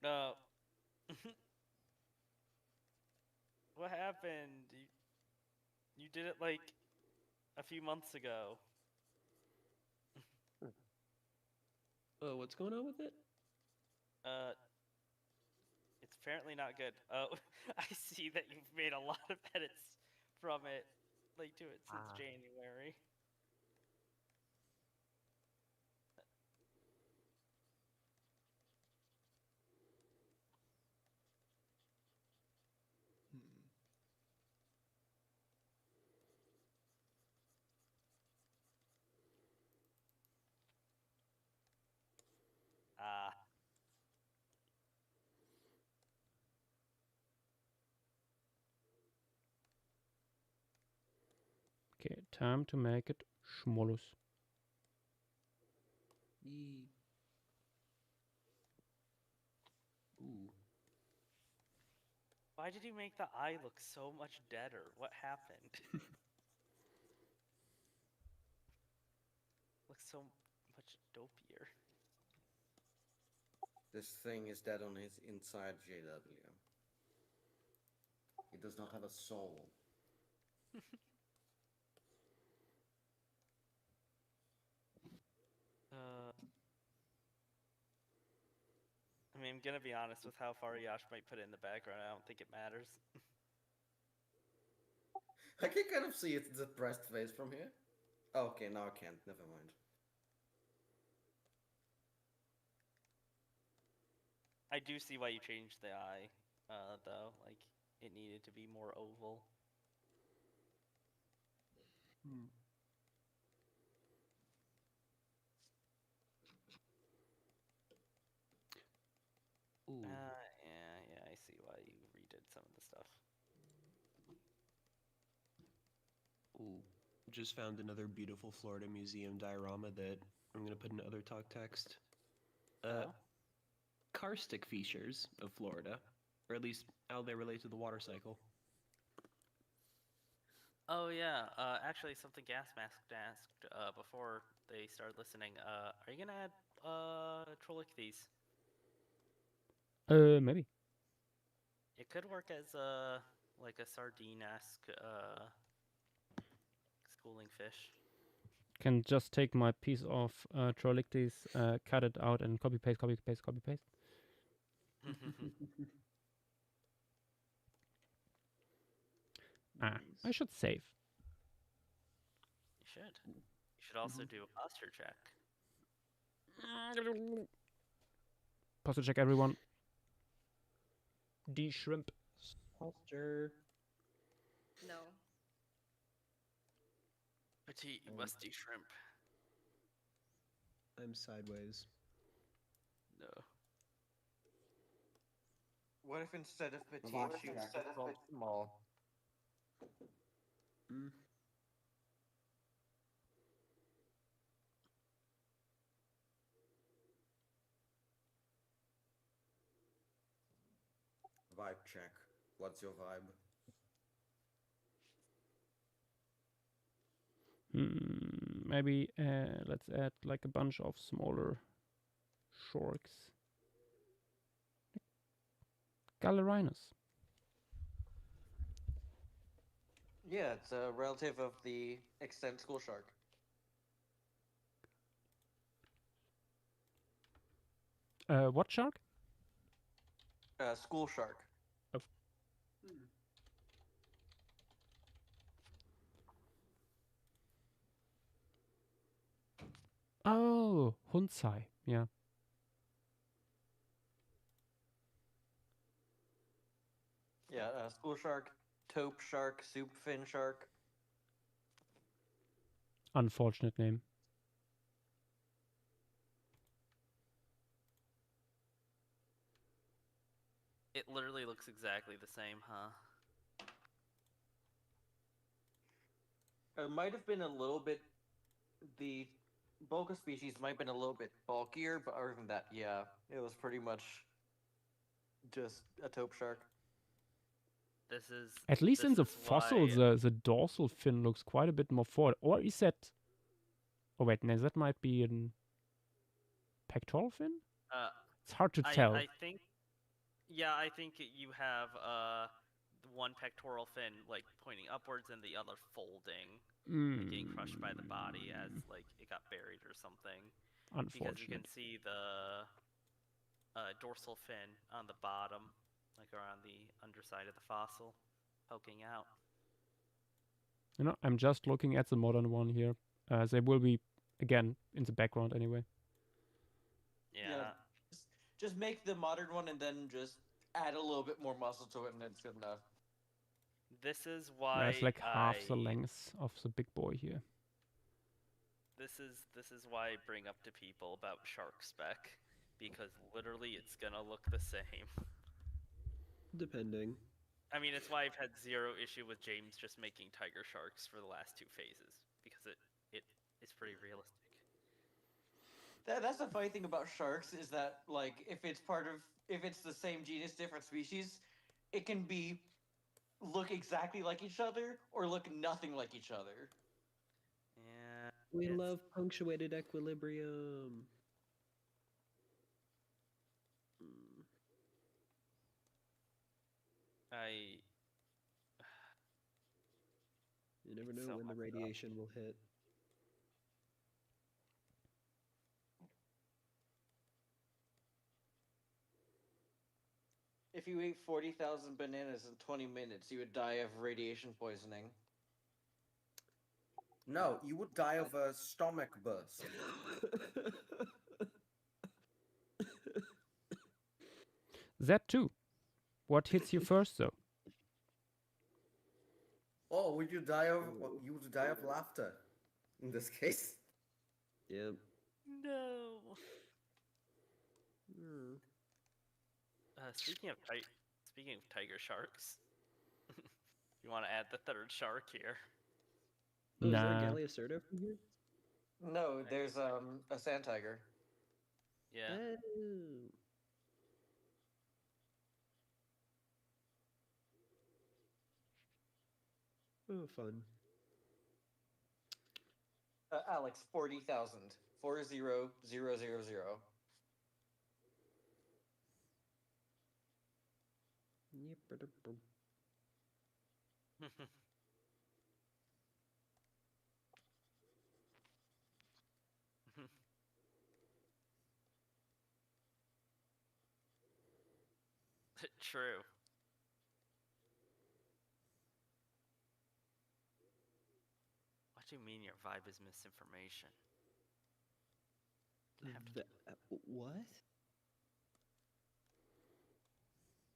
No. What happened? You did it like a few months ago. Oh, what's going on with it? It's apparently not good. Oh, I see that you've made a lot of edits from it, like to it since January. Ah. Okay, time to make it schmollus. Ooh. Why did you make the eye look so much deader? What happened? Looks so much dopier. This thing is dead on his inside, JW. He does not have a soul. I mean, I'm gonna be honest with how far Yash might put it in the background. I don't think it matters. I can kind of see its depressed face from here. Oh, okay, now I can't. Never mind. I do see why you changed the eye, though. Like, it needed to be more oval. Ooh. Yeah, I see why you redid some of the stuff. Ooh. Just found another beautiful Florida museum diorama that I'm gonna put in other talk text. Karstic features of Florida, or at least how they relate to the water cycle. Oh yeah, actually something Gas Mask asked before they started listening. Are you gonna add Trollichthes? Maybe. It could work as like a sardine-esque schooling fish. Can just take my piece of Trollichthes, cut it out, and copy paste, copy paste, copy paste. I should save. You should. You should also do a posture check. Posture check, everyone. D shrimp. Posture. No. Petite musty shrimp. I'm sideways. No. What if instead of petite, Vibe she check. was called small? Vibe check. What's your vibe? Maybe let's add like a bunch of smaller sharks. Gallerinus. Yeah, it's a relative of the extent school shark. What shark? School shark. Oh, Hunsai. Yeah. Yeah, school shark, taupe shark, soup fin shark. Unfortunate name. It literally looks exactly the same, huh? It might have been a little bit. The bulk of species might have been a little bit bulkier, but other than that, yeah, it was pretty much just a taupe shark. This is At least in the is fossils, why- the dorsal fin looks quite a bit more forward. Or is that? Oh wait, no, that might be an pectoral fin. It's hard to tell. I think. Yeah, I think you have one pectoral fin like pointing upwards and the other folding, like getting crushed by the body as like it got buried or something. Because you can Unfortunate. see the dorsal fin on the bottom, like around the underside of the fossil, poking out. You know, I'm just looking at the modern one here. They will be again in the background anyway. Yeah. Just make the modern one and then just add a little bit more muscle to it, and it's good enough. This is why It's like half the I- length of the big boy here. This is why I bring up to people about shark spec, because literally it's gonna look the same. Depending. I mean, it's why I've had zero issue with James just making tiger sharks for the last two phases, because it is pretty realistic. That's the funny thing about sharks is that like if it's the same genus, different species, it can be look exactly like each other or look nothing like each other. Yeah. We it's- love punctuated equilibrium. I. You never It's know so when the messed up. radiation will hit. If you ate 40,000 bananas in 20 minutes, you would die of radiation poisoning. No, you would die of a stomach burst. That too. What hits you first, though? Oh, would you die of? Well, you would die of laughter. In this case. Yep. No. Hmm. Speaking of tiger sharks, you want to add the third shark here? Oh, is there a Nah. Galliacerdo from here? No, there's a sand tiger. Yeah. Oh. Oh, fun. Alex, 40,000. 40,000. Yep. True. What do you mean your vibe is misinformation? Did I have to What?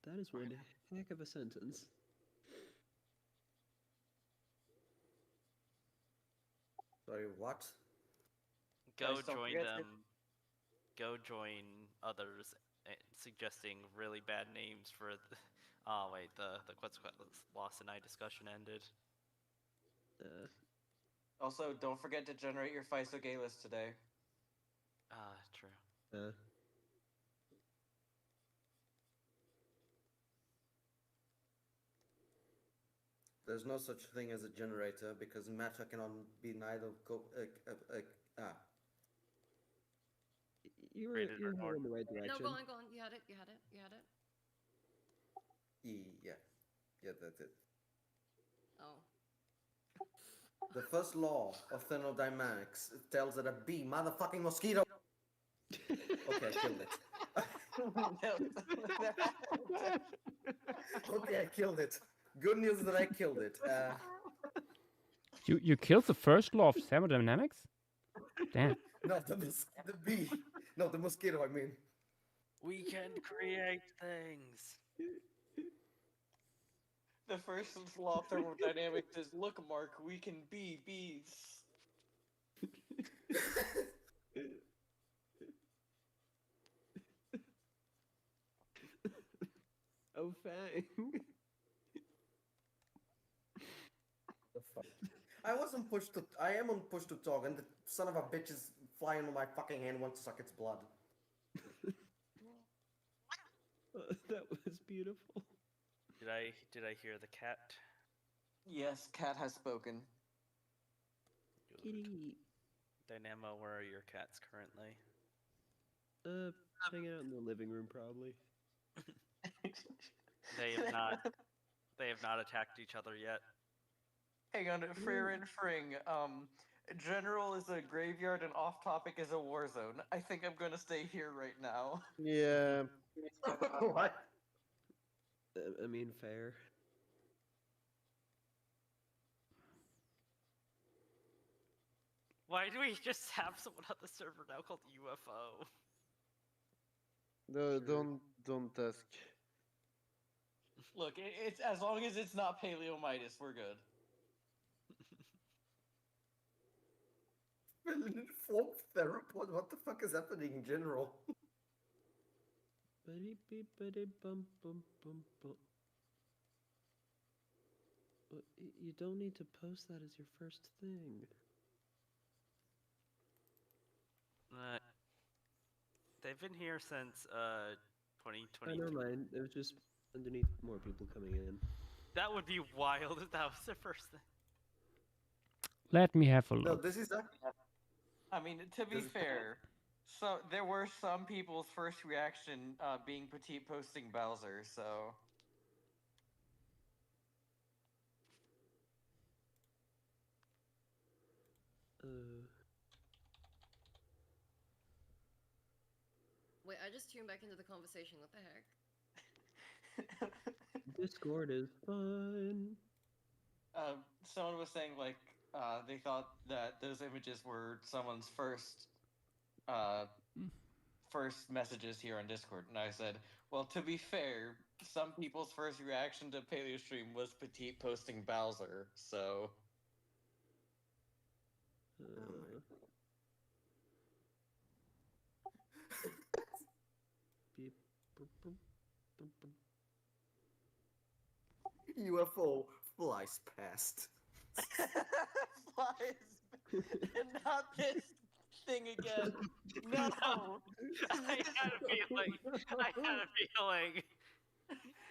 That is one heck of a sentence. Sorry, what? go Guys, don't join forget to- them? Go join others suggesting really bad names for. Oh wait, the Quetzalcoatl Lost and I discussion ended. Also, don't forget to generate your FISO gay list today. True. There's no such thing as a generator because matter cannot be neither You're Rated or heading in the right No, direction. go on. You had it. Yeah, that's it. Oh. The first law of thermodynamics tells that a bee motherfucking mosquito. Okay, I killed it. Okay, I killed it. Good news that I killed it. You killed the first law of thermodynamics? Damn. No, the bee. No, the mosquito, I mean. We can create things. The first law of thermodynamics is, look, Mark, we can be bees. Oh, Fang. The fuck? I wasn't pushed to. I am on push to talk, and the son of a bitch is flying on my fucking hand, wants to suck its blood. That was beautiful. Did I hear the cat? Yes, cat has spoken. Kitty. Dynamo, where are your cats currently? Hanging out in the living room, probably. They have not. They have not attacked each other yet. Hang on, Freyr and Fring. General is a graveyard and off topic is a war zone. I think I'm gonna stay here right now. Yeah. What? I mean, fair. Why do we just have someone on the server now called UFO? No, don't ask. Look, it's as long as it's not paleomitis, we're good. Form theropod? What the fuck is happening in general? You don't need to post that as your first thing. They've been here since 2022. Never mind. It was just underneath more people coming in. That would be wild if that was the first thing. Let me have a No, look. this is actually. I mean, to be This is- fair, so there were some people's first reaction being Petite posting Bowser, so. Wait, I just tuned back into the conversation. What the heck? Discord is fun. Someone was saying like they thought that those images were someone's first messages here on Discord, and I said, well, to be fair, some people's first reaction to PaleoStream was Petite posting Bowser, so. Beep, boop, boop, boop, boop. UFO flies past. Flies, and not this thing again. No. I had a feeling. I had a feeling.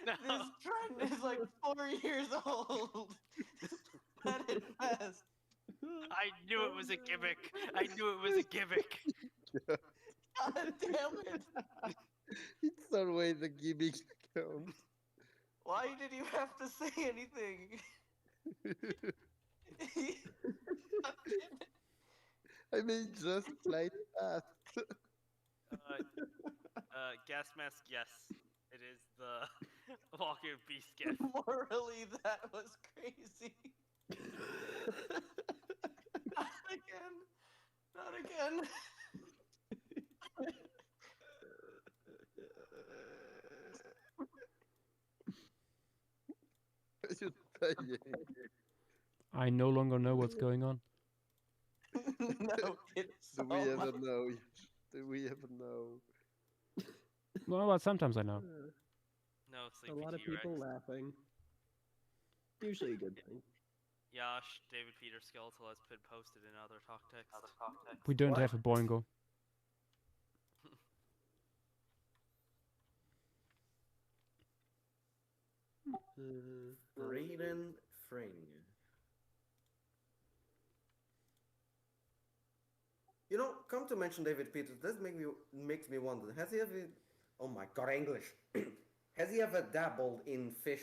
No. This trend is like 4 years old. Planet Fest. I knew it was a gimmick. I knew it was a gimmick. God damn it. It's always a gimmick account. Why did you have to say anything? I mean, just fly fast. Gas mask, yes. It is the Walking with Beast gift. Morally, that was crazy. Not again. Not again. Just saying. I no longer know what's going on. No, it's Do we ever know? Do we ever know? Well, but sometimes I know. No, A Sleepy lot of T-Rex. people laughing. Usually a good thing. Yash, David Peter Skeletal has been posted in other talk text. We don't What? have a Boingo. Raiden Fring. You know, come to mention David Peters, that makes me wonder. Has he ever? Oh my God, English. Has he ever dabbled in fish,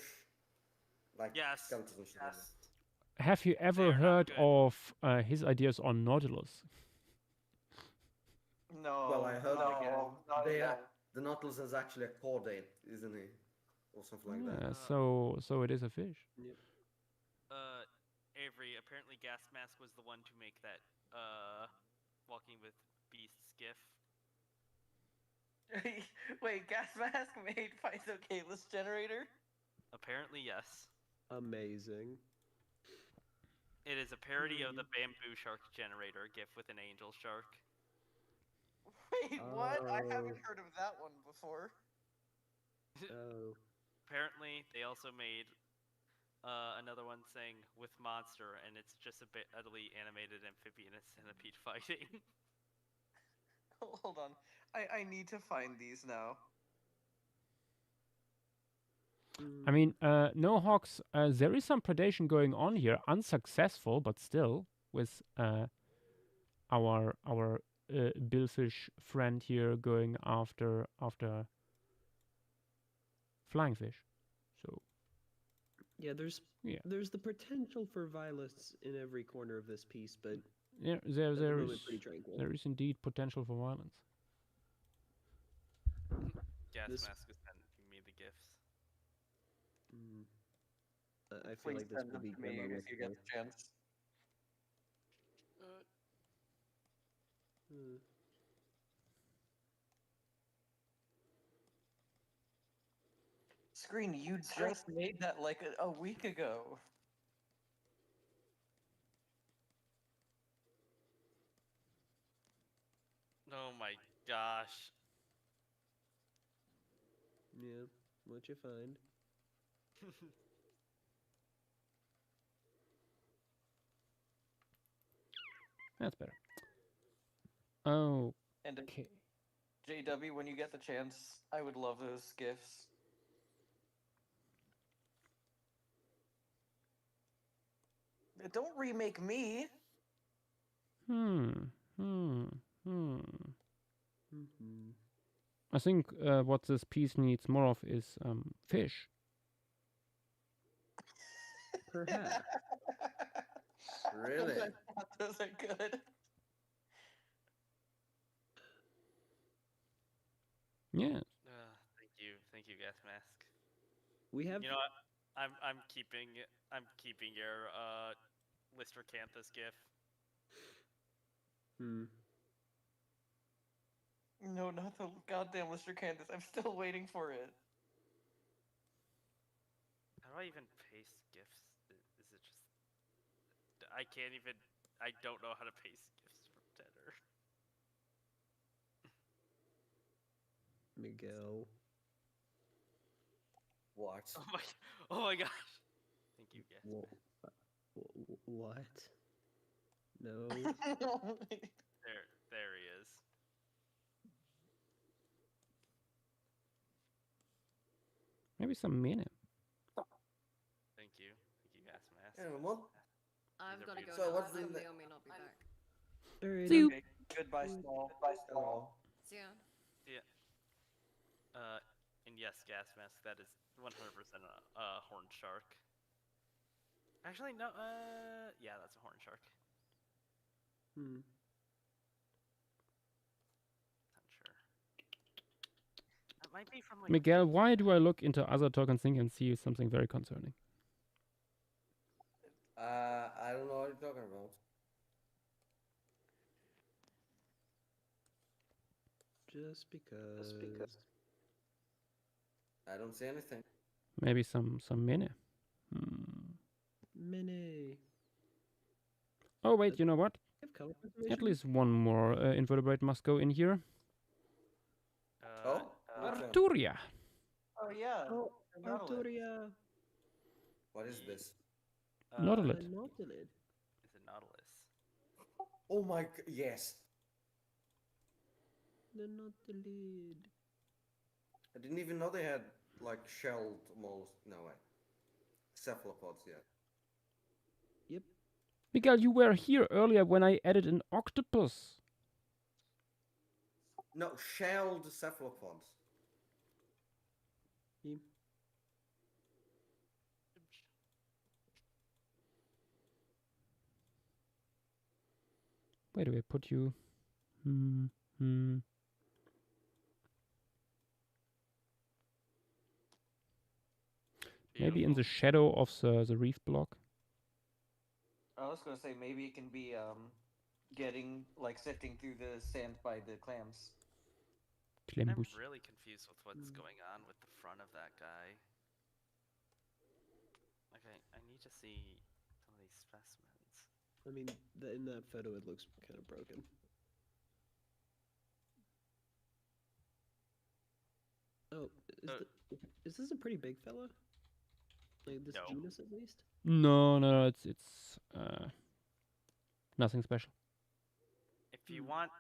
like Yes. skeletons and shit like Yes. that? Have you ever are not heard good. of his ideas on Nautilus? No. Well, I heard not again. Not they again. are, the Nautilus is actually a chordate, isn't it? Or something like that. So it is a fish. Avery, apparently Gas Mask was the one to make that Walking with Beasts gif. Wait, Gas Mask made Physocalis generator? Apparently, yes. Amazing. It is a parody of the Bamboo Shark generator gif with an angel shark. Wait, what? I haven't Oh. heard of that one before. Oh. Apparently, they also made another one saying with monster, and it's just a bit utterly animated amphibian and centipede fighting. Hold on. I need to find these now. I mean, no hawks. There is some predation going on here, unsuccessful, but still with our billfish friend here going after flying fish. So Yeah, there's Yeah. there's the potential for violence in every corner of this piece, but yeah, at the there moment is pretty tranquil. there is indeed potential for violence. Gas This- Mask is sending me the gifs. I feel Please like this send will them be to me demo if you get the chance. Screen, you just made that like a week ago. Oh my gosh. Yeah, what you find? That's better. Oh, And okay. JW, when you get the chance, I would love those gifs. Don't remake me. Hmm. Mm-hmm. I think what this piece needs more of is fish. Perhaps. Really? Those are good. Yeah. Thank you, Gas Mask. We have. You know what? I'm keeping your Lister Canthus gif. Hmm. No, not the goddamn Lister Candace. I'm still waiting for it. How do I even paste gifs? Is it just I can't even. I don't know how to paste gifs from Tenor. Miguel. What? Oh my gosh! Thank you, Gas Wha- Mask. What? No. There he is. Maybe some minute. Thank you, Gas Mask. Yeah, what? I've These are got to go So now. what's I the- may or may not be back. Alright. See you. Okay, goodbye, Stall. Bye, Stall. See ya. Yeah. And yes, Gas Mask. That is 100% a horn shark. Actually, no. Yeah, that's a horn shark. Hmm. Not sure. That might be from like. Miguel, why do I look into other token thing and see something very concerning? I don't know what you're talking about. Just because. I don't see anything. Maybe some minute. Hmm. Mini. Oh wait, you know what? Have color At confirmation? least one more invertebrate must go in here. Oh? Which one? Arturia. Oh yeah. Oh, the Nautilus. Arturia. What is this? Nautilus. Nautilus. Is it Nautilus? Oh my yes. The Nautilus. I didn't even know they had like shelled mollusks. No way. Cephalopods, yeah. Yep. Miguel, you were here earlier when I added an octopus. No, shelled cephalopods. Yep. Where do I put you? Maybe in the shadow of the reef block. I was gonna say maybe it can be getting like sifting through the sand by the clams. I'm Klembus. really confused with what's going on with the front of that guy. Okay, I need to see some of these specimens. I mean, in that photo, it looks kind of broken. Oh, is this a pretty big fella? Like this No. genus, at least? No, it's nothing special. If you want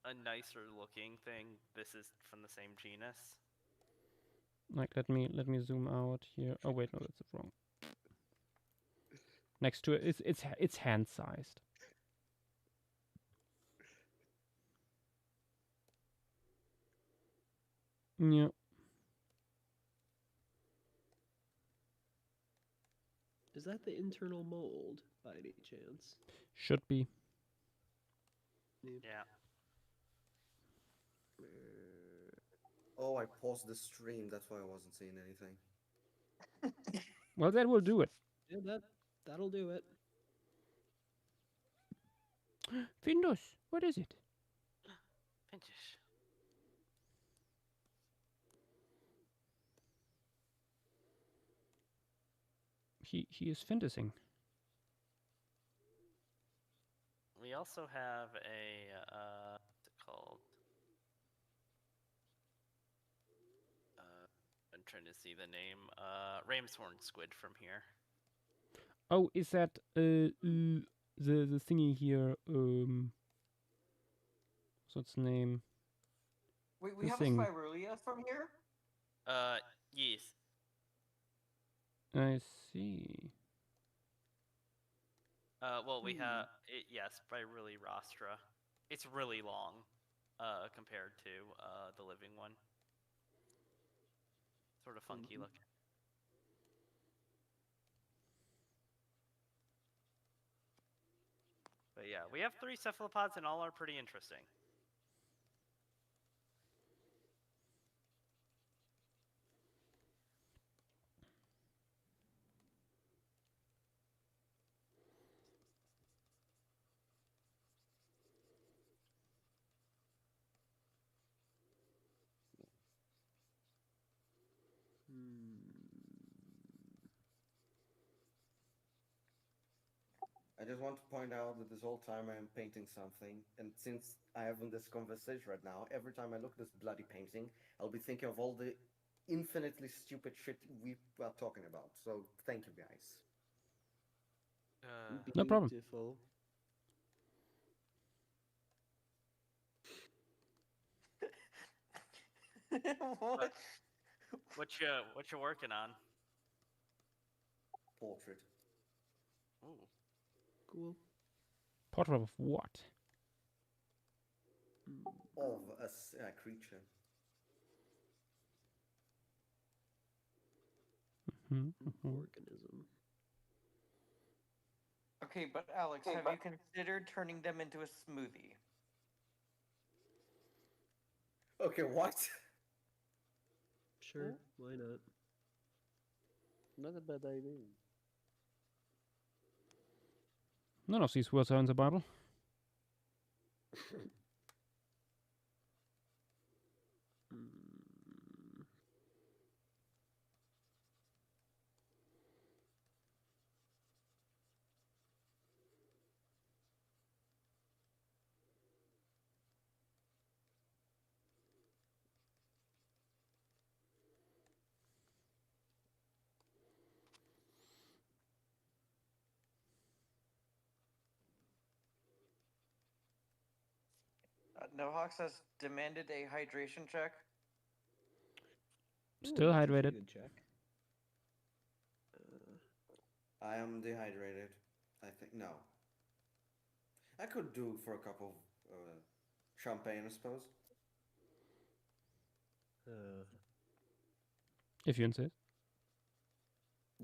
a nicer looking thing, this is from the same genus. Like let me zoom out here. Oh wait, no, that's wrong. Next to it, it's hand sized. Yeah. Is that the internal mold, by any chance? Should be. Yeah. Oh, I paused the stream. That's why I wasn't seeing anything. Well, that will do it. Yeah, that'll do it. Findus, what is it? Fintish. He is findusing. We also have a what's it called? I'm trying to see the name. Ram's horn squid from here. Oh, is that the thingy here? What's its name? Wait, we The have thing. a Spirulia from here? Yes. I see. Well, we have it, yes, by really Rostra. It's really long, compared to the living one. Sort of funky looking. But yeah, we have 3 cephalopods and all are pretty interesting. I just want to point out that this whole time I am painting something, and since I have in this conversation right now, every time I look at this bloody painting, I'll be thinking of all the infinitely stupid shit we are talking about. So thank you guys. No problem. Beautiful. What? What you working on? Portrait. Ooh. Cool. Portrait of what? Of a creature. Organism. Okay, but Alex, have you considered turning them into a smoothie? Okay, what? Sure, why not? Not a bad idea. None of these words are in the Bible. Nohox has demanded a hydration check. Still that's actually a hydrated. good check. I am dehydrated. I think no. I could do for a cup of champagne, I suppose. If you insist.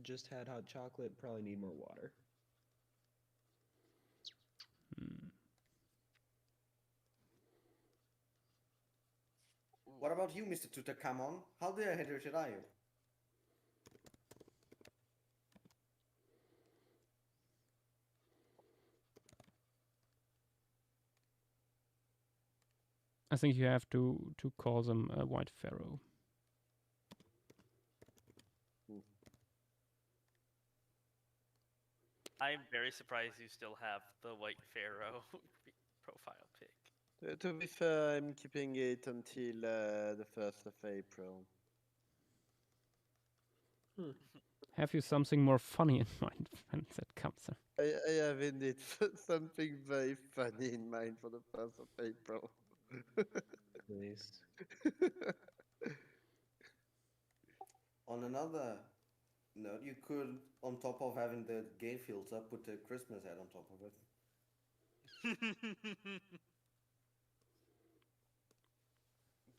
Just had hot chocolate, probably need more water. What about you, Mr. Tutankhamun? How dehydrated are you? I think you have to call them a white pharaoh. I'm very surprised you still have the White Pharaoh profile pic. To be fair, I'm keeping it until the 1st of April. Have you something more funny in mind when that comes? I have indeed something very funny in mind for the 1st of April. Nice. On another note, you could, on top of having the gay filter, put a Christmas head on top of it.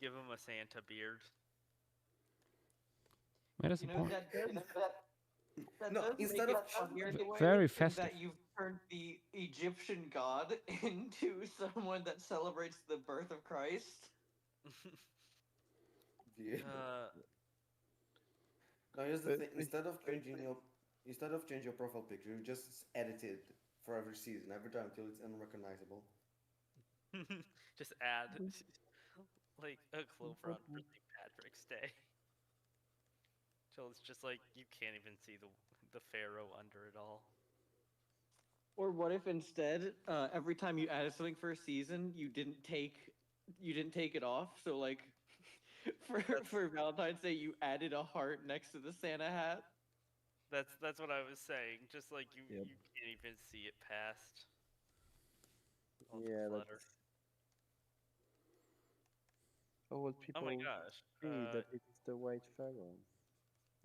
Give him a Santa beard. That is You the know, point. that No, does instead make of- it funnier the way Very in festive. that you've turned the Egyptian god into someone that celebrates the birth of Christ. Yeah. No, here's the But thing. we- Instead of changing your profile picture, you just edit it for every season, every time until it's unrecognizable. Just add like a clover on for St. Patrick's Day. Till it's just like you can't even see the pharaoh under it all. Or what if instead, every time you added something for a season, you didn't take it off? So like, for Valentine's Day, you added a heart next to the Santa hat. That's what I was saying. Just like you Yep. you can't even see it past. All the Yeah, clutter. that's. How would Oh people my gosh. see that it's the white pharaoh?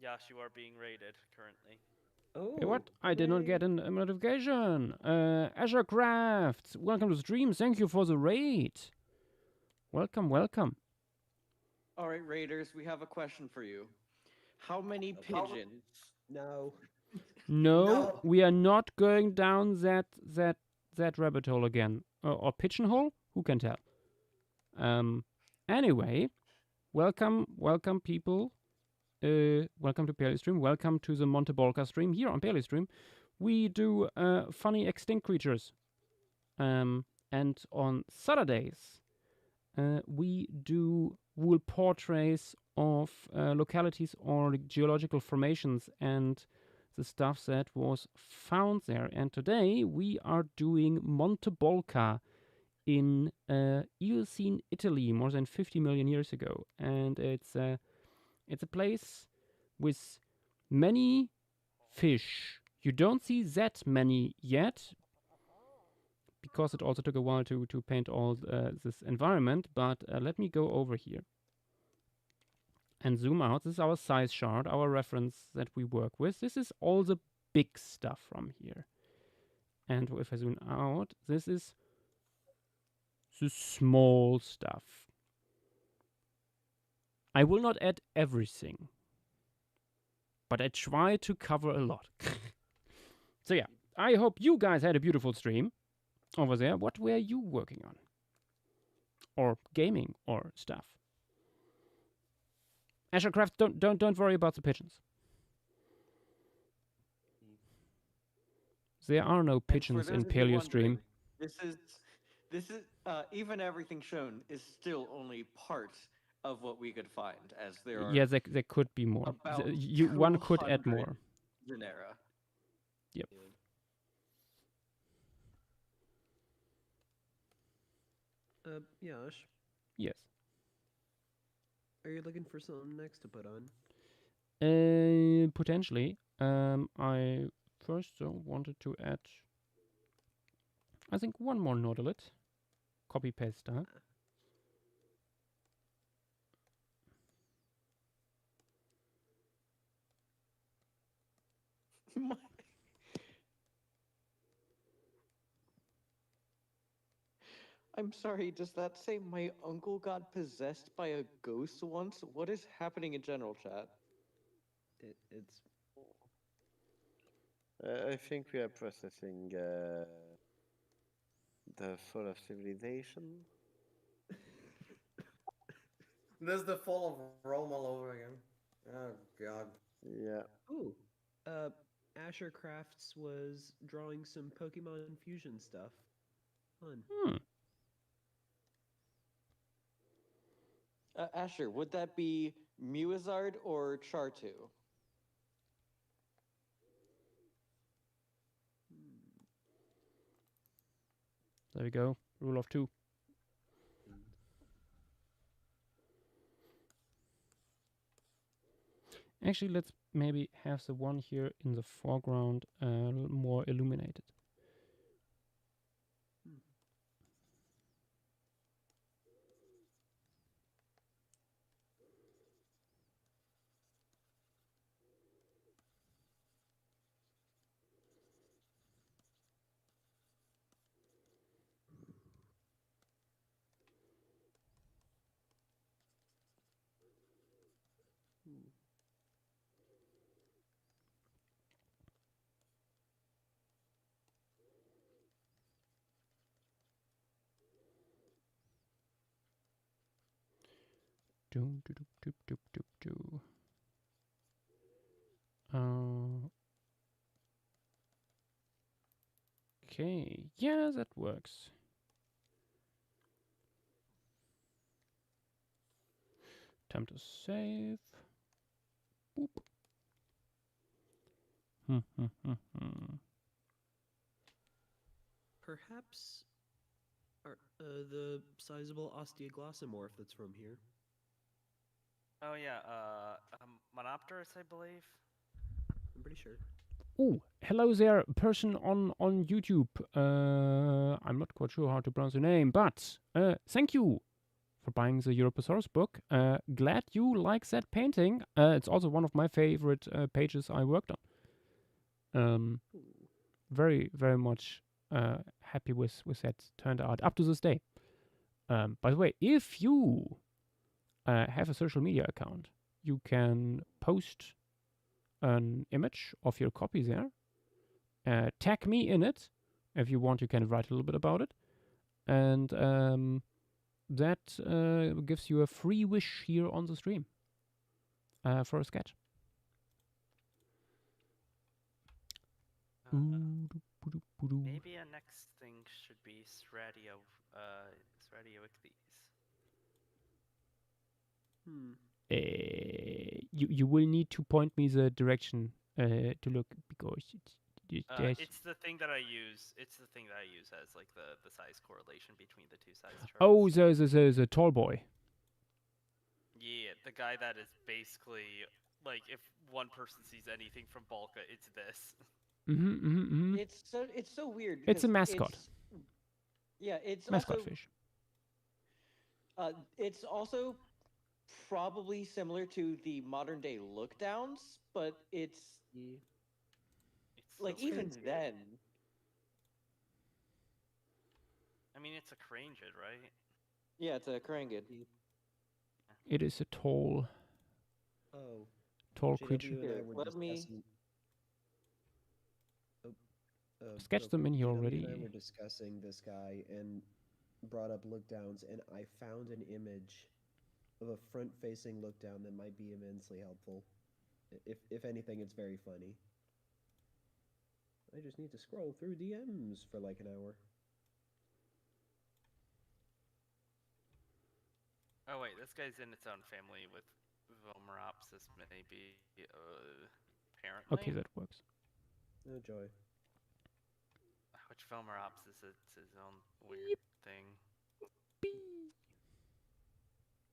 Yash, you are being raided currently. Oh. Hey, what? I did not get a notification. Azure Crafts, welcome to the stream. Thank you for the raid. Welcome, welcome. All right, Raiders, we have a question for you. How many pigeons? No. No, we are not going down that rabbit hole again. Or pigeonhole? Who can tell? Anyway, welcome people. Welcome to Paleo Welcome to the Monte Bolca stream here on Paleo We do funny extinct creatures. And on Saturdays, we do wool portraits of localities or geological formations and the stuff that was found there. And today we are doing Monte Bolca in Eocene Italy, more than 50 million years ago. And it's a place with many fish. You don't see that many yet, because it also took a while to paint all this environment. But let me go over here and zoom out. This is our size chart, our reference that we work with. This is all the big stuff from here. And if I zoom out, this is the small stuff. I will not add everything, but I try to cover a lot. So yeah, I hope you guys had a beautiful stream over there. What were you working on? Or gaming or stuff? Ashercraft, don't worry about the pigeons. There are no pigeons in Paleo stream. This is even everything shown is still only part of what we could find, as there are. Yeah, there could be more. One could add more. Genera. Yep. Yash. Yes. Are you looking for something next to put on? Potentially. I first wanted to add, I think, one more nodelet. Copy paste that. I'm sorry, does that say my uncle got possessed by a ghost once? What is happening in general chat? It's... I think we are processing the fall of civilization. There's the fall of Rome all over again. Oh god. Yeah. Oh, Asher Crafts was drawing some Pokemon fusion stuff. Fun. Asher, would that be Mewizard or Chartu? There we go. Rule of 2. Actually, let's maybe have the one here in the foreground more illuminated. Okay, yeah, that works. Time to save. Boop. Perhaps the sizable osteoglossomorph that's from here. Oh yeah, Monopterus, I believe. I'm pretty sure. Oh, hello there, person on YouTube. I'm not quite sure how to pronounce your name, but thank you for buying the Europasaurus book. Glad you like that painting. It's also one of my favorite pages I worked on. Very, very much happy with that turned out up to this day. By the way, if you have a social media account, you can post an image of your copy there. Tag me in it. If you want, you can write a little bit about it. And that gives you a free wish here on the stream for a sketch. Maybe a next thing should be Stradioicles. You will need to point me the direction to look, because It's the thing that I use. It's the thing that I use as like the size correlation between the two size charts. Oh, the tall boy. Yeah, the guy that is basically like, if one person sees anything from Balka, it's this. It's so weird. It's a because mascot. It's Mascot also, fish. It's also probably similar to the modern day look downs, but it's like, even then. I mean, it's a crangid, right? Yeah, it's a crangid. It is a tall creature. JW and I were Let me- discussing- Sketch real them in quick, here JW already. and I were discussing this guy and brought up look downs, and I found an image of a front-facing look down that might be immensely helpful. If anything, it's very funny. I just need to scroll through DMs for like an hour. Oh wait, this guy's in its own family with Vomeropsis, maybe. Apparently. Okay, that works. Oh joy. Which Vomeropsis is his own weird thing.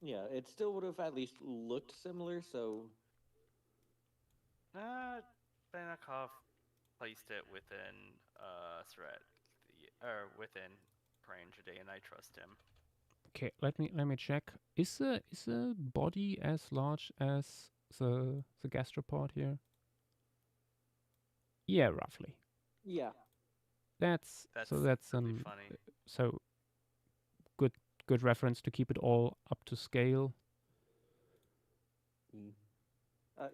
Yeah, it still would have at least looked similar, so... Benakov placed it within within Crangidae, and I trust him. Okay, let me check. Is the body as large as the gastropod here? Yeah, roughly. Yeah. That's really funny. funny. So good reference to keep it all up to scale.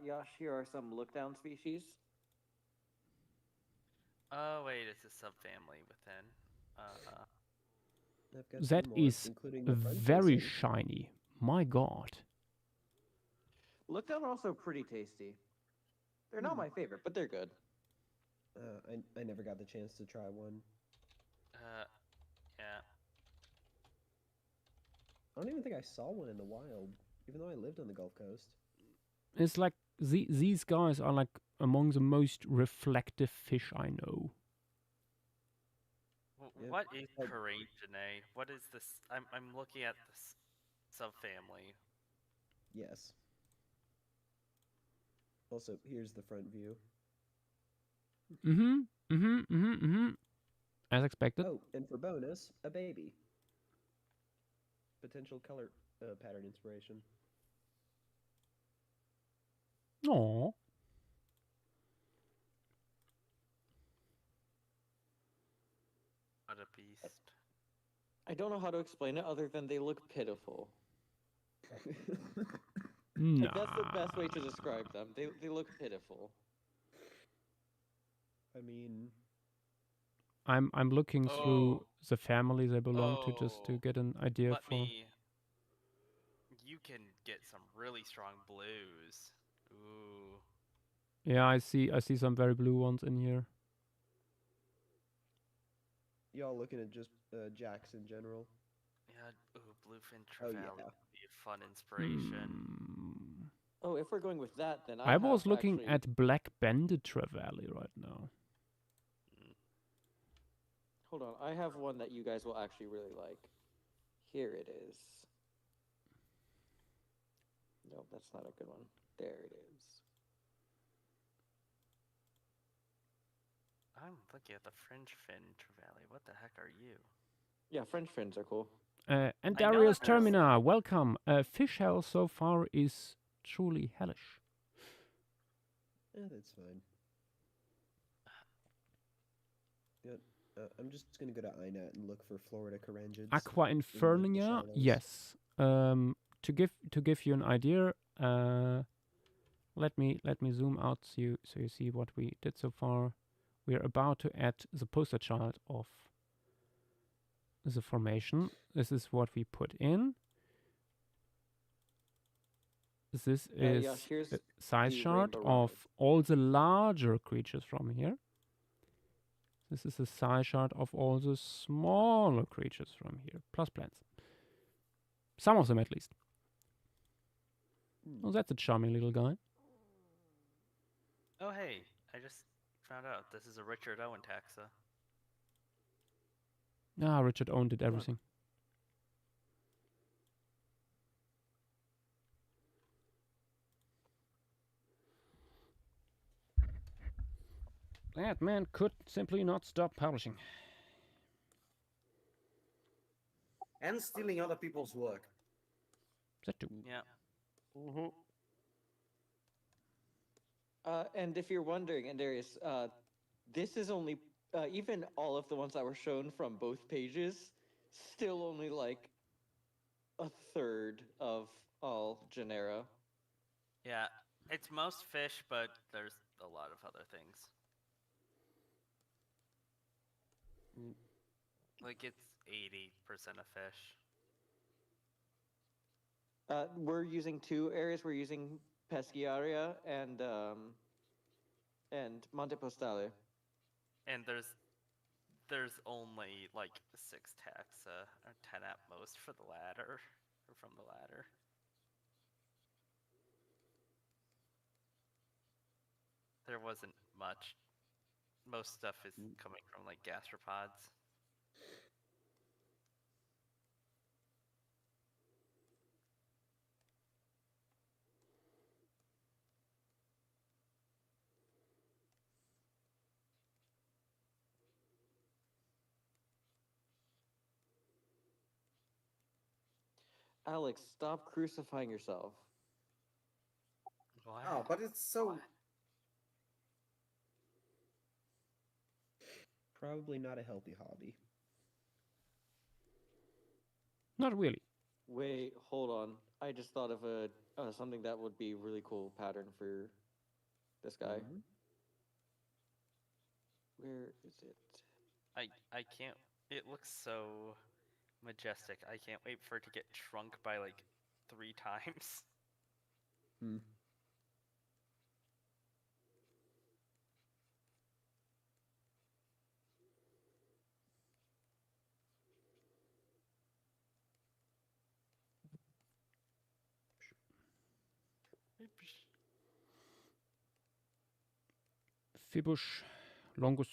Yash, here are some look-down species. Oh wait, it's a subfamily within. I've got That some more, is including the very front-facing. shiny. My God. Look-down are also pretty tasty. They're not my favorite, but they're good. I never got the chance to try one. Yeah. I don't even think I saw one in the wild, even though I lived on the Gulf Coast. It's like these guys are like among the most reflective fish I know. Yeah, What is like- Caraginae? What is this? I'm looking at this subfamily. Yes. Also, here's the front view. As expected. Oh, and for bonus, a baby. Potential color pattern inspiration. Aww. What a beast. I don't know how to explain it other than they look pitiful. Nah. Like, that's the best way to describe them. They look pitiful. I mean, I'm looking through Oh. the family they belong to just to Oh. get an idea Let for. me. You can get some really strong blues. Ooh. Yeah, I see some very blue ones in here. y'all looking at just jacks in general. Yeah. Ooh, bluefin Oh, trevally yeah. would be a fun inspiration. Hmm. Oh, if we're going with that, then I was have looking actually- at black banded trevally right now. Hold on, I have one that you guys will actually really like. Here it is. No, that's not a good one. There it is. I'm looking at the fringe fin trevally. What the heck are you? Yeah, French fins are cool. And I know Darius that there's- Termina, welcome. Fish hell so far is truly hellish. That's fine. Yeah, I'm just gonna go to INET and look for Florida carangids. Aqua in the Infernia, shadows. yes. To give you an idea, let me zoom out so you see what we did so far. We're about to add the poster child of the formation. This is what we put in. This is Yash, here's a size the chart rainbow of ride. all the larger creatures from here. This is a size chart of all the smaller creatures from here, plus plants. Some of them at least. Oh, that's a charming little guy. Oh hey, I just found out this is a Richard Owen taxa. Ah, Richard Owen did everything. That man could simply not stop publishing. And stealing other people's work. That too. Yeah. And if you're wondering, and Darius, this is only even all of the ones that were shown from both pages, still only like a third of all genera. Yeah. It's most fish, but there's a lot of other things. Like it's 80% of fish. We're using two areas. We're using Peschiaria and Monte Postale. And there's only like 6 taxa or 10 at most for the ladder or from the ladder. There wasn't much. Most stuff is coming from like gastropods. Alex, stop crucifying yourself. What? Oh, but it's so. Probably not a healthy hobby. Not really. Wait, hold on. I just thought of a something that would be really cool pattern for this guy. Where is it? I can't. It looks so majestic. I can't wait for it to get shrunk by like 3 times. Fibush, Longus,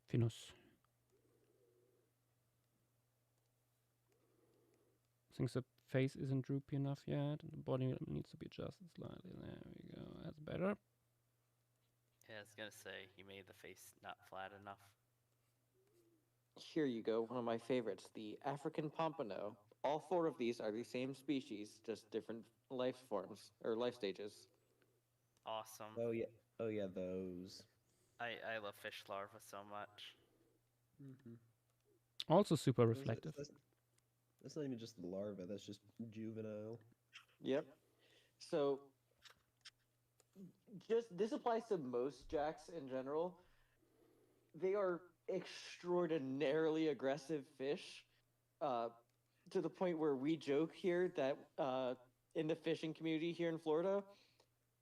Finus. I think the face isn't droopy enough yet, and the body needs to be adjusted slightly. There we go. That's better. Yeah, I was gonna say he made the face not flat enough. Here you go, one of my favorites, the African pompano. All 4 of these are the same species, just different life forms or life stages. Awesome. Oh yeah, those. I love fish larvae so much. Also super Those are- reflective. That's not even just the larva. That's just juvenile. Yep. So, this applies to most jacks in general. They are extraordinarily aggressive fish, to the point where we joke here that in the fishing community here in Florida,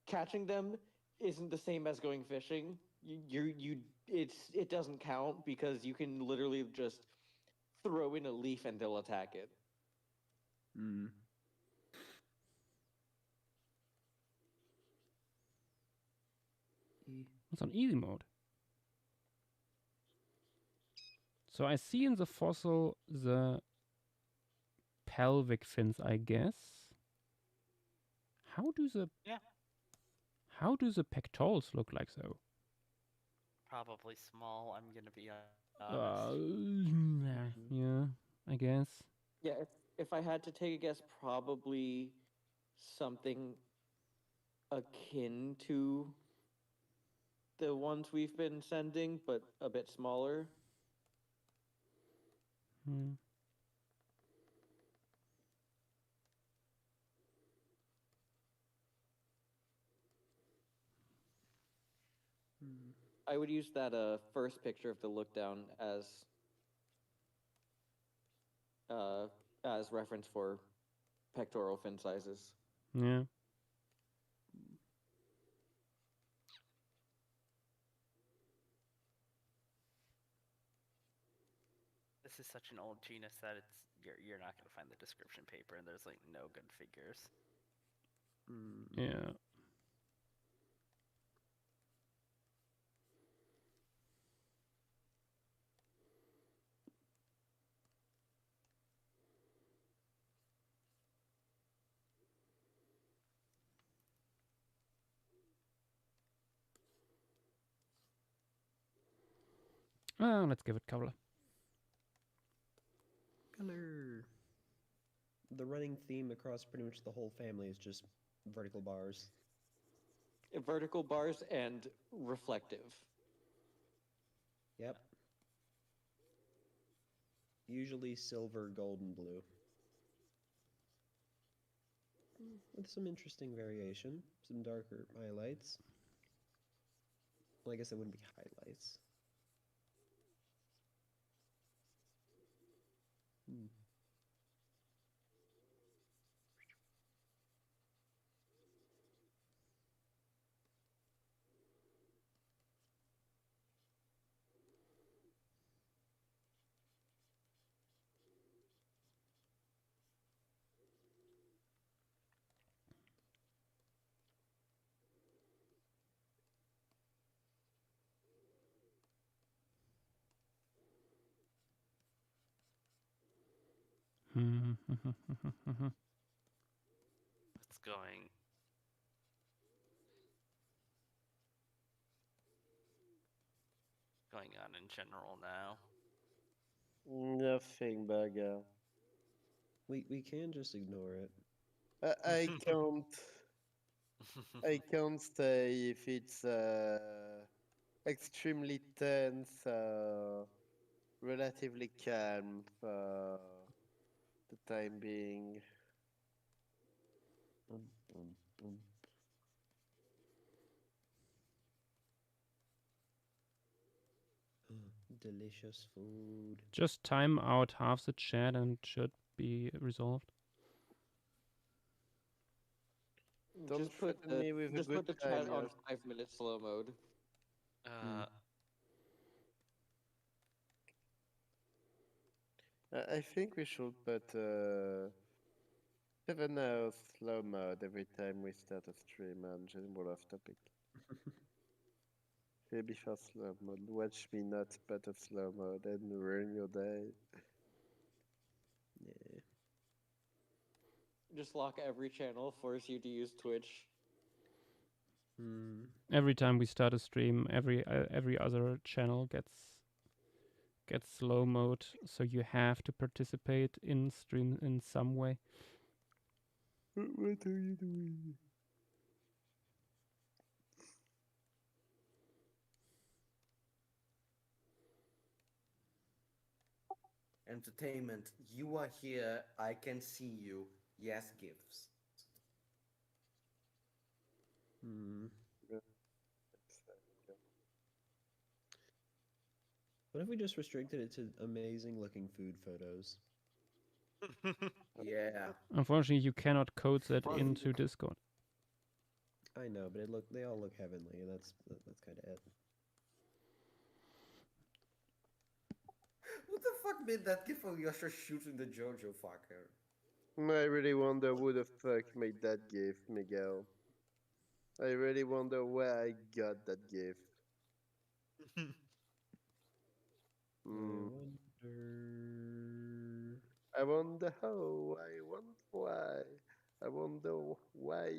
catching them isn't the same as going fishing. It doesn't count because you can literally just throw in a leaf and they'll attack it. It's on easy mode. So I see in the fossil the pelvic fins, I guess. How do the pectorals look like though? Probably small. I'm gonna be Yeah, I guess. Yeah, if I had to take a guess, probably something akin to the ones we've been sending, but a bit smaller. Hmm. I would use that first picture of the look down as reference for pectoral fin sizes. Yeah. This is such an old genus that you're not gonna find the description paper, and there's like no good figures. Yeah. Let's give it color. Color. The running theme across pretty much the whole family is just vertical bars. Vertical bars and reflective. Yep. Usually silver, gold, and blue. With some interesting variation. Some darker highlights. Well, I guess it wouldn't be highlights. What's going on in general now? Nothing, Burger. We can just ignore it. I can't. I can't say if it's extremely tense, relatively calm for the time being. Delicious food. Just time out half the chat and it should be resolved. Don't Just put threaten me with a just good put the time, chat on yes. 5-minute slow mode. I think we should put 7 hours slow mode every time we start a stream on general off topic. Maybe for slow mode. Watch me not put a slow mode and ruin your day. Yeah. Just lock every channel, force you to use Twitch. Every time we start a stream, every other channel gets slow mode, so you have to participate in stream in some way. What are you doing? Entertainment. You are here. I can see you. Yes, gifts. What if we just restricted it to amazing looking food photos? Yeah. Unfortunately, you cannot code that into Discord. I know, but they all look heavenly, and that's kind of it. What the fuck made that gif of Yasha shooting the JoJo fucker? I really wonder who the fuck made that gif, Miguel. I really wonder where I got that gif. I wonder how. I wonder why. I wonder why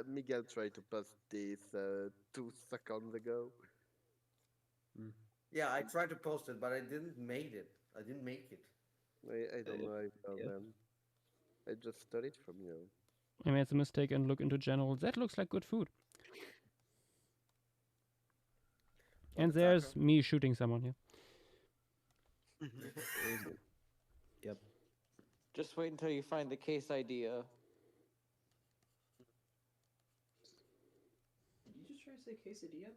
Miguel tried to post this 2 seconds ago. Yeah, I tried to post it, but I didn't make it. I didn't make it. I don't know how, man. I just stole it from you. I made the mistake and look into general. That looks like good food. And Taco. there's me shooting someone here. Yep. Just wait until you find the case idea. Did you just try to say quesadilla?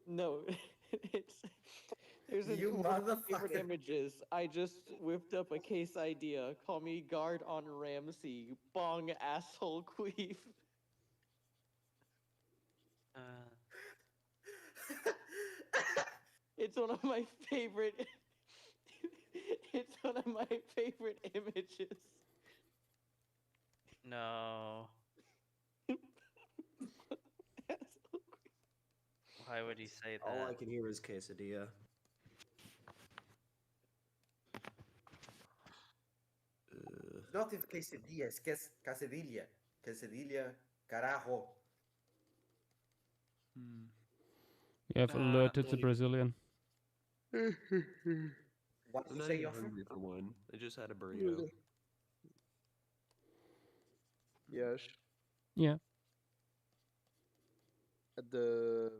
No, it's there's You one of my favorite motherfucker. images. I just whipped up a case idea. Call me guard on Ramsey. Bong asshole queef. It's one of my favorite. It's one of my favorite images. No. Asshole Why would he say that? All I can hear is quesadilla. Not if quesadilla, it's quesadilla. Quesadilla, carajo. You have alerted the Brazilian. What I'm did you not say, even Joffrey? hungry for one. I just had a burrito. Yes. Yeah. At the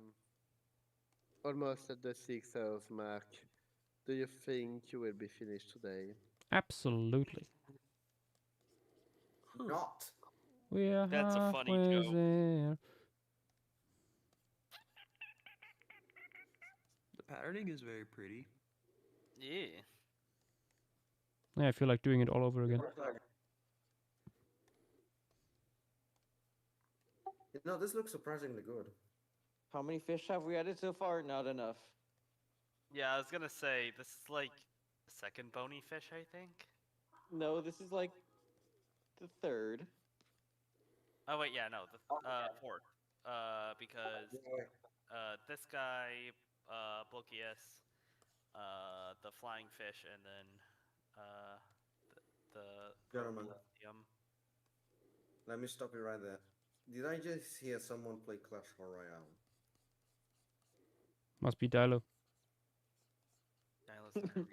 almost at the 6 hours mark, do you think you will be finished today? Absolutely. Not. We're That's a funny halfway joke. there. The patterning is very pretty. Yeah. Yeah, I feel like doing it all over again. You know, this looks surprisingly good. How many fish have we added so far? Not enough. Yeah, I was gonna say this is like the second bony fish, I think. No, this is like the third. Oh wait, yeah, no, the fourth. Because this guy, Bulkius, the flying fish, and then the Gentlemen. Yum. Let me stop you right there. Did I just hear someone play Clash Royale? Must be Dilo. Dial is there.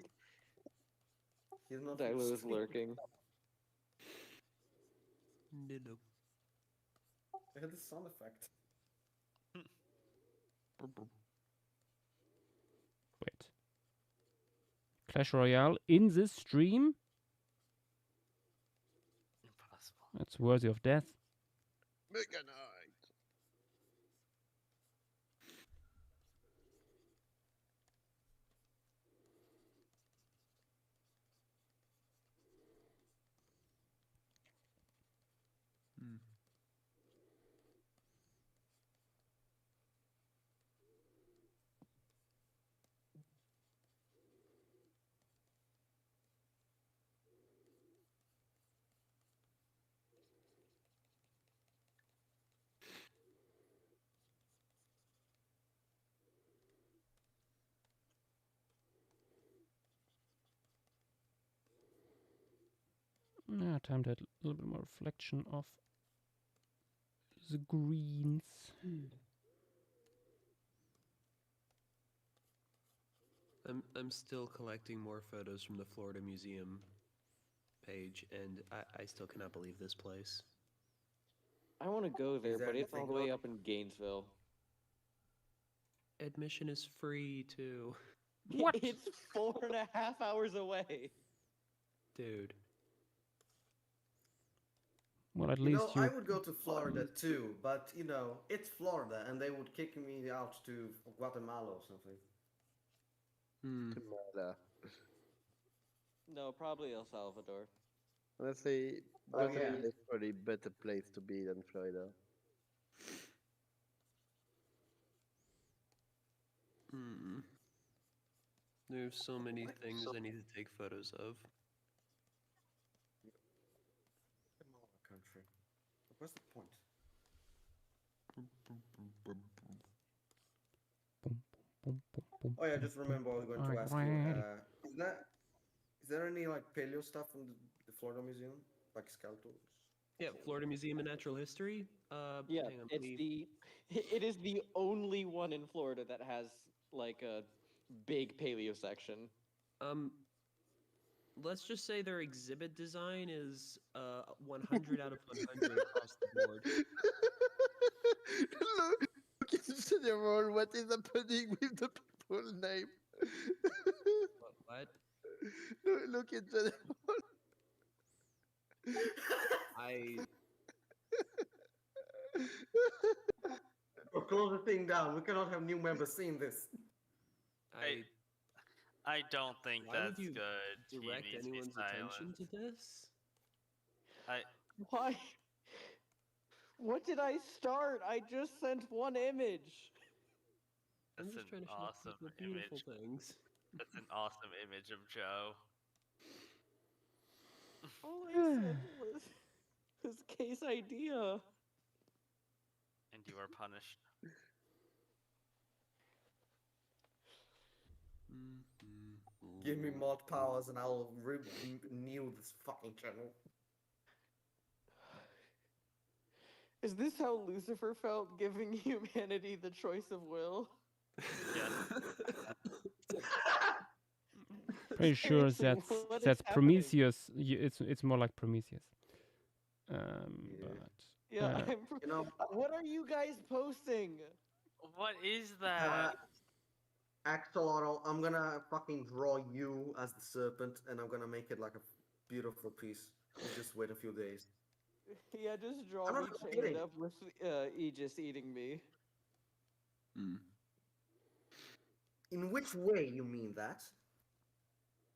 He's not Dilo is stream. lurking. Ditto. I had the sound effect. Wait. Clash Royale in this stream? Impossible. That's worthy of death. Mega Knight. Yeah, time to add a little bit more reflection of the greens. I'm still collecting more photos from the Florida Museum page, and I still cannot believe this place. I want to go there, there but it's all anything the way good? up in Gainesville. Admission is free too, What? It's 4.5 hours away. dude. Well, at You least know, you. I would go to Florida too, but you know, it's Florida, and they would kick me out to Guatemala or something. Guatemala. No, probably El Salvador. Honestly, Oh, Guatemala yeah. is probably a better place to be than Florida. There's so many things I need to take photos of. Guatemala country. What's the point? Boom, boom, boom, Oh yeah, just remember I was going to ask you. Is there any like paleo stuff from the Florida Museum, like skeletons? Yeah, Florida Museum of Natural History. Yeah, hang on, it's it is the only one in Florida that has like a big paleo section. Let's just say their exhibit design is 100 out of 100 across the board. Look in general, what is happening with the people? full name. What? Look into the I Or close the thing down. We cannot have new members seeing this. I don't think Why would that's you good. direct He needs to be anyone's attention silent. to this? Why? What did I start? I just sent one image. I'm That's just an trying to show awesome the beautiful image. things. That's an awesome image of Joe. All I said was case idea. And you are punished. Give me mod powers and I'll renew this fucking channel. Is this how Lucifer felt, giving humanity the choice of will? Pretty sure Seriously, that's what is that's happening? Prometheus. It's more like Prometheus. But Yeah, You know, what are you guys posting? What is that? Axolotl, I'm gonna fucking draw you as the serpent and I'm gonna make it like a beautiful piece. You just wait a few days. Yeah, just draw I'm me not chained kidding. up with Aegis eating me. In which way you mean that?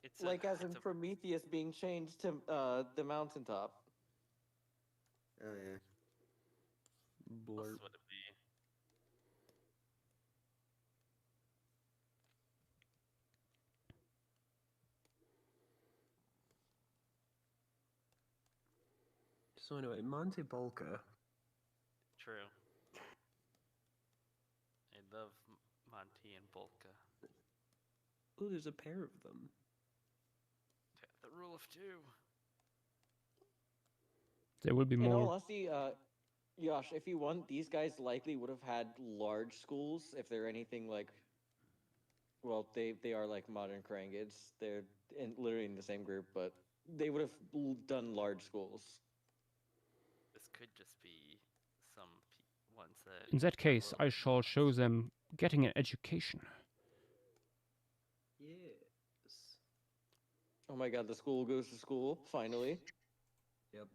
It's Like as in Prometheus being chained to the mountaintop. Oh yeah. What Blurp. would it be? So anyway, Monte Bolca. True. I love Monty and Bolka. Oh, there's a pair of them. The rule of two. there will be In all more. honesty, Josh, if you want, these guys likely would have had large schools if they're anything like. Well, they are like modern Karangids. They're literally in the same group, but they would have done large schools. This could just be some ones that. In that case, I shall show them getting an education. Yes. Oh my god, the school goes to school, finally. Yep.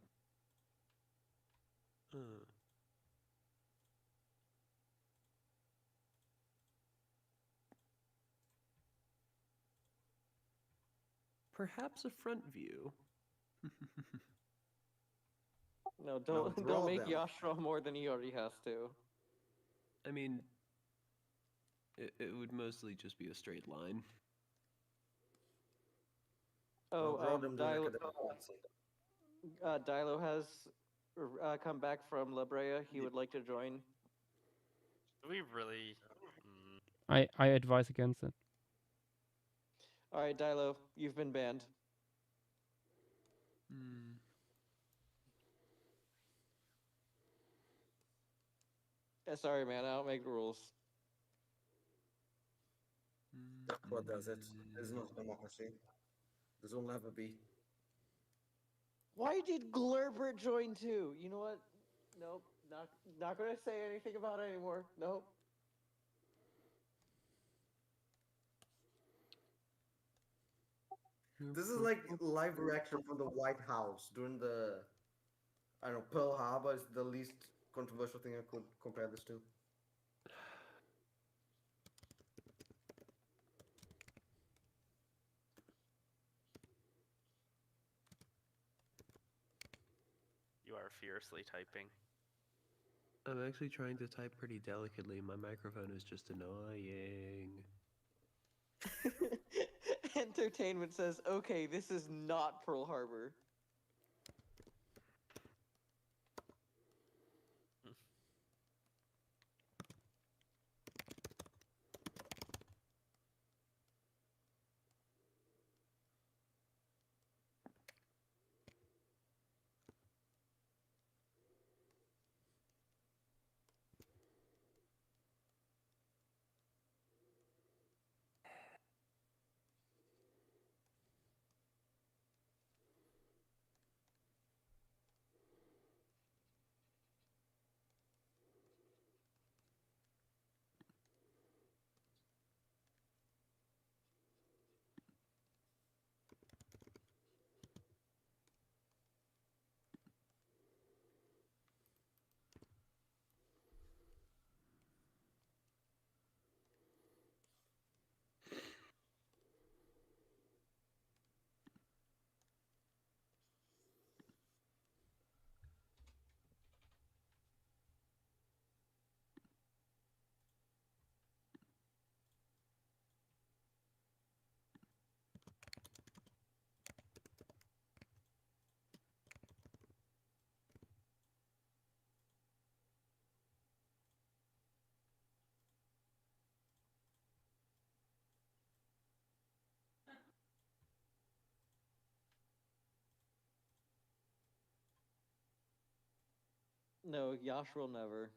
Perhaps a front view. No, don't draw make them. Josh draw more than he already has to. I mean, it would mostly just be a straight line. Oh, draw them doing Dilo, academic policy. Dilo has come back from La Brea. He would like to join. Do we really? I advise against it. All right, Dilo, you've been banned. Sorry, man, I don't make the rules. What does it? There's no democracy. There will never be. Why did Glerbert join too? You know what? Nope, not gonna say anything about it anymore. Nope. This is like live reaction from the White House during the, I don't know, Pearl Harbor is the least controversial thing I could compare this to. You are fiercely typing. I'm actually trying to type pretty delicately. My microphone is just annoying. Entertainment says, okay, this is not Pearl Harbor. No, Yash will never.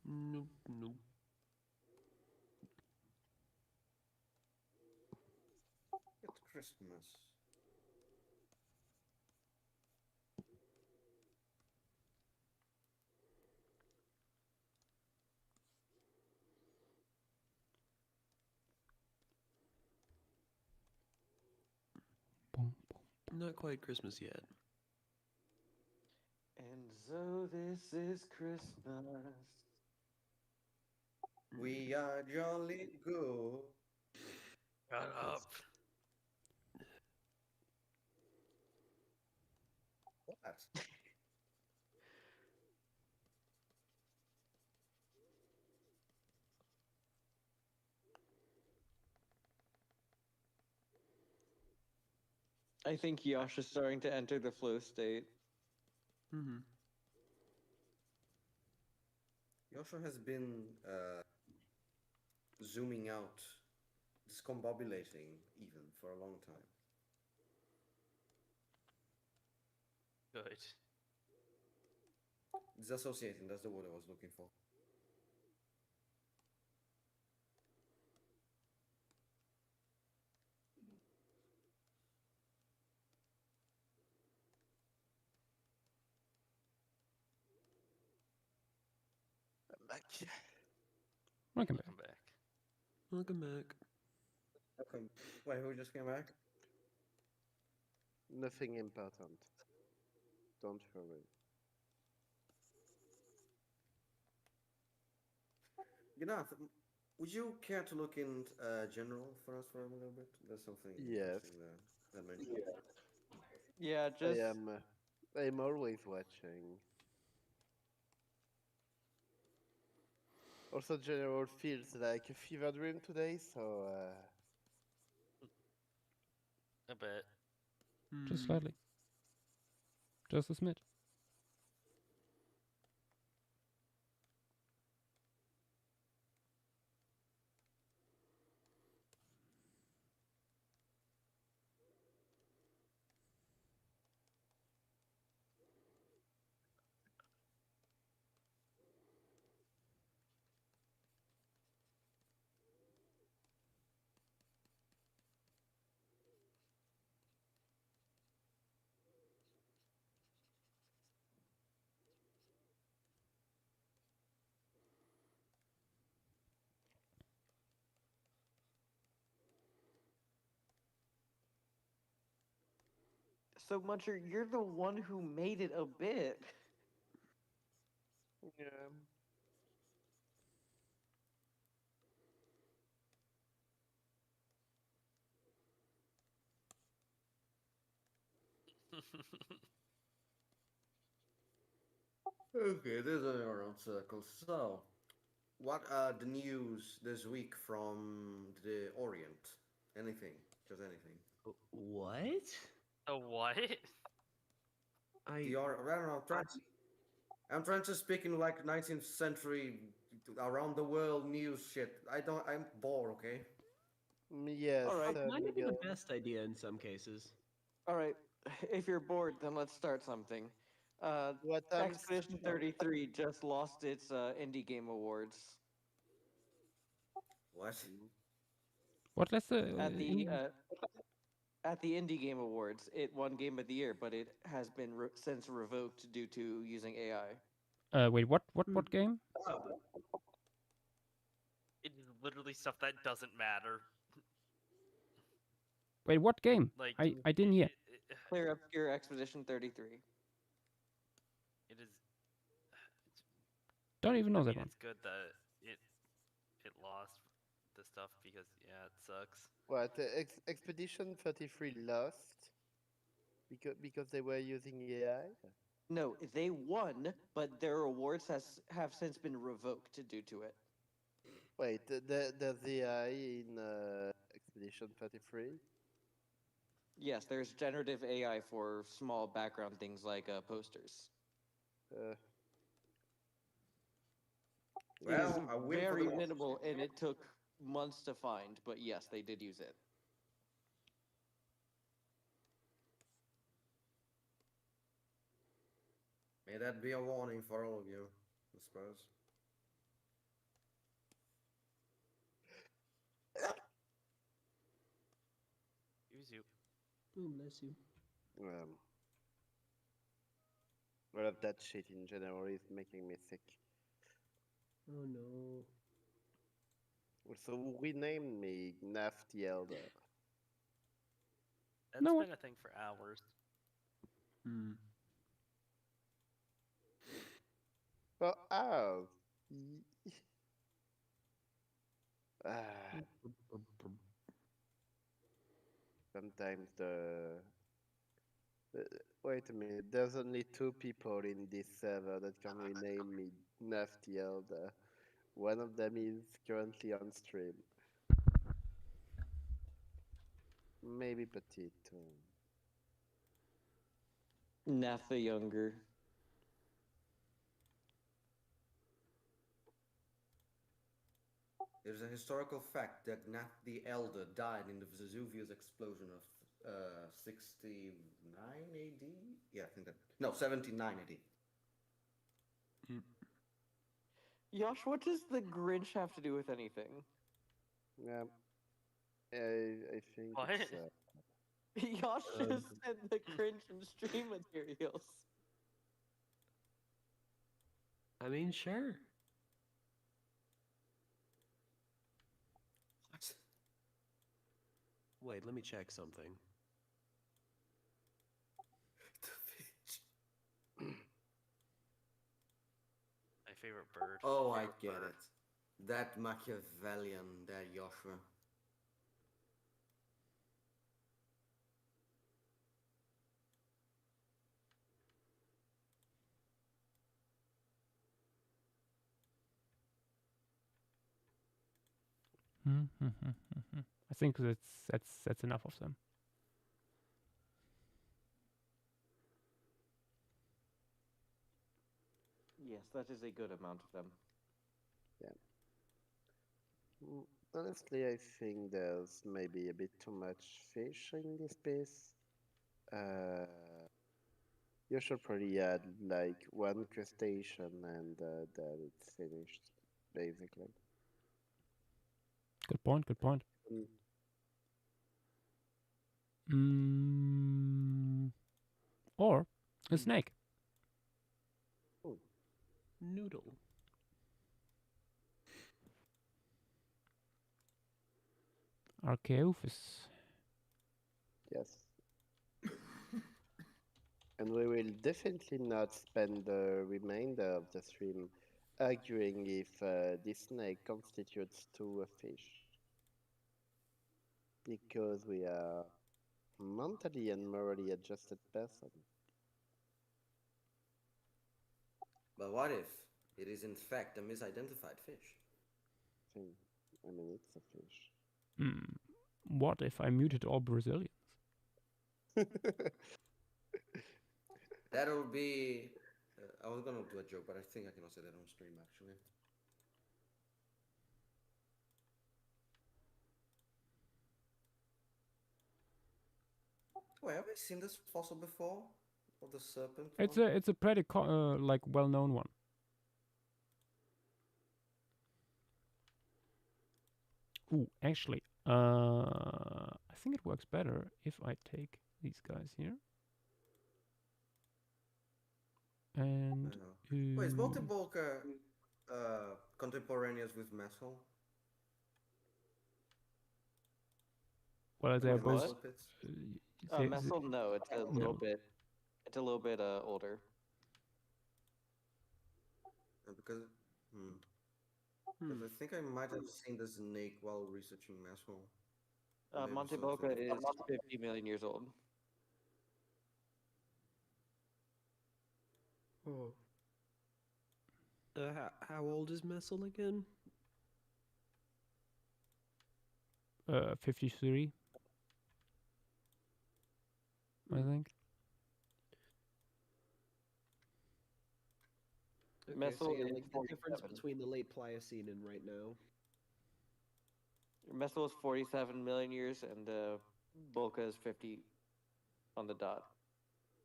Nope, nope. It's Christmas. Not quite Christmas yet. And so this is Christmas. We are jolly good. Shut up. What? I think Yash is starting to enter the flow state. Mm-hmm. Yosha has been zooming out, discombobulating even for a long time. Good. Disassociating, that's the word I was looking for. Welcome back. Come back. Welcome back. Okay. Wait, who just came back? Nothing important. Don't worry. Would you care to look in general for us for a little bit? There's something Yes. interesting there that mentioned. Yeah, just I'm always watching. Also, general feels like a fever dream today, so A bit. Just slightly. Just a smidge. so Muncher, you're the one who made it a bit. yeah. Okay, this is around circles. So, what are the news this week from the Orient? Anything, just anything. What? A what? I The I don't know. I'm trying to speak in like 19th century, around the world news shit. I'm bored. Okay. Yes. All right. might be the Miguel. best idea in some cases. All right, if you're bored, then let's start something. What I'm Expedition 33 just lost its Indie Game Awards. What? What? Let's At the Indie Game Awards, it won Game of the Year, but it has been since revoked due to using AI. wait. What game? It is literally stuff that doesn't matter. Wait, what game? Like I didn't hear. Clear Obscure Expedition 33. It is. Don't even know I that mean, one. it's good that it lost the stuff because yeah, it sucks. What? Expedition 33 lost because they were using AI. No, they won, but their awards have since been revoked due to it. Wait, there's AI in Expedition 33. Yes, there's generative AI for small background things like posters. It is Well, I win for very the- minimal, and it took months to find, but yes, they did use it. May that be a warning for all of you, I suppose. Use you. Oh, bless you. Um, all of that shit in general is making me sick. Oh no. So renamed me Gnaf the Elder. That's No, been a thing for hours. Hmm. For hours. Ah, sometimes uh, wait a minute, there's only 2 people in this server that can rename me Gnaf the Elder. One of them is currently on stream. Maybe Petite too. Nath the Younger. There's a historical fact that Gnath the Elder died in the Vesuvius explosion of 69 AD? Yeah, I think that. No, 79 AD. Yosh, what does the Grinch have to do with anything? Yeah, I think What? it's Yosh just said the Grinch in stream materials. I mean, sure. What? Wait, let me check something. The bitch. My favorite bird. Oh, I favorite get bird. it. That Machiavellian, that Joshua. I think that's enough of them. Yes, that is a good amount of them. honestly, I think there's maybe a bit too much fish in this piece. You should probably add like 1 crustacean and then it's finished, basically. Good point. Good point. Mm. Or a snake. Noodle. Archaeophis. Yes. And we will definitely not spend the remainder of the stream arguing if this snake constitutes to a fish. Because we are mentally and morally adjusted person. But what if it is in fact a misidentified fish? I mean, it's a fish. What if I muted all Brazilians? That'll be. I was gonna do a joke, but I think I cannot say that on stream actually. Wait, have I seen this fossil before? Of the serpent? It's a pretty like well-known one. Ooh, actually, I think it works better if I take these guys here. And wait, is Multibolca contemporaneous with Messel? Well, they're both. Messel, no, it's a little bit. It's a little bit older. Because, because I think I might have seen the snake while researching Messel. Multibolca is 50 million years old. Oh. How old is Messel again? 53. I think. Okay, Messel so yeah, is like the difference 47. between the late Pliocene and right now. Messel is 47 million years, and Bolca is 50 on the dot.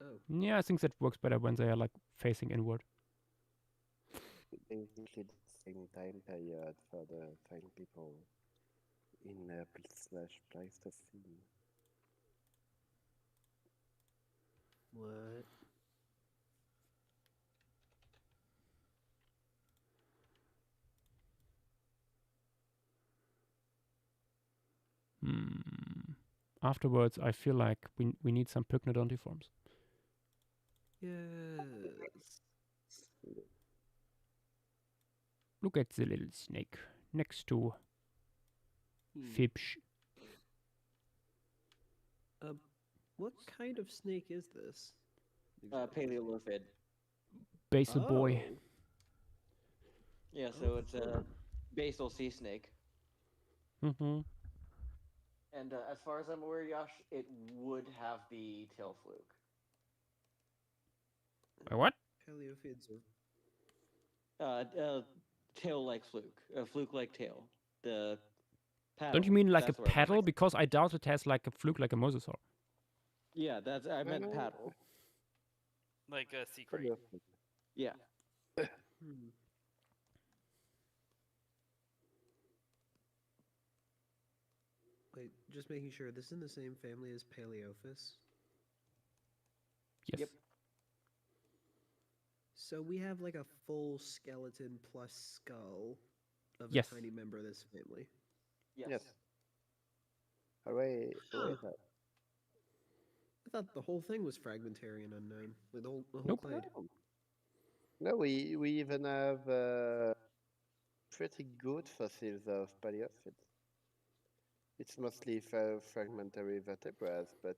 Oh. Yeah, I think that works better when they are like facing inward. Basically the same time period for the fine people in slash Pleistocene. What? Afterwards, I feel like we need some Pycnodontiforms. Yes. Look at the little snake next to Fibsh. What kind of snake is this? Paleolithid. Basal boy. Oh. Yeah, so it's a basal sea snake. Mm-hmm. And as far as I'm aware, Yash, it would have the tail fluke. What? Paleophids are Tail-like fluke. A fluke-like tail. The paddle. Don't you mean like a that's where I went. paddle? Because I doubt it has like a fluke like a mosasaur. Yeah, I meant paddle. Like a sea crate. Yeah. Wait, just making sure, this is in the same family as Paleophis? Yes. Yep. So we have like a full skeleton plus skull of Yes. a tiny member of this family. Yes. Hooray! Huh. That. I thought the whole thing was fragmentary and unknown. Like the whole Nope. clade. No, we even have pretty good fossils of Paleophids. It's mostly fragmentary vertebrae, but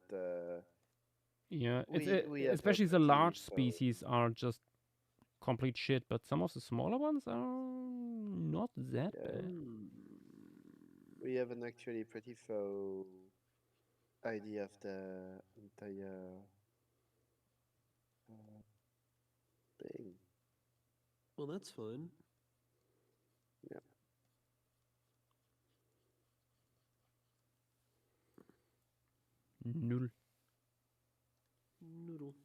Yeah, we have especially the pretty, large so- species are just complete shit, but some of the smaller ones are not that Yeah. bad. We have an actually pretty full idea of the entire thing. Well, that's fun. Yeah. Noodle. Noodle.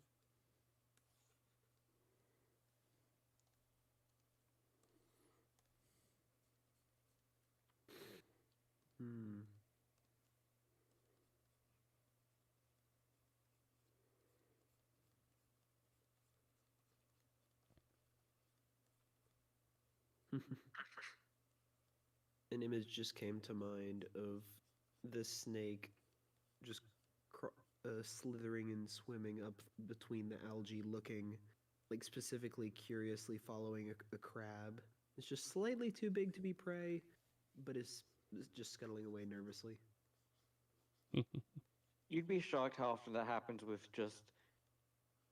An image just came to mind of the snake just slithering and swimming up between the algae, looking like specifically curiously following a crab. It's just slightly too big to be prey, but is just scuttling away nervously. You'd be shocked how often that happens with just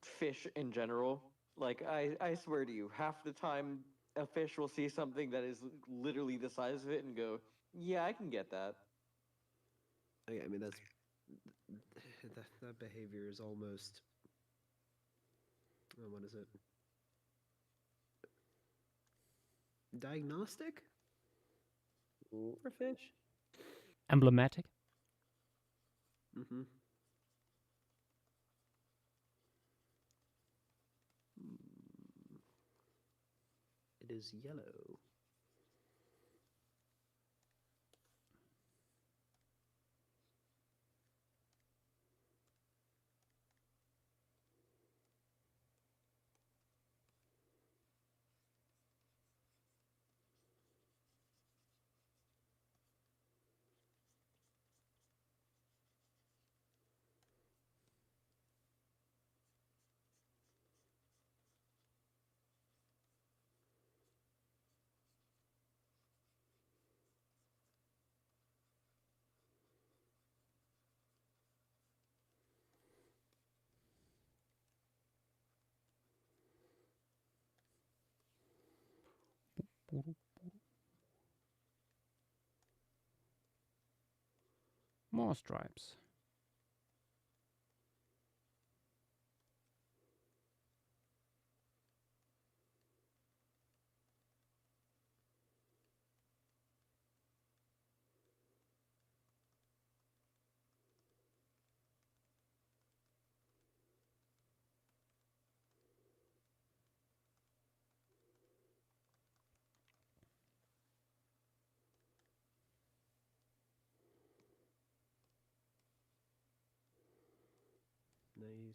fish in general. Like, I swear to you, half the time a fish will see something that is literally the size of it and go, yeah, I can get that. I mean, that's that behavior is almost. Oh, what is it? Diagnostic for fish? Emblematic. Mm-hmm. It is yellow. More stripes. Nice.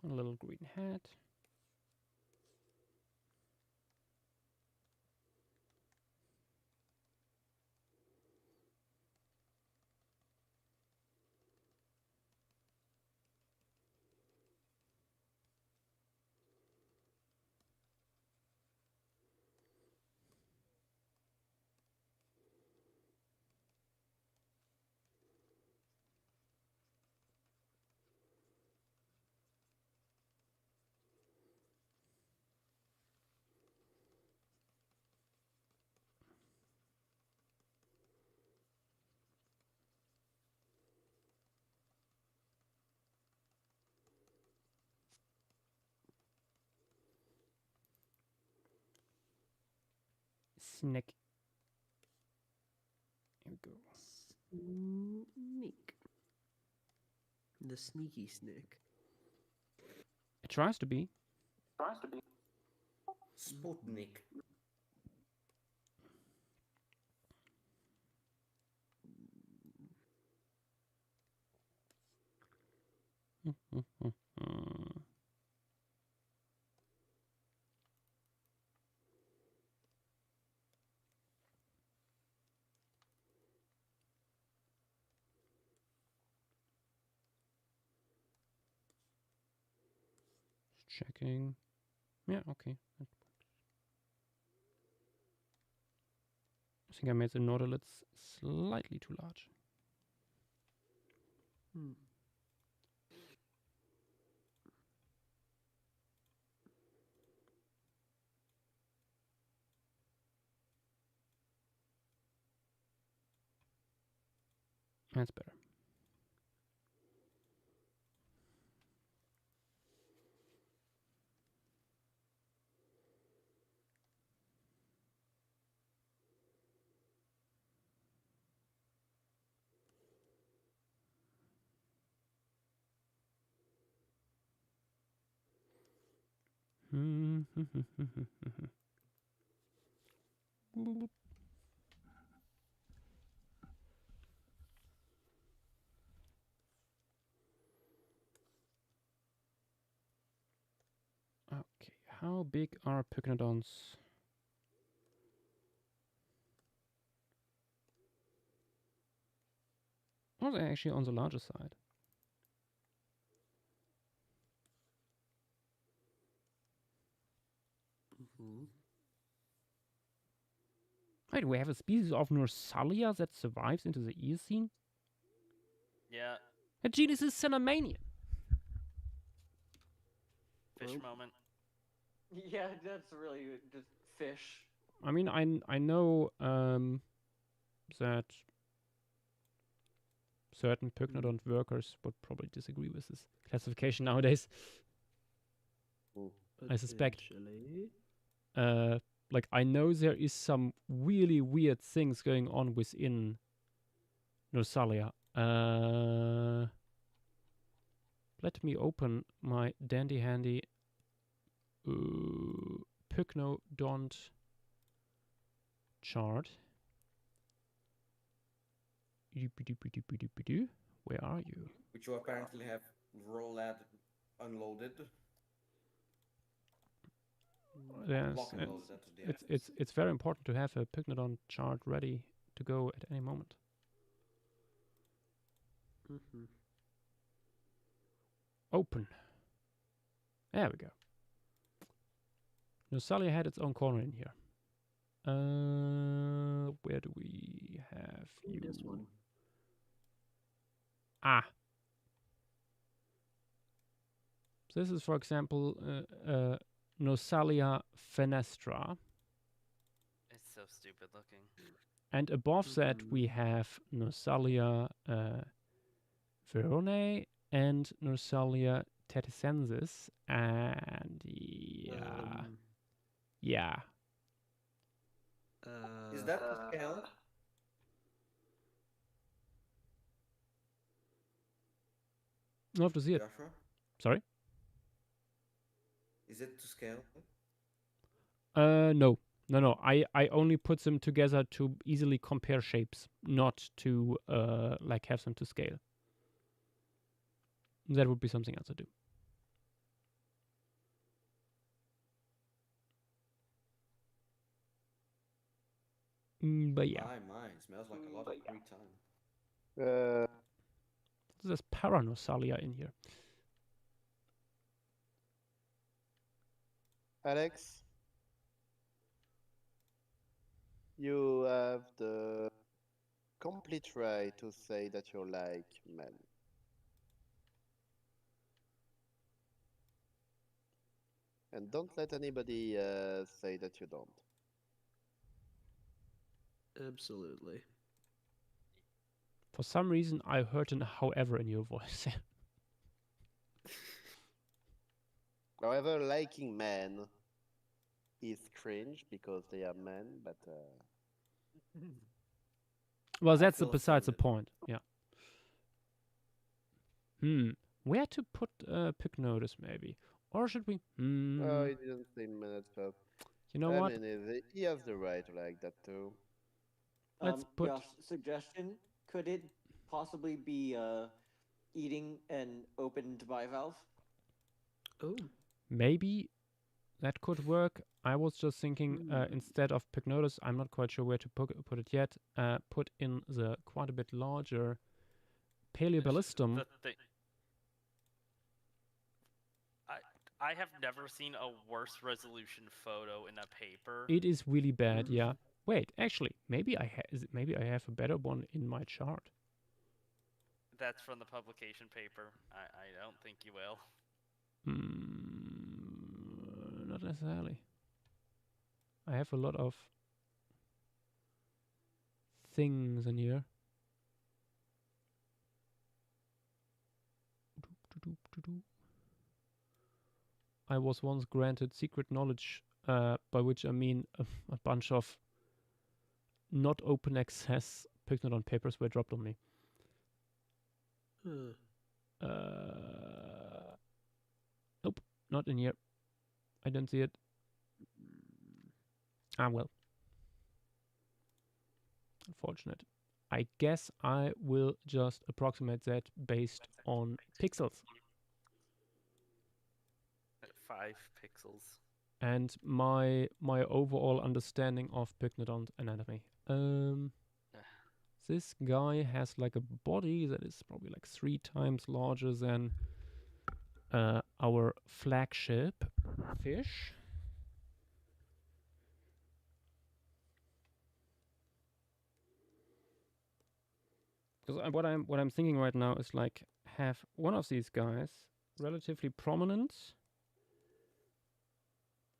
A little green hat. Sneak. Here we go. Sneak. The sneaky snick. It tries to be. Sputnik. Checking. Yeah, okay. That works. I think I made the Nautilus slightly too large. Hmm. That's better. Okay, how big are Pycnodons? Oh, they're actually on the larger side. Wait, we have a species of Norsalia that survives into the Eocene? Yeah, The genus is Cenomania. fish Well, moment. Yeah, that's really just fish. I mean, I know that certain Pycnodont workers would probably disagree with this classification nowadays. I suspect. potentially. Like, I know there is some really weird things going on within Norsalia. Let me open my dandy handy Pycnodont chart. Where are you? Which you apparently have rolled unloaded. Yes, Lock and loaded into the it's very important to have a Pycnodont chart ready to go at any moment. Open. There we go. Norsalia had its own corner in here. Where do we have you? This one. Ah. This is, for example, Norsalia fenestra. It's so stupid looking. And above that, we have Norsalia veronae and Norsalia teticensis. And yeah. Is that the scale? I'll have to see it. Joshua? Sorry? Is it to scale? No. No. I only put them together to easily compare shapes, not to like have them to scale. That would be something else to do. But yeah, My, smells like a lot of free time. there's Paranosalia in here. Alex, you have the complete right to say that you like men. And don't let anybody say that you don't. Absolutely. For some reason, I heard an however in your voice. However, liking men is cringe because they are men, but Well, I that's feel besides the offended. point. Yeah. Where to put Pycnotus maybe? Or should we? oh, he didn't say minutes, but You know I what? mean, he has the right to like that too. Let's put. Josh, suggestion: could it possibly be eating an opened bivalve? Oh. Maybe that could work. I was just thinking instead of Pycnotus, I'm not quite sure where to put it yet. Put in the quite a bit larger Paleoballistum. The thing. I have never seen a worse resolution photo in a paper. It is really bad. Yeah. Wait, actually, maybe I have a better one in my chart. That's from the publication paper. I don't think you will. Not necessarily. I have a lot of things in here. I was once granted secret knowledge, by which I mean a bunch of not open access Pycnodon papers were dropped on me. Nope, not in here. I don't see it. Well. Unfortunate. I guess I will just approximate that based on pixels. 5 pixels. And my overall understanding of Pycnodon anatomy. This guy has like a body that is probably like 3 times larger than our flagship fish. Because what I'm thinking right now is like have one of these guys relatively prominent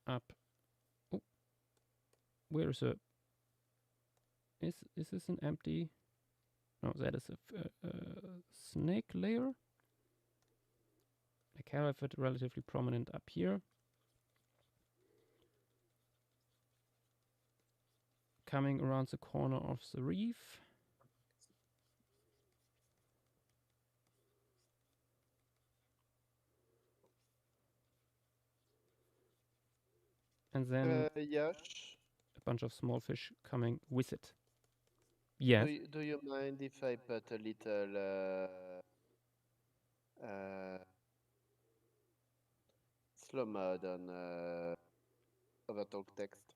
up. Oh, where is it? Is this an empty? No, that is a snake layer. I have it relatively prominent up here. Coming around the corner of the reef. And then Yash, a bunch of small fish coming with it. Yes. do you mind if I put a little slow mode on Overtalk text?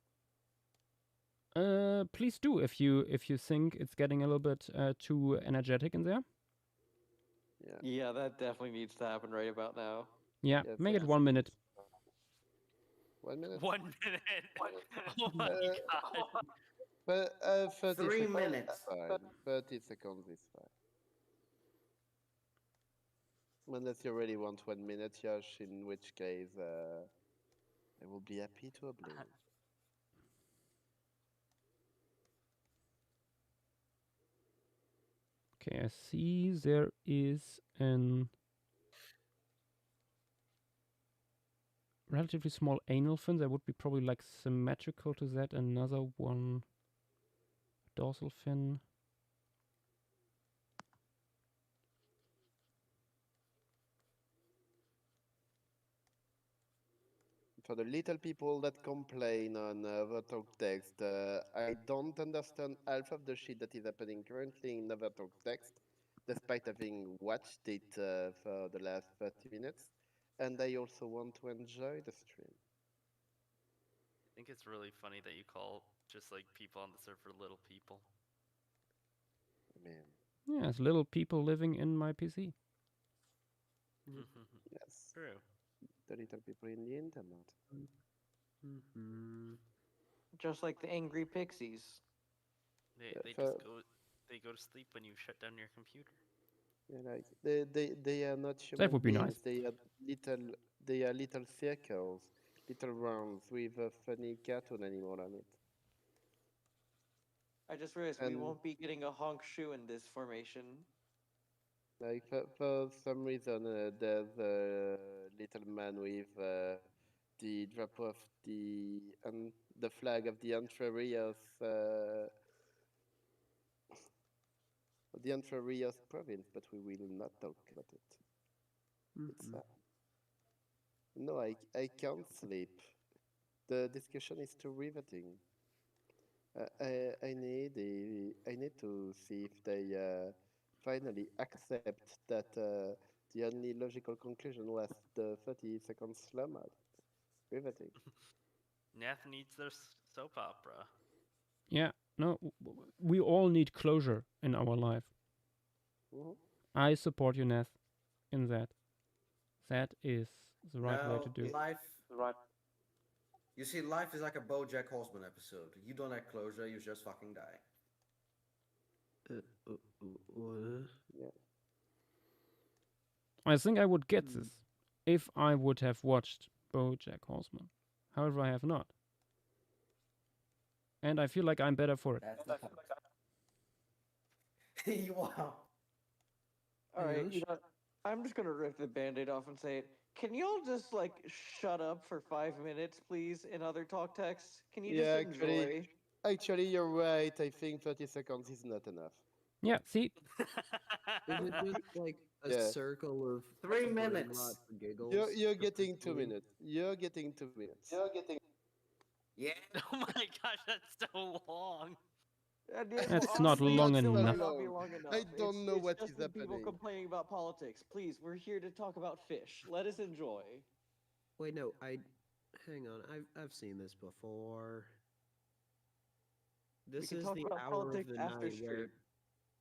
Please do if you think it's getting a little bit too energetic in there. Yeah, that definitely needs to happen right about now. Yeah, Yes, make it yes. 1 minute. 1 minute? 1 minute. Oh my god. But 30 3 seconds minutes. is fine. 30 seconds is fine. Unless you really want 1 minute, Yash, in which case I will be happy to oblige. Okay, I see there is an relatively small anal fin that would be probably like symmetrical to that. Another one, dorsal fin. for the little people that complain on Overtalk text, I don't understand half of the shit that is happening currently in Overtalk text, despite having watched it for the last 30 minutes, and I also want to enjoy the stream. I think it's really funny that you call just like people on the server little people. Man, Yes, little people living in my PC. yes, True. the little people in the internet. Mm-hmm. Just like the angry pixies. They for- just go to sleep when you shut down your computer. Yeah, like they are not human That would be beings. nice. They are little circles, little rounds with a funny cartoon animal on it. I just realized we And- won't be getting a honk shoe in this formation. Like for some reason, there's a little man with the drop of the flag of the Entre Rios province, but we will not talk about it. It's no, I can't sleep. The discussion is too riveting. I need to see if they finally accept that the only logical conclusion was the 30-second slow mod. Riveting. Nath needs their soap opera. Yeah, no, we all need closure in our life. Mhm. I support you, Neth, in that. That is the right way to do. Life. You see, life is like a BoJack Horseman episode. You don't have closure. You just fucking die. What? Yeah. I think I would get this if I would have watched BoJack Horseman. However, I have not. And I feel like I'm better for it. That's the point. Wow. All right, Yosh? I'm just gonna rip the band-aid off and say it. Can y'all just like shut up for 5 minutes, please, in other talk texts? Can you Yeah, just enjoy? Actually, you're right. I think 30 seconds is not enough. Yeah, see, Is it just like a Yeah. circle of 3 brain minutes. rot for giggles? You're for getting 2 feeling? minutes. You're getting 2 minutes. Yeah. Oh my gosh, that's so long. That's not honestly, long it still might enough. not be long enough. I don't know what just is the people happening. complaining about politics. Please, we're here to talk about fish. Let us enjoy. Wait, no, hang on. I've seen this before. This can is talk the about hour of politics the after night where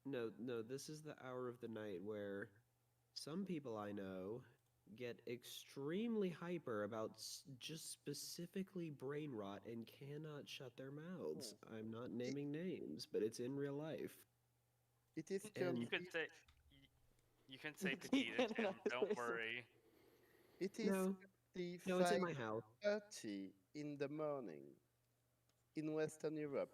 stream. no, this is the hour of the night where some people I know get extremely hyper about just specifically brain rot and cannot shut their mouths. I'm not naming names, but it's in real life. It is And You currently, could say you can say He petite, Tim. cannot Don't say so. worry. it is No, no, it's in my house. 5:30 in the morning in Western Europe.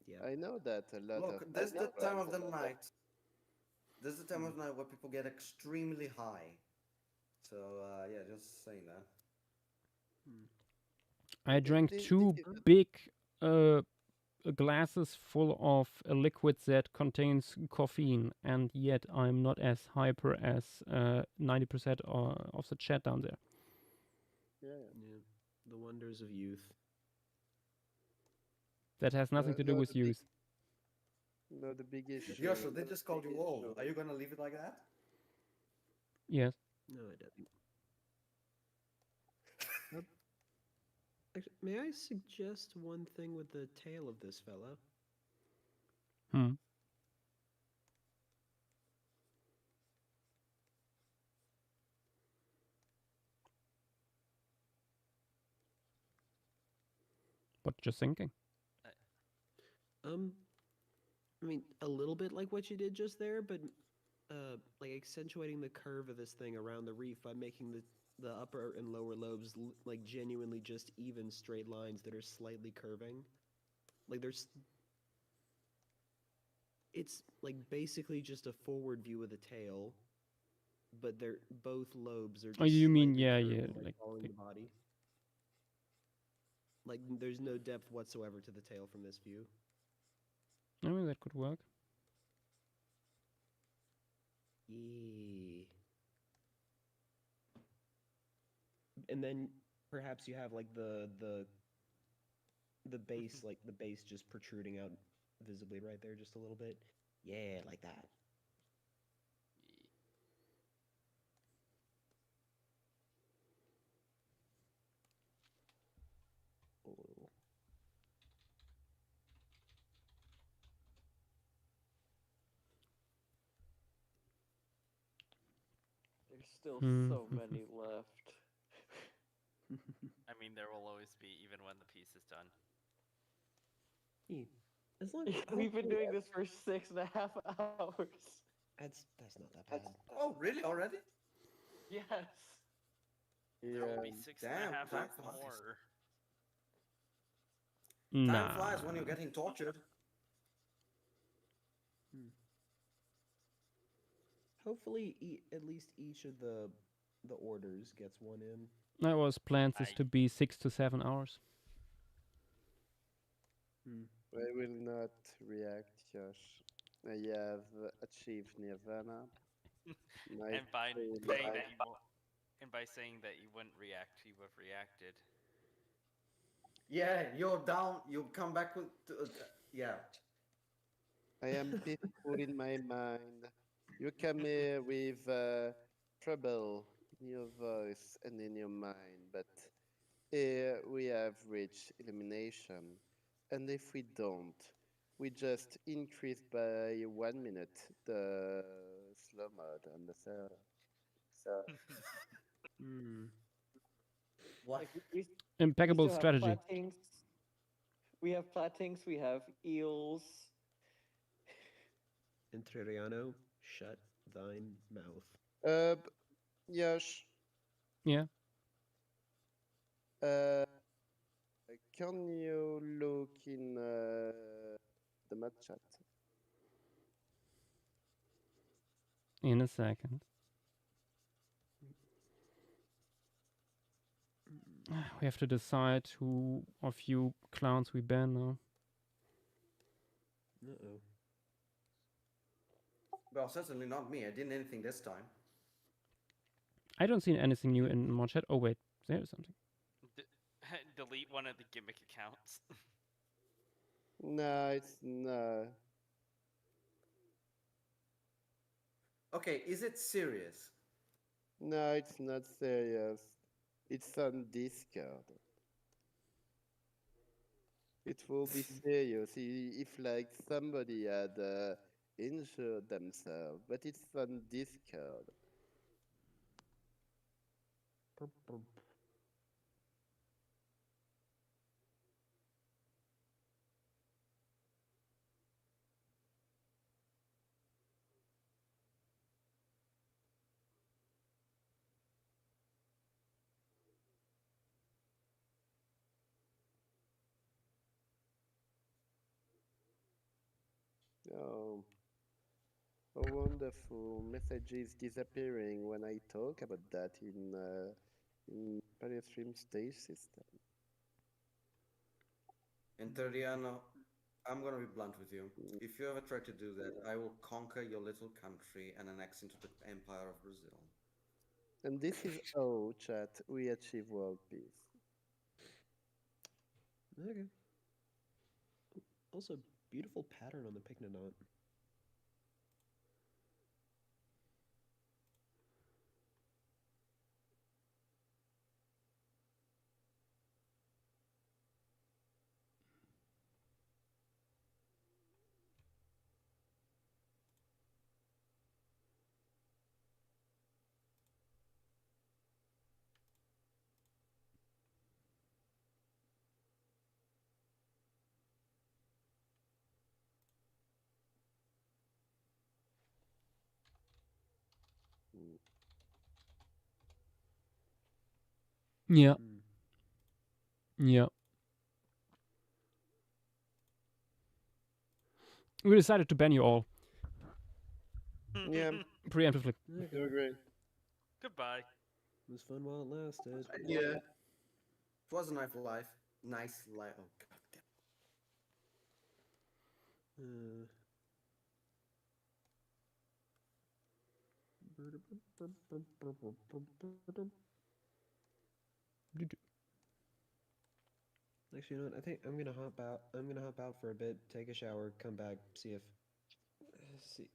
Yeah. I know that a lot of Look, this is the people time are- of the night. This is the time of night where people get extremely high. So yeah, just saying that. I drank This 2 is- big glasses full of a liquid that contains caffeine, and yet I'm not as hyper as 90% of the chat down there. Yeah. Yeah. The wonders of youth. That has nothing to do no, with the big- youth. No, the big issue. Joshua, they the just called big you old. issue- Are you gonna leave it like that? Yes. No, it doesn't. Actually, may I suggest one thing with the tail of this fella? Hmm. What you're thinking? I mean, a little bit like what you did just there, but like accentuating the curve of this thing around the reef by making the upper and lower lobes like genuinely just even straight lines that are slightly curving. Like it's like basically just a forward view of the tail, but they're both lobes are just Oh, you mean slightly yeah, curved, yeah, like following the body. Like there's no depth whatsoever to the tail from this view. I mean that could work. Yeah. and then perhaps you have like the base, like the base just protruding out visibly right there just a little bit. Yeah, like that. Oh. There's still Hmm. so many left. I mean, there will always be, even when the piece is done. As long We've been hopefully doing this for 6.5 hours. that's not that bad. Oh, really? Already? Yes. There will be Yeah. 6.5 Damn, time hours flies. more. Time flies when you're getting tortured. Hopefully, at least each of the orders gets one in. That was planned is I- to be 6 to 7 hours. I will not react, Josh. I have achieved nirvana. My And by soul saying lies- that by saying that you wouldn't react, you have reacted. Yeah, you're down. You come back with. Yeah. I am peaceful in my mind. You come here with trouble in your voice and in your mind, but here we have reached elimination. And if we don't, we just increase by 1 minute the slow mode on the server. So What? Like we Impeccable still have strategy. Platinks. We have Platinks, we have eels. Entreriano, shut thine mouth. Yosh, Yeah. can you look in the mud chat? In a second. We have to decide who of you clowns we ban now. Uh-oh. Well, certainly not me. I didn't anything this time. I don't see anything new in mod chat. Oh wait, there is something. Delete one of the gimmick accounts. No, it's no. Okay, is it serious? No, it's not serious. It's on Discord. It will be serious if like somebody had injured themselves, but it's on Discord. Oh, how wonderful! Messages disappearing when I talk about that in Stream stage system. And Teriano, I'm gonna be blunt with you. If you ever try to do that, I will conquer your little country and annex into the Empire of Brazil. And this is how, chat, we achieve world peace. Okay. Also, beautiful pattern on the Pycnonaut. Yeah. Yeah. We decided to ban you all Yeah, preemptively. you agree. Goodbye. It was fun while it lasted. Yeah. It was a nice life. Nice life. Oh, God damn. Actually, you know what? I think I'm gonna hop out. I'm gonna hop out for a bit, take a shower, come back, see if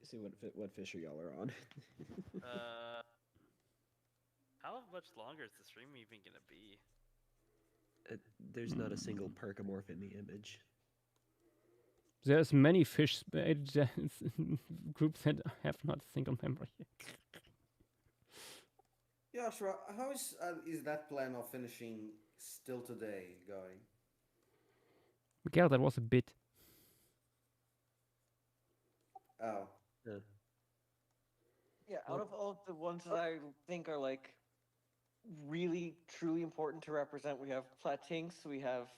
see what fisher y'all are on. How much longer is the stream even gonna be? There's not a single percomorph in the image. There's many fish groups that have not a single member yet. Joshua, how is that plan of finishing still today going? Miguel, that was a bit. Oh. Yeah, out of all of the ones that I think are like really truly important to represent, we have Platinx, we have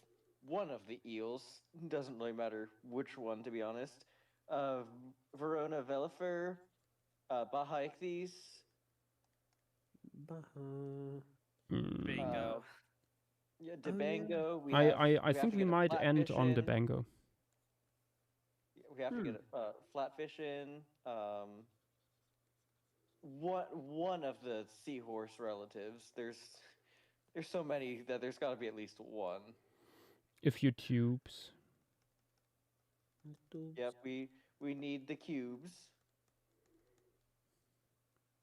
one of the eels. Doesn't really matter which one, to be honest. Verona Velifer, Baja Ichthys, Bingo. yeah, Debango. We I have think to we get a might end on the flatfish in. bango. We have to get a flatfish in. One of the seahorse relatives. There's so many that there's got to be at least one. A few tubes. Yep, we need the cubes.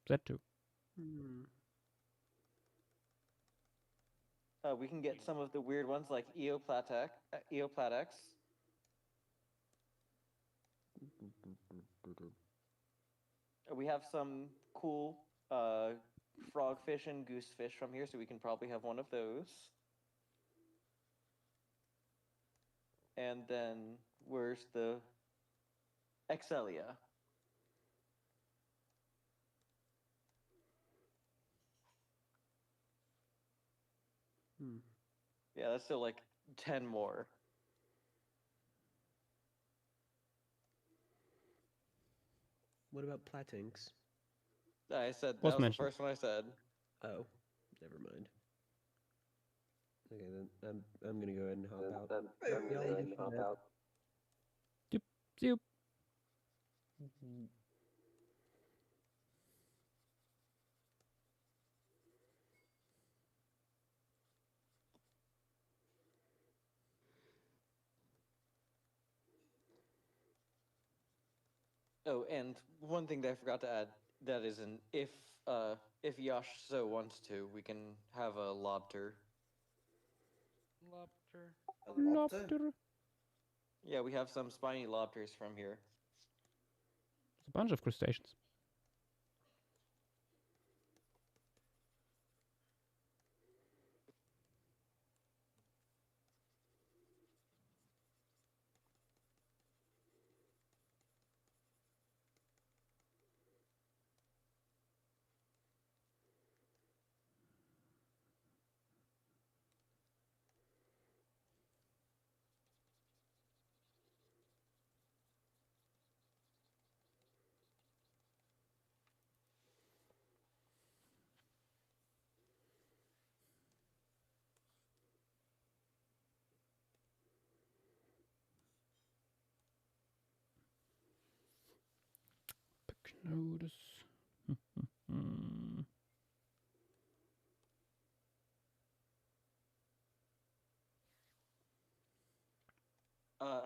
That too. We can get some of the weird ones like Eoplatex. We have some cool frogfish and goosefish from here, so we can probably have one of those. And then where's the Excelia? Yeah, that's still like 10 more. What about Platinx? I said that Was was mentioned. the first one I said. Oh, never mind. Okay, then I'm gonna go ahead and hop out. Y'all leave it. Zoop. Oh, and one thing that I forgot to add, that is an if Yash so wants to, we can have a lobster. Lobster. A lobster? Lobster. Yeah, we have some spiny lobsters from here. There's a bunch of crustaceans. Notice.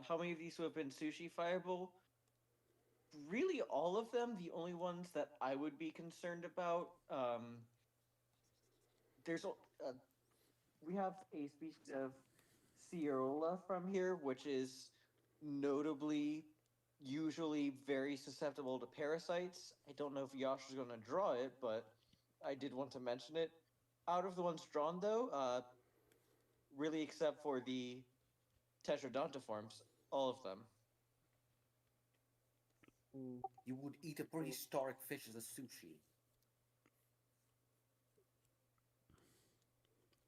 How many of these would have been sushi fireball? Really, all of them. The only ones that I would be concerned about. We have a species of Sierra from here, which is notably usually very susceptible to parasites. I don't know if Yash is going to draw it, but I did want to mention it. Out of the ones drawn, though, really except for the Tetradontiforms, all of them. You would eat a prehistoric fish as a sushi.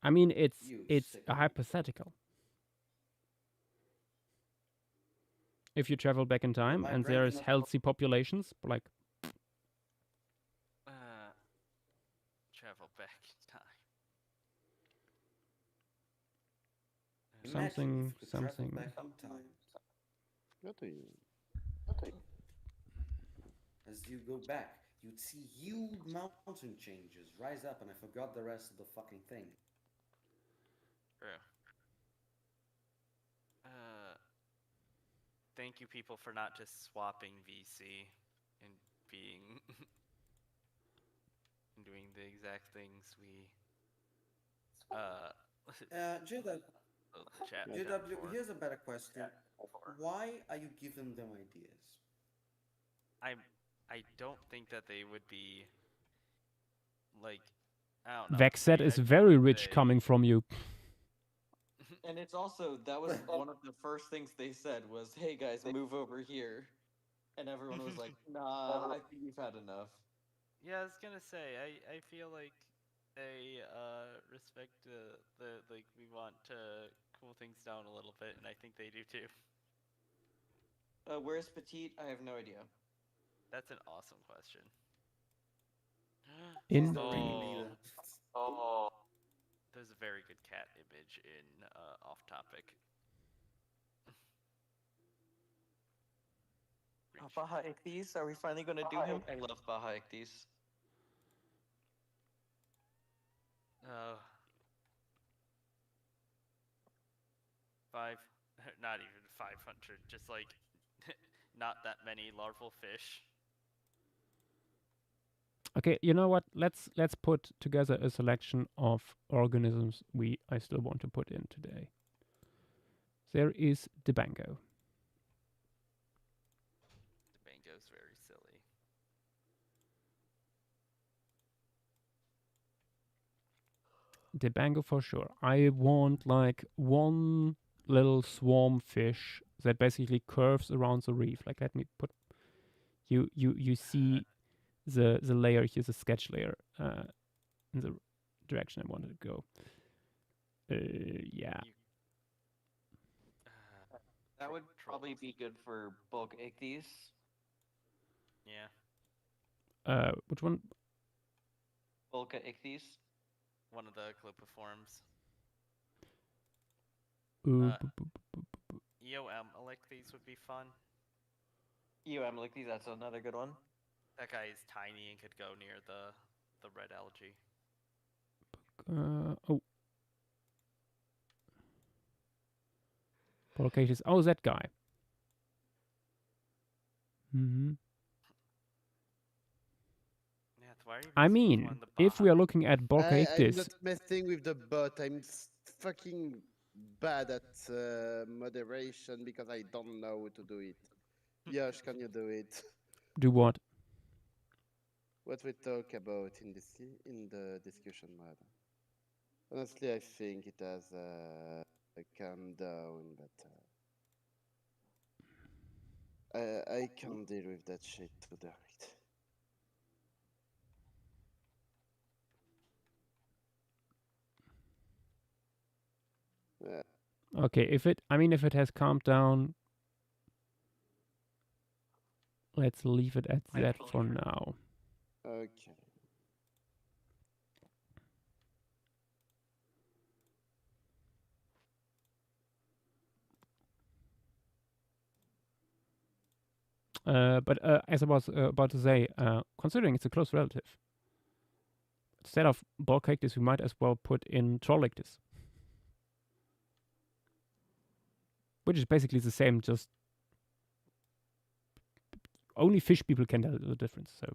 I mean, it's You a sicko. hypothetical. If you travel back in time my and brain there's cannot- healthy populations, like Travel back in time. Imagine if you could travel something. back in time. As you go back, you'd see huge mountain changes rise up, and I forgot the rest of the fucking thing. True. Thank you, people, for not just swapping VC and being and doing the exact things we JW, the chat JW, for. here's a better question. Why are you giving them ideas? I don't think that they would be like, I don't know. Vexet I is think very that rich they- coming from you. And it's also that was one of the first things they said was, "Hey guys, move over here," and everyone was like, "Nah, I think we've had enough." Yeah, I was gonna say, I feel like they respect the like we want to cool things down a little bit, and I think they do too. Where's Petite? I have no idea. That's an awesome question. In The ringleader. There's a very good cat image in Off Topic. Baja Ichthys, are we finally gonna do him? I love Baja Ichthys. Five, not even 500, just like not that many larval fish. Okay, you know what? Let's put together a selection of organisms I still want to put in today. There is Dibango. Dibango's very silly. Dibango for sure. I want like one little swarm fish that basically curves around the reef. Like, let me put you see the layer here, the sketch layer, in the direction I wanted to go. Yeah. That would probably be good for bulk Ichthys. Yeah. Which one? Bulka Ichthys. One of the Clipiforms. EOM Electhes would be fun. EOM Electhes, that's another good one. That guy is tiny and could go near the red algae. Oh. Polcatus. Oh, that guy. Mm-hmm. Yeah, why are you I messing with mean, one of the if we are Baja? looking at I'm Bolcaictus, not messing with the bot. I'm fucking bad at moderation because I don't know how to do it. Yash, can you do it? do what? What we talk about in the discussion mode. Honestly, I think it has calmed down, but I can't deal with that shit to the right. Okay, if it has calmed down, let's leave it at that for now. Okay. But as I was about to say, considering it's a close relative, instead of Bolcaictus, we might as well put in Trollictus, which is basically the same, just only fish people can tell the difference. So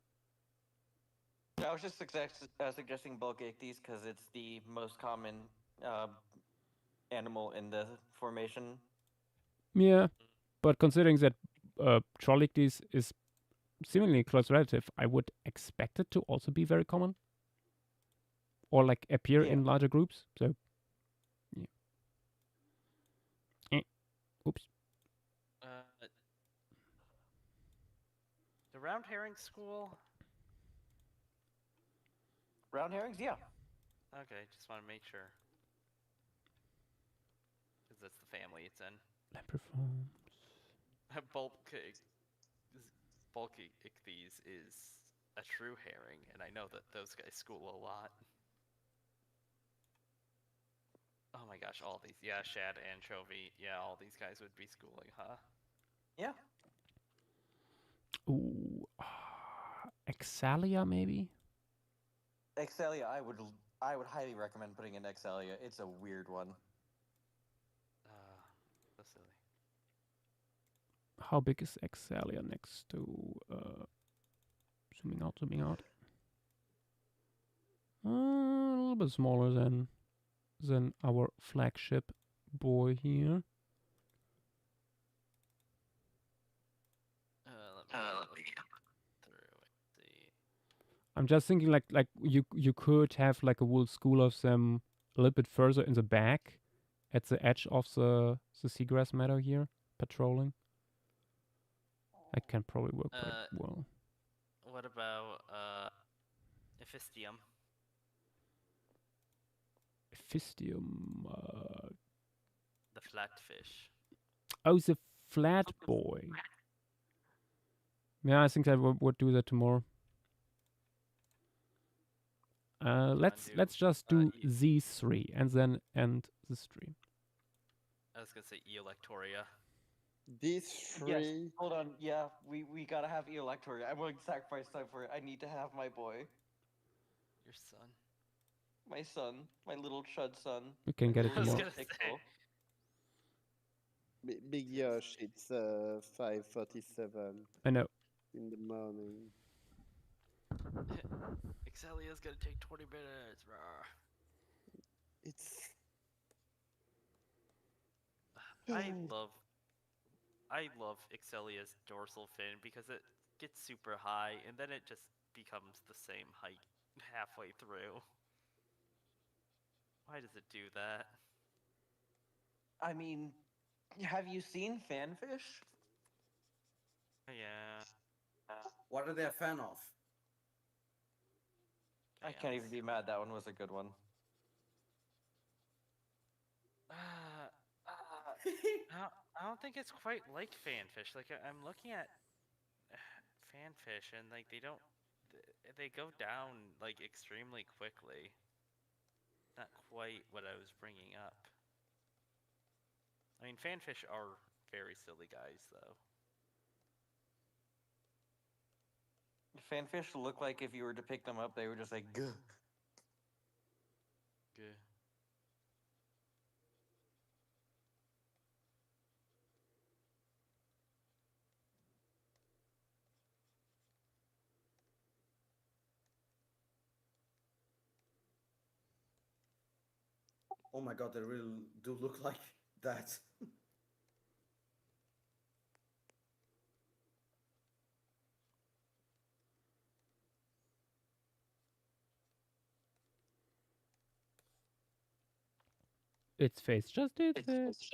I was just suggesting bulk Ichthys because it's the most common animal in the formation. yeah, but considering that Trollictus is seemingly a close relative, I would expect it to also be very common, or like appear in larger groups. So, yeah. Oops. The round herring school. Round herrings, yeah. Okay, just want to make sure. Because that's the family it's in. Leprechaun. Bulky Ichthys is a true herring, and I know that those guys school a lot. Oh my gosh, all these. Yeah, shad, anchovy. Yeah, all these guys would be schooling, huh? Yeah. Ooh, Exalia maybe. Exalia, I would highly recommend putting in Exalia. It's a weird one. how big is Excelia next to zooming out. A little bit smaller than our flagship boy here. Let me look through and see. I'm just thinking like you could have like a whole school of them a little bit further in the back, at the edge of the seagrass meadow here, patrolling. That can probably work quite well. What about Ephistium? Ephistium. The flatfish. Oh, the flat boy. Yeah, I think I would do that tomorrow. Let's just do these three and then end the stream. I was gonna say Eolectoria. These three. Yes, hold on. Yeah, we gotta have Eolectoria. I'm willing to sacrifice time for it. I need to have my boy. Your son. My son. My little chud son. We can get it I was tomorrow. gonna say. Big Yosh, it's 5:47 I know. in the morning. Excelia's gonna take 20 minutes. Rawr. It's. I love Excelia's dorsal fin because it gets super high and then it just becomes the same height halfway through. Why does it do that? I mean, have you seen Fanfish? Yeah. What are they a fan of? I can't even be mad. That one was a good one. I don't think it's quite like Fanfish. Like I'm looking at Fanfish and like they go down like extremely quickly. Not quite what I was bringing up. I mean, Fanfish are very silly guys, though. Fanfish look like if you were to pick them up, they were just like, gah. Good. Oh my god, they really do look like that. Its face just did this.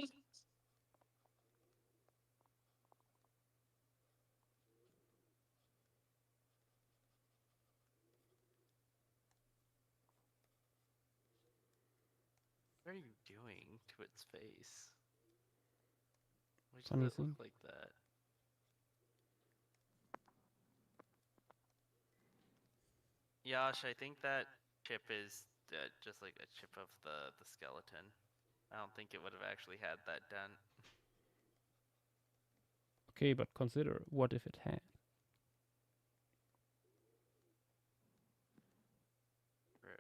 What are you doing to its face? Why does Funny it thing. look like that? Yash, I think that chip is just like a chip of the skeleton. I don't think it would have actually had that dent. Okay, but consider, what if it had? True.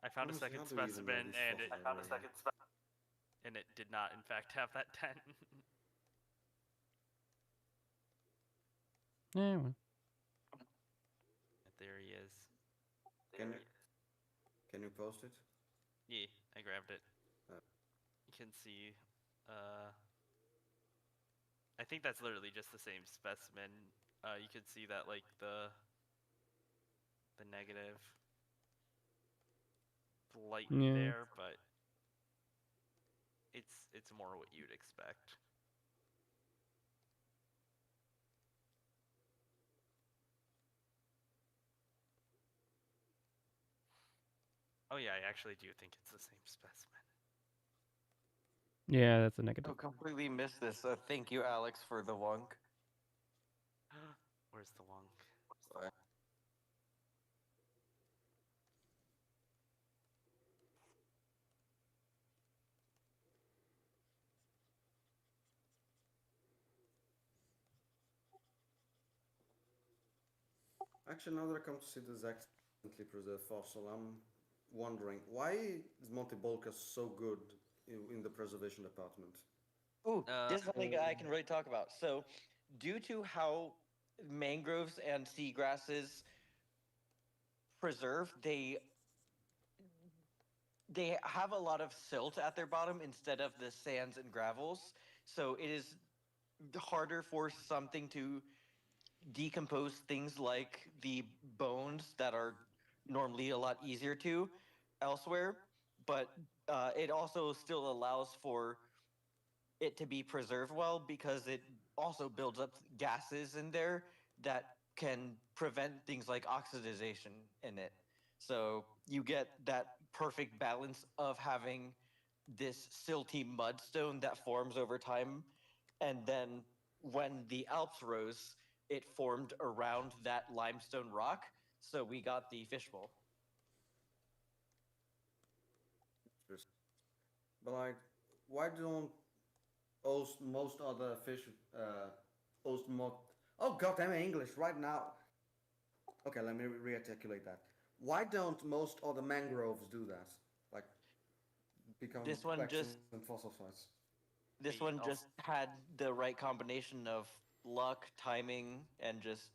I found a Almost second not to even know specimen, these and fossils anyway. it did not, in fact, have that dent. Yeah, well. There he is. Can you post it? Yeah, I grabbed it. Oh. You can see. I think that's literally just the same specimen. You can see that like the negative light Yeah. there, but it's more what you'd expect. Oh yeah, I actually do think it's the same specimen. Yeah, that's a negative. I completely missed this. Thank you, Alex, for the wonk. Where's the wonk? Sorry. Actually, now that I come to see this excellently preserved fossil, I'm wondering why is Monte Bolca so good in the preservation department? Ooh, Uh, this is something I can really talk about. So, due to how mangroves and seagrasses preserve, they have a lot of silt at their bottom instead of the sands and gravels. So it is harder for something to decompose things like the bones that are normally a lot easier to elsewhere. But it also still allows for it to be preserved well because it also builds up gases in there that can prevent things like oxidization in it. So you get that perfect balance of having this silty mudstone that forms over time. And then when the Alps rose, it formed around that limestone rock. So we got the fishbowl. But like, why don't most other fish host more? Oh God damn it, English right now. Okay, let me rearticulate that. Why don't most other mangroves do that? Like, become This one collections just and fossil sites. this Hey, one also- just had the right combination of luck, timing, and just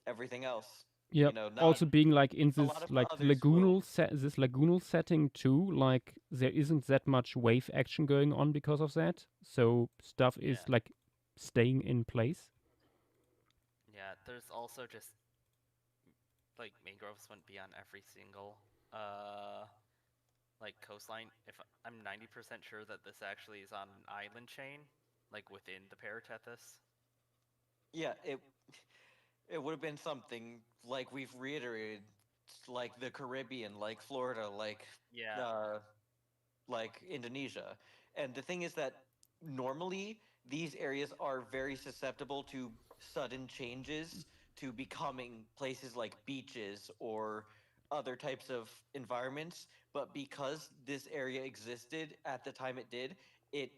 everything else. Yeah. You know, not Also being like in a this lot of like others will. lagoonal setting too, like there isn't that much wave action going on because of that. So stuff is Yeah. like staying in place. Yeah, there's also just like mangroves wouldn't be on every single like coastline. If I'm 90% sure that this actually is on an island chain, like within the Paratethys. Yeah, it would have been something like we've reiterated, like the Caribbean, like Florida, Yeah. like Indonesia. And the thing is that normally these areas are very susceptible to sudden changes to becoming places like beaches or other types of environments. But because this area existed at the time it did, it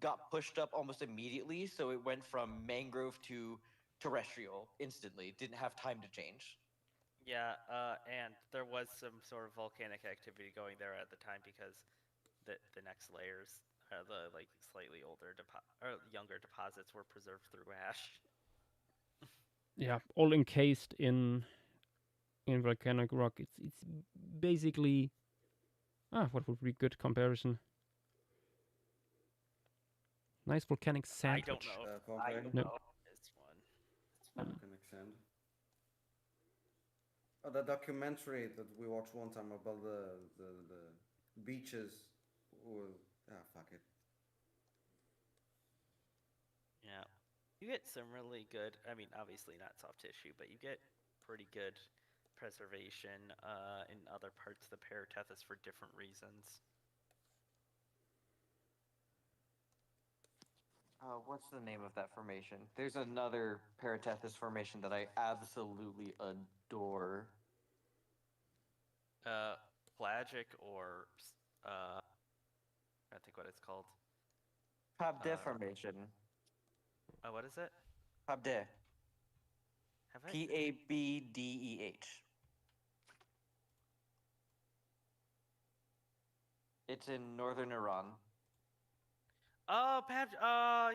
got pushed up almost immediately. So it went from mangrove to terrestrial instantly. It didn't have time to change. Yeah, and there was some sort of volcanic activity going there at the time because the next layers, the like slightly older or younger deposits were preserved through ash. Yeah, all encased in volcanic rock. It's basically what would be good comparison? Nice volcanic I sandwich. don't know. Pompeii? I don't No. know this one. Volcanic sand. Oh, the documentary that we watched one time about the beaches. Fuck it. Yeah, you get some really good. I mean, obviously not soft tissue, but you get pretty good preservation in other parts of the Paratethys for different reasons. What's the name of that formation? There's another Paratethys formation that I absolutely adore. Pelagic or I think what it's called. Pabde formation. What is it? Pabde. Have I? Pabdeh. It's in northern Iran. Oh,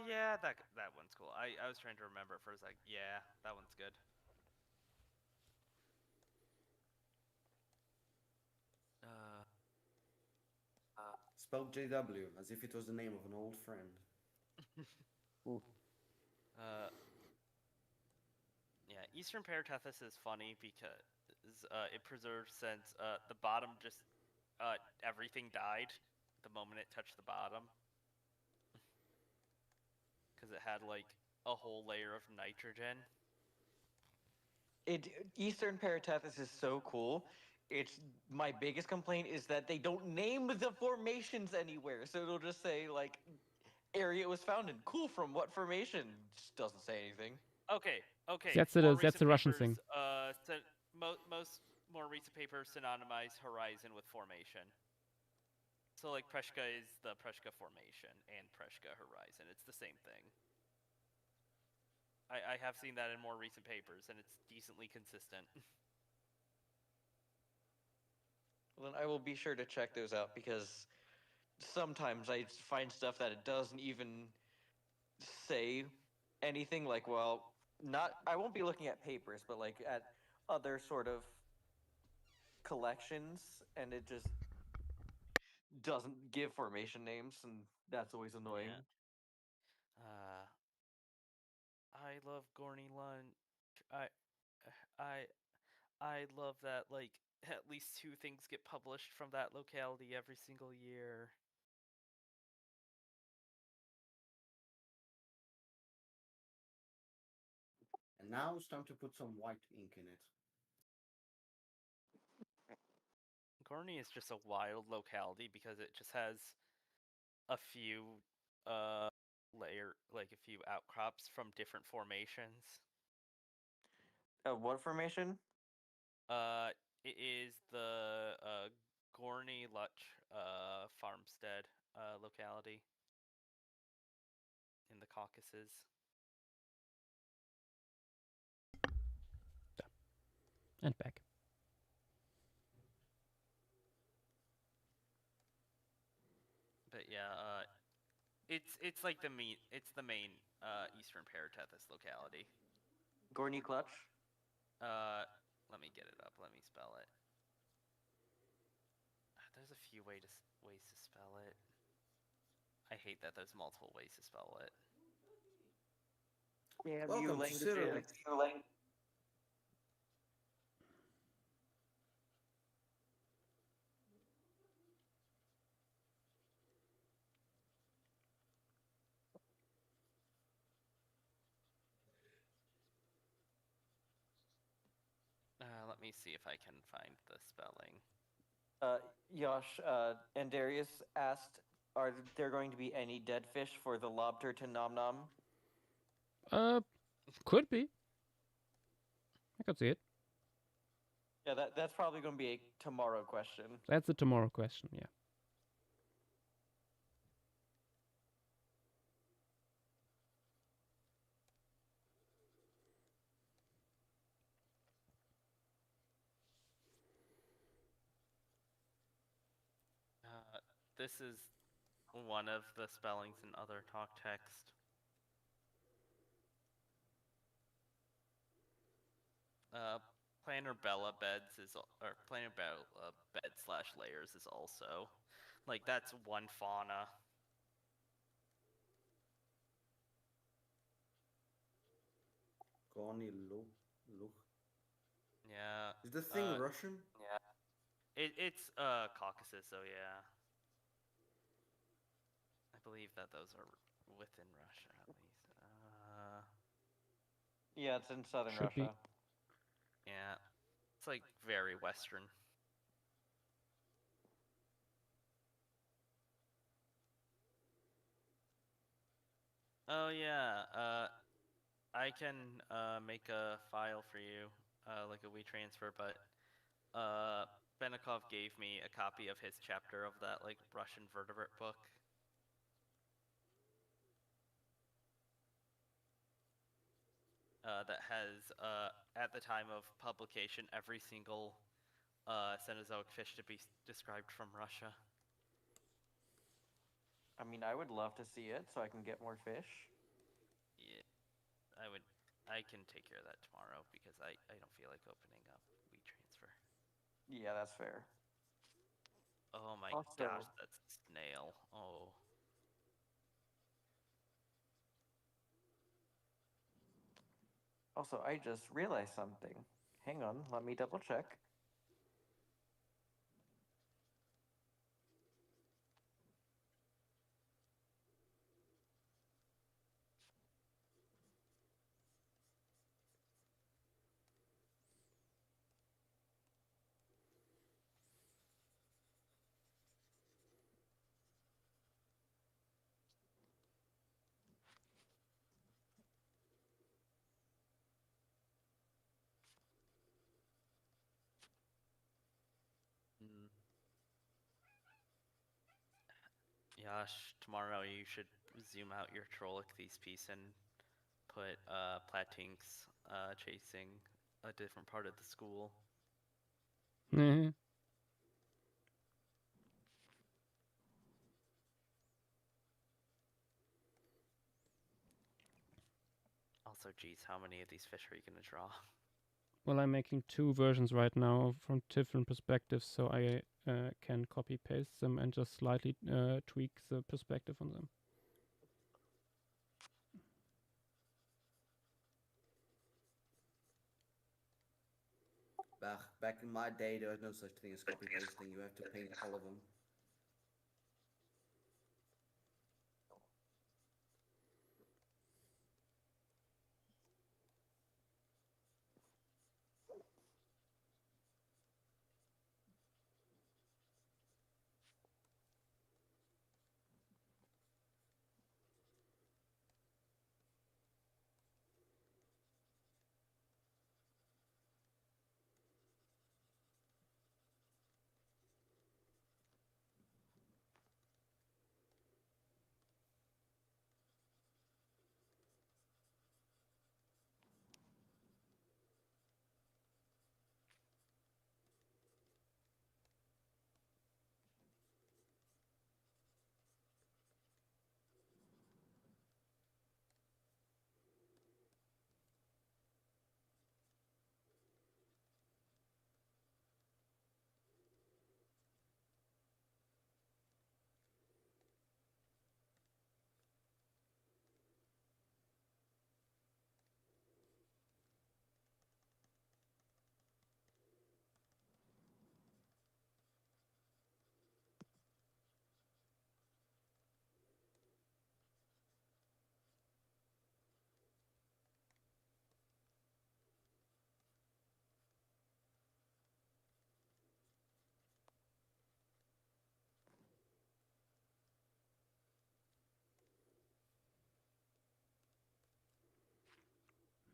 yeah, that one's cool. I was trying to remember it for a sec. Yeah, that one's good. Spelled JW as if it was the name of an old friend. Yeah, Eastern Paratethys is funny because it preserves since the bottom just everything died the moment it touched the bottom. Because it had like a whole layer of nitrogen. Eastern Paratethys is so cool. It's my biggest complaint is that they don't name the formations anywhere. So it'll just say like area it was found in. Cool, from what formation? Just doesn't say anything. Okay. That's more a Russian recent thing. papers, most more recent papers synonymize horizon with formation. So like Preshka is the Preshka formation and Preshka horizon. It's the same thing. I have seen that in more recent papers, and it's decently consistent. Well, then I will be sure to check those out because sometimes I find stuff that it doesn't even say anything like, well, not I won't be looking at papers, but like at other sort of collections, and it just doesn't give formation names, and that's always annoying. Yeah. I love Gorny Lunch. I, I, I love that. Like at least 2 things get published from that locality every single year. And now it's time to put some white ink in it. Gorny is just a wild locality because it just has a few like a few outcrops from different formations. What formation? It is the Gorny Luch farmstead locality in the Caucasus. And back. But yeah, it's like the main eastern Paratethys locality. Gorny Clutch? Let me get it up. Let me spell it. There's a few ways to spell it. I hate that there's multiple ways to spell it. Yeah, Welcome to Cyrillic. Let me see if I can find the spelling. Yosh, and Darius asked, are there going to be any dead fish for the lobster to Nom Nom? Could be. I could see it. Yeah, that's probably going to be a tomorrow question. That's a tomorrow question, yeah. This is one of the spellings in other talk text. Planar Bella beds is or Planar Bella bed / layers is also like that's one fauna. Gorny Luch. Yeah. Is the thing Russian? Yeah. It's Caucasus, so yeah. I believe that those are within Russia at least. Yeah, it's in southern Should be. Russia. Yeah. It's like very western. Oh yeah, I can make a file for you, like a WeTransfer, but Benakov gave me a copy of his chapter of that like Russian vertebrate book. That has, at the time of publication, every single Cenozoic fish to be described from Russia. I mean, I would love to see it so I can get more fish. Yeah, I can take care of that tomorrow because I don't feel like opening up WeTransfer. Yeah, that's fair. Oh my Also- gosh, that's a snail. Oh. Also, I just realized something. Hang on, let me double check. Yash, tomorrow you should zoom out your Trollic piece and put Platinks chasing a different part of the school. Mhm. Also, geez, how many of these fish are you gonna draw? Well, I'm making 2 versions right now from different perspectives, so I can copy paste them and just slightly tweak the perspective on them. Back in my day, there was no such thing as copy pasting. You have to paint all of them.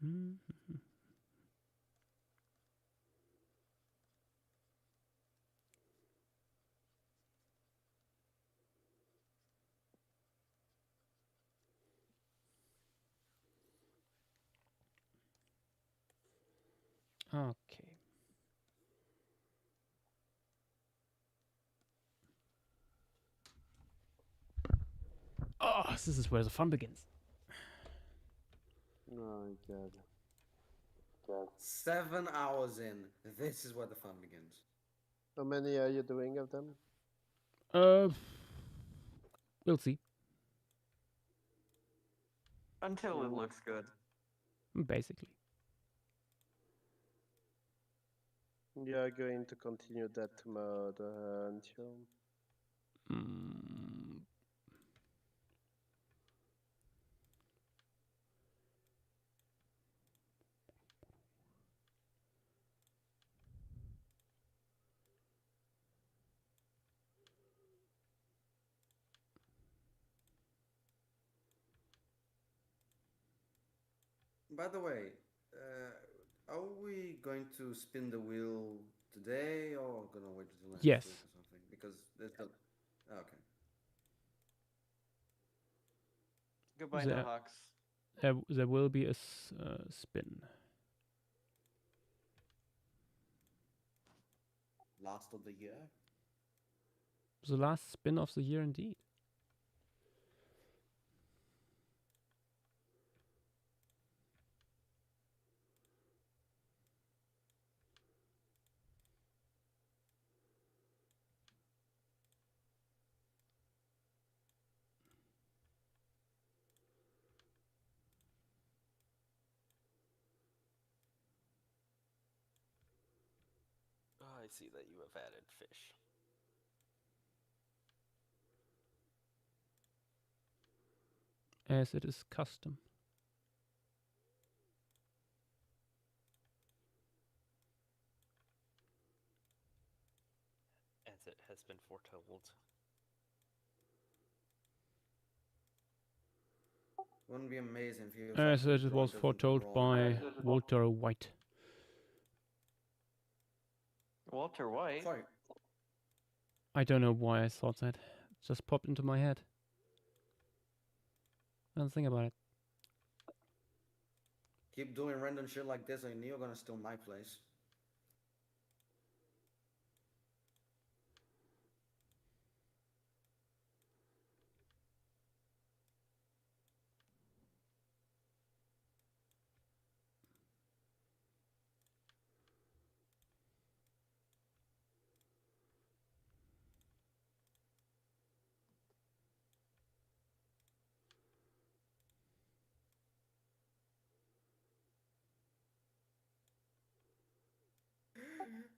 Mhm. Okay. Oh, this is where the fun begins. Oh god. 7 hours in. This is where the fun begins. How many are you doing of them? We'll see. Until it looks good. Basically. You're going to continue that mode until. Mm, By the way, are we going to spin the wheel today or gonna wait until next Yes. week or something? Because there's the. Okay. Goodbye, The- no hawks. there will be a spin. Last of the year. The last spin of the year, indeed. Oh, I see that you have added fish. As it is custom. As it has been foretold. Wouldn't be amazing if you. As it was foretold by Walter White. Walter White. Sorry. I don't know why I thought that. It just popped into my head. I don't think about it. Keep doing random shit like this, and you're gonna steal my place.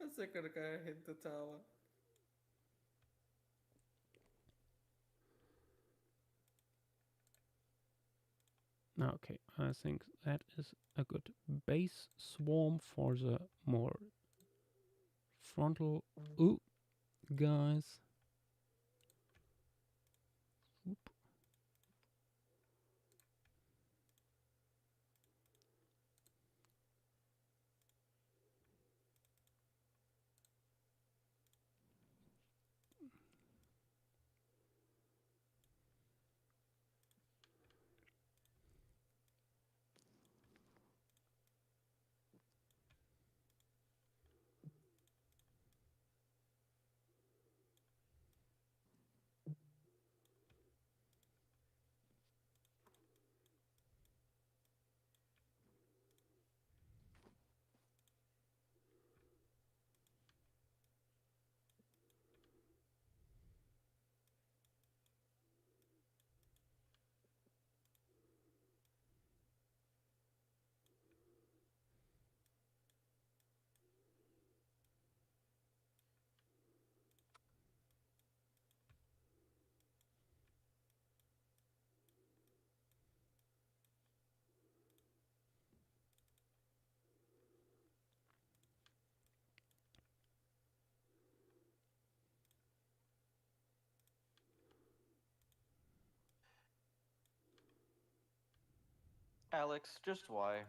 The second guy hit the tower. Okay, I think that is a good base swarm for the more frontal. Ooh, guys. Oop. Alex, just why?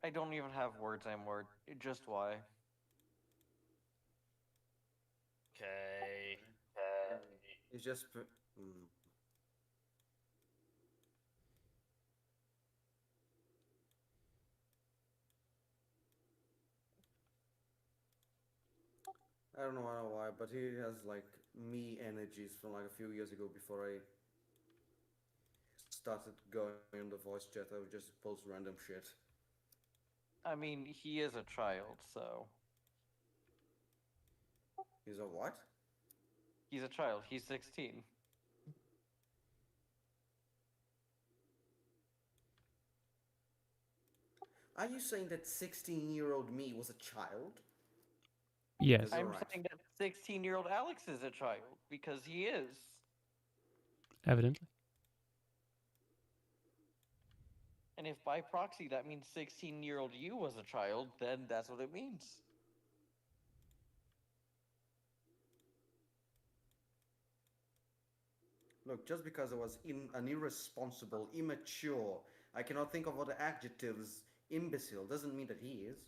I don't even have words anymore. Just why? Okay. It's just. I don't know why, but he has like me energies from like a few years ago before I started going on the voice chat. I would just post random shit. I mean, he is a child, so. He's a what? He's a child. He's 16. Are you saying that 16-year-old me was a child? Yes. I'm right. saying that 16-year-old Alex is a child, because he is. Evidently. And if by proxy that means 16-year-old you was a child, then that's what it means. Look, just because I was an irresponsible, immature, I cannot think of other adjectives, imbecile, doesn't mean that he is.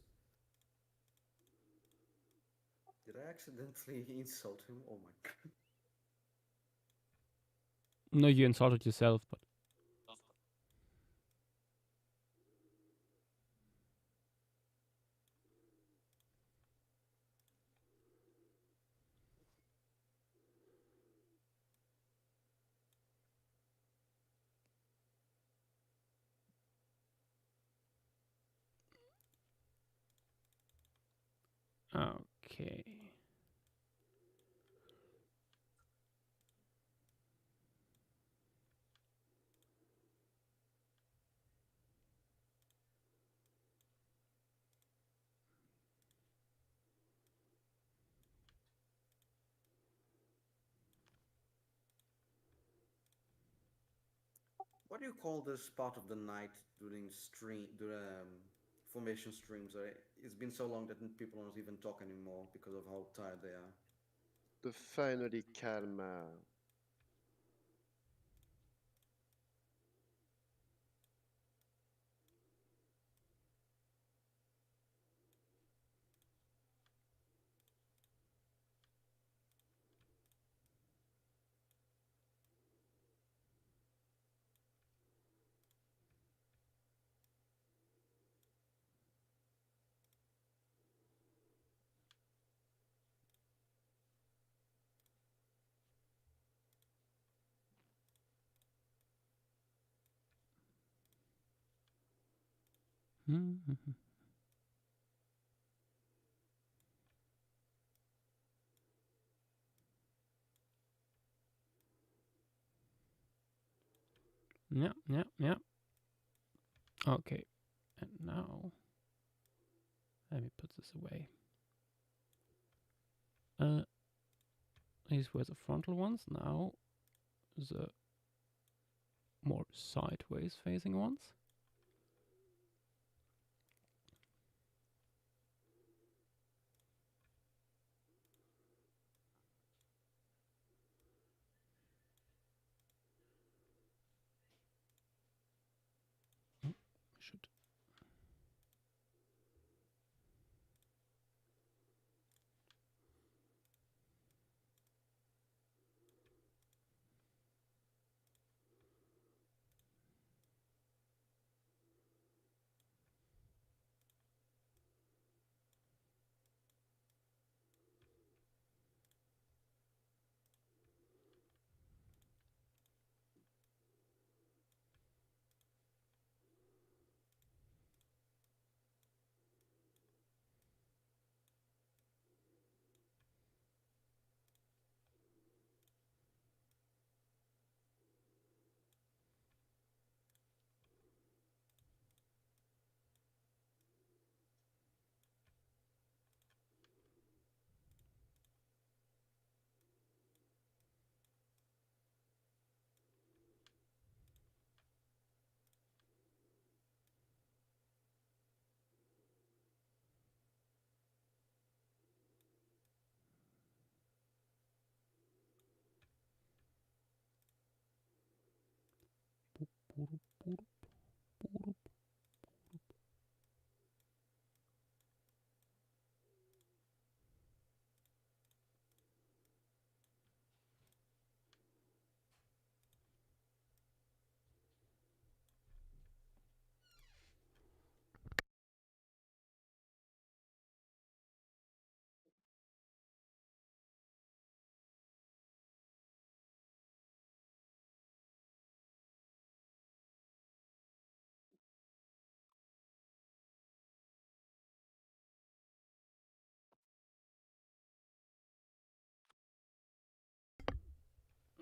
Did I accidentally insult him? Oh my god. No, you insulted yourself, but. Okay. What do you call this part of the night during formation streams? It's been so long that people don't even talk anymore because of how tired they are. The finally calma. Yeah, yeah, yeah. Okay, and now let me put this away. These were the frontal ones. Now the more sideways facing ones. Should.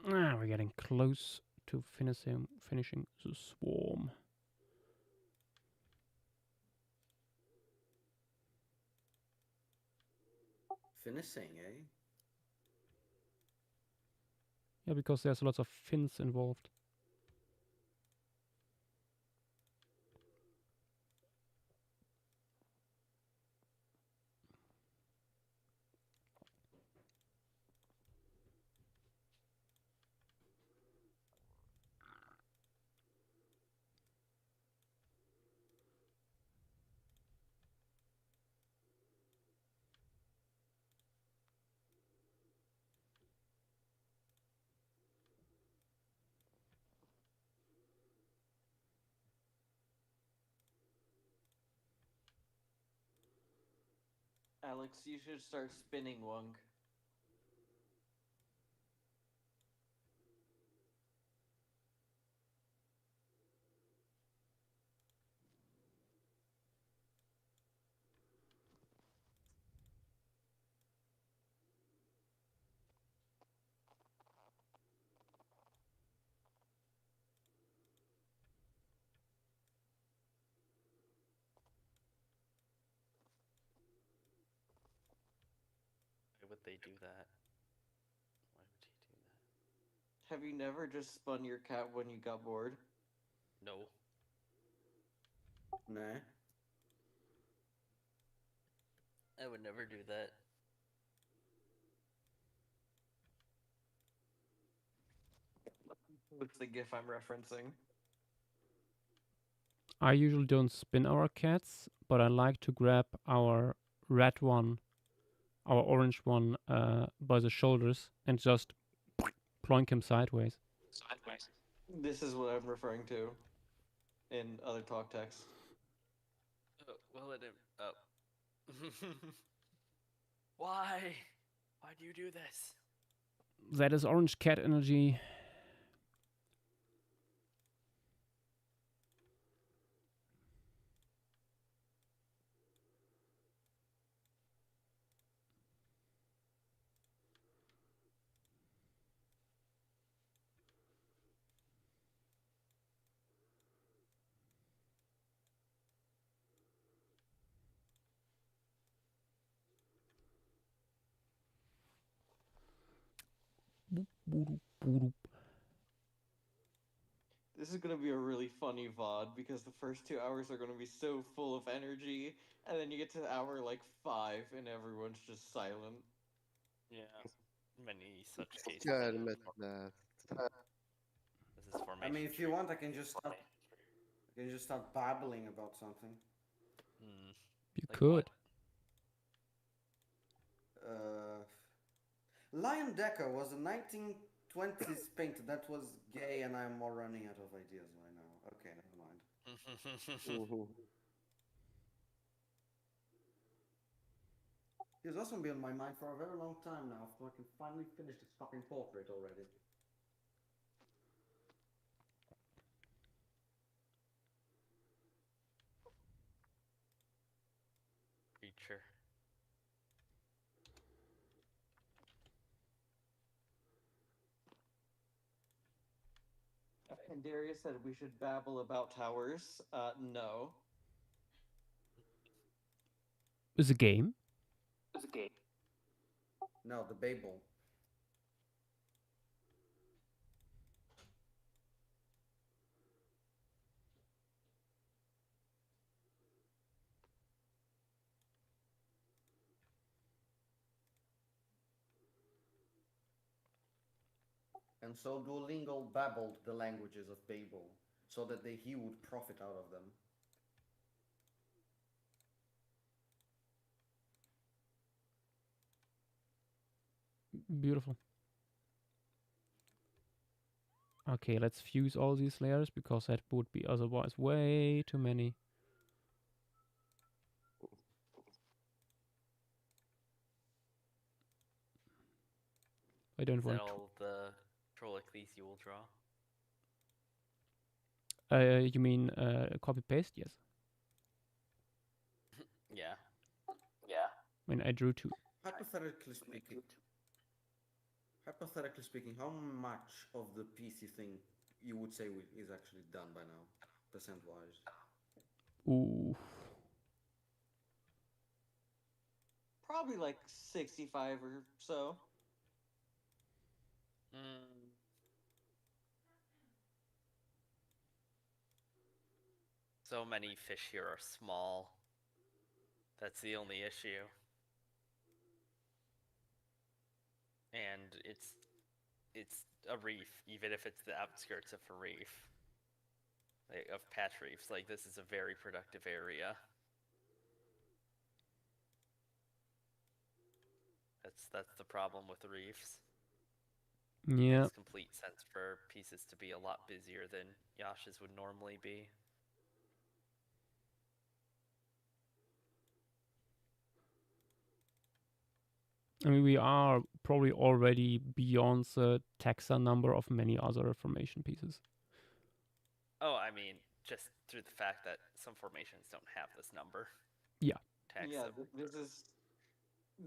We're getting close to finishing the swarm. Finishing, eh? Yeah, because there's lots of fins involved. Alex, you should start spinning Wong. Why would they do that? Why would he do that? Have you never just spun your cat when you got bored? No. Nah. I would never do that. What's the gif I'm referencing? I usually don't spin our cats, but I like to grab our red one, our orange one, by the shoulders and just ploink him sideways. This is what I'm referring to in other talk text. Oh, well, it didn't. Oh. Why? Why do you do this? That is orange cat energy. This is gonna be a really funny VOD because the first 2 hours are gonna be so full of energy, and then you get to hour like 5 and everyone's just silent. Yeah, many such cases. Calme happen. là. This is formation. I mean, if you tree. want, I can just start babbling about something. Hmm. You Like could. Lion Decker was a 1920s painter that was gay, and I'm more running out of ideas right now. Okay, never mind. Mhm. He's also been on my mind for a very long time now, so I can finally finish this fucking portrait already. Creature. And Darius said we should babble about towers. No. It's a game. No, the Babel. And so Duolingo babbled the languages of Babel, so that he would profit out of them. Beautiful. Okay, let's fuse all these layers because that would be otherwise way too many. I don't Is that want all the Trollocles you will draw? to. You mean copy paste? Yes. Yeah. I mean, I drew 2. Hypothetically speaking, how much of the PC thing you would say is actually done by now, percent-wise? Ooh. Probably like 65 or so. So many fish here are small. That's the only issue. And it's a reef, even if it's the outskirts of a reef. Like, of patch reefs. Like, this is a very productive area. That's the problem with reefs. Yeah. It makes complete sense for pieces to be a lot busier than Yasha's would normally be. I mean, we are probably already beyond the taxa number of many other formation pieces. Oh, I mean, just through the fact that some formations don't have this number. Yeah. Yeah,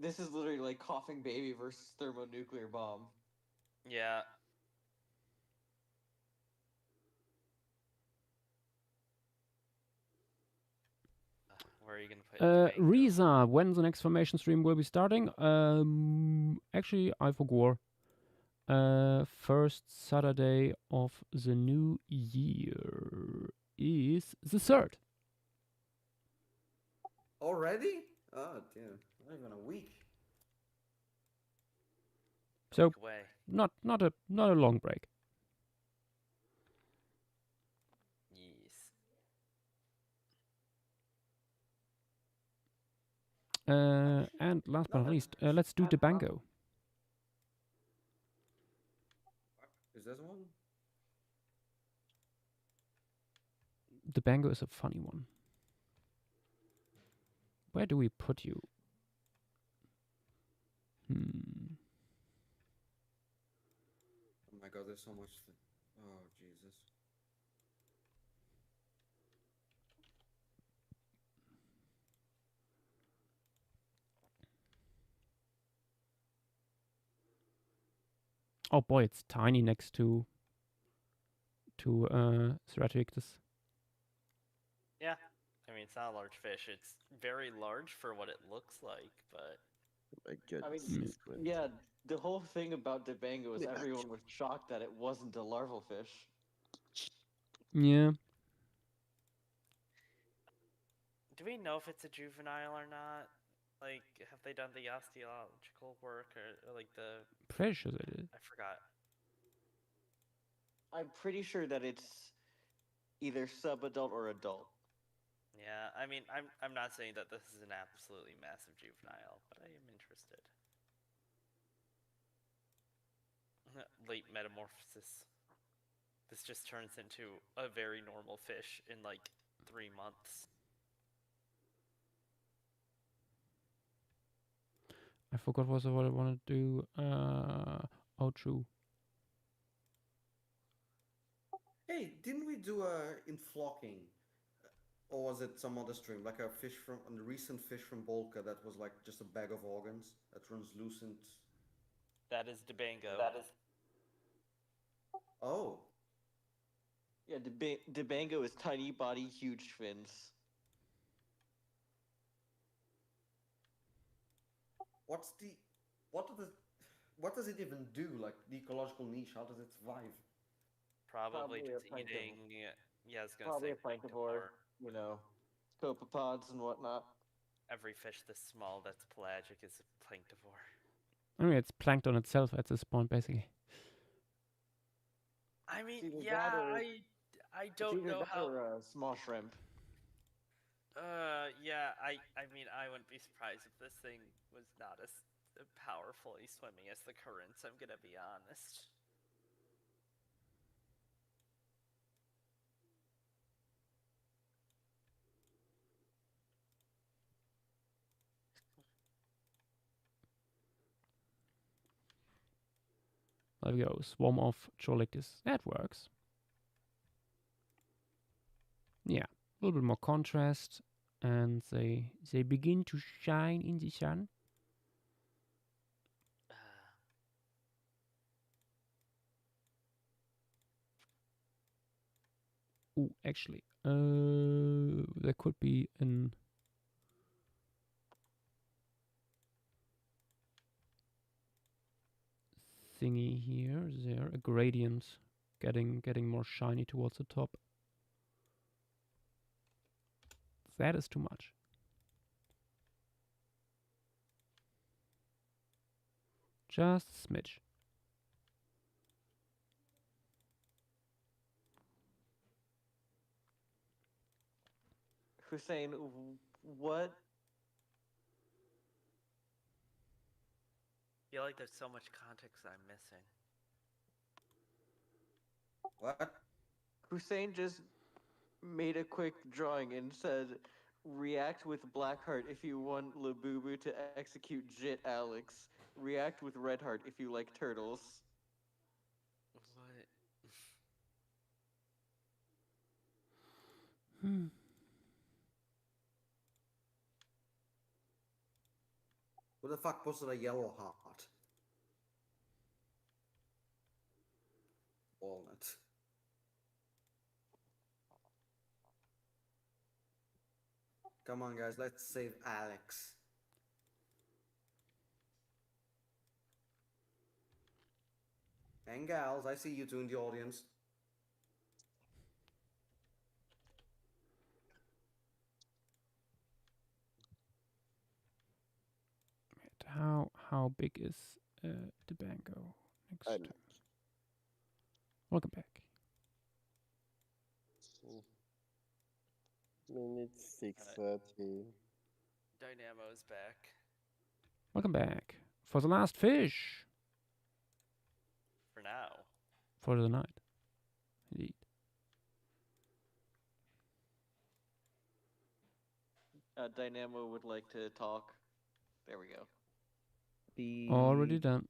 this is literally like coughing baby versus thermonuclear bomb. Yeah. Where are you gonna put Riza, when the next formation stream will be starting? Actually, I forgot. First Saturday of the new year is the 3rd. Already? Oh, damn. Not even a week. So not a long break. Yes. And last but not least, let's do the Bango. Is this one? The Bango is a funny one. Where do we put you? Oh my god, there's so much. Oh, Jesus. Oh boy, it's tiny next to Ceratoctus. Yeah. I mean, it's not a large fish. It's very large for what it looks like, but My God, I mean, this one. yeah, the whole thing about Debango was Yeah. everyone was shocked that it wasn't a larval fish. Yeah. Do we know if it's a juvenile or not? Like, have they done the osteological work or like the? Pretty sure they did. I forgot. I'm pretty sure that it's either sub-adult or adult. Yeah, I mean, I'm not saying that this is an absolutely massive juvenile, but I am interested. Late metamorphosis. This just turns into a very normal fish in like 3 months. I forgot what I wanted to do. Oh, true. Hey, didn't we do in flocking, or was it some other stream, like a fish from a recent fish from Bolka that was like just a bag of organs, a translucent? That is Debango. Oh, Yeah, Debango is tiny body, huge fins. what does it even do? Like the ecological niche, how does it survive? Probably Probably a just plankton. eating. Yeah, I was gonna Probably say a planktivore, you know, copepods and whatnot. Every fish this small that's pelagic is a planktivore. I mean, it's plankton itself at this point, basically. I mean, It's either yeah, that or- I don't know how. Or small shrimp. Yeah, I mean, I wouldn't be surprised if this thing was not as powerfully swimming as the currents. I'm gonna be honest. There we go. Swarm of Trolictis. That works. Yeah, a little bit more contrast, and they begin to shine in the sun. Ooh, actually, there could be an thingy here. There, a gradient, getting more shiny towards the top. That is too much. Just a smidge. Hussein, what? I feel like there's so much context I'm missing. What? Hussein just made a quick drawing and said, "React with Blackheart if you want Labubu to execute Jit Alex. React with Redheart if you like turtles." What? Who the fuck posted a yellow heart? Walnut. Come on, guys, let's save Alex. And gals, I see you two in the audience. How big is Debango? Next I time. Welcome back. I mean, it's 6:30. Dynamo's back. Welcome back for the last fish For now. for the night. Indeed. Dynamo would like to talk. There we go. Already done.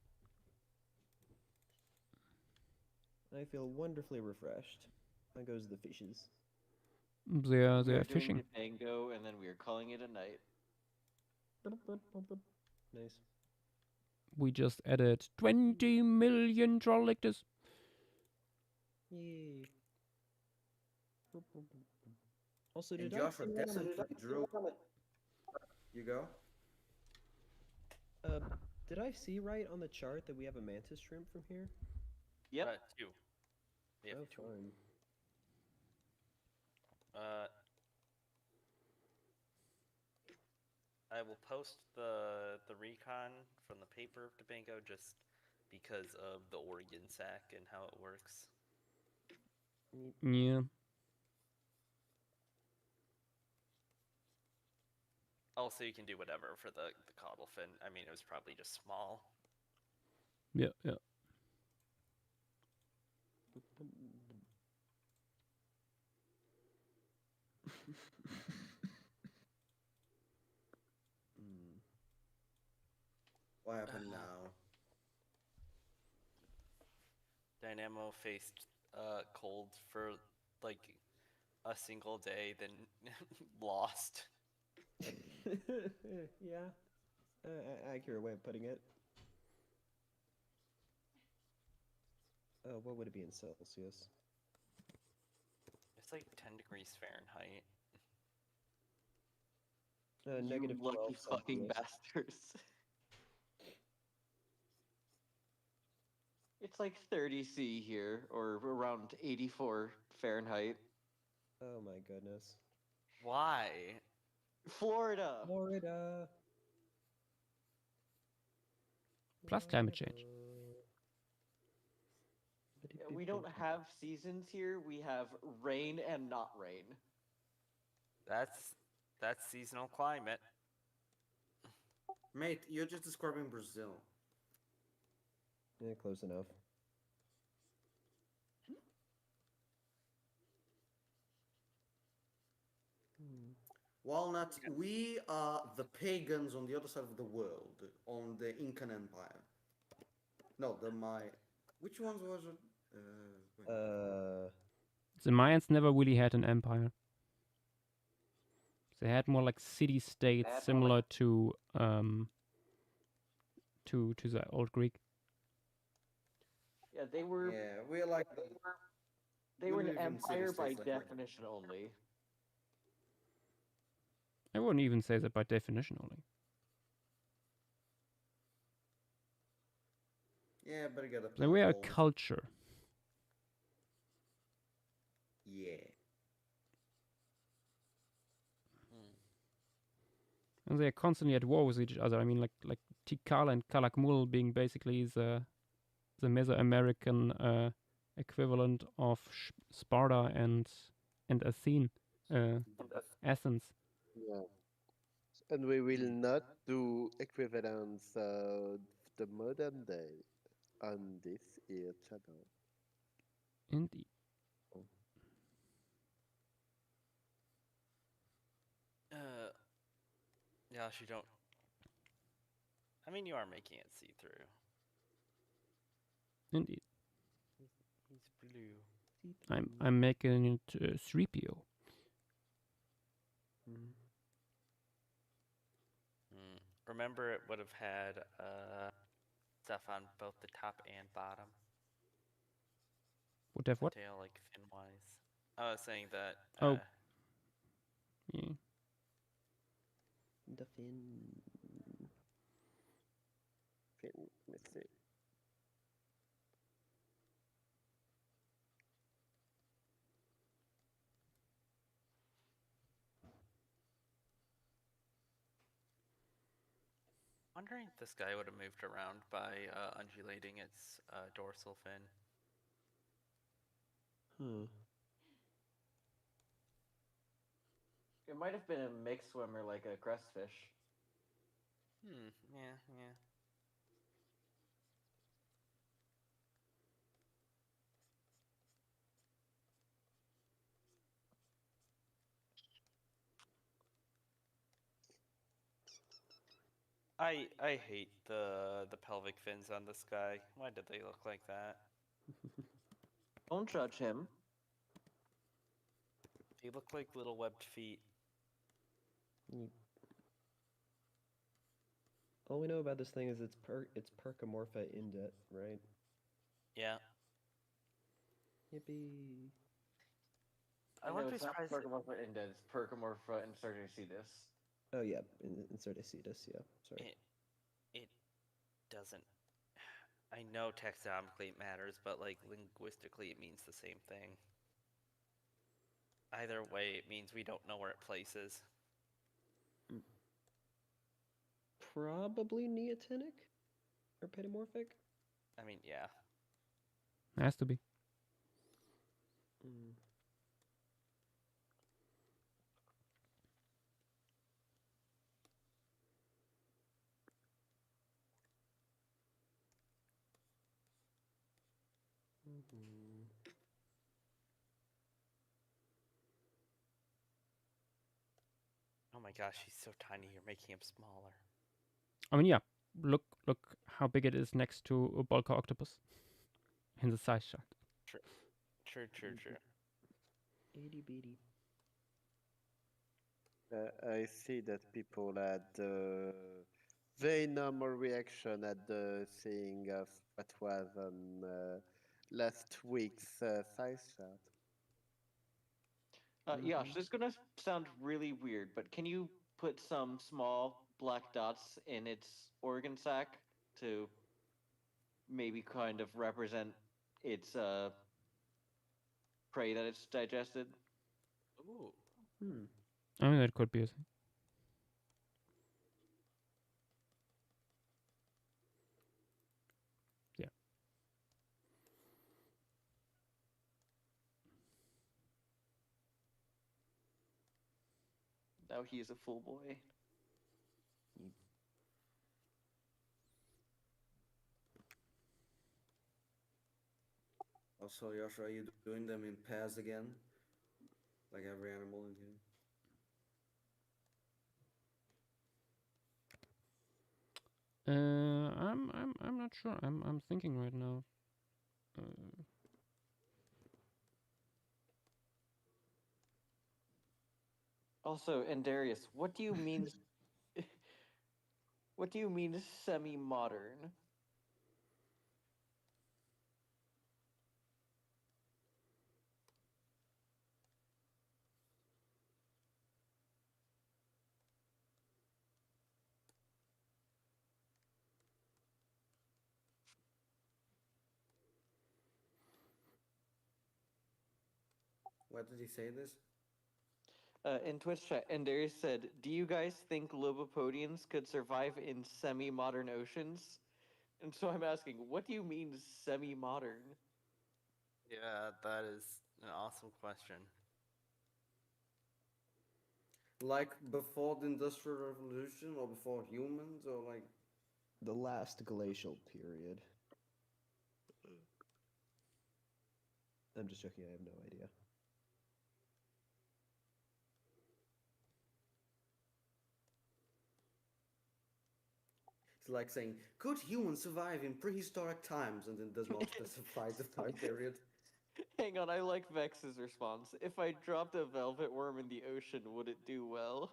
I feel wonderfully refreshed. There goes the fishes. They are We are doing fishing. Debango, and then we are calling it a night. Nice. We just added 20 million Trolictis. Yay. Also, And did Joshua I? definitely drew. You go. Did I see right on the chart that we have a mantis shrimp from here? Yep. 2. We have Oh, 2. fine. I will post the recon from the paper of Tobago just because of the Oregon sack and how it works. Yeah. Also, you can do whatever for the caudal fin. I mean, it was probably just small. Yeah, yeah. What happened now? Dynamo faced cold for like a single day, then lost. Yeah. Accurate way of putting it. What would it be in Celsius? It's like 10 degrees Fahrenheit. Negative You lucky 12 fucking Celsius. bastards. It's like 30 C here, or around 84 Fahrenheit. Oh my goodness. Why? Florida. Florida. Plus climate change. Yeah, we don't have seasons here. We have rain and not rain. That's seasonal climate. Mate, you're just describing Brazil. Yeah, close enough. Walnut, we are the pagans on the other side of the world, on the Incan Empire. No, the Maya. Which ones was it? Wait. The Mayans never really had an empire. They had more like city-states, similar to the old Greek. Yeah, they were. Yeah, we're like. They were we an live in empire by city-states like we're- definition only. I wouldn't even say that by definition only. Yeah, better get a. They were a platform. culture. Yeah. And they are constantly at war with each other. I mean, like Tikal and Calakmul being basically the Mesoamerican equivalent of Sparta and Athene, Athens. Yeah. And we will not do equivalence of the modern day on this here channel. Indeed. Gosh, you don't. I mean, you are making it see through. Indeed. He's blue. I'm making it 3PO. Remember, it would have had stuff on both the top and bottom. Would have what? Tail, like fin wise. I was saying that. Oh. Yeah. The fin. Let's see. Wondering if this guy would have moved around by undulating its dorsal fin. It might have been a mixed swimmer like a crestfish. Yeah. I hate the pelvic fins on this guy. Why did they look like that? Don't judge him. They look like little webbed feet. All we know about this thing is it's Percamorpha indit, right? Yeah. Yippee. I wouldn't be it's not surprised. Percamorpha indent, it's Percamorpha inserticetus. Oh yeah, Incerticetus, yeah. Sorry. it doesn't. I know taxonomically it matters, but like linguistically it means the same thing. Either way, it means we don't know where it places. Probably neotenic or pedomorphic. I mean, yeah. Has to be. Mm. Mhm. Oh my gosh, he's so tiny. You're making him smaller. I mean, yeah. Look how big it is next to a Bulka octopus in the size chart. True. Itty bitty. I see that people had very normal reaction at the seeing of what was on last week's size chart. Yash, this is gonna sound really weird, but can you put some small black dots in its organ sac to maybe kind of represent its prey that it's digested? Ooh. I mean, that could be a thing. Yeah. Now he is a full boy. Also, Yosh, are you doing them in pairs again? Like every animal in here? I'm not sure. I'm thinking right now. Also, Endarius, what do you mean? What do you mean semi-modern? Where did he say this? In Twitch chat, Endarius said, "Do you guys think Lobopodians could survive in semi-modern oceans?" And so I'm asking, what do you mean semi-modern? Yeah, that is an awesome question. Like before the Industrial Revolution or before humans or like The last glacial period. I'm just joking, I have no idea. it's like saying, could humans survive in prehistoric times and then does not specify the time period? Hang on, I like Vex's response. If I dropped a velvet worm in the ocean, would it do well?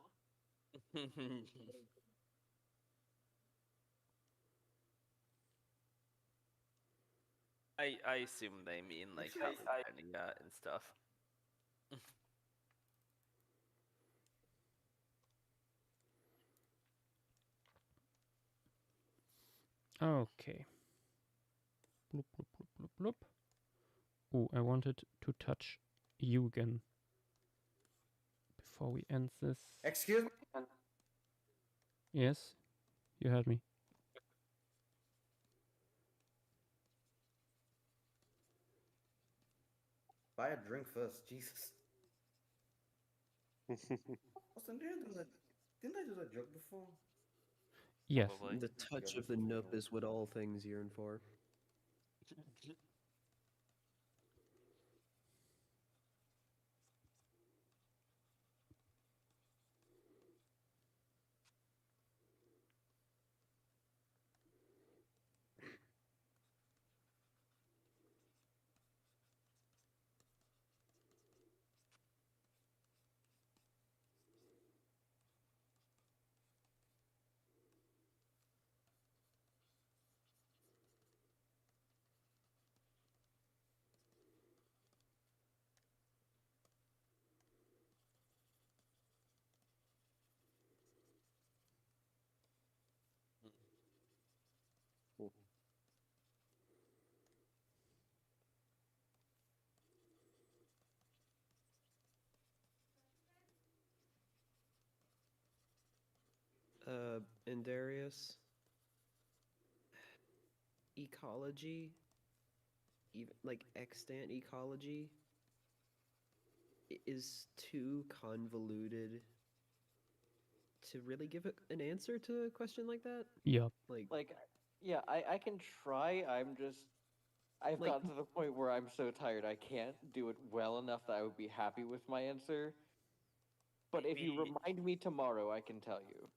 I assume they mean like how many and stuff. Okay. Bloop, bloop, bloop, bloop, bloop. Oh, I wanted to touch you again before we end this. Excuse me? Yes, you heard me. Buy a drink first, Jesus. Austin, didn't I do that joke before? Yes. Probably. The touch of the nook is what all things yearn for. And Darius, ecology, even like extant ecology, is too convoluted to really give an answer to a question like that. Yeah. Like, yeah, I can try. I've Like- gotten to the point where I'm so tired I can't do it well enough that I would be happy with my answer. But if you Maybe- remind me tomorrow, I can tell you.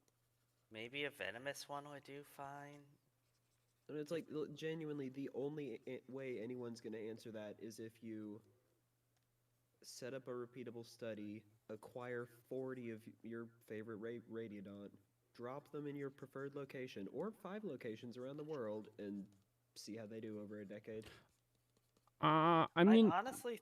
Maybe a venomous one would do fine. And it's like genuinely the only way anyone's going to answer that is if you set up a repeatable study, acquire 40 of your favorite radiodont, drop them in your preferred location or 5 locations around the world, and see how they do over a decade. I mean, I honestly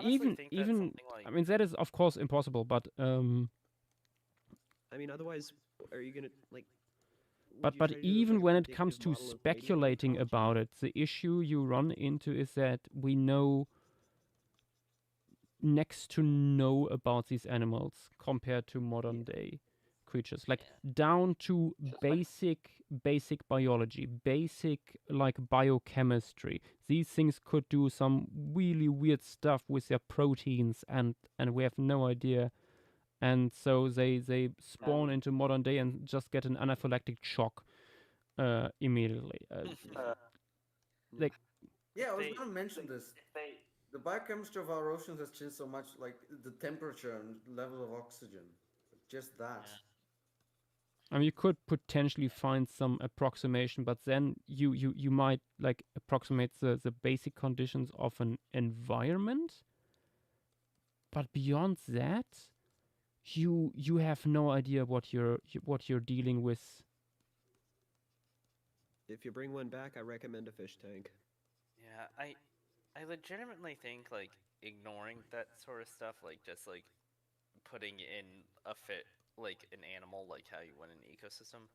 even think that's even something like I mean that is of course impossible, but I mean, otherwise, are you going to like? But would you try to do, even like, a when it comes predictive to model of speculating radioecology? about it, the issue you run into is that we know next to know about these animals compared to modern day creatures, like down to basic biology, basic like biochemistry. These things could do some really weird stuff with their proteins, and we have no idea. And so they spawn into modern day and just get an anaphylactic shock immediately. Like, Yeah, I was gonna mention this. The biochemistry of our oceans has changed so much, like the temperature and level of oxygen. Just that. I mean, you could potentially find some approximation, but then you might like approximate the basic conditions of an environment. But beyond that, you have no idea what you're dealing with. If you bring one back, I recommend a fish tank. Yeah, I legitimately think like ignoring that sort of stuff, like just like putting in a like an animal, like how you win an ecosystem.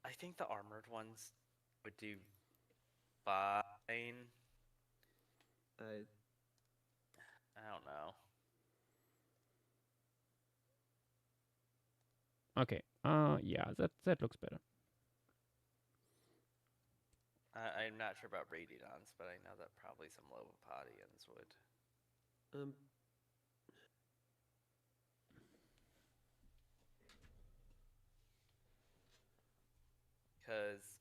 I think the armored ones would do fine. I don't know. Okay. Yeah, that looks better. I'm not sure about Radiodons, but I know that probably some Lobopodians would. Because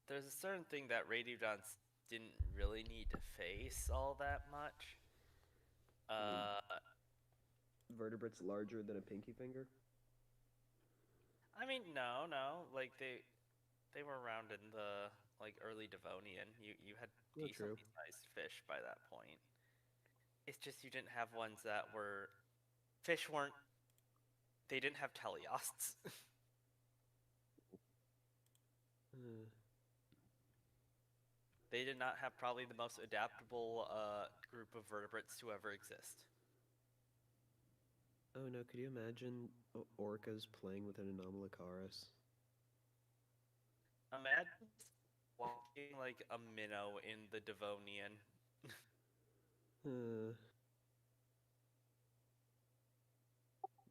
there's a certain thing that Radiodons didn't really need to face all that much. Vertebrates larger than a pinky finger? I mean, no, like they were around in the like early Devonian. You had decently sized fish by that point. It's just you didn't have ones that were fish weren't. They didn't have teleosts. They did not have probably the most adaptable group of vertebrates to ever exist. Oh no, could you imagine orcas playing with an Anomalocaris? Imagine walking like a minnow in the Devonian.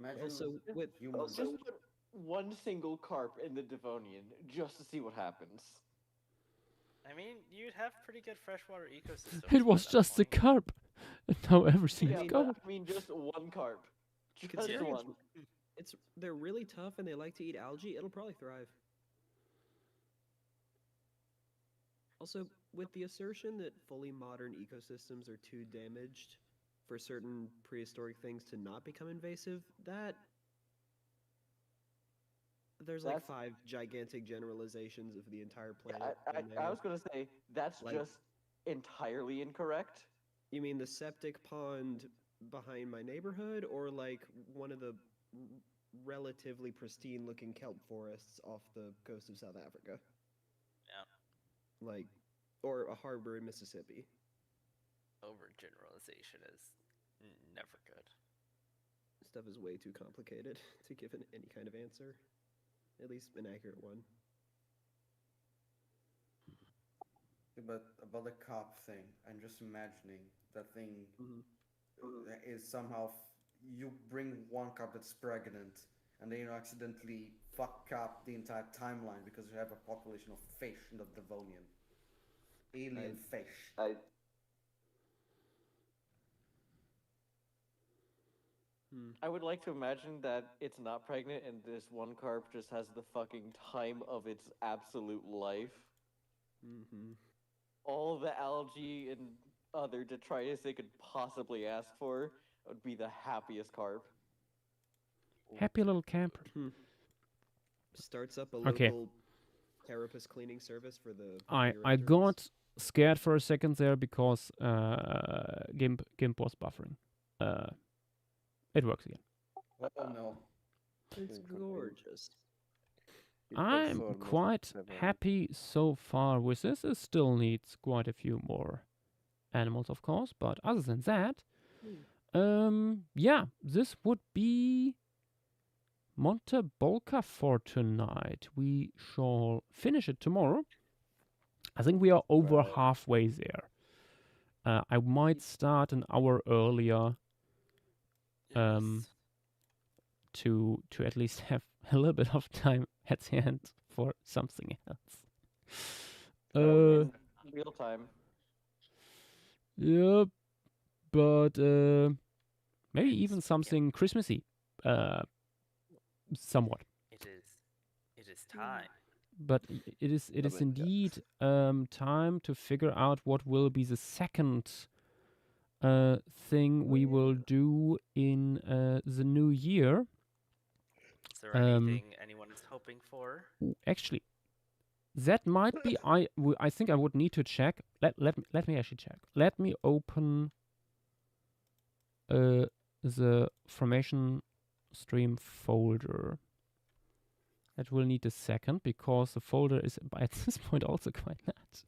Imagine Also, with humans. Just put one single carp in the Devonian just to see what happens. I mean, you'd have pretty good freshwater ecosystems. It was just the carp, and now everything Yeah, is but gone. I mean just one carp. Just Considering one. they're really tough and they like to eat algae, it'll probably thrive. Also, with the assertion that fully modern ecosystems are too damaged for certain prehistoric things to not become invasive, there's like 5 gigantic generalizations of the entire planet. I was gonna say that's Like- just entirely incorrect. You mean the septic pond behind my neighborhood, or like one of the relatively pristine-looking kelp forests off the coast of South Africa? Yeah. Like, or a harbor in Mississippi. Overgeneralization is never good. Stuff is way too complicated to give any kind of answer. At least an accurate one. But about the cop thing, I'm just imagining that thing that is somehow you bring one cop that's pregnant, and then you accidentally fuck up the entire timeline because you have a population of fish in the Devonian. Alien fish. I would like to imagine that it's not pregnant and this one carp just has the fucking time of its absolute life. All the algae and other detritus they could possibly ask for would be the happiest carp. Happy little camper. Starts up a Okay. local carapace cleaning service for the. I urethers. got scared for a second there because GIMP was buffering. It works again. Oh no. It's gorgeous. I'm quite happy so far with this. It still needs quite a few more animals, of course, but other than that, yeah, this would be Monte Bolca for tonight. We shall finish it tomorrow. I think we are over halfway there. I might start an hour earlier to at least have a little bit of time at the end for something else. In real time. Yep, but maybe even something Christmassy, somewhat. It is time. But it is indeed time to figure out what will be the second thing we will do in the new year. Is there anything anyone is hoping for? Actually, that might be. I think I would need to check. Let me actually check. Let me open the formation stream folder. That will need a second because the folder is at this point also quite large.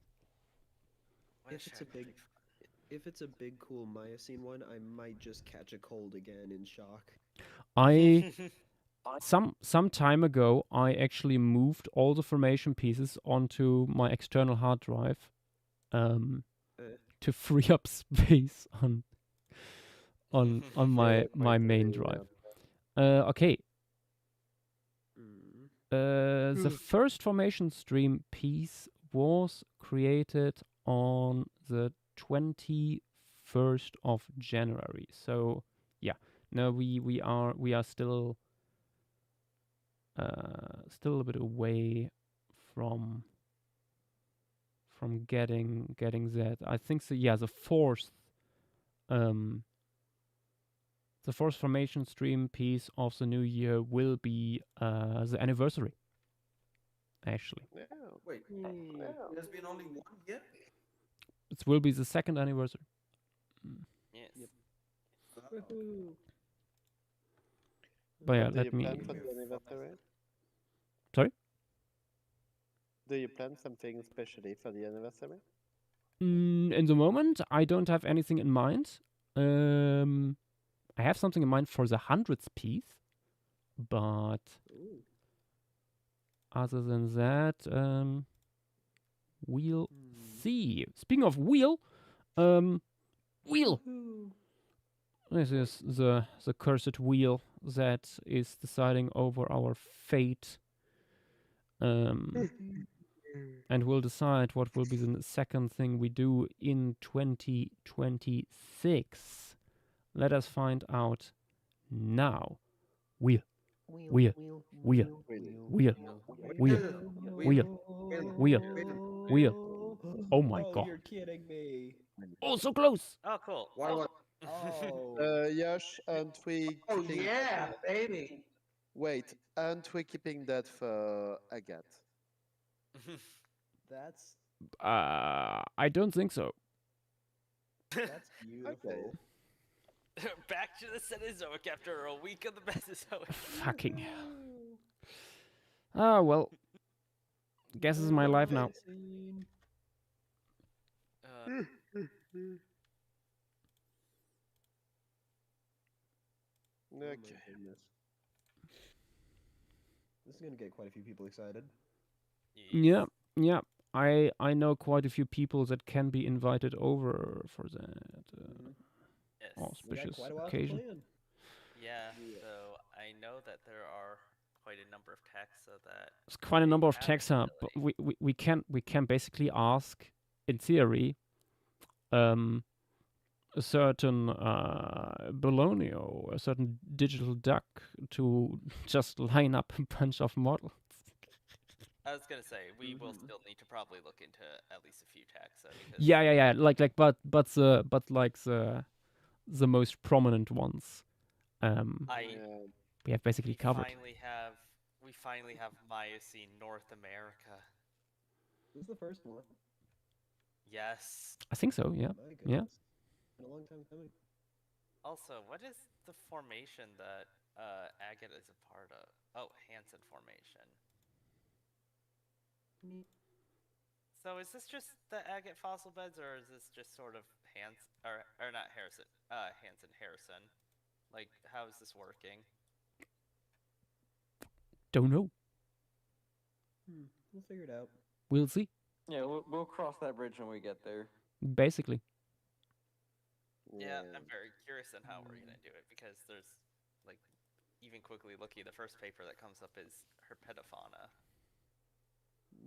If it's a big cool Miocene one, I might just catch a cold again in shock. Some time ago, I actually moved all the formation pieces onto my external hard drive to free up space on my main drive. Okay. The first formation stream piece was created on the 21st of January. So yeah, no, we are still a bit away from getting that. I think so. Yeah, the fourth formation stream piece of the new year will be the anniversary. Actually, Wait, there's been only one yet? it will be the second anniversary. Yes. Yep. But yeah, Do let you me. plan for the anniversary? Sorry? Do you plan something specially for the anniversary? In the moment, I don't have anything in mind. I have something in mind for the 100th piece, but other than that, we'll see. Speaking of wheel, wheel. This is the cursed wheel that is deciding over our fate, and will decide what will be the second thing we do in 2026. Let us find out now. Wheel. Wheel. Wheel. Wheel. Wheel. Wheel. Wheel. Wheel. Oh my god. You're kidding me. Oh, so close. Oh, cool. Why? Oh. Yash, aren't we Oh keeping... yeah, baby. Wait, aren't we keeping that for Agathe? That's I don't think so. beautiful. Back to the Cenozoic after a week of the Mesozoic. Fucking hell. Ah, well. Guess this is my life now. Okay. This is gonna get quite a few people excited. Yeah, yeah. I know quite a few people that can be invited over for that Yes. We got auspicious quite a while occasion. to plan. Yeah, Yeah. so I know that there are quite a number of taxa that It's quite a they number of have taxa, in but Chile. we can basically ask, in theory, a certain Bologna, a certain digital duck to just line up a bunch of models. I was gonna say we will Mhm. still need to probably look into at least a few taxa because Yeah. But like the most prominent ones. Yeah. We have basically covered. we finally have Miocene North America. This is the first one. Yes. I think so. Yeah. My goodness. Yeah. Been a long time coming. Also, what is the formation that Agate is a part of? Oh, Hansen formation. So is this just the agate fossil beds, or is this just sort of not Harrison, Harrison? Like, how is this working? Don't know. We'll figure it out. We'll see. Yeah, we'll cross that bridge when we get there. Basically. Yeah, I'm very curious on how we're gonna do it because there's like even quickly looking at the first paper that comes up is Herpetofauna.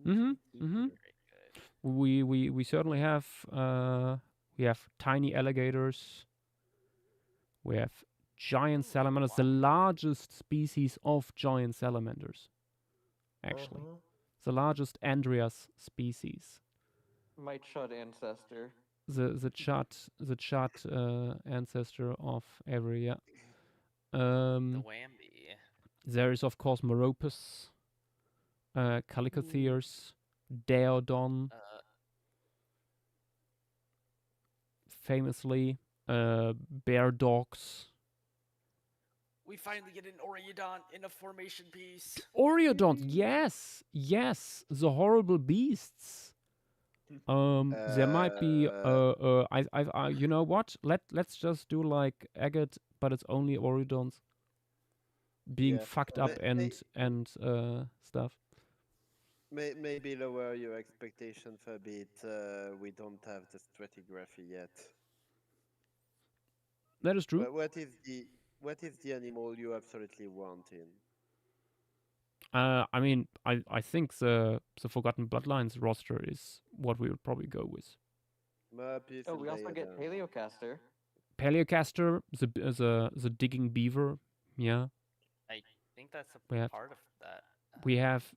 Mm-hmm. Very good. We certainly have tiny alligators. We have giant salamanders, the largest species of giant salamanders. Actually, the largest Andreas species. My chud ancestor. The Chad ancestor of every The Wambi. There is of course Meropus, Calicotheres, Daeodon, famously, bear dogs. We finally get an Oreodont in a formation piece. Oreodont, yes, the horrible beasts. There might be I you know what? Let's just do like agate, but it's only Oreodons being fucked up and stuff. Maybe lower your expectations a bit. We don't have the stratigraphy yet. That is true. What is the animal you absolutely want in? I mean, I think the Forgotten Bloodlines roster is what we would probably go with. Merpis we also get Paleocaster. Paleocaster, the digging beaver, yeah. I think that's a We have- part of that. We have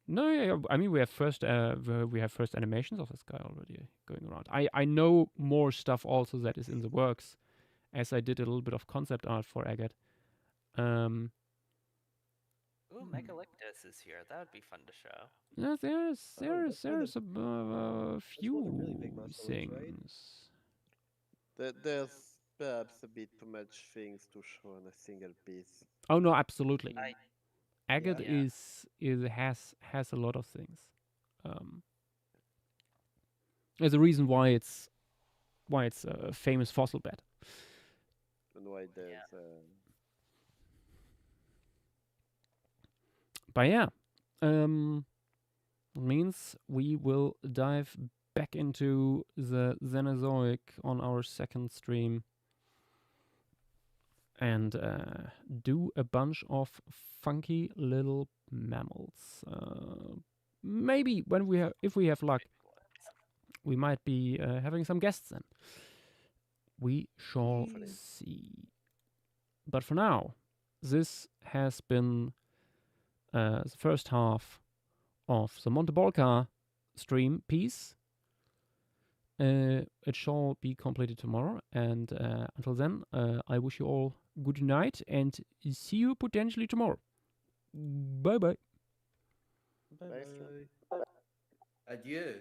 I mean we have first animations of this guy already going around. I know more stuff also that is in the works, as I did a little bit of concept art for agate. Ooh, Megalictus is here. That would be fun to show. Yeah, there's that's where a really few big muscles, things. right? There's perhaps a bit too much things to show in a single piece. Oh no, absolutely. Agate Yeah. has a lot of things. There's a reason why it's a famous fossil bed. And why there's But yeah, means we will dive back into the Cenozoic on our second stream and do a bunch of funky little mammals. Maybe if we have luck, we might be having some guests then. We shall see. But for now, this has been the first half of the Monte Bolca stream piece. It shall be completed tomorrow, and until then, I wish you all good night and see you potentially tomorrow. Bye bye. Bye. Adieu.